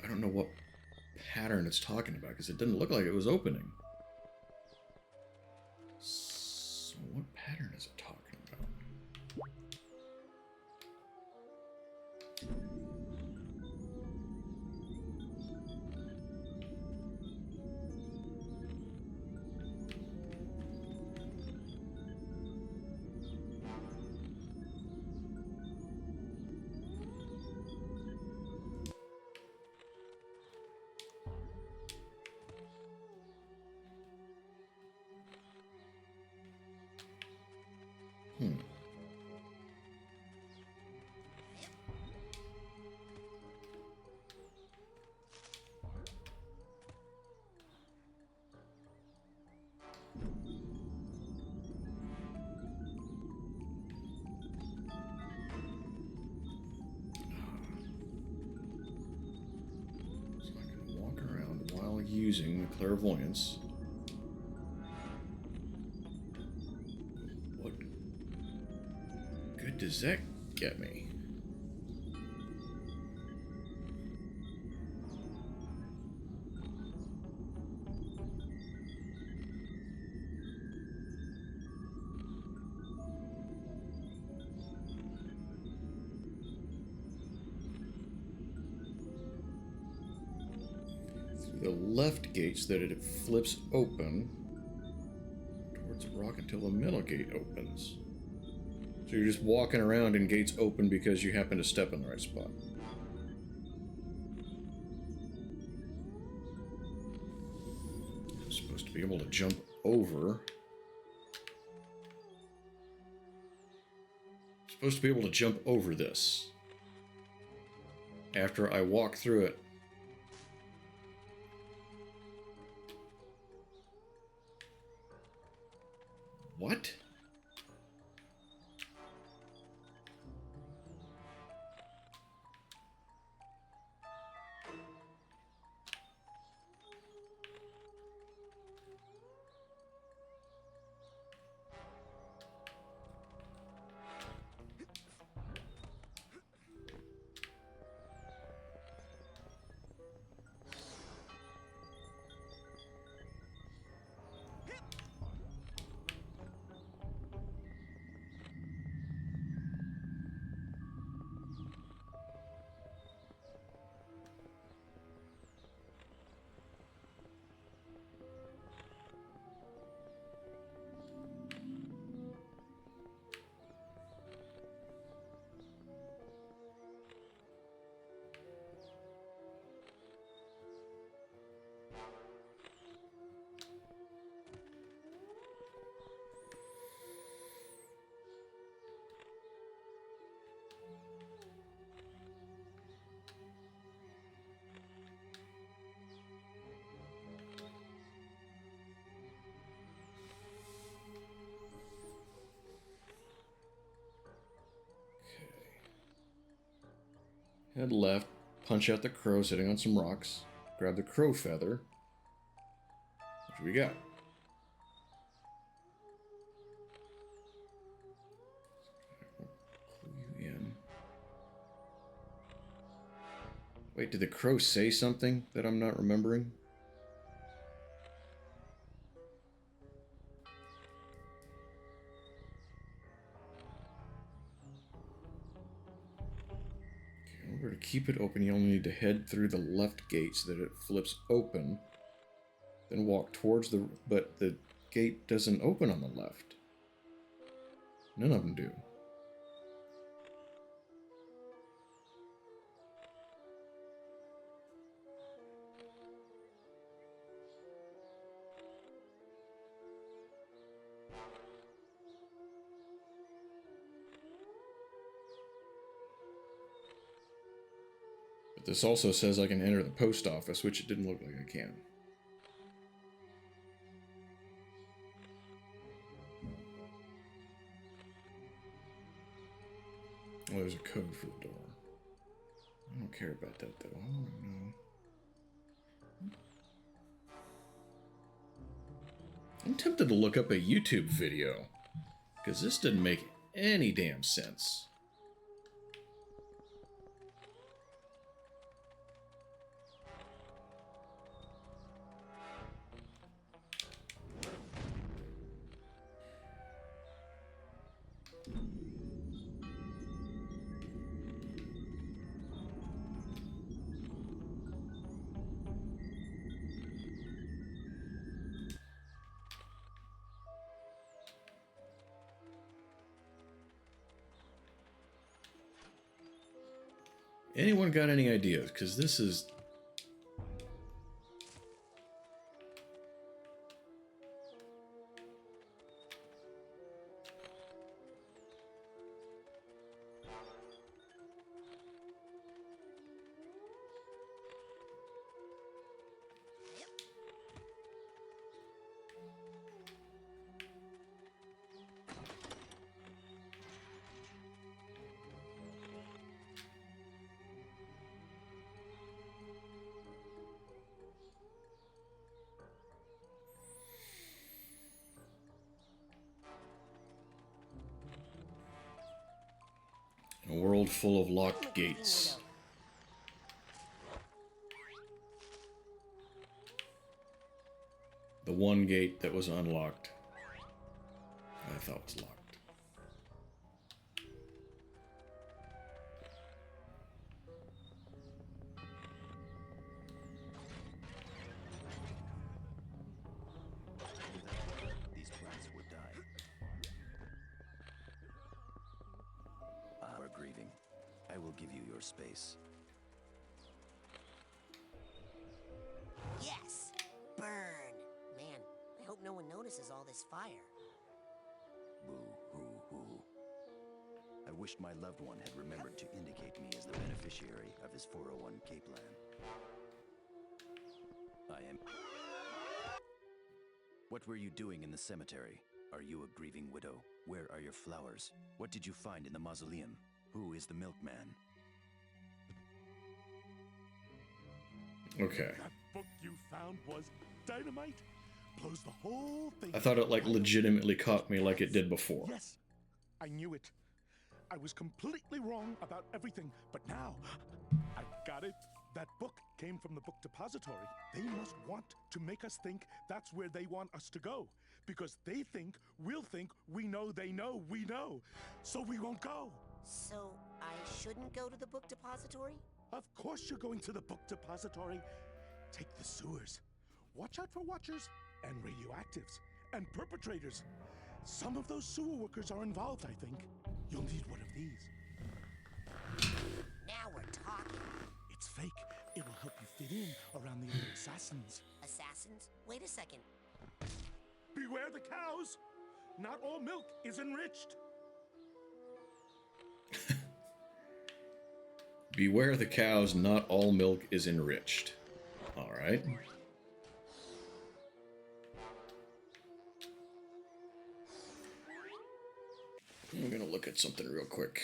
Speaker 1: I don't know what pattern it's talking about because it didn't look like it was opening. So what pattern is it talking about? Using the clairvoyance. What good does that get me? The left gate so that it flips open towards the rock until the middle gate opens. So you're just walking around and gates open because you happen to step in the right spot. I'm supposed to be able to jump over. I'm supposed to be able to jump over this. After I walk through it. What? Head left, punch out the crow sitting on some rocks, grab the crow feather. What do we got? Clue you in. Wait, did the crow say something that I'm not remembering? In order to keep it open, you only need to head through the left gate so that it flips open. Then walk towards the... But the gate doesn't open on the left. None of them do. But this also says I can enter the post office, which it didn't look like I can. Oh, there's a code for the door. I don't care about that, though. I want to know. I'm tempted to look up a YouTube video, because this didn't make any damn sense. Anyone got any ideas? Because this is... A world full of locked gates. The one gate that was unlocked, I thought was locked.
Speaker 16: These plants would die. will give you your space.
Speaker 3: Yes! Burn! Man, I hope no one notices all this fire.
Speaker 16: Boo-hoo-hoo. I wished my loved one had remembered to indicate me as the beneficiary of his 401k plan. I am... What were you doing in the cemetery? Are you a grieving widow? Where are your flowers? What did you find in the mausoleum? Who is the milkman?
Speaker 1: Okay.
Speaker 15: That book you found was dynamite. Blows the whole thing.
Speaker 1: I thought it like legitimately caught me like it did before.
Speaker 15: Yes, I knew it. I was completely wrong about everything, but now I got it. That book came from the book depository. They must want to make us think that's where they want us to go. Because they think we'll think we know they know we know. So we won't go.
Speaker 3: So, I shouldn't go to the book depository?
Speaker 15: Of course you're going to the book depository. Take the sewers. Watch out for watchers and radioactives and perpetrators. Some of those sewer workers are involved, I think. You'll need one of these.
Speaker 3: Now we're talking.
Speaker 15: It's fake. It will help you fit in around the other assassins.
Speaker 3: Assassins? Wait a second.
Speaker 15: Beware the cows! Not all milk is enriched.
Speaker 1: Beware the cows, not all milk is enriched. Alright. I'm gonna look at something real quick.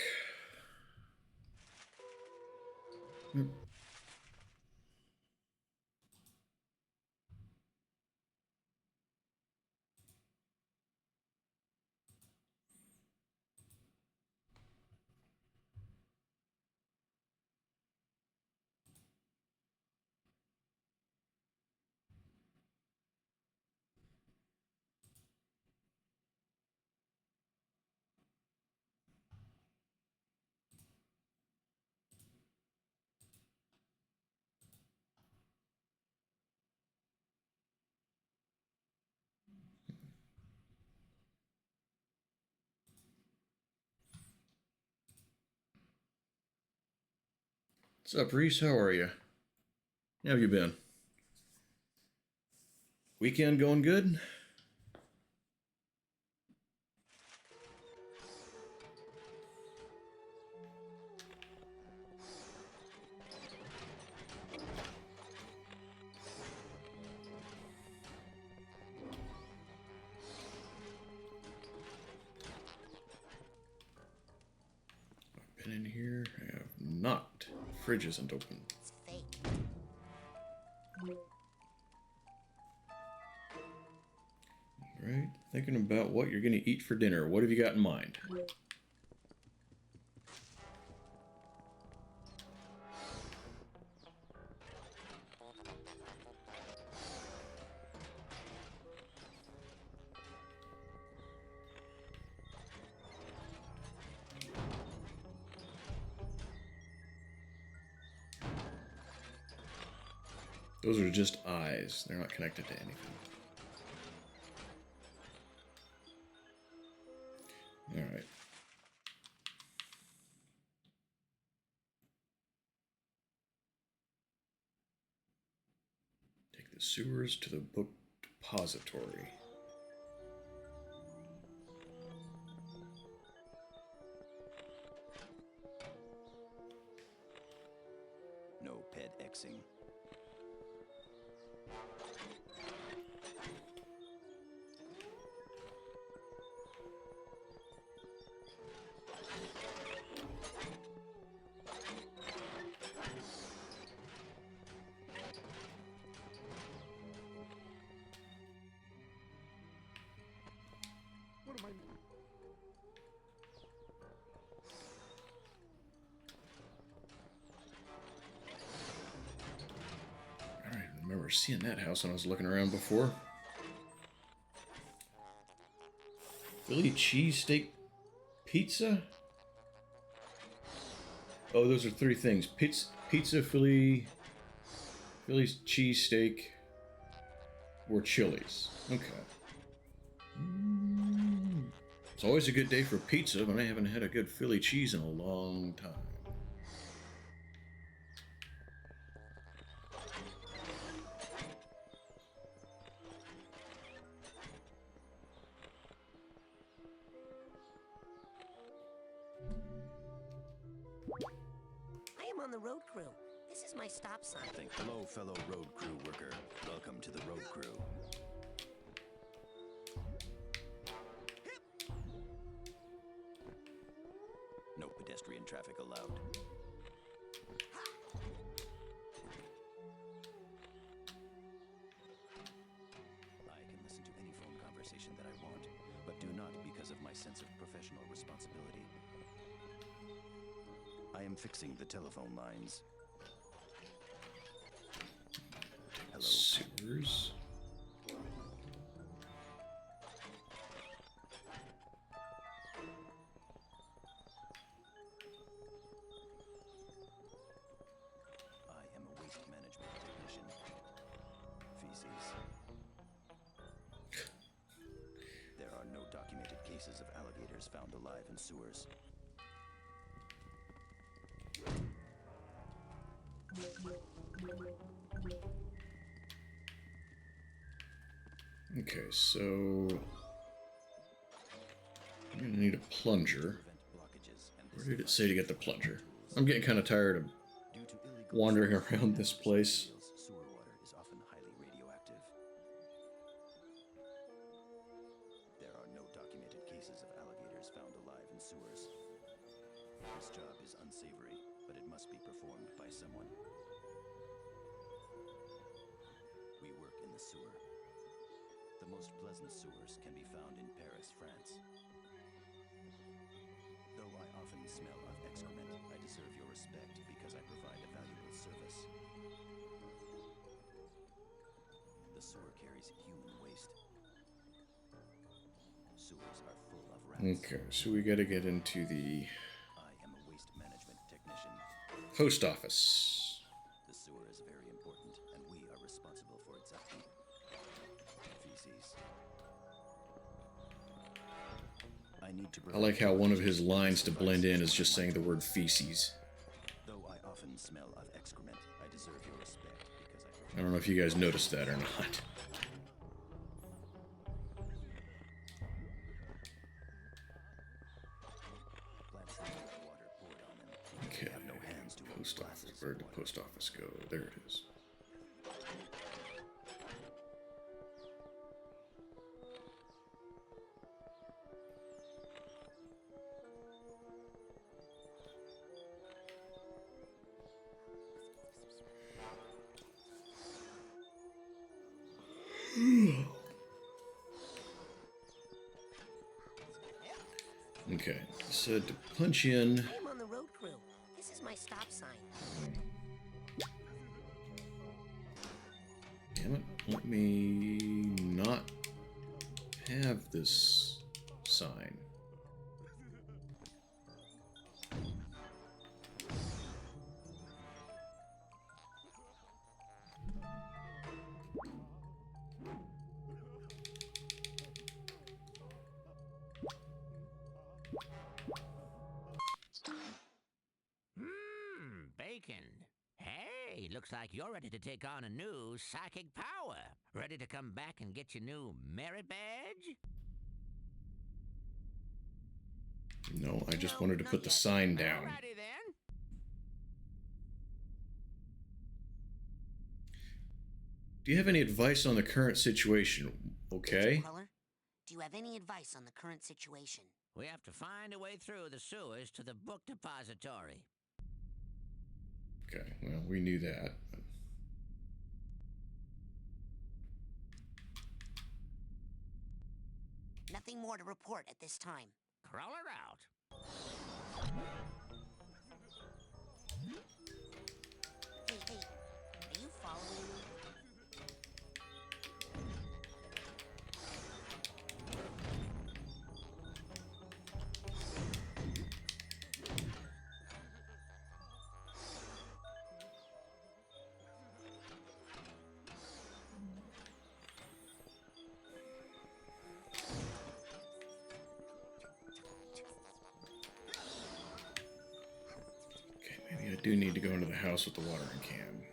Speaker 1: What's up, Reese? How are you? How have you been? Weekend going good? I've been in here. I have not. Fridge isn't open.
Speaker 3: It's fake.
Speaker 1: Right? Thinking about what you're going to eat for dinner. What have you got in mind? Those are just eyes. They're not connected to anything. Alright. Take the sewers to the book depository.
Speaker 16: No ped Xing.
Speaker 15: What am I...
Speaker 1: I don't even remember seeing that house when I was looking around before. Philly cheesesteak pizza? Oh, those are three things. Pizza, Philly's cheesesteak, or Chili's. Okay. It's always a good day for pizza, but I haven't had a good Philly cheese in a long time.
Speaker 3: the road crew. This is my stop sign.
Speaker 16: Hello, fellow road crew worker. Welcome to the road crew. No pedestrian traffic allowed. I can listen to any phone conversation that I want, but do not because of my sense of professional responsibility. I am fixing the telephone lines. Hello.
Speaker 1: Sewers.
Speaker 16: I am a waste management technician. Feces. There are no documented cases of alligators found alive in sewers.
Speaker 1: Okay, so I'm gonna need a plunger. Where did it say to get the plunger? I'm getting kind of tired of wandering around this place.
Speaker 16: Sewer water is often highly radioactive. There are no documented cases of alligators found alive in sewers. This job is unsavory, but it must be performed by someone. We work in the sewer. The most pleasant sewers can be found in Paris, France. Though I often smell of excrement, I deserve your respect because I provide a valuable service. The sewer carries human waste. Sewers are full of rats.
Speaker 1: Okay, so we gotta get into the
Speaker 16: I am a waste management technician.
Speaker 1: post office.
Speaker 16: The sewer is very important, and we are responsible for its upkeep. Feces. I need to
Speaker 1: I like how one of his lines to blend in is just saying the word feces.
Speaker 16: Though I often smell of excrement, I deserve your respect because
Speaker 1: I don't know if you guys noticed that or not. Okay, post office. Where'd the post office go? There it is. Okay, so to punch in.
Speaker 3: I'm on the road crew. This is my stop sign.
Speaker 1: Damn it, let me not have this sign.
Speaker 8: Bacon. Hey, looks like you're ready to take on a new psychic power. Ready to come back and get your new merit badge?
Speaker 1: No, I just wanted to put the sign down.
Speaker 8: Alrighty then.
Speaker 1: Do you have any advice on the current situation? Okay.
Speaker 3: Cruller, do you have any advice on the current situation?
Speaker 8: We have to find a way through the sewers to the book depository.
Speaker 1: Okay, well, we knew that.
Speaker 3: Nothing more to report at this time.
Speaker 8: Crawler out.
Speaker 3: Hey, are you following me?
Speaker 1: Maybe I do need to go into the house with the watering can.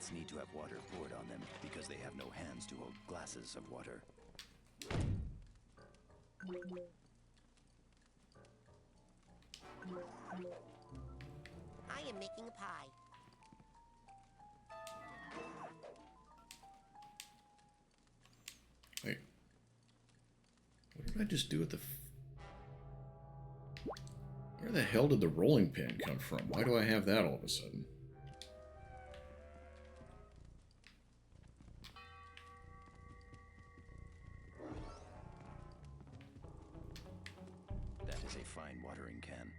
Speaker 16: Plants need to have water poured on them because they have no hands to hold glasses of water.
Speaker 3: I am making a pie.
Speaker 1: Wait. What did I just do with the... Where the hell did the rolling pin come from? Why do I have that all of a sudden?
Speaker 16: That is a fine watering can.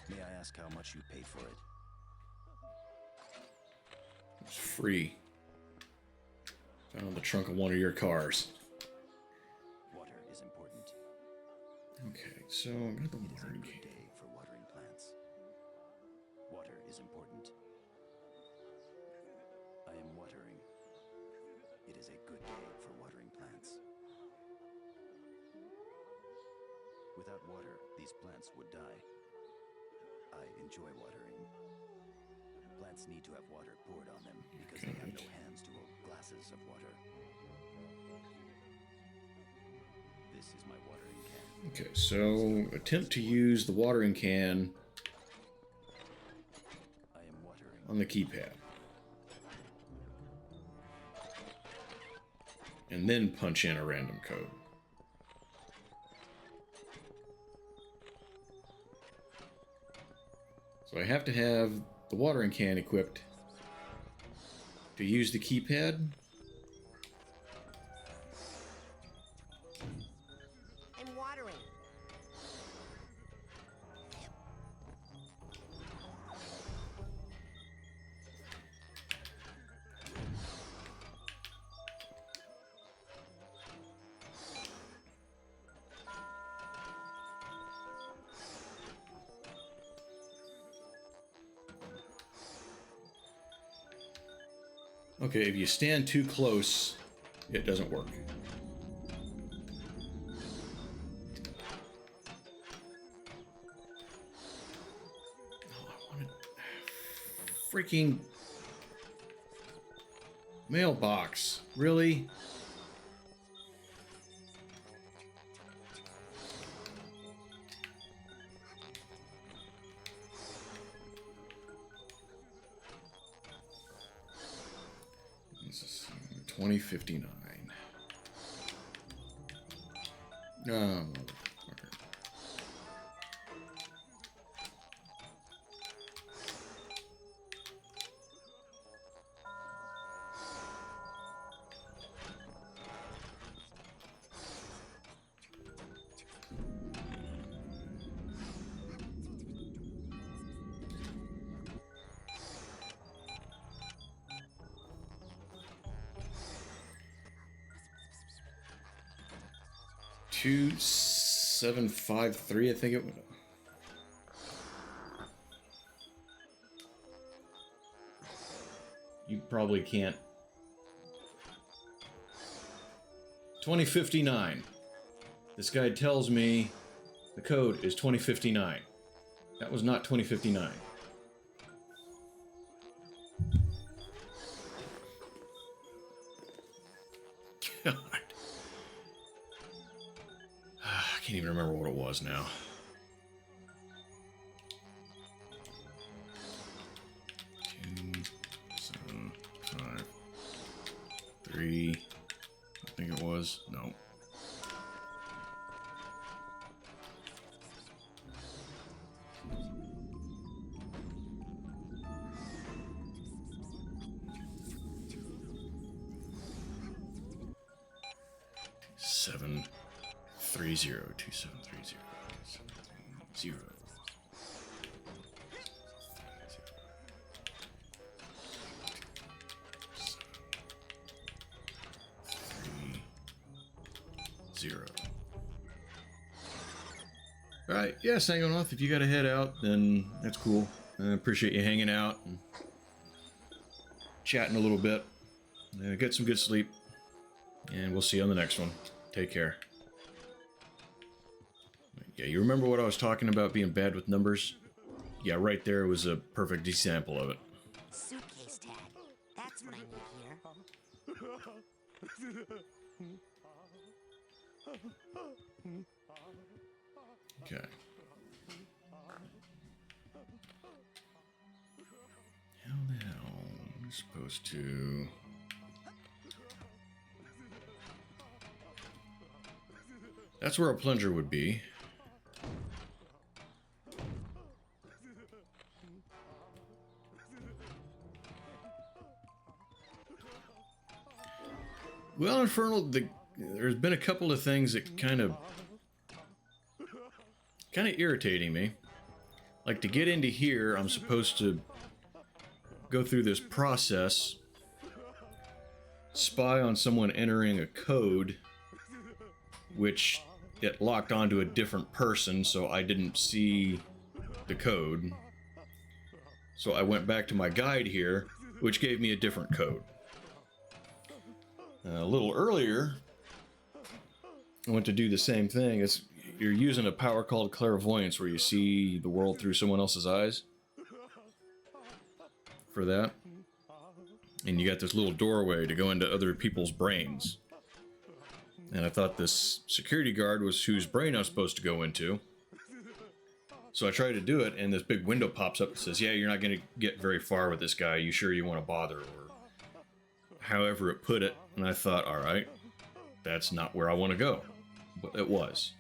Speaker 16: May I ask how much you paid for it?
Speaker 1: It's free. Found in the trunk of one of your cars.
Speaker 16: Water is important.
Speaker 1: Okay, so I got the
Speaker 16: It is a
Speaker 1: watering
Speaker 16: good
Speaker 1: can.
Speaker 16: day for watering plants. Water is important. I am watering. It is a good day for watering plants. Without water, these plants would die. I enjoy watering. Plants need to have water poured on them because they have no hands to hold glasses of water. This is my watering can.
Speaker 1: Okay, so attempt to use the watering can
Speaker 16: I am watering.
Speaker 1: on the keypad. And then punch in a random code. So I have to have the watering can equipped to use the keypad.
Speaker 3: I'm watering.
Speaker 1: Okay, if you stand too close, it doesn't work. Oh, I wanted... Freaking... mailbox. Really? This is 2059. Oh, motherfucker. Two 753, I think it was. You probably can't. 2059. This guy tells me the code is 2059. That was not 2059. God. I can't even remember what it was now. Two, 7, 5, 3. I think it was. No. Seven. 30 2730 0 0. Alright, yeah, Psychonauts, if you gotta head out, then that's cool. I appreciate you hanging out and chatting a little bit. Get some good sleep, and we'll see you on the next one. Take care. Yeah, you remember what I was talking about being bad with numbers? Yeah, right there was a perfect example of it.
Speaker 3: Suitcase tag. That's what I need here.
Speaker 1: Okay. How the hell am I supposed to... That's where a plunger would be. Well, Infernal, there's been a couple of things that kind of irritating me. Like, to get into here, I'm supposed to go through this process, spy on someone entering a code, which it locked onto a different person, so I didn't see the code. So I went back to my guide here, which gave me a different code. A little earlier, I went to do the same thing. You're using a power called clairvoyance, where you see the world through someone else's eyes. For that. And you got this little doorway to go into other people's brains. And I thought this security guard was whose brain I was supposed to go into. So I tried to do it, and this big window pops up and says, yeah, you're not going to get very far with this guy. You sure you want to bother? Or however it put it. And I thought, all right, that's not where I want to go. But it was.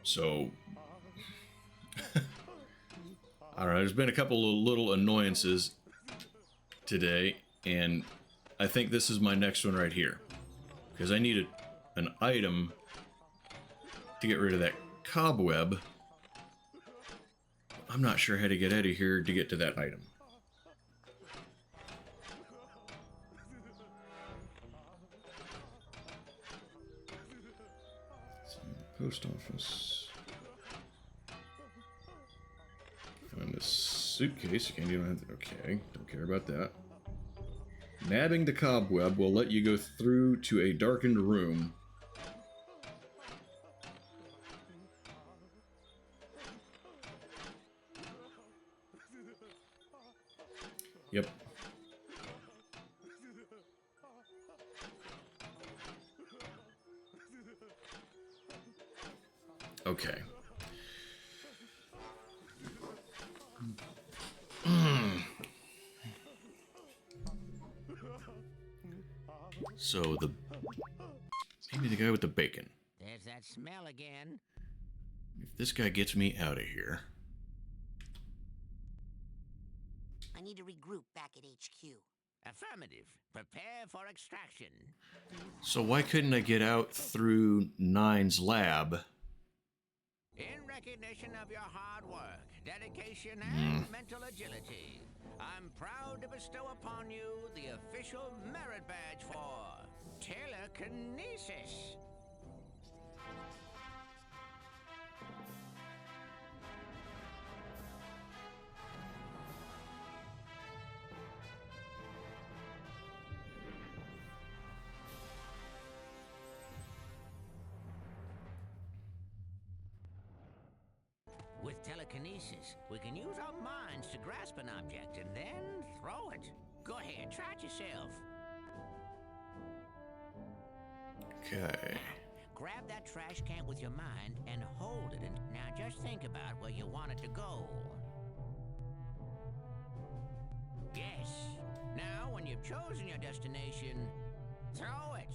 Speaker 1: So, I don't know, there's been a couple of little annoyances today, and I think this is my next one right here. Because I needed an item to get rid of that cobweb. I'm not sure how to get out of here to get to that item. Post office. Find this suitcase. Again, you don't have to, okay, don't care about that. Nabbing the cobweb will let you go through to a darkened room. Yep. Okay. So maybe the guy with the bacon.
Speaker 8: There's that smell again.
Speaker 1: If this guy gets me out of here.
Speaker 3: I need to regroup back at HQ.
Speaker 8: Affirmative. Prepare for extraction.
Speaker 1: So why couldn't I get out through Nine's lab?
Speaker 8: In recognition of your hard work, dedication, and mental agility, I'm proud to bestow upon you the official merit badge for telekinesis. With telekinesis, we can use our minds to grasp an object and then throw it. Go ahead, try it yourself.
Speaker 1: Okay.
Speaker 8: Grab that trash can with your mind and hold it. And now just think about where you want it to go. Yes. Now, when you've chosen your destination, throw it.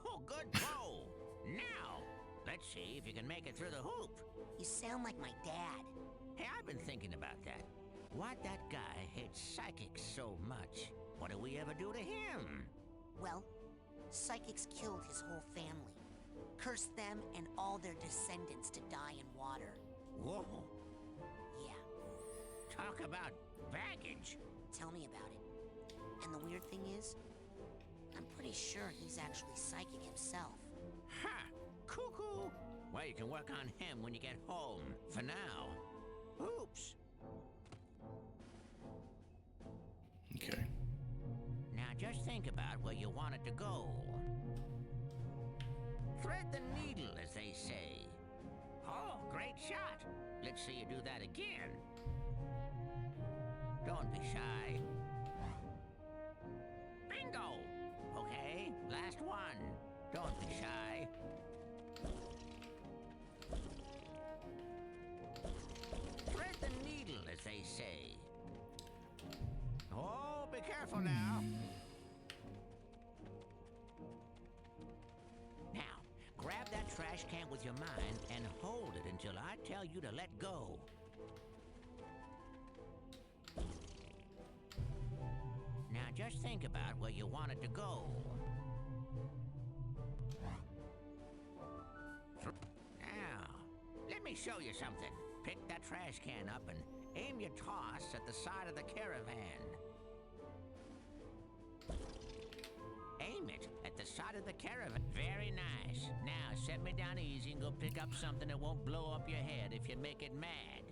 Speaker 8: Oh, good throw. Now, let's see if you can make it through the hoop.
Speaker 3: You sound like my dad.
Speaker 8: Hey, I've been thinking about that. Why'd that guy hate psychics so much? What did we ever do to him?
Speaker 3: Well, psychics killed his whole family. Cursed them and all their descendants to die in water.
Speaker 8: Whoa.
Speaker 3: Yeah.
Speaker 8: Talk about baggage.
Speaker 3: Tell me about it. And the weird thing is, I'm pretty sure he's actually psychic himself.
Speaker 8: Ha! Cuckoo! Well, you can work on him when you get home. For now. Oops.
Speaker 1: Okay.
Speaker 8: Now just think about where you want it to go. Thread the needle, as they say. Oh, great shot. Let's see you do that again. Don't be shy.
Speaker 4: say. Oh, be careful now. Now, grab that trash can with your mind and hold it until I tell you to let go. Now just think about where you want it to go. Now, let me show you something. Pick that trash can up and aim your toss at the side of the caravan. Aim it at the side of the caravan. Very nice. Now, set me down easy and go pick up something that won't blow up your head if you make it mad.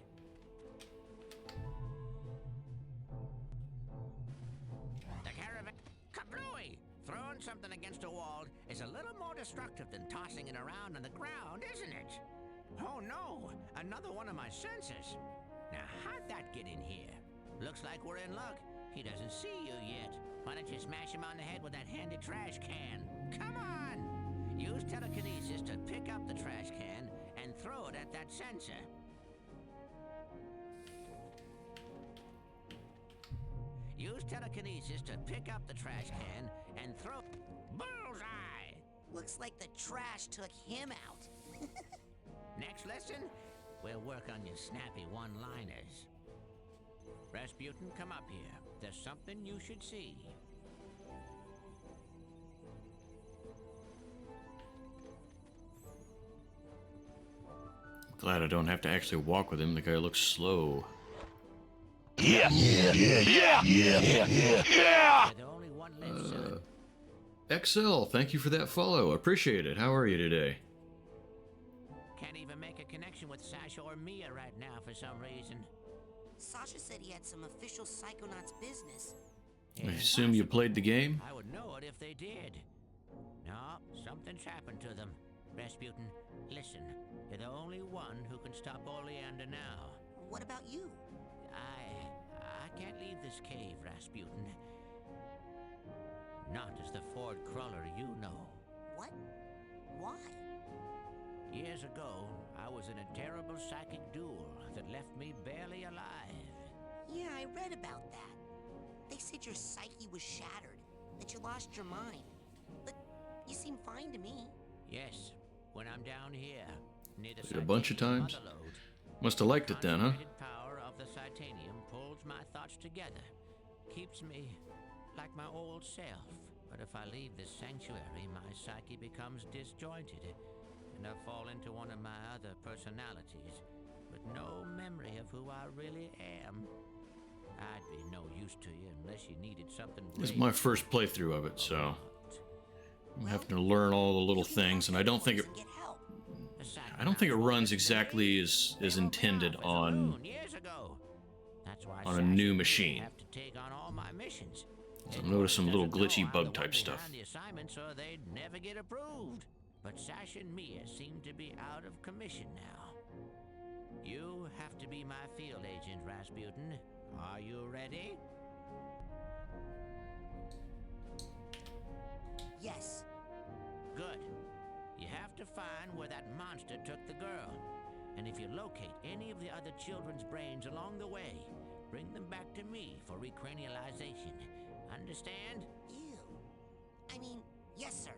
Speaker 4: The caravan... Kablooey! Throwing something against a wall is a little more destructive than tossing it around on the ground, isn't it? Oh no! Another one of my sensors! Now, how'd that get in here? Looks like we're in luck. He doesn't see you yet. Why don't you smash him on the head with that handy trash can? Come on! Use telekinesis to pick up the trash can and throw it at that sensor. Use telekinesis to pick up the trash can and throw... Bullseye!
Speaker 3: Looks like the trash took him out.
Speaker 4: Next lesson, we'll work on your snappy one-liners. Rasputin, come up here. There's something you should see.
Speaker 1: Glad I don't have to actually walk with him. The guy looks slow.
Speaker 11: Yeah, yeah, yeah, yeah, yeah, yeah, yeah.
Speaker 4: There's only one left, son.
Speaker 1: XL, thank you for that follow. Appreciate it. How are you today?
Speaker 4: Can't even make a connection with Sasha or Mia right now for some reason.
Speaker 3: Sasha said he had some official Psychonauts business.
Speaker 1: I assume you played the game?
Speaker 4: I would know it if they did. No, something's happened to them. Rasputin, listen. You're the only one who can stop Oleander now.
Speaker 3: What about you?
Speaker 4: I can't leave this cave, Rasputin. Not as the Ford Cruller you know.
Speaker 3: What? Why?
Speaker 4: Years ago, I was in a terrible psychic duel that left me barely alive.
Speaker 3: Yeah, I read about that. They said your psyche was shattered, that you lost your mind. But you seem fine to me.
Speaker 4: Yes, when I'm down here, near the
Speaker 1: Played a bunch of times.
Speaker 4: motherlode,
Speaker 1: Must have liked it then, huh?
Speaker 4: the power of the Titanium pulls my thoughts together, keeps me like my old self. But if I leave this sanctuary, my psyche becomes disjointed, and I fall into one of my other personalities, with no memory of who I really am. I'd be no use to you unless you needed something.
Speaker 1: This is my first playthrough of it, so I'm having to learn all the little things, and I don't think it runs exactly as intended on a new machine. So I've noticed some little glitchy bug type stuff.
Speaker 4: The assignments or they'd never get approved. But Sasha and Mia seem to be out of commission now. You have to be my field agent, Rasputin. Are you ready?
Speaker 3: Yes.
Speaker 4: Good. You have to find where that monster took the girl. And if you locate any of the other children's brains along the way, bring them back to me for recranialization. Understand?
Speaker 3: Ew. I mean, yes, sir.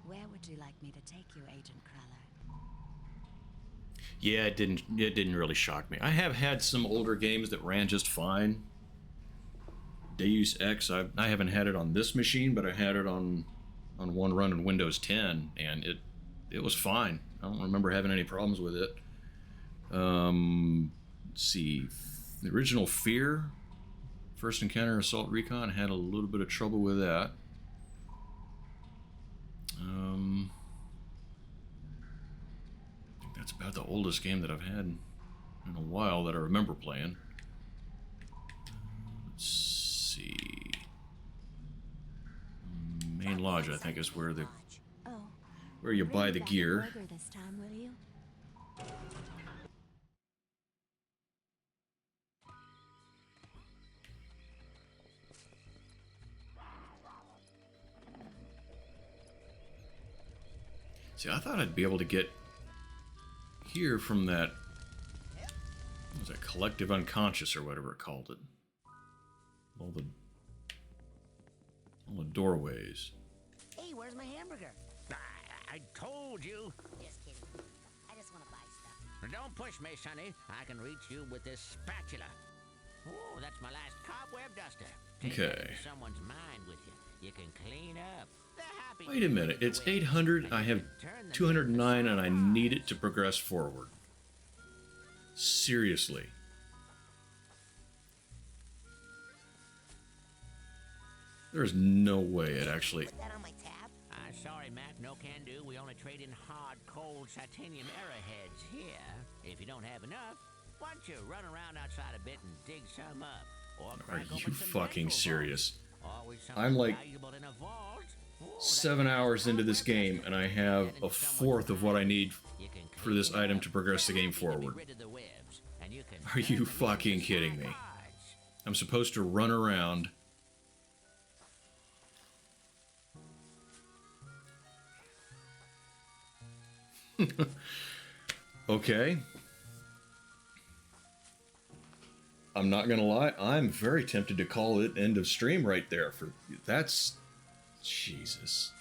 Speaker 10: Where would you like me to take you, Agent Cruller?
Speaker 1: Yeah, it didn't really shock me. I have had some older games that ran just fine. Deus Ex, I haven't had it on this machine, but I had it on one run in Windows 10, and it was fine. I don't remember having any problems with it. Let's see, the original Fear, First Encounter Assault Recon, had a little bit of trouble with that. I think that's about the oldest game that I've had in a while that I remember playing. Let's see. Main Lodge, I think, is where
Speaker 10: Oh,
Speaker 1: where you buy the
Speaker 10: bring back
Speaker 1: gear.
Speaker 10: burger this time, will you?
Speaker 1: See, I thought I'd be able to get here from that, what was that, collective unconscious or whatever it called it. All the doorways.
Speaker 8: Hey, where's my hamburger? I told you.
Speaker 3: Just kidding. I just want to buy stuff.
Speaker 8: Don't push me, Sonny. I can reach you with this spatula. Oh, that's my last cobweb duster. Take that
Speaker 1: Okay.
Speaker 8: to someone's mind with you. You can clean up. They're happy.
Speaker 1: Wait a minute, it's 800, I have 209, and I need it to progress forward. Seriously. There's no way it actually...
Speaker 3: Put that on my tab.
Speaker 8: Sorry, Mac, no can do. We only trade in hard, cold titanium arrowheads here. If you don't have enough, why don't you run around outside a bit and dig some up? Or
Speaker 1: Are
Speaker 8: crack
Speaker 1: you
Speaker 8: open some
Speaker 1: fucking
Speaker 8: rifle
Speaker 1: serious?
Speaker 8: vaults. Always something
Speaker 1: I'm like
Speaker 8: valuable in a vault. Ooh,
Speaker 1: 7 hours into this game, and I have a fourth of what I need for this item to progress the game forward. Are you fucking kidding me? I'm supposed to run around. Okay. I'm not gonna lie, I'm very tempted to call it end of stream right there. For that's... Jesus.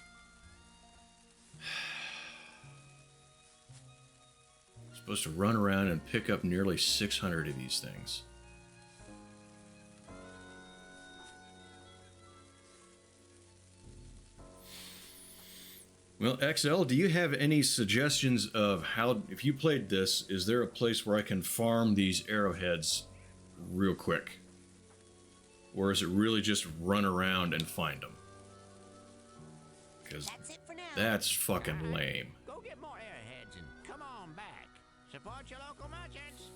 Speaker 1: I'm supposed to run around and pick up nearly 600 of these things. Well, XL, do you have any suggestions of how, if you played this, is there a place where I can farm these arrowheads real quick? Or is it really just run around and find them? Because that's fucking lame.
Speaker 8: Go get more arrowheads and come on back. Support your local merchants.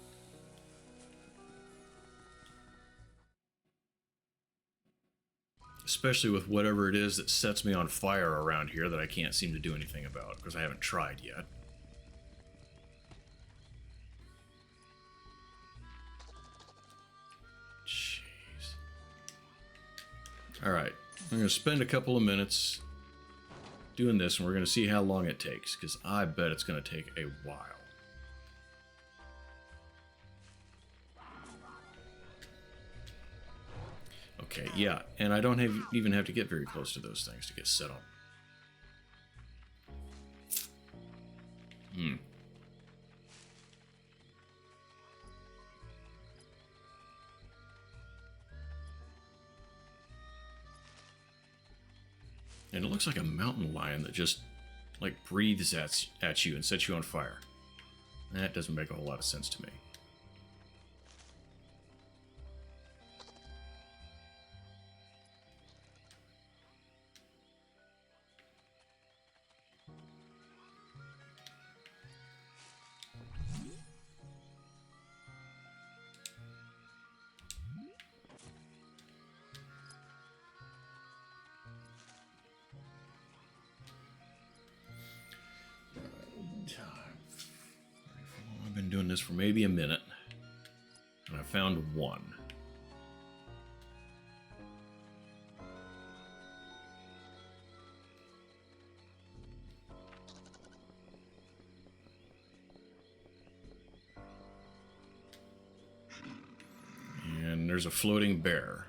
Speaker 1: Especially with whatever it is that sets me on fire around here that I can't seem to do anything about, because I haven't tried yet. Jeez. Alright, I'm going to spend a couple of minutes doing this, and we're going to see how long it takes, because I bet it's going to take a while. Okay, yeah, and I don't even have to get very close to those things to get set up. And it looks like a mountain lion that just, like, breathes at you and sets you on fire. That doesn't make a whole lot of sense to me. I've been doing this for maybe a minute, and I found one. And there's a floating bear.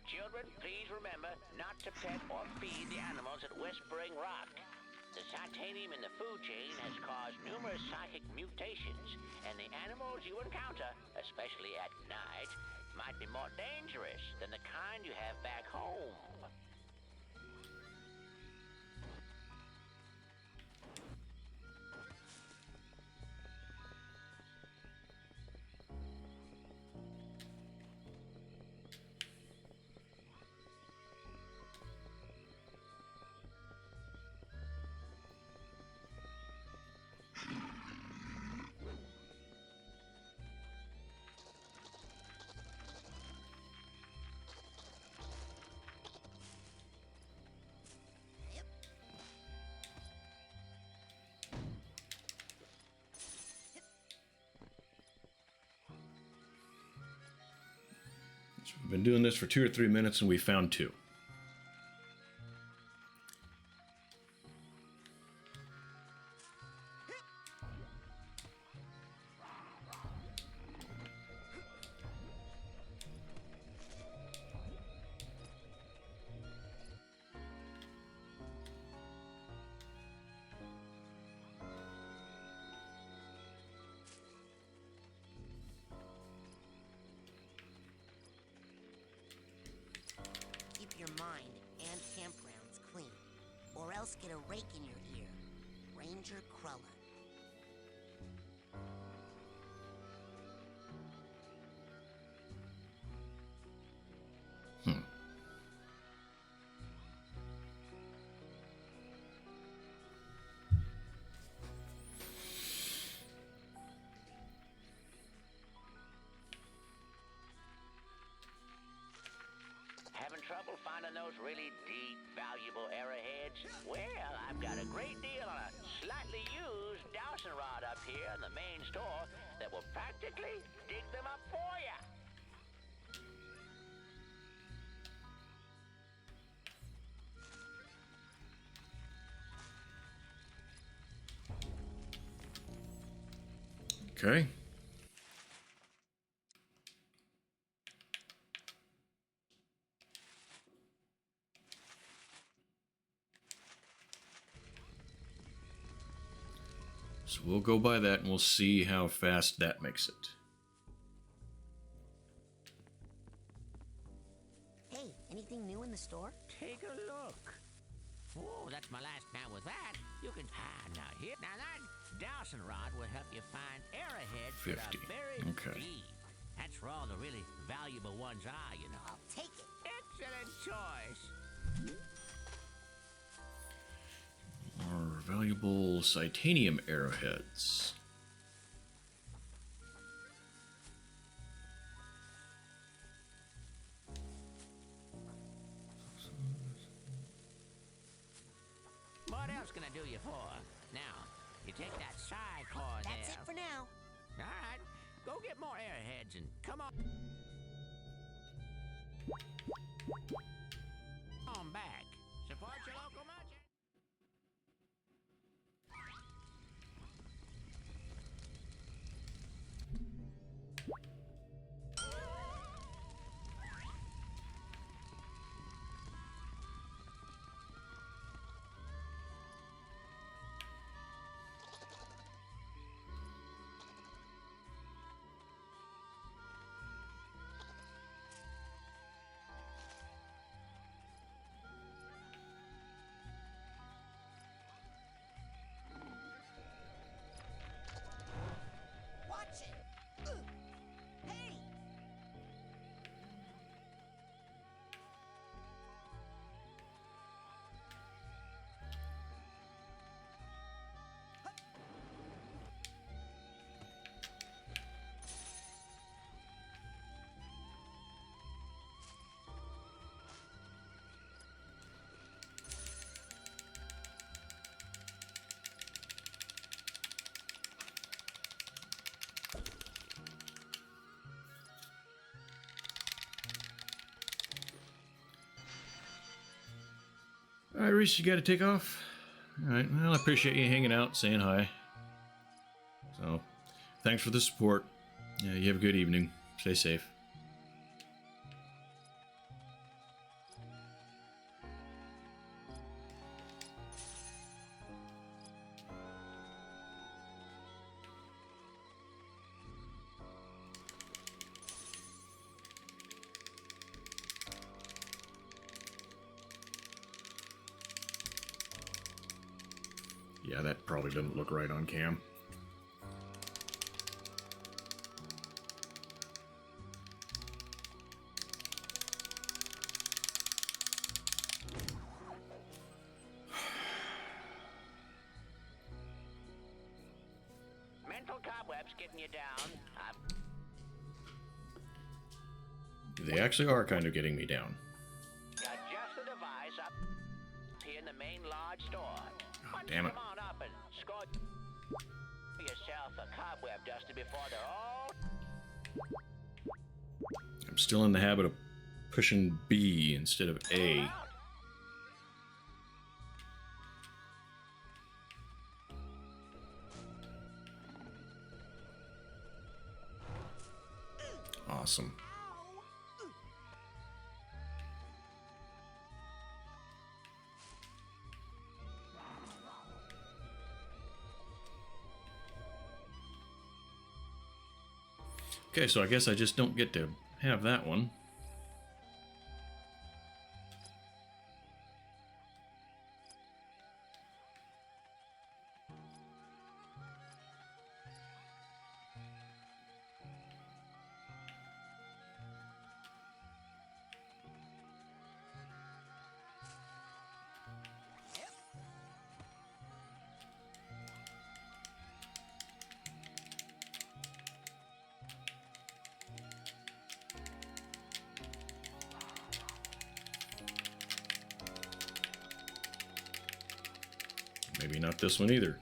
Speaker 8: Children, please remember not to pet or feed the animals at Whispering Rock. The titanium in the food chain has caused numerous psychic mutations, and the animals you encounter, especially at night, might be more dangerous than the kind you have back home.
Speaker 1: So we've been doing this for 2 or 3 minutes and we found 2.
Speaker 3: Keep your mind and campgrounds clean, or else get a rake in your ear. Ranger Cruller.
Speaker 8: Having trouble finding those really deep, valuable arrowheads? Well, I've got a great deal on a slightly used dowsing rod up here in the main store that will practically dig them up for you.
Speaker 1: Okay. So we'll go by that and we'll see how fast that makes it.
Speaker 3: Hey, anything new in the store?
Speaker 8: Take a look. Whoa, that's my last. Now with that, you can... now here. Now that dowsing rod will help you find arrowheads that
Speaker 1: 50.
Speaker 8: are buried
Speaker 1: Okay.
Speaker 8: deep. That's where all the really valuable ones are, you know.
Speaker 3: I'll take it.
Speaker 8: Excellent choice.
Speaker 1: Our valuable Psychonauts arrowheads.
Speaker 8: What else can I do you for? Now, you take that side core there.
Speaker 3: That's it for now.
Speaker 8: All right, go get more arrowheads and come on. On back. Support your local merchant.
Speaker 3: Watch it. Hey!
Speaker 1: All right, Reese, you got to take off. All right, well, I appreciate you hanging out, saying hi. So, thanks for the support. Yeah, you have a good evening. Stay safe. Yeah, that probably doesn't look right on cam.
Speaker 8: Mental cobwebs getting you down.
Speaker 1: They actually are kind of getting me down.
Speaker 8: Adjust the device up here in the main large store.
Speaker 1: Oh, damn it.
Speaker 8: Come on up and score yourself a cobweb duster before they're all...
Speaker 1: I'm still in the habit of pushing B instead of A. Awesome. Okay, so I guess I just don't get to have that one. Maybe not this one either.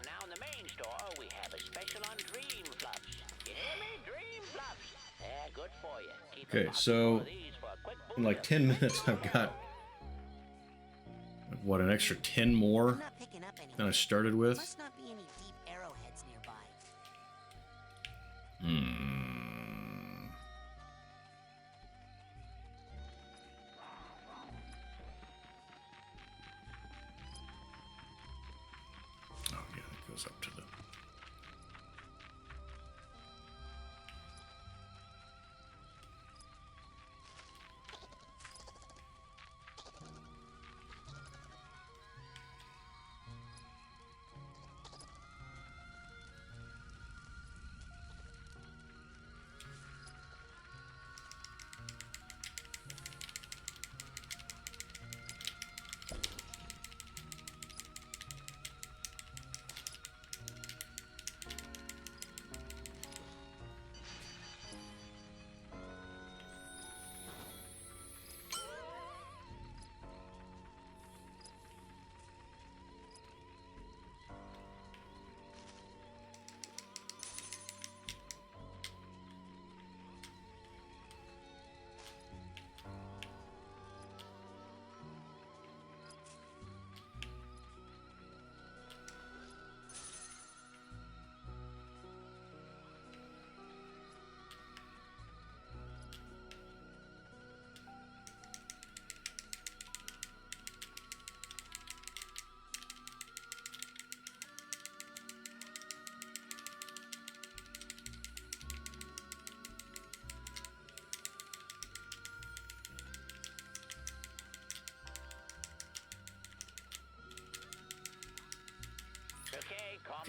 Speaker 8: Now in the main store, we have a special on Dream Fluffs. You hear me? Dream Fluffs. They're good for you. Keep
Speaker 1: Okay, so in like 10 minutes I've got, what, an extra 10 more than I started with?
Speaker 3: Must not be any deep arrowheads nearby.
Speaker 1: Oh yeah, it goes up to the...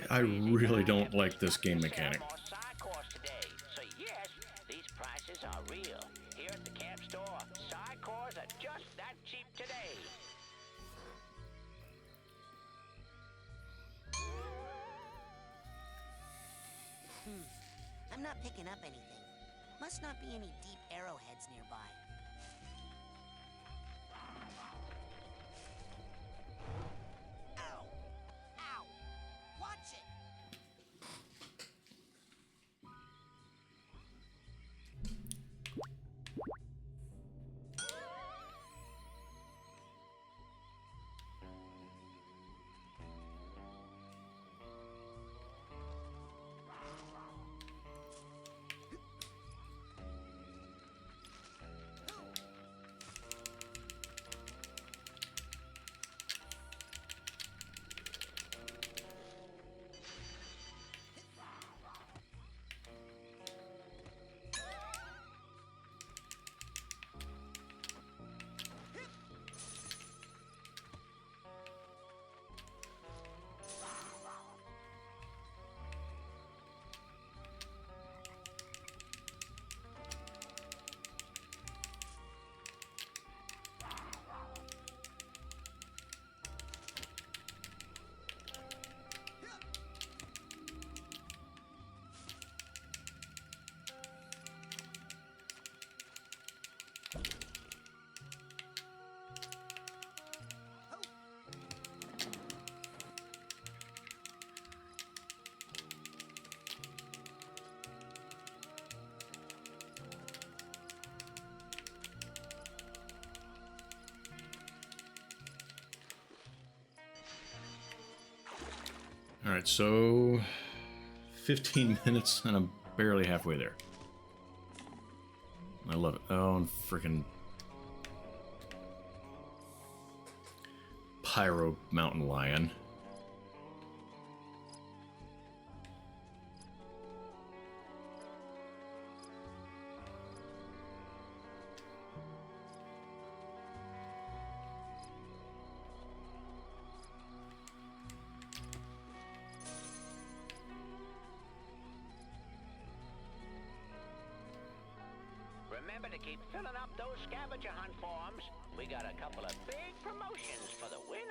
Speaker 1: I really don't like this game mechanic.
Speaker 8: So yes, these prices are real. Here at the camp store, Psychors are just that cheap today.
Speaker 3: I'm not picking up anything. Must not be any deep arrowheads nearby. Ow! Ow! Watch it!
Speaker 1: Alright, so 15 minutes and I'm barely halfway there. I love it. Oh, and freaking Pyro Mountain Lion.
Speaker 8: Remember to keep filling up those scavenger hunt forms. We got a couple of big promotions for the winner.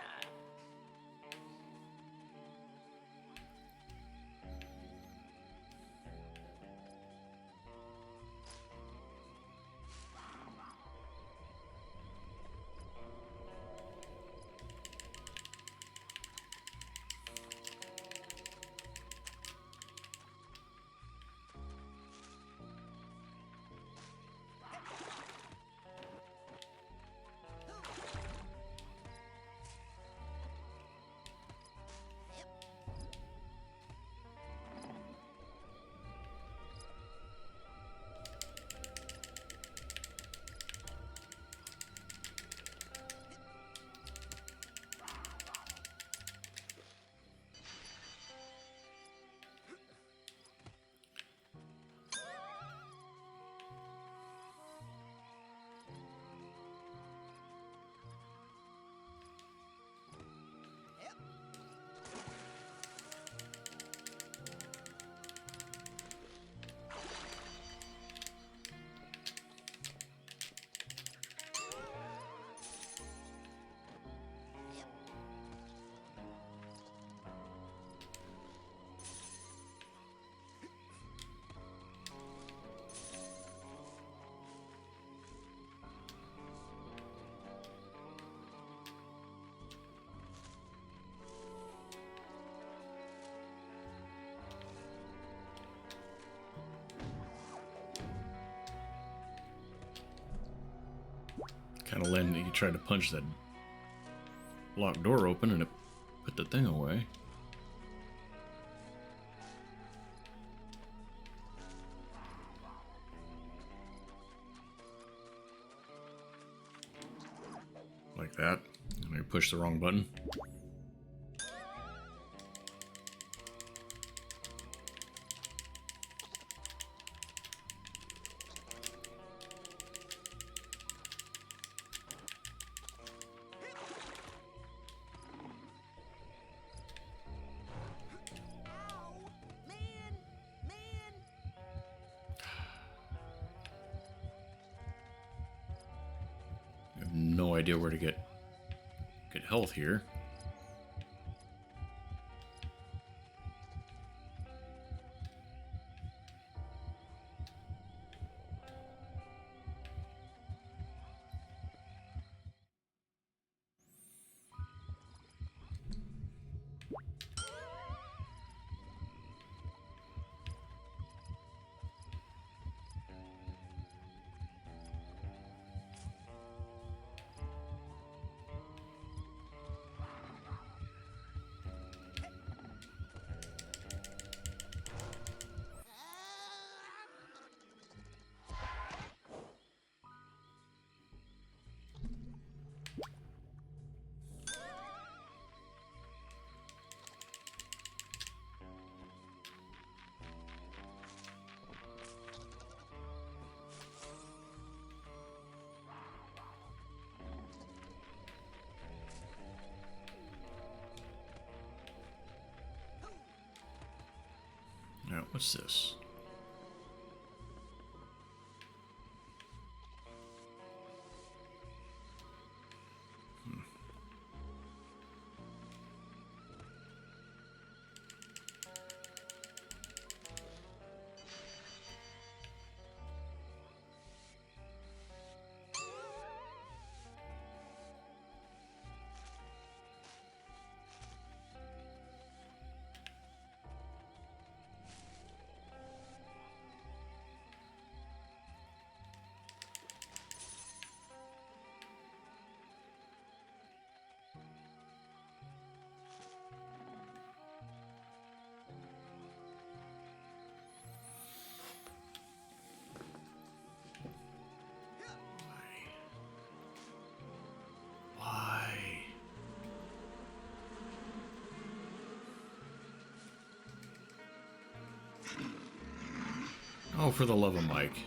Speaker 1: Kind of lame that you tried to punch that locked door open and it put the thing away. Like that. And I pushed the wrong button. I have no idea where to get health here. Now, what's this? Oh, for the love of Mike.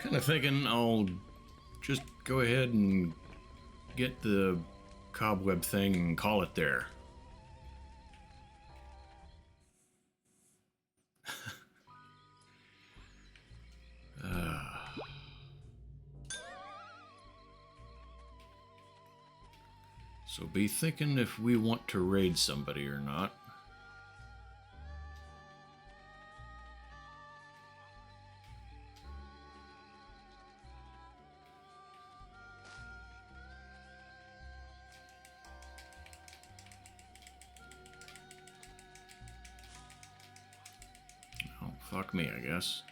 Speaker 1: Kind of thinking I'll just go ahead and get the cobweb thing and call it there. So be thinking if we want to raid somebody or not. Oh, fuck me, I guess.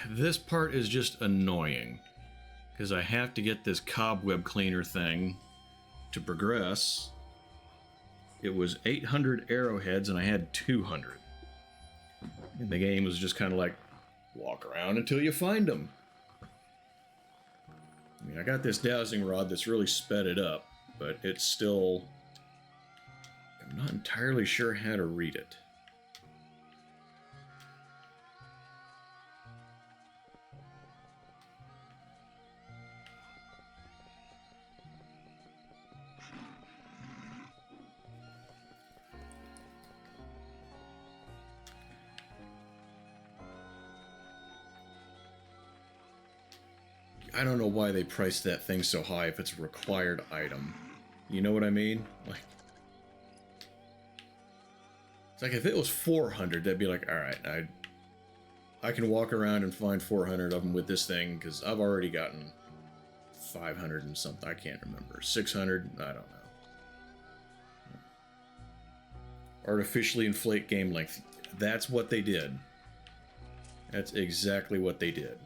Speaker 1: This part is just annoying because I have to get this cobweb cleaner thing to progress. It was 800 arrowheads and I had 200. And the game was just kind of like, walk around until you find them. I mean, I got this dowsing rod that's really sped it up, but it's still... I'm not entirely sure how to read it. I don't know why they priced that thing so high if it's a required item. You know what I mean? Like, it's like if it was 400, that'd be like, all right, I can walk around and find 400 of them with this thing because I've already gotten 500 and something. I can't remember. 600? I don't know. Artificially inflate game length. That's what they did. That's exactly what they did.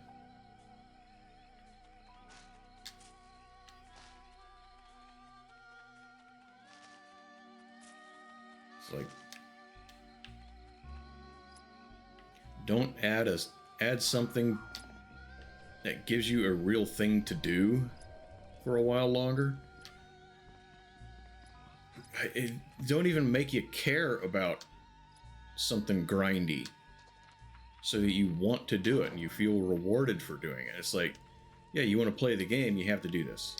Speaker 1: It's like, don't add something that gives you a real thing to do for a while longer. Don't even make you care about something grindy so that you want to do it and you feel rewarded for doing it. It's like, yeah, you want to play the game, you have to do this.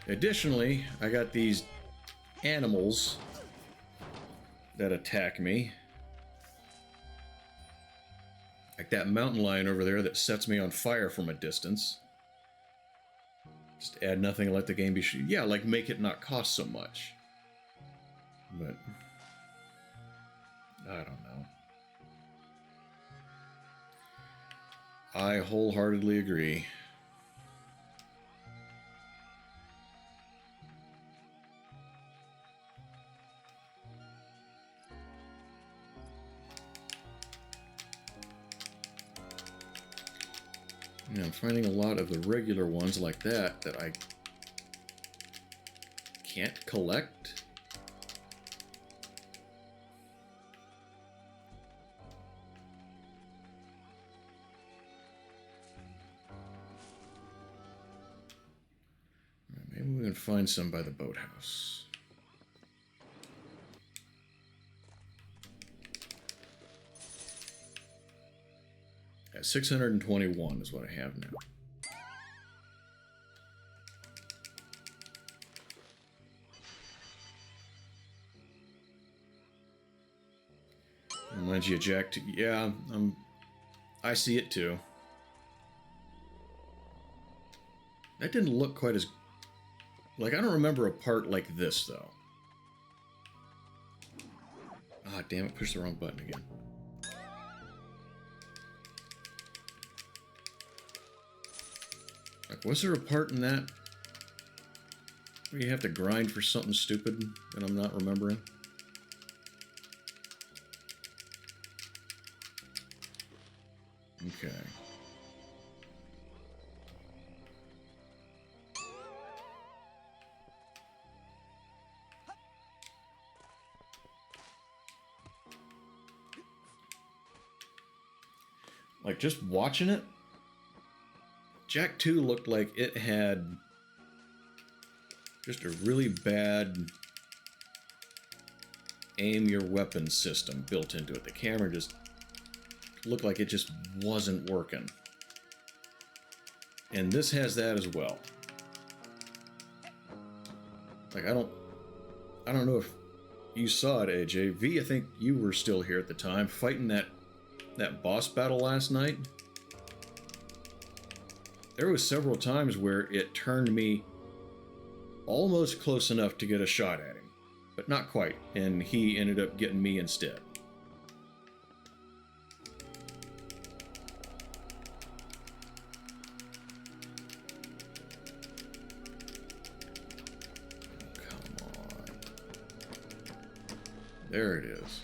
Speaker 1: Additionally, I got these animals that attack me. Like that mountain lion over there that sets me on fire from a distance. Just add nothing and let the game be... Yeah, like make it not cost so much. But... I don't know. I wholeheartedly agree. Yeah, I'm finding a lot of the regular ones like that I can't collect. Maybe we can find some by the boathouse. Yeah, 621 is what I have now. Reminds you of Jack 2. Yeah, I see it too. That didn't look quite as... Like, I don't remember a part like this, though. Ah, damn it, pushed the wrong button again. Like, was there a part in that where you have to grind for something stupid that I'm not remembering? Okay. Like, just watching it, Jak 2 looked like it had just a really bad aim your weapon system built into it. The camera just looked like it just wasn't working. And this has that as well. Like, I don't know if you saw it, AJ. V, I think you were still here at the time, fighting that boss battle last night. There was several times where it turned me almost close enough to get a shot at him, but not quite, and he ended up getting me instead. Come on. There it is.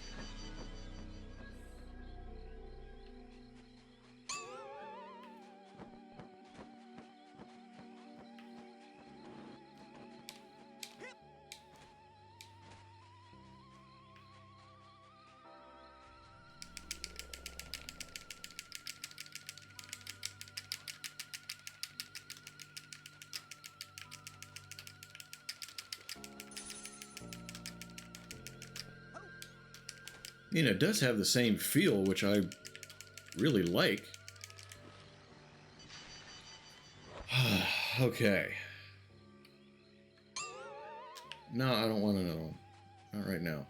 Speaker 1: I mean, it does have the same feel, which I really like. Okay. No, I don't want another one. Not right now.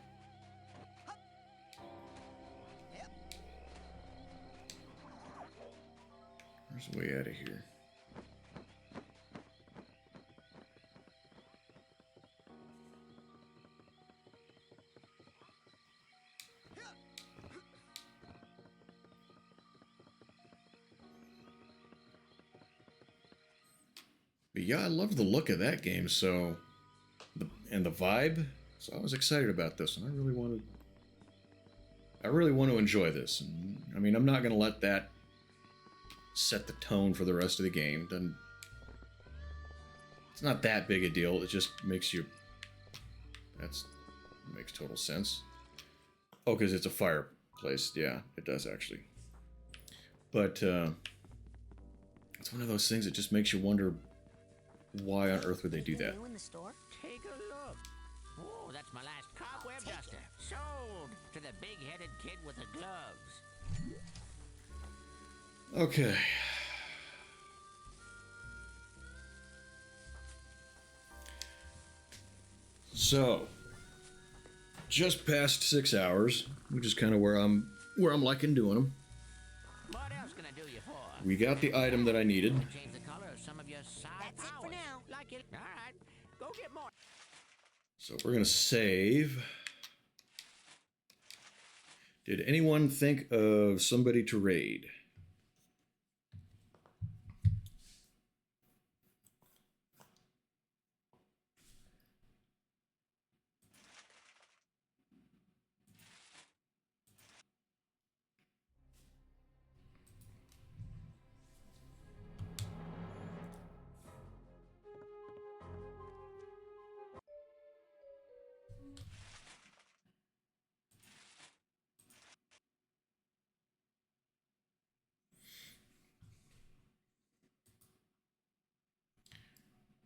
Speaker 1: There's a way out of here. But yeah, I love the look of that game, so and the vibe. So I was excited about this, and I really want to enjoy this. And I mean, I'm not going to let that set the tone for the rest of the game. It's not that big a deal. It just makes you. Makes total sense. Oh, because it's a fireplace. Yeah, it does actually. But it's one of those things that just makes you wonder. Why on earth would they do that?
Speaker 8: In the store? Take a look. Oh, that's my last cobweb duster. Sold to the big-headed kid with the gloves.
Speaker 1: Okay. So, just past 6 hours, which is kind of where I'm liking doing them.
Speaker 8: What else can I do you for?
Speaker 1: We got the item that I needed.
Speaker 8: Change the color of some of your side That's powers. It for now. Like it. All right. Go get more.
Speaker 1: So we're gonna save. Did anyone think of somebody to raid?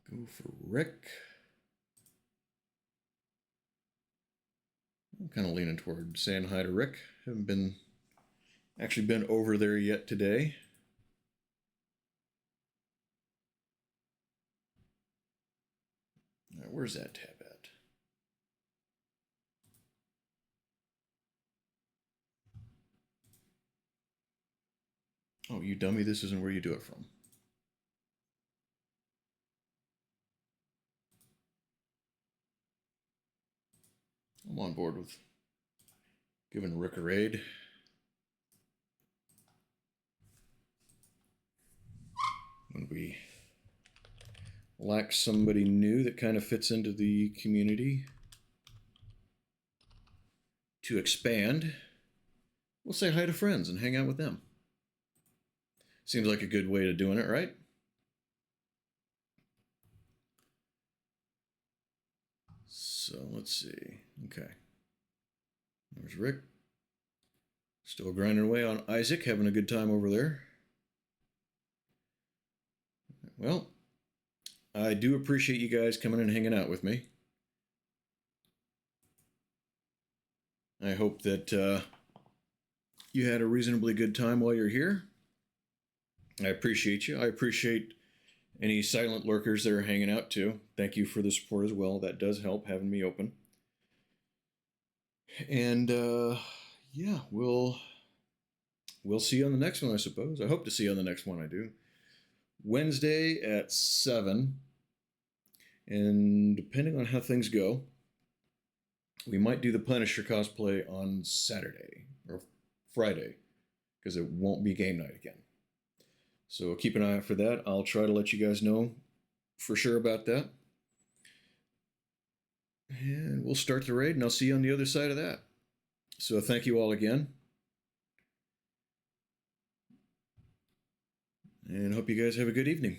Speaker 1: Go for Rick. I'm kind of leaning toward saying hi to Rick. Haven't actually been over there yet today. All right, where's that tab at? Oh, you dummy, this isn't where you do it from. I'm on board with giving Rick a raid. When we lack somebody new that kind of fits into the community to expand, we'll say hi to friends and hang out with them. Seems like a good way of doing it, right? So let's see. Okay. There's Rick. Still grinding away on Isaac, having a good time over there. Well, I do appreciate you guys coming and hanging out with me. I hope that you had a reasonably good time while you're here. I appreciate you. I appreciate any silent lurkers that are hanging out too. Thank you for the support as well. That does help, having me open. And yeah, we'll see you on the next one, I suppose. I hope to see you on the next one. I do. Wednesday at 7. And depending on how things go, we might do the Punisher cosplay on Saturday or Friday, because it won't be game night again. So keep an eye out for that. I'll try to let you guys know for sure about that. And we'll start the raid, and I'll see you on the other side of that. So thank you all again. And hope you guys have a good evening.